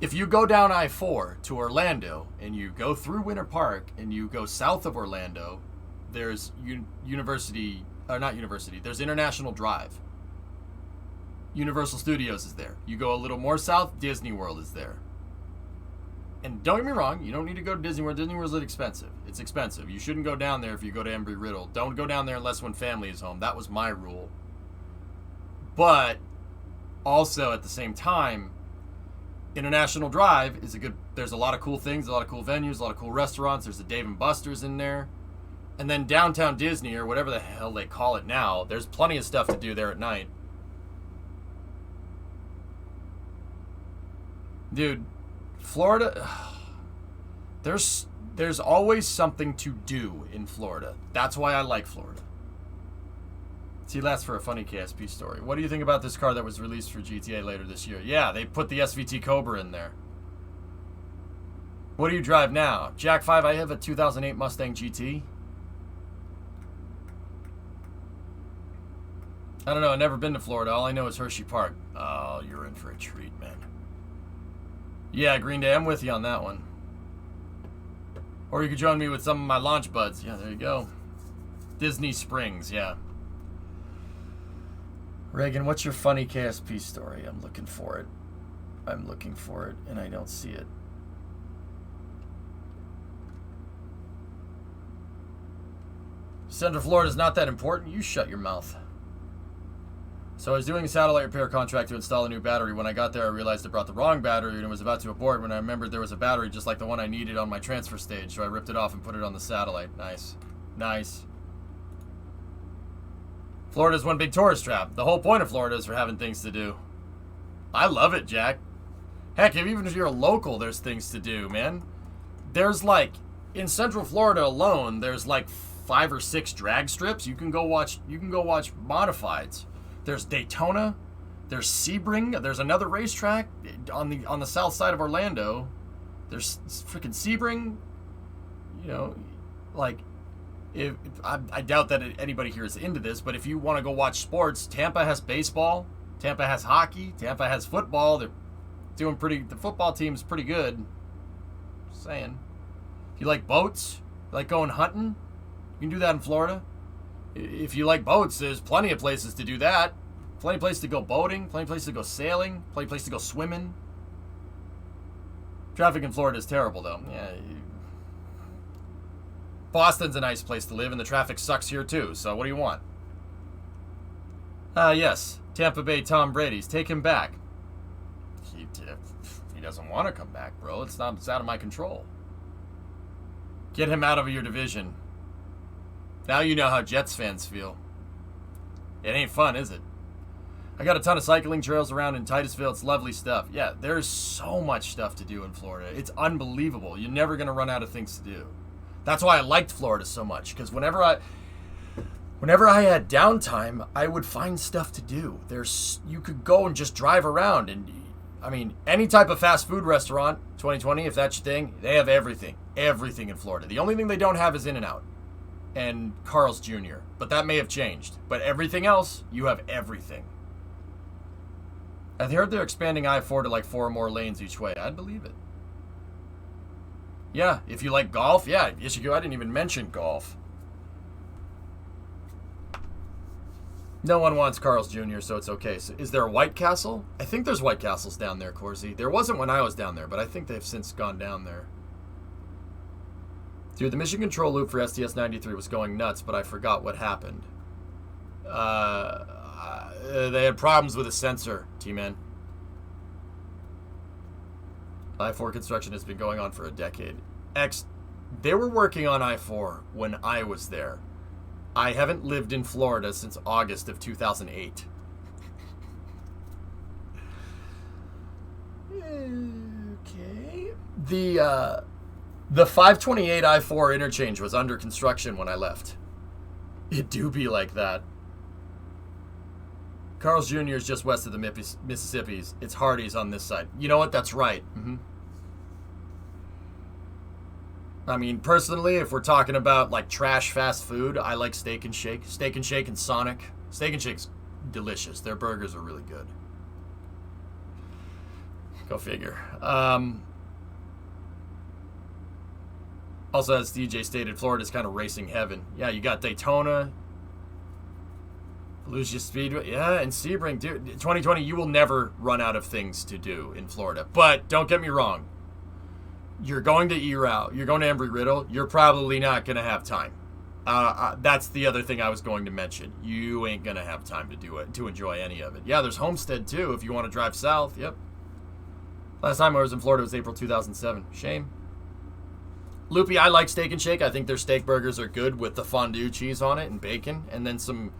If you go down I-4 to Orlando and you go through Winter Park and you go south of Orlando, there's there's International Drive. Universal Studios is there. You go a little more south, Disney World is there. And don't get me wrong, you don't need to go to Disney World. Disney World's expensive. It's expensive. You shouldn't go down there if you go to Embry-Riddle. Don't go down there unless when family is home. That was my rule. But also at the same time, International Drive is there's a lot of cool things, a lot of cool venues, a lot of cool restaurants. There's a Dave & Buster's in there. And then downtown Disney, or whatever the hell they call it now, there's plenty of stuff to do there at night. Dude, Florida, there's always something to do in Florida. That's why I like Florida. See, that's for a funny KSP story. What do you think about this car that was released for GTA later this year? Yeah, they put the SVT Cobra in there. What do you drive now? Jack 5, I have a 2008 Mustang GT. I don't know. I've never been to Florida. All I know is Hershey Park. Oh, you're in for a treat, man. Yeah, Green Day. I'm with you on that one. Or you could join me with some of my launch buds. Yeah, there you go. Disney Springs, yeah. Reagan, what's your funny KSP story? I'm looking for it. I'm looking for it, and I don't see it. Central Florida's not that important. You shut your mouth. So I was doing a satellite repair contract to install a new battery. When I got there, I realized I brought the wrong battery and was about to abort when I remembered there was a battery just like the one I needed on my transfer stage. So I ripped it off and put it on the satellite. Nice. Nice. Florida's one big tourist trap. The whole point of Florida is for having things to do. I love it, Jack. Heck, even if you're a local, there's things to do, man. There's like, in Central Florida alone, there's like 5 or 6 drag strips. You can go watch modifieds. There's Daytona, there's Sebring, there's another racetrack on the south side of Orlando. There's freaking Sebring. You know, like, I doubt that anybody here is into this, but if you want to go watch sports, Tampa has baseball, Tampa has hockey, Tampa has football. They're doing the football team's pretty good. Just saying. If you like boats, you like going hunting, you can do that in Florida. If you like boats, there's plenty of places to do that. Plenty of places to go boating, plenty of places to go sailing, plenty of places to go swimming. Traffic in Florida is terrible, though. Yeah. Boston's a nice place to live, and the traffic sucks here, too. So what do you want? Yes. Tampa Bay Tom Brady's. Take him back. He doesn't want to come back, bro. It's out of my control. Get him out of your division. Now you know how Jets fans feel. It ain't fun, is it? I got a ton of cycling trails around in Titusville. It's lovely stuff. Yeah, there's so much stuff to do in Florida. It's unbelievable. You're never going to run out of things to do. That's why I liked Florida so much, because whenever I had downtime, I would find stuff to do. You could go and just drive around, and I mean, any type of fast food restaurant, 2020, if that's your thing, they have everything. Everything in Florida. The only thing they don't have is In-N-Out and Carl's Jr., but that may have changed. But everything else, you have everything. I've heard they're expanding I-4 to like 4 more lanes each way. I'd believe it. Yeah, if you like golf, yeah, yes you do. I didn't even mention golf. No one wants Carl's Jr., so it's okay. So is there a White Castle? I think there's White Castles down there, Corsi. There wasn't when I was down there, but I think they've since gone down there. Dude, the mission control loop for STS-93 was going nuts, but I forgot what happened. They had problems with a sensor, T-Man. I-4 construction has been going on for a decade. They were working on I-4 when I was there. I haven't lived in Florida since August of 2008. Okay. The 528 I-4 interchange was under construction when I left. It do be like that. Carl's Jr. is just west of the Mississippi's. It's Hardee's on this side. You know what? That's right. Mm-hmm. I mean, personally, if we're talking about like trash fast food, I like Steak and Shake. Steak and Shake and Sonic. Steak and Shake's delicious. Their burgers are really good. Go figure. Also, as DJ stated, Florida's kind of racing heaven. Yeah, you got Daytona, Volusia Speedway, yeah, and Sebring. Dude, 2020, you will never run out of things to do in Florida. But don't get me wrong. You're going to E-Route. You're going to Embry-Riddle. You're probably not going to have time. That's the other thing I was going to mention. You ain't going to have time to do it, to enjoy any of it. Yeah, there's Homestead, too, if you want to drive south. Yep. Last time I was in Florida was April 2007. Shame. Loopy, I like Steak and Shake. I think their steak burgers are good with the fondue cheese on it and bacon, and then some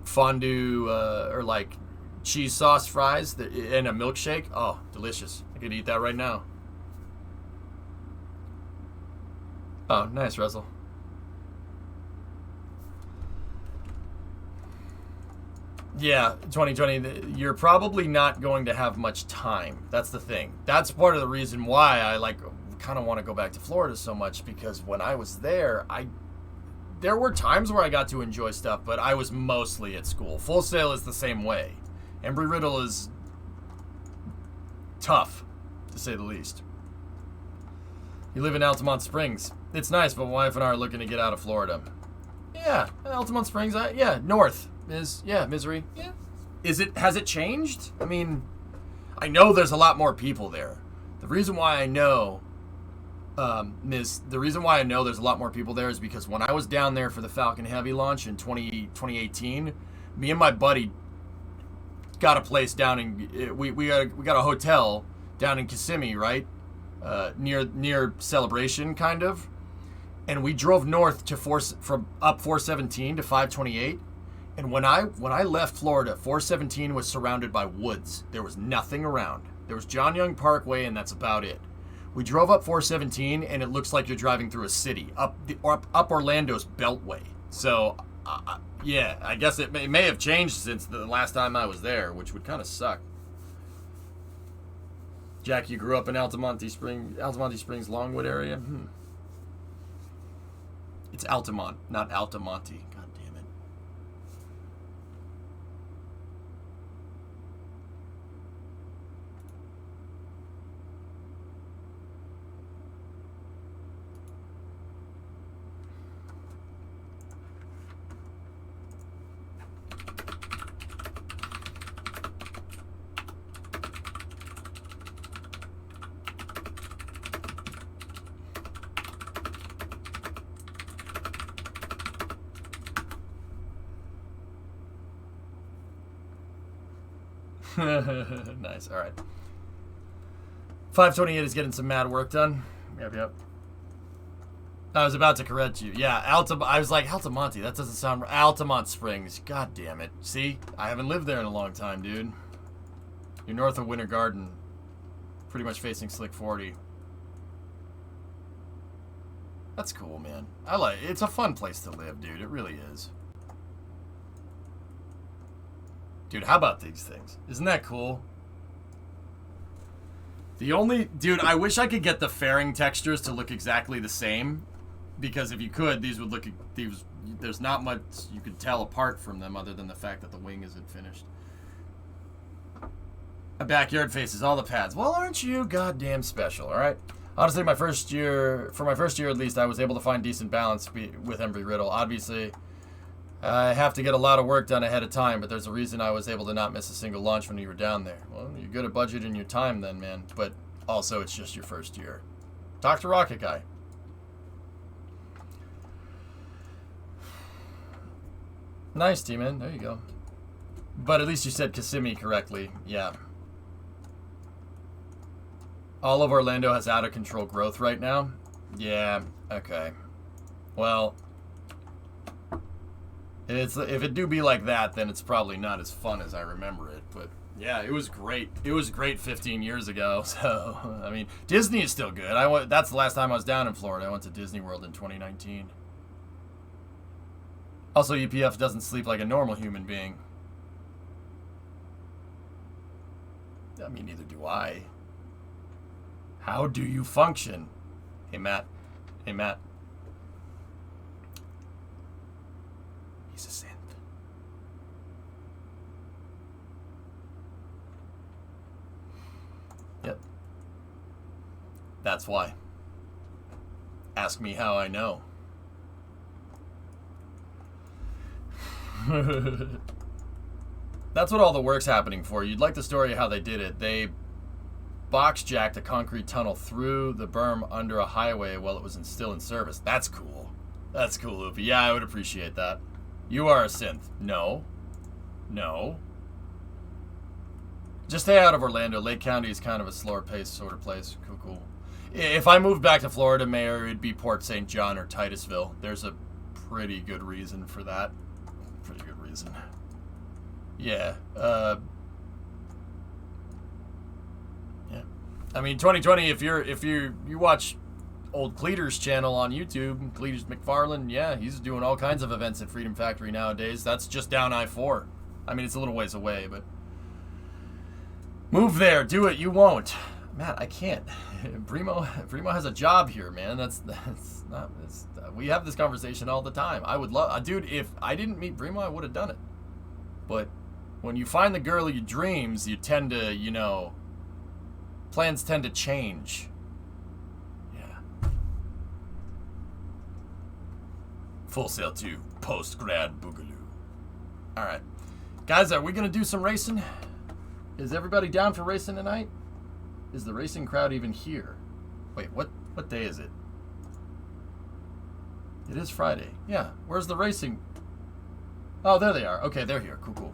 fondue or like cheese sauce fries and a milkshake. Oh, delicious. I could eat that right now. Oh, nice, Russell. Yeah, 2020, you're probably not going to have much time. That's the thing. That's part of the reason why I kind of want to go back to Florida so much, because when I was there, there were times where I got to enjoy stuff, but I was mostly at school. Full Sail is the same way. Embry-Riddle is tough, to say the least. You live in Altamont Springs. It's nice, but my wife and I are looking to get out of Florida. Yeah, Altamont Springs, north is, misery. Yeah. Has it changed? I mean, I know there's a lot more people there. The reason why I know, the reason why I know there's a lot more people there is because when I was down there for the Falcon Heavy launch in 2018, me and my buddy got a place down in, we got a hotel down in Kissimmee, right? Near Celebration, kind of. And we drove north to from up 417 to 528. And when I left Florida, 417 was surrounded by woods. There was nothing around. There was John Young Parkway, and that's about it. We drove up 417, and it looks like you're driving through a city, up Orlando's Beltway. So, yeah, I guess it may have changed since the last time I was there, which would kind of suck. Jack, you grew up in Altamonte Springs, Longwood area? It's Altamont, not Altamonte. God damn it. Nice, alright. 528 is getting some mad work done. Yep. I was about to correct you. Yeah, I was like, Altamonte, that doesn't sound right. Altamont Springs. God damn it. See? I haven't lived there in a long time, dude. You're north of Winter Garden. Pretty much facing Slick 40. That's cool, man. It's a fun place to live, dude. It really is. Dude, how about these things? Isn't that cool? Dude, I wish I could get the fairing textures to look exactly the same. Because if you could, these would look, there's not much you could tell apart from them other than the fact that the wing isn't finished. A backyard faces all the pads. Well, aren't you goddamn special, alright? Honestly, for my first year at least, I was able to find decent balance with Embry-Riddle. Obviously, I have to get a lot of work done ahead of time, but there's a reason I was able to not miss a single launch when you were down there. Well, you're good at budgeting your time then, man. But also, it's just your first year. Talk to Rocket Guy. Nice, T-Man. There you go. But at least you said Kissimmee correctly. Yeah. All of Orlando has out-of-control growth right now? Yeah. Okay. Well... if it do be like that, then it's probably not as fun as I remember it. But yeah, it was great. It was great 15 years ago. So I mean, Disney is still good. That's the last time I was down in Florida. I went to Disney World in 2019. Also, UPF doesn't sleep like a normal human being. I mean, neither do I. How do you function? Hey, Matt. Hey, Matt. He's a synth. Yep. That's why. Ask me how I know. That's what all the work's happening for. You'd like the story of how they did it. They box jacked a concrete tunnel through the berm under a highway while it was still in service. That's cool. That's cool, Loopy. Yeah, I would appreciate that. You are a synth. No. No. Just stay out of Orlando. Lake County is kind of a slower paced sort of place. Cool, cool. If I moved back to Florida, Mayor, it'd be Port St. John or Titusville. There's a pretty good reason for that. Pretty good reason. Yeah. Yeah. I mean, 2020. If you watch old Cleater's channel on YouTube, Cleater's McFarland, yeah, he's doing all kinds of events at Freedom Factory nowadays. That's just down I-4. I mean, it's a little ways away, but move there, do it. You won't. Matt, I can't. Primo has a job here, man. That's not. We have this conversation all the time. I would love, dude. If I didn't meet Primo, I would have done it. But when you find the girl of your dreams, you tend to, plans tend to change. Yeah. Full Sail 2, post-grad boogaloo. All right. Guys, are we going to do some racing? Is everybody down for racing tonight? Is the racing crowd even here? Wait, what day is it? It is Friday. Yeah, where's the racing? Oh, there they are. Okay, they're here. Cool.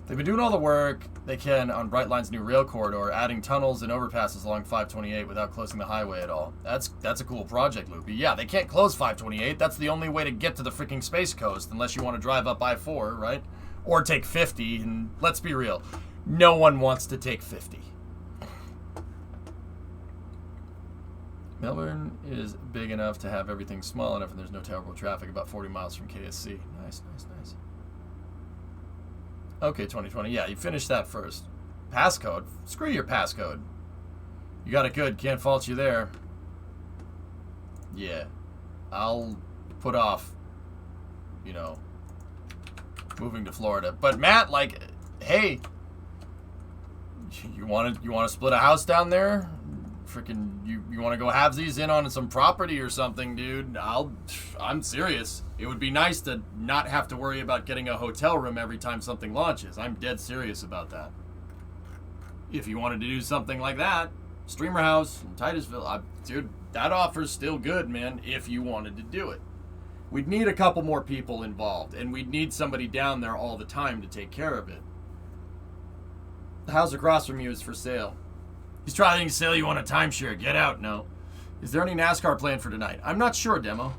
They've been doing all the work they can on Brightline's new rail corridor, adding tunnels and overpasses along 528 without closing the highway at all. That's a cool project, Loopy. Yeah, they can't close 528. That's the only way to get to the freaking Space Coast, unless you want to drive up I-4, right? Or take 50, and let's be real. No one wants to take 50. Melbourne is big enough to have everything small enough, and there's no terrible traffic, about 40 miles from KSC. Nice. Okay, 2020. Yeah, you finished that first. Passcode? Screw your passcode. You got it good. Can't fault you there. Yeah. I'll put off, moving to Florida. But Matt, hey, you want to split a house down there? Freaking, you want to go halvesies in on some property or something, dude? I'm serious. It would be nice to not have to worry about getting a hotel room every time something launches. I'm dead serious about that. If you wanted to do something like that, Streamer House in Titusville, dude, that offer's still good, man, if you wanted to do it. We'd need a couple more people involved, and we'd need somebody down there all the time to take care of it. The house across from you is for sale. He's trying to sell you on a timeshare. Get out. No. Is there any NASCAR planned for tonight? I'm not sure, Demo.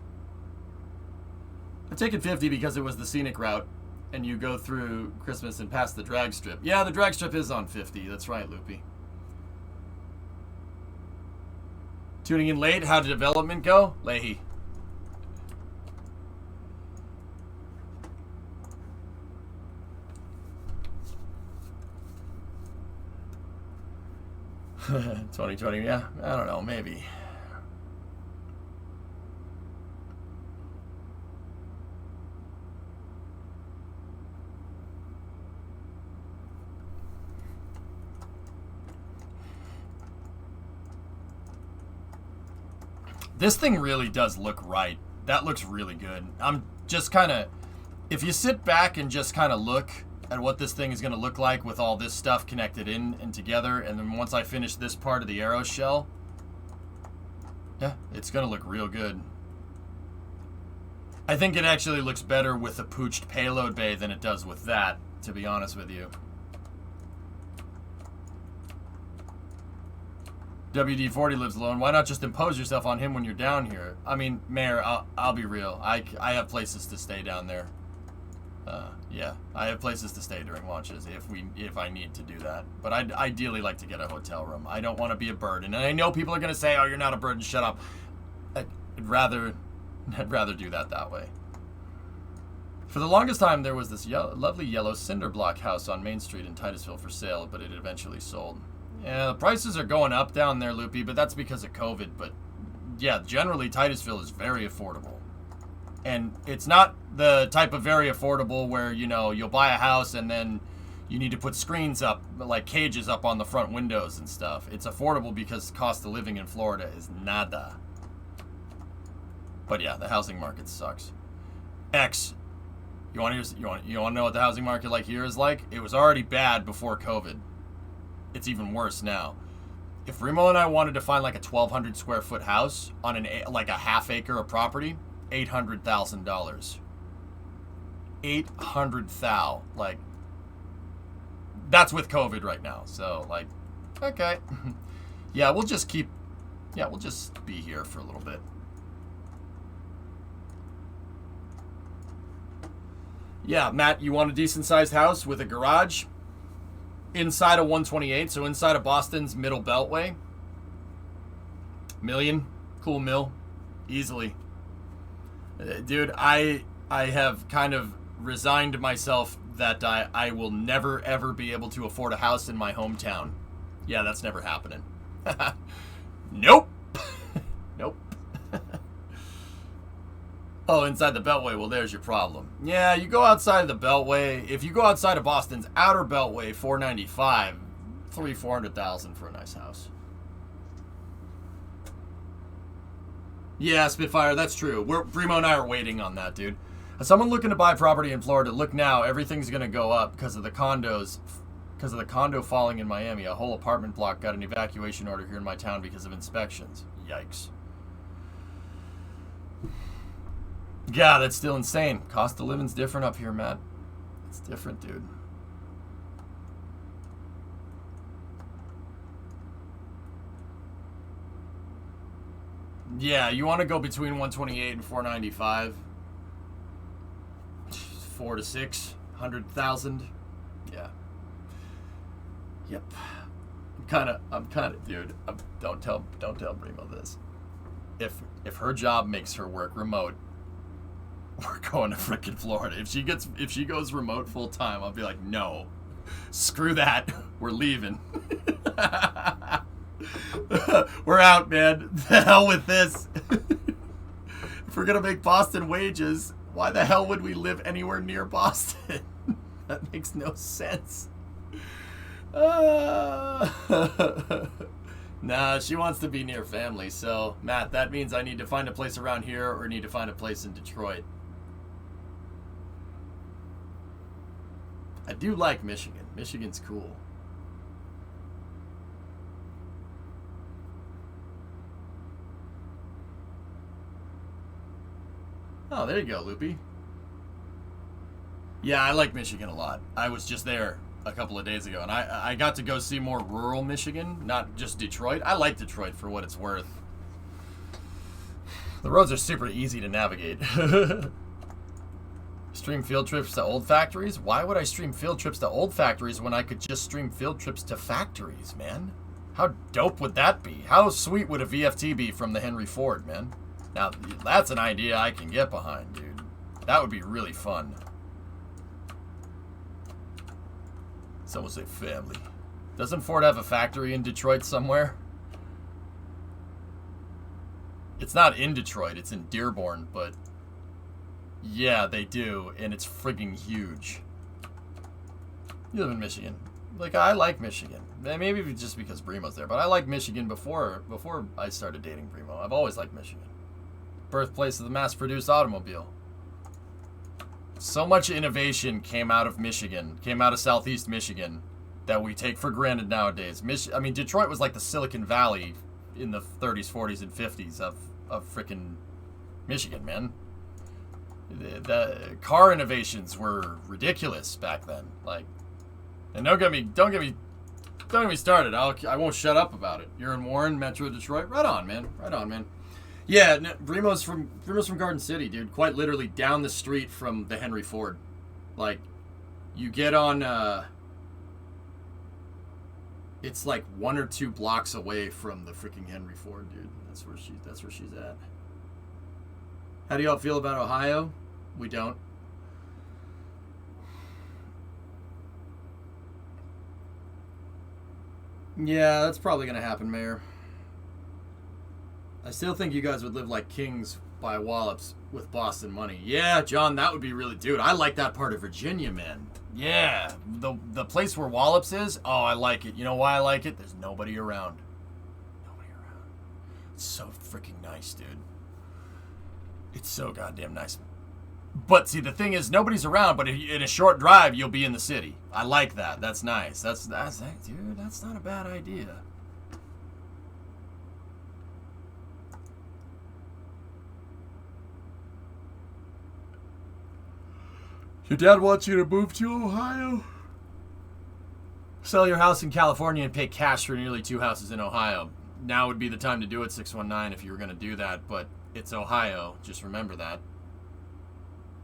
I've taken 50 because it was the scenic route, and you go through Christmas and past the drag strip. Yeah, the drag strip is on 50. That's right, Loopy. Tuning in late. How did development go? Leahy. $2020, yeah. I don't know, maybe. This thing really does look right. That looks really good. I'm just kind of, if you sit back and just kind of look at what this thing is going to look like with all this stuff connected in and together, and then once I finish this part of the aero shell, yeah, it's going to look real good. I think it actually looks better with the pooched payload bay than it does with that, to be honest with you. WD-40 lives alone. Why not just impose yourself on him when you're down here? I mean, Mayor, I'll be real. I have places to stay down there. Yeah, I have places to stay during launches if I need to do that. But I'd ideally like to get a hotel room. I don't want to be a burden. And I know people are going to say, "Oh, you're not a burden. Shut up." I'd rather do that way. For the longest time, there was this lovely yellow cinder block house on Main Street in Titusville for sale, but it eventually sold. Yeah, the prices are going up down there, Loopy, but that's because of COVID. But yeah, generally Titusville is very affordable. And it's not the type of very affordable where, you'll buy a house and then you need to put screens up, like cages up on the front windows and stuff. It's affordable because the cost of living in Florida is nada. But yeah, the housing market sucks. You want to know what the housing market here is like? It was already bad before COVID. It's even worse now. If Remo and I wanted to find a 1,200 square foot house on a half acre of property, $800,000. 800,000. That's with COVID right now. So okay. Yeah, we'll just be here for a little bit. Yeah, Matt, you want a decent sized house with a garage inside of 128, so inside of Boston's Middle Beltway? $1 million, cool mill, easily. Dude, I have kind of resigned myself that I will never, ever be able to afford a house in my hometown. Yeah, that's never happening. Nope. Nope. Oh, inside the Beltway. Well, there's your problem. Yeah, you go outside of the Beltway. If you go outside of Boston's outer Beltway, 495, 400,000 for a nice house. Yeah, Spitfire, that's true. Brimo and I are waiting on that, dude. As someone looking to buy property in Florida, look now. Everything's going to go up because of the condos. Because of the condo falling in Miami. A whole apartment block got an evacuation order here in my town because of inspections. Yikes. Yeah, that's still insane. Cost of living's different up here, Matt. It's different, dude. Yeah, you want to go between 128 and 495. 4 to 600,000. Yeah. Yep. I'm kind of, dude. Don't tell Brimo this. If her job makes her work remote, we're going to frickin' Florida. If she goes remote full time, I'll be like, no, screw that. We're leaving. We're out, man. The hell with this. If we're gonna make Boston wages, why the hell would we live anywhere near Boston? That makes no sense. Nah, she wants to be near family. So, Matt, that means I need to find a place around here or need to find a place in Detroit. I do like Michigan. Michigan's cool. Oh, there you go, Loopy. Yeah, I like Michigan a lot. I was just there a couple of days ago, and I got to go see more rural Michigan, not just Detroit. I like Detroit for what it's worth. The roads are super easy to navigate. Stream field trips to old factories? Why would I stream field trips to old factories when I could just stream field trips to factories, man? How dope would that be? How sweet would a VFT be from the Henry Ford, man? Now, that's an idea I can get behind, dude. That would be really fun. Someone say family. Doesn't Ford have a factory in Detroit somewhere? It's not in Detroit, it's in Dearborn, but yeah, they do, and it's friggin' huge. You live in Michigan. Like, I like Michigan. Maybe just because Brimo's there, but I liked Michigan before I started dating Brimo. I've always liked Michigan. Birthplace of the mass-produced automobile. So much innovation came out of Michigan, came out of Southeast Michigan, that we take for granted nowadays. I mean, Detroit was like the Silicon Valley in the 30s, 40s, and 50s of frickin' Michigan, man. The car innovations were ridiculous back then. Like, and don't get me started. I won't shut up about it. You're in Warren, Metro Detroit. Right on, man. Right on, man. Yeah, Brimo's from Garden City, dude. Quite literally down the street from the Henry Ford. Like, you get on. It's like 1 or 2 blocks away from the freaking Henry Ford, dude. That's where she's at. How do y'all feel about Ohio? We don't. Yeah, that's probably gonna happen, Mayor. I still think you guys would live like kings by Wallops with Boston money. Yeah, John, that would be really... Dude, I like that part of Virginia, man. Yeah, the place where Wallops is, oh, I like it. You know why I like it? There's nobody around. Nobody around. It's so freaking nice, dude. It's so goddamn nice. But see, the thing is, nobody's around, but in a short drive, you'll be in the city. I like that. That's nice. That's dude, that's not a bad idea. Your dad wants you to move to Ohio? Sell your house in California and pay cash for nearly 2 houses in Ohio. Now would be the time to do it, 619, if you were going to do that, but it's Ohio. Just remember that.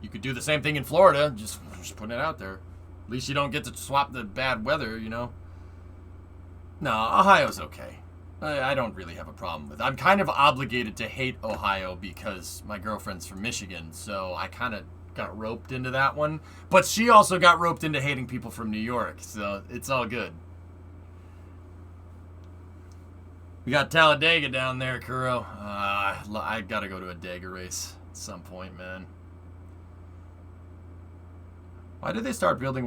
You could do the same thing in Florida, just putting it out there. At least you don't get to swap the bad weather, you know? No, Ohio's okay. I don't really have a problem with it. I'm kind of obligated to hate Ohio because my girlfriend's from Michigan, so I kind of got roped into that one. But she also got roped into hating people from New York, so it's all good. We got Talladega down there, Kuro. I gotta go to a Dega race at some point, man. Why did they start building